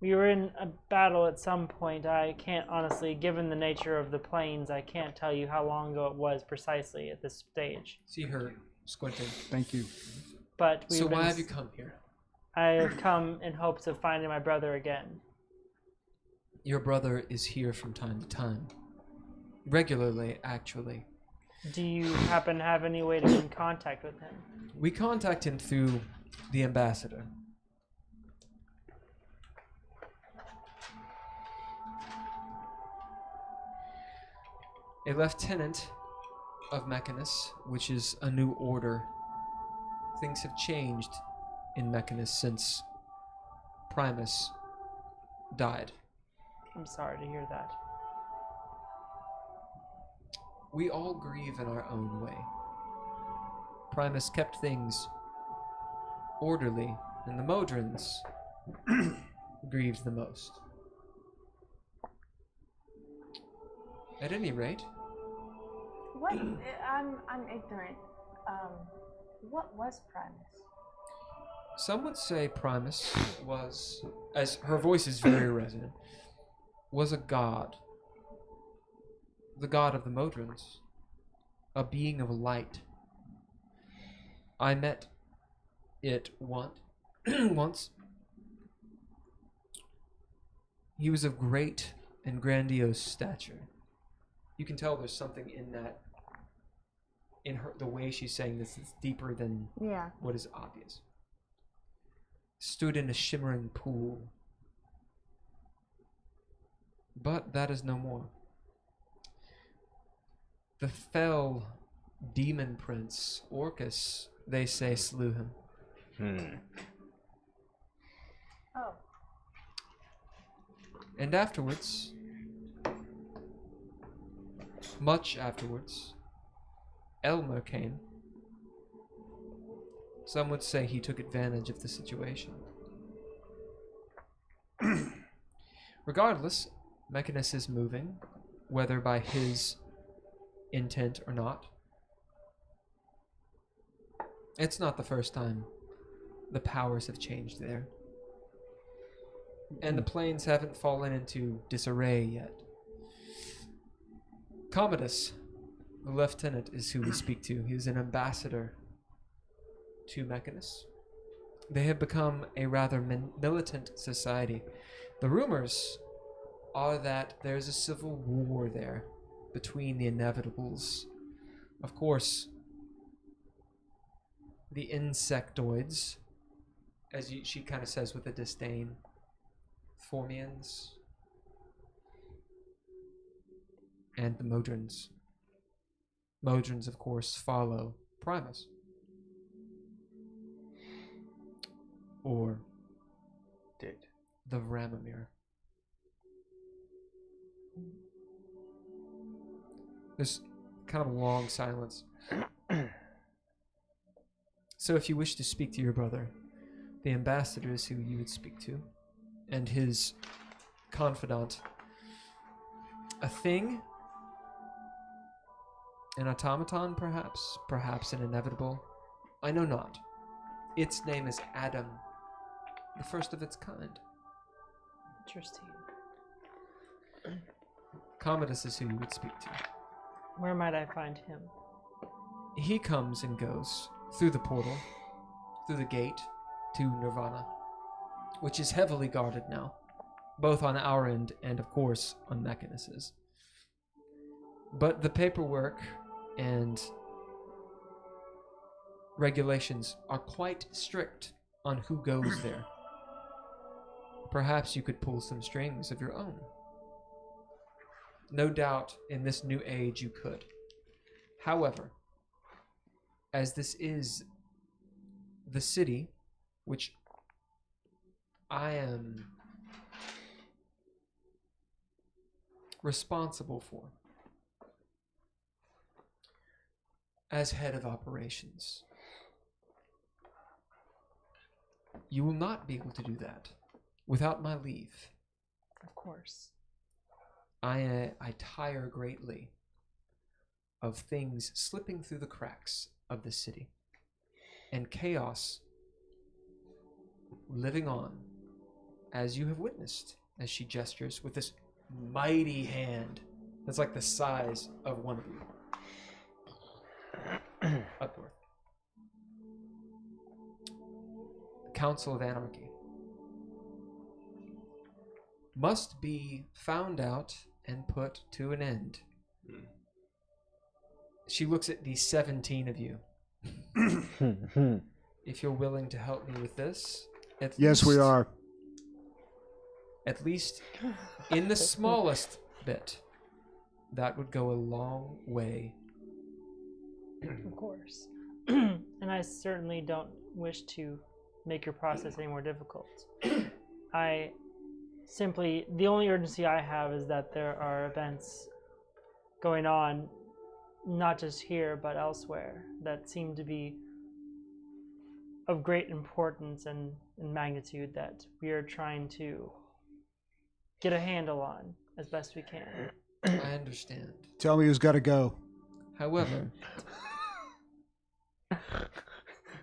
we were in a battle at some point. I can't honestly, given the nature of the plains, I can't tell you how long ago it was precisely at this stage. See her squinting. Thank you. But we've So been why have you come here? I have come in hopes of finding my brother again. Your brother is here from time to time. Regularly, actually. Do you happen to have any way to get in contact with him? We contact him through the ambassador. A lieutenant of Mechanus, which is a new order. Things have changed in Mechanus since Primus died. I'm sorry to hear that. We all grieve in our own way. Primus kept things orderly, and the Modrons grieved the most. At any rate, What? I'm ignorant. What was Primus? some would say Primus was, as her voice is very resonant, was a god. The god of the Modrons. A being of light. I met it once. He was of great and grandiose stature. you can tell there's something in that, in her, the way she's saying this is deeper than Yeah. what is obvious. Stood in a shimmering pool. But that is no more. The fell demon prince, Orcus, they say slew him. Oh. And afterwards, much afterwards, Elmer came. Some would say he took advantage of the situation. Regardless, Mechanus is moving, whether by his intent or not. It's not the first time the powers have changed there. And the planes haven't fallen into disarray yet. Commodus, the lieutenant, is who we speak to. He is an ambassador to Mechanus. They have become a rather militant society. The rumors are that there's a civil war there between the Inevitables. Of course, the insectoids, as she kind of says with a disdain, Formians, and the Modrons. Modrons, of course, follow Primus. Or Did. the Ramamir. There's kind of a long silence. So if you wish to speak to your brother, the ambassador is who you would speak to, and his confidant. A thing? An automaton, perhaps? Perhaps an inevitable? I know not. Its name is Adam, the first of its kind. Interesting. Commodus is who you would speak to. Where might I find him? He comes and goes through the portal, through the gate to Nirvana, which is heavily guarded now, both on our end and, of course, on Mechanus's. But the paperwork and regulations are quite strict on who goes there. Perhaps you could pull some strings of your own. No doubt, in this new age, you could. However, as this is the city, which I am responsible for, as head of operations, you will not be able to do that without my leave. Of course. I tire greatly of things slipping through the cracks of the city, and chaos living on, as you have witnessed, as she gestures with this mighty hand that's like the size of one of you. Up north. The Council of Anarchy must be found out and put to an end. She looks at the 17 of you. If you're willing to help me with this, Yes, we are. At least in the smallest bit, that would go a long way. Of course. And I certainly don't wish to make your process any more difficult. The only urgency I have is that there are events going on, not just here, but elsewhere, that seem to be of great importance and magnitude that we are trying to get a handle on as best we can. I understand. Tell me who's got to go. However,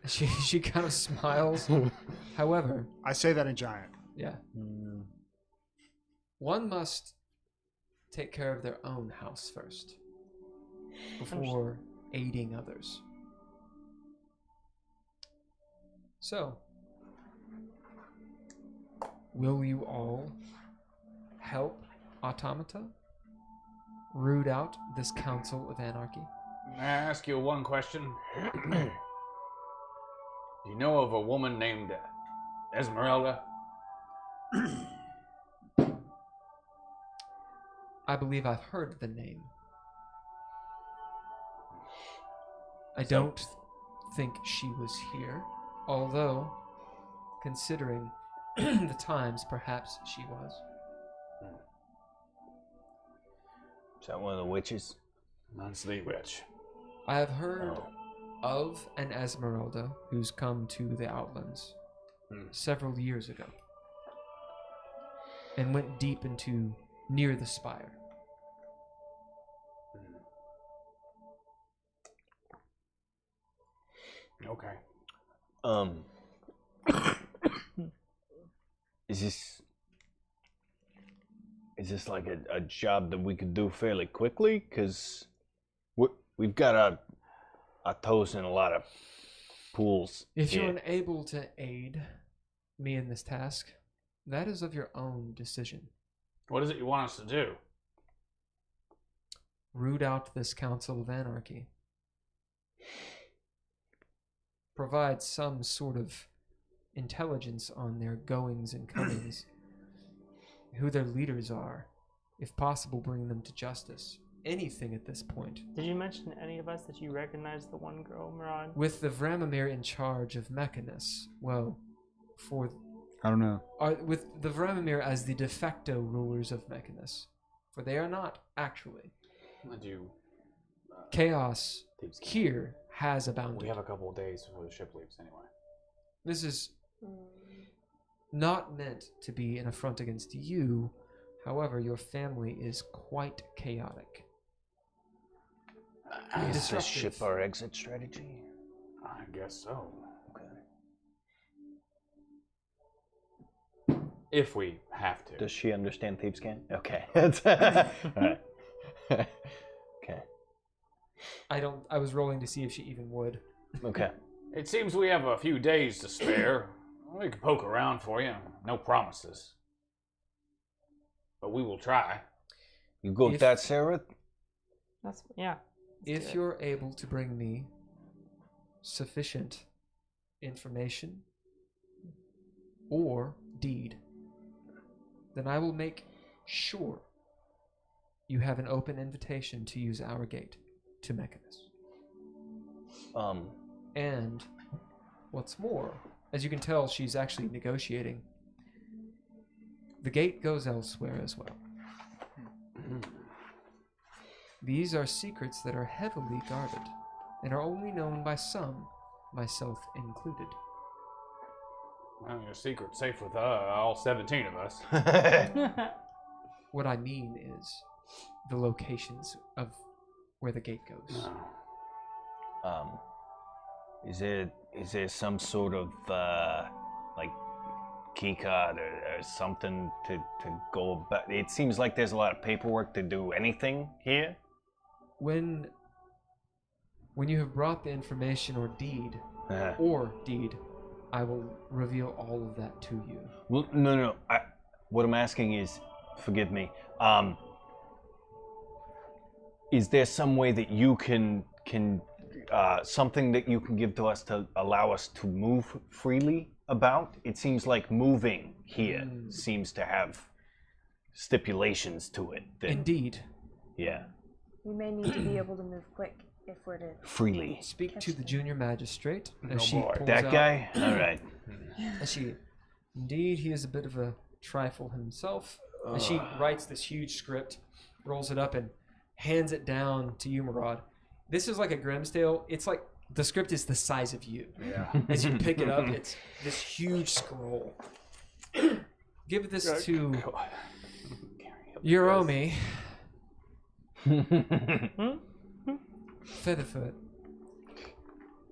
she kind of smiles. However, I say that in giant. yeah. One must take care of their own house first before aiding others. So, will you all help Automata? root out this council of anarchy. May I ask you one question? You know of a woman named Esmeralda? I believe I've heard the name. I don't think she was here, although, considering the times, perhaps she was. Is that one of the witches? That's the witch. I have heard of an Esmeralda who's come to the Outlands several years ago and went deep into near the spire. Okay. Is this like a job that we could do fairly quickly? Because we've got our toes in a lot of pools. If you're here. unable to aid me in this task, that is of your own decision. What is it you want us to do? Root out this council of anarchy. Provide some sort of intelligence on their goings and comings, who their leaders are. If possible, bring them to justice. Anything at this point. Did you mention to any of us that you recognize the one girl, Murad? With the Vramamir in charge of Mechanus, well, I don't know. with the Vramamir as the de facto rulers of Mechanus, for they are not actually. I do. Chaos Thieves' Cant. here has abounded. We have a couple of days before the ship leaves, anyway. This is not meant to be an affront against you. However, your family is quite chaotic. Is this disruptive. ship our exit strategy? I guess so. Okay. If we have to. Does she understand Thieves' Cant? Okay. Alright. Okay. I was rolling to see if she even would. Okay. It seems we have a few days to spare. We can poke around for you. No promises. But we will try. You go with If- that, Sarah? That's yeah. If you're able to bring me sufficient information or deed, then I will make sure you have an open invitation to use our gate to Mechanus. And what's more, as you can tell, she's actually negotiating. The gate goes elsewhere as well. These are secrets that are heavily guarded and are only known by some, myself included. Well, your secret's safe with all 17 of us. What I mean is the locations of where the gate goes. Is there some sort of like keycard or something to go about? It seems like there's a lot of paperwork to do anything here. When you have brought the information or deed, I will reveal all of that to you. Well, no. What I'm asking is, forgive me. Is there some way that you can something that you can give to us to allow us to move freely about? It seems like moving here seems to have stipulations to it. Indeed. Yeah. We may need to be able to move quick if we're to. Freely. Speak to the junior magistrate as Oh, she boy. pulls That out- guy? All right. As she, indeed, he is a bit of a trifle himself. And she writes this huge script, rolls it up, and hands it down to you, Murad. This is like a Grimsdale. It's like the script is the size of you. Yeah. As you pick it up, it's this huge scroll. Give this to Yoromi, Featherfoot,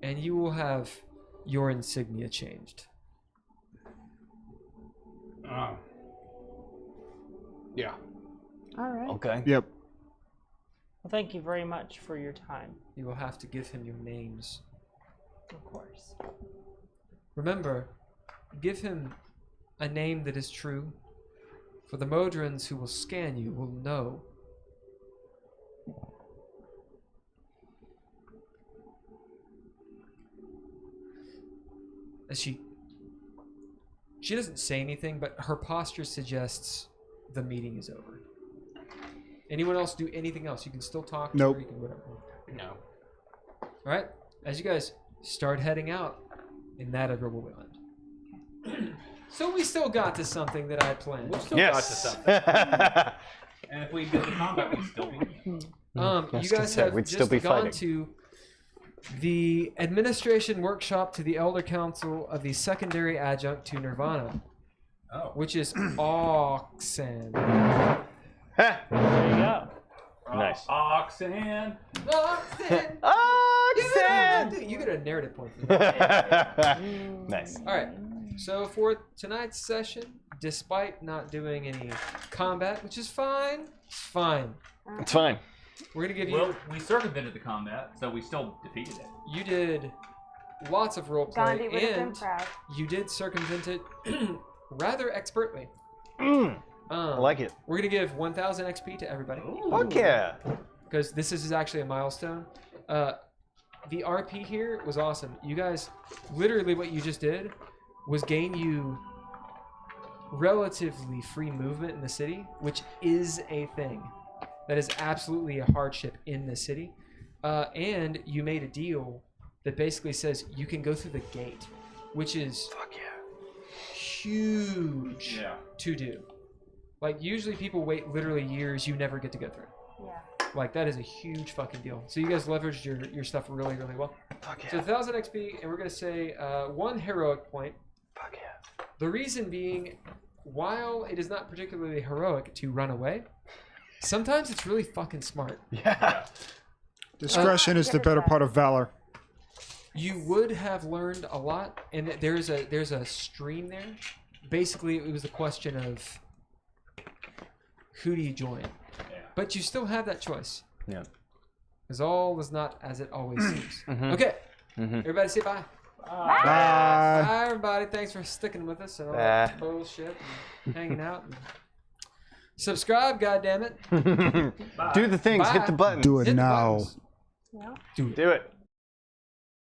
and you will have your insignia changed. Yeah. All right. Okay. Yep. Well, thank you very much for your time. You will have to give him your names. Of course. Remember, give him a name that is true, for the Modrons who will scan you will know as she doesn't say anything, but her posture suggests the meeting is over. Anyone else do anything else? You can still talk. Nope. Or you can whatever. No. All right. As you guys start heading out in that adorable island. So we still got to something that I planned. We've still Yes. got to something. And if we get the combat, we'd still be. You That's guys good. have We'd just still be gone fighting. to the administration workshop to the Elder Council of the Secondary Adjunct to Nirvana, Oh. which is awesome. There you go. Nice. Oxen. Oxen! Oxen! You get a narrative point for that. Nice. All right. So for tonight's session, despite not doing any combat, which is fine, it's fine. It's fine. We're gonna give you. Well, we circumvented the combat, so we still defeated it. You did lots of roleplay, Gandhi would have been and proud. you did circumvent it rather expertly. I like it. We're gonna give 1,000 XP to everybody Fuck yeah. because this is actually a milestone. The RP here was awesome. You guys, literally, what you just did was gain you relatively free movement in the city, which is a thing. That is absolutely a hardship in the city. And you made a deal that basically says you can go through the gate, which is huge Yeah. to do. Like, usually people wait literally years you never get to go through. Yeah. Like, that is a huge fucking deal. So you guys leveraged your stuff really, really well. Fuck So yeah. 1,000 XP, and we're going to say 1 heroic point. Fuck yeah. The reason being, while it is not particularly heroic to run away, sometimes it's really fucking smart. Yeah. Discretion is the better part of valor. You would have learned a lot, and there's a stream there. Basically, it was the question of who do you join, Yeah. but you still have that choice. Yeah. Because all is not as it always seems. Mhm. Okay, Mhm. everybody say bye. Bye. Bye, everybody. Thanks for sticking with us and all that Bye. bullshit and hanging out. And subscribe, goddammit. Do the things. Hit the Bye. button. Do it Hit the now. buttons. Yeah. Do it. Do it.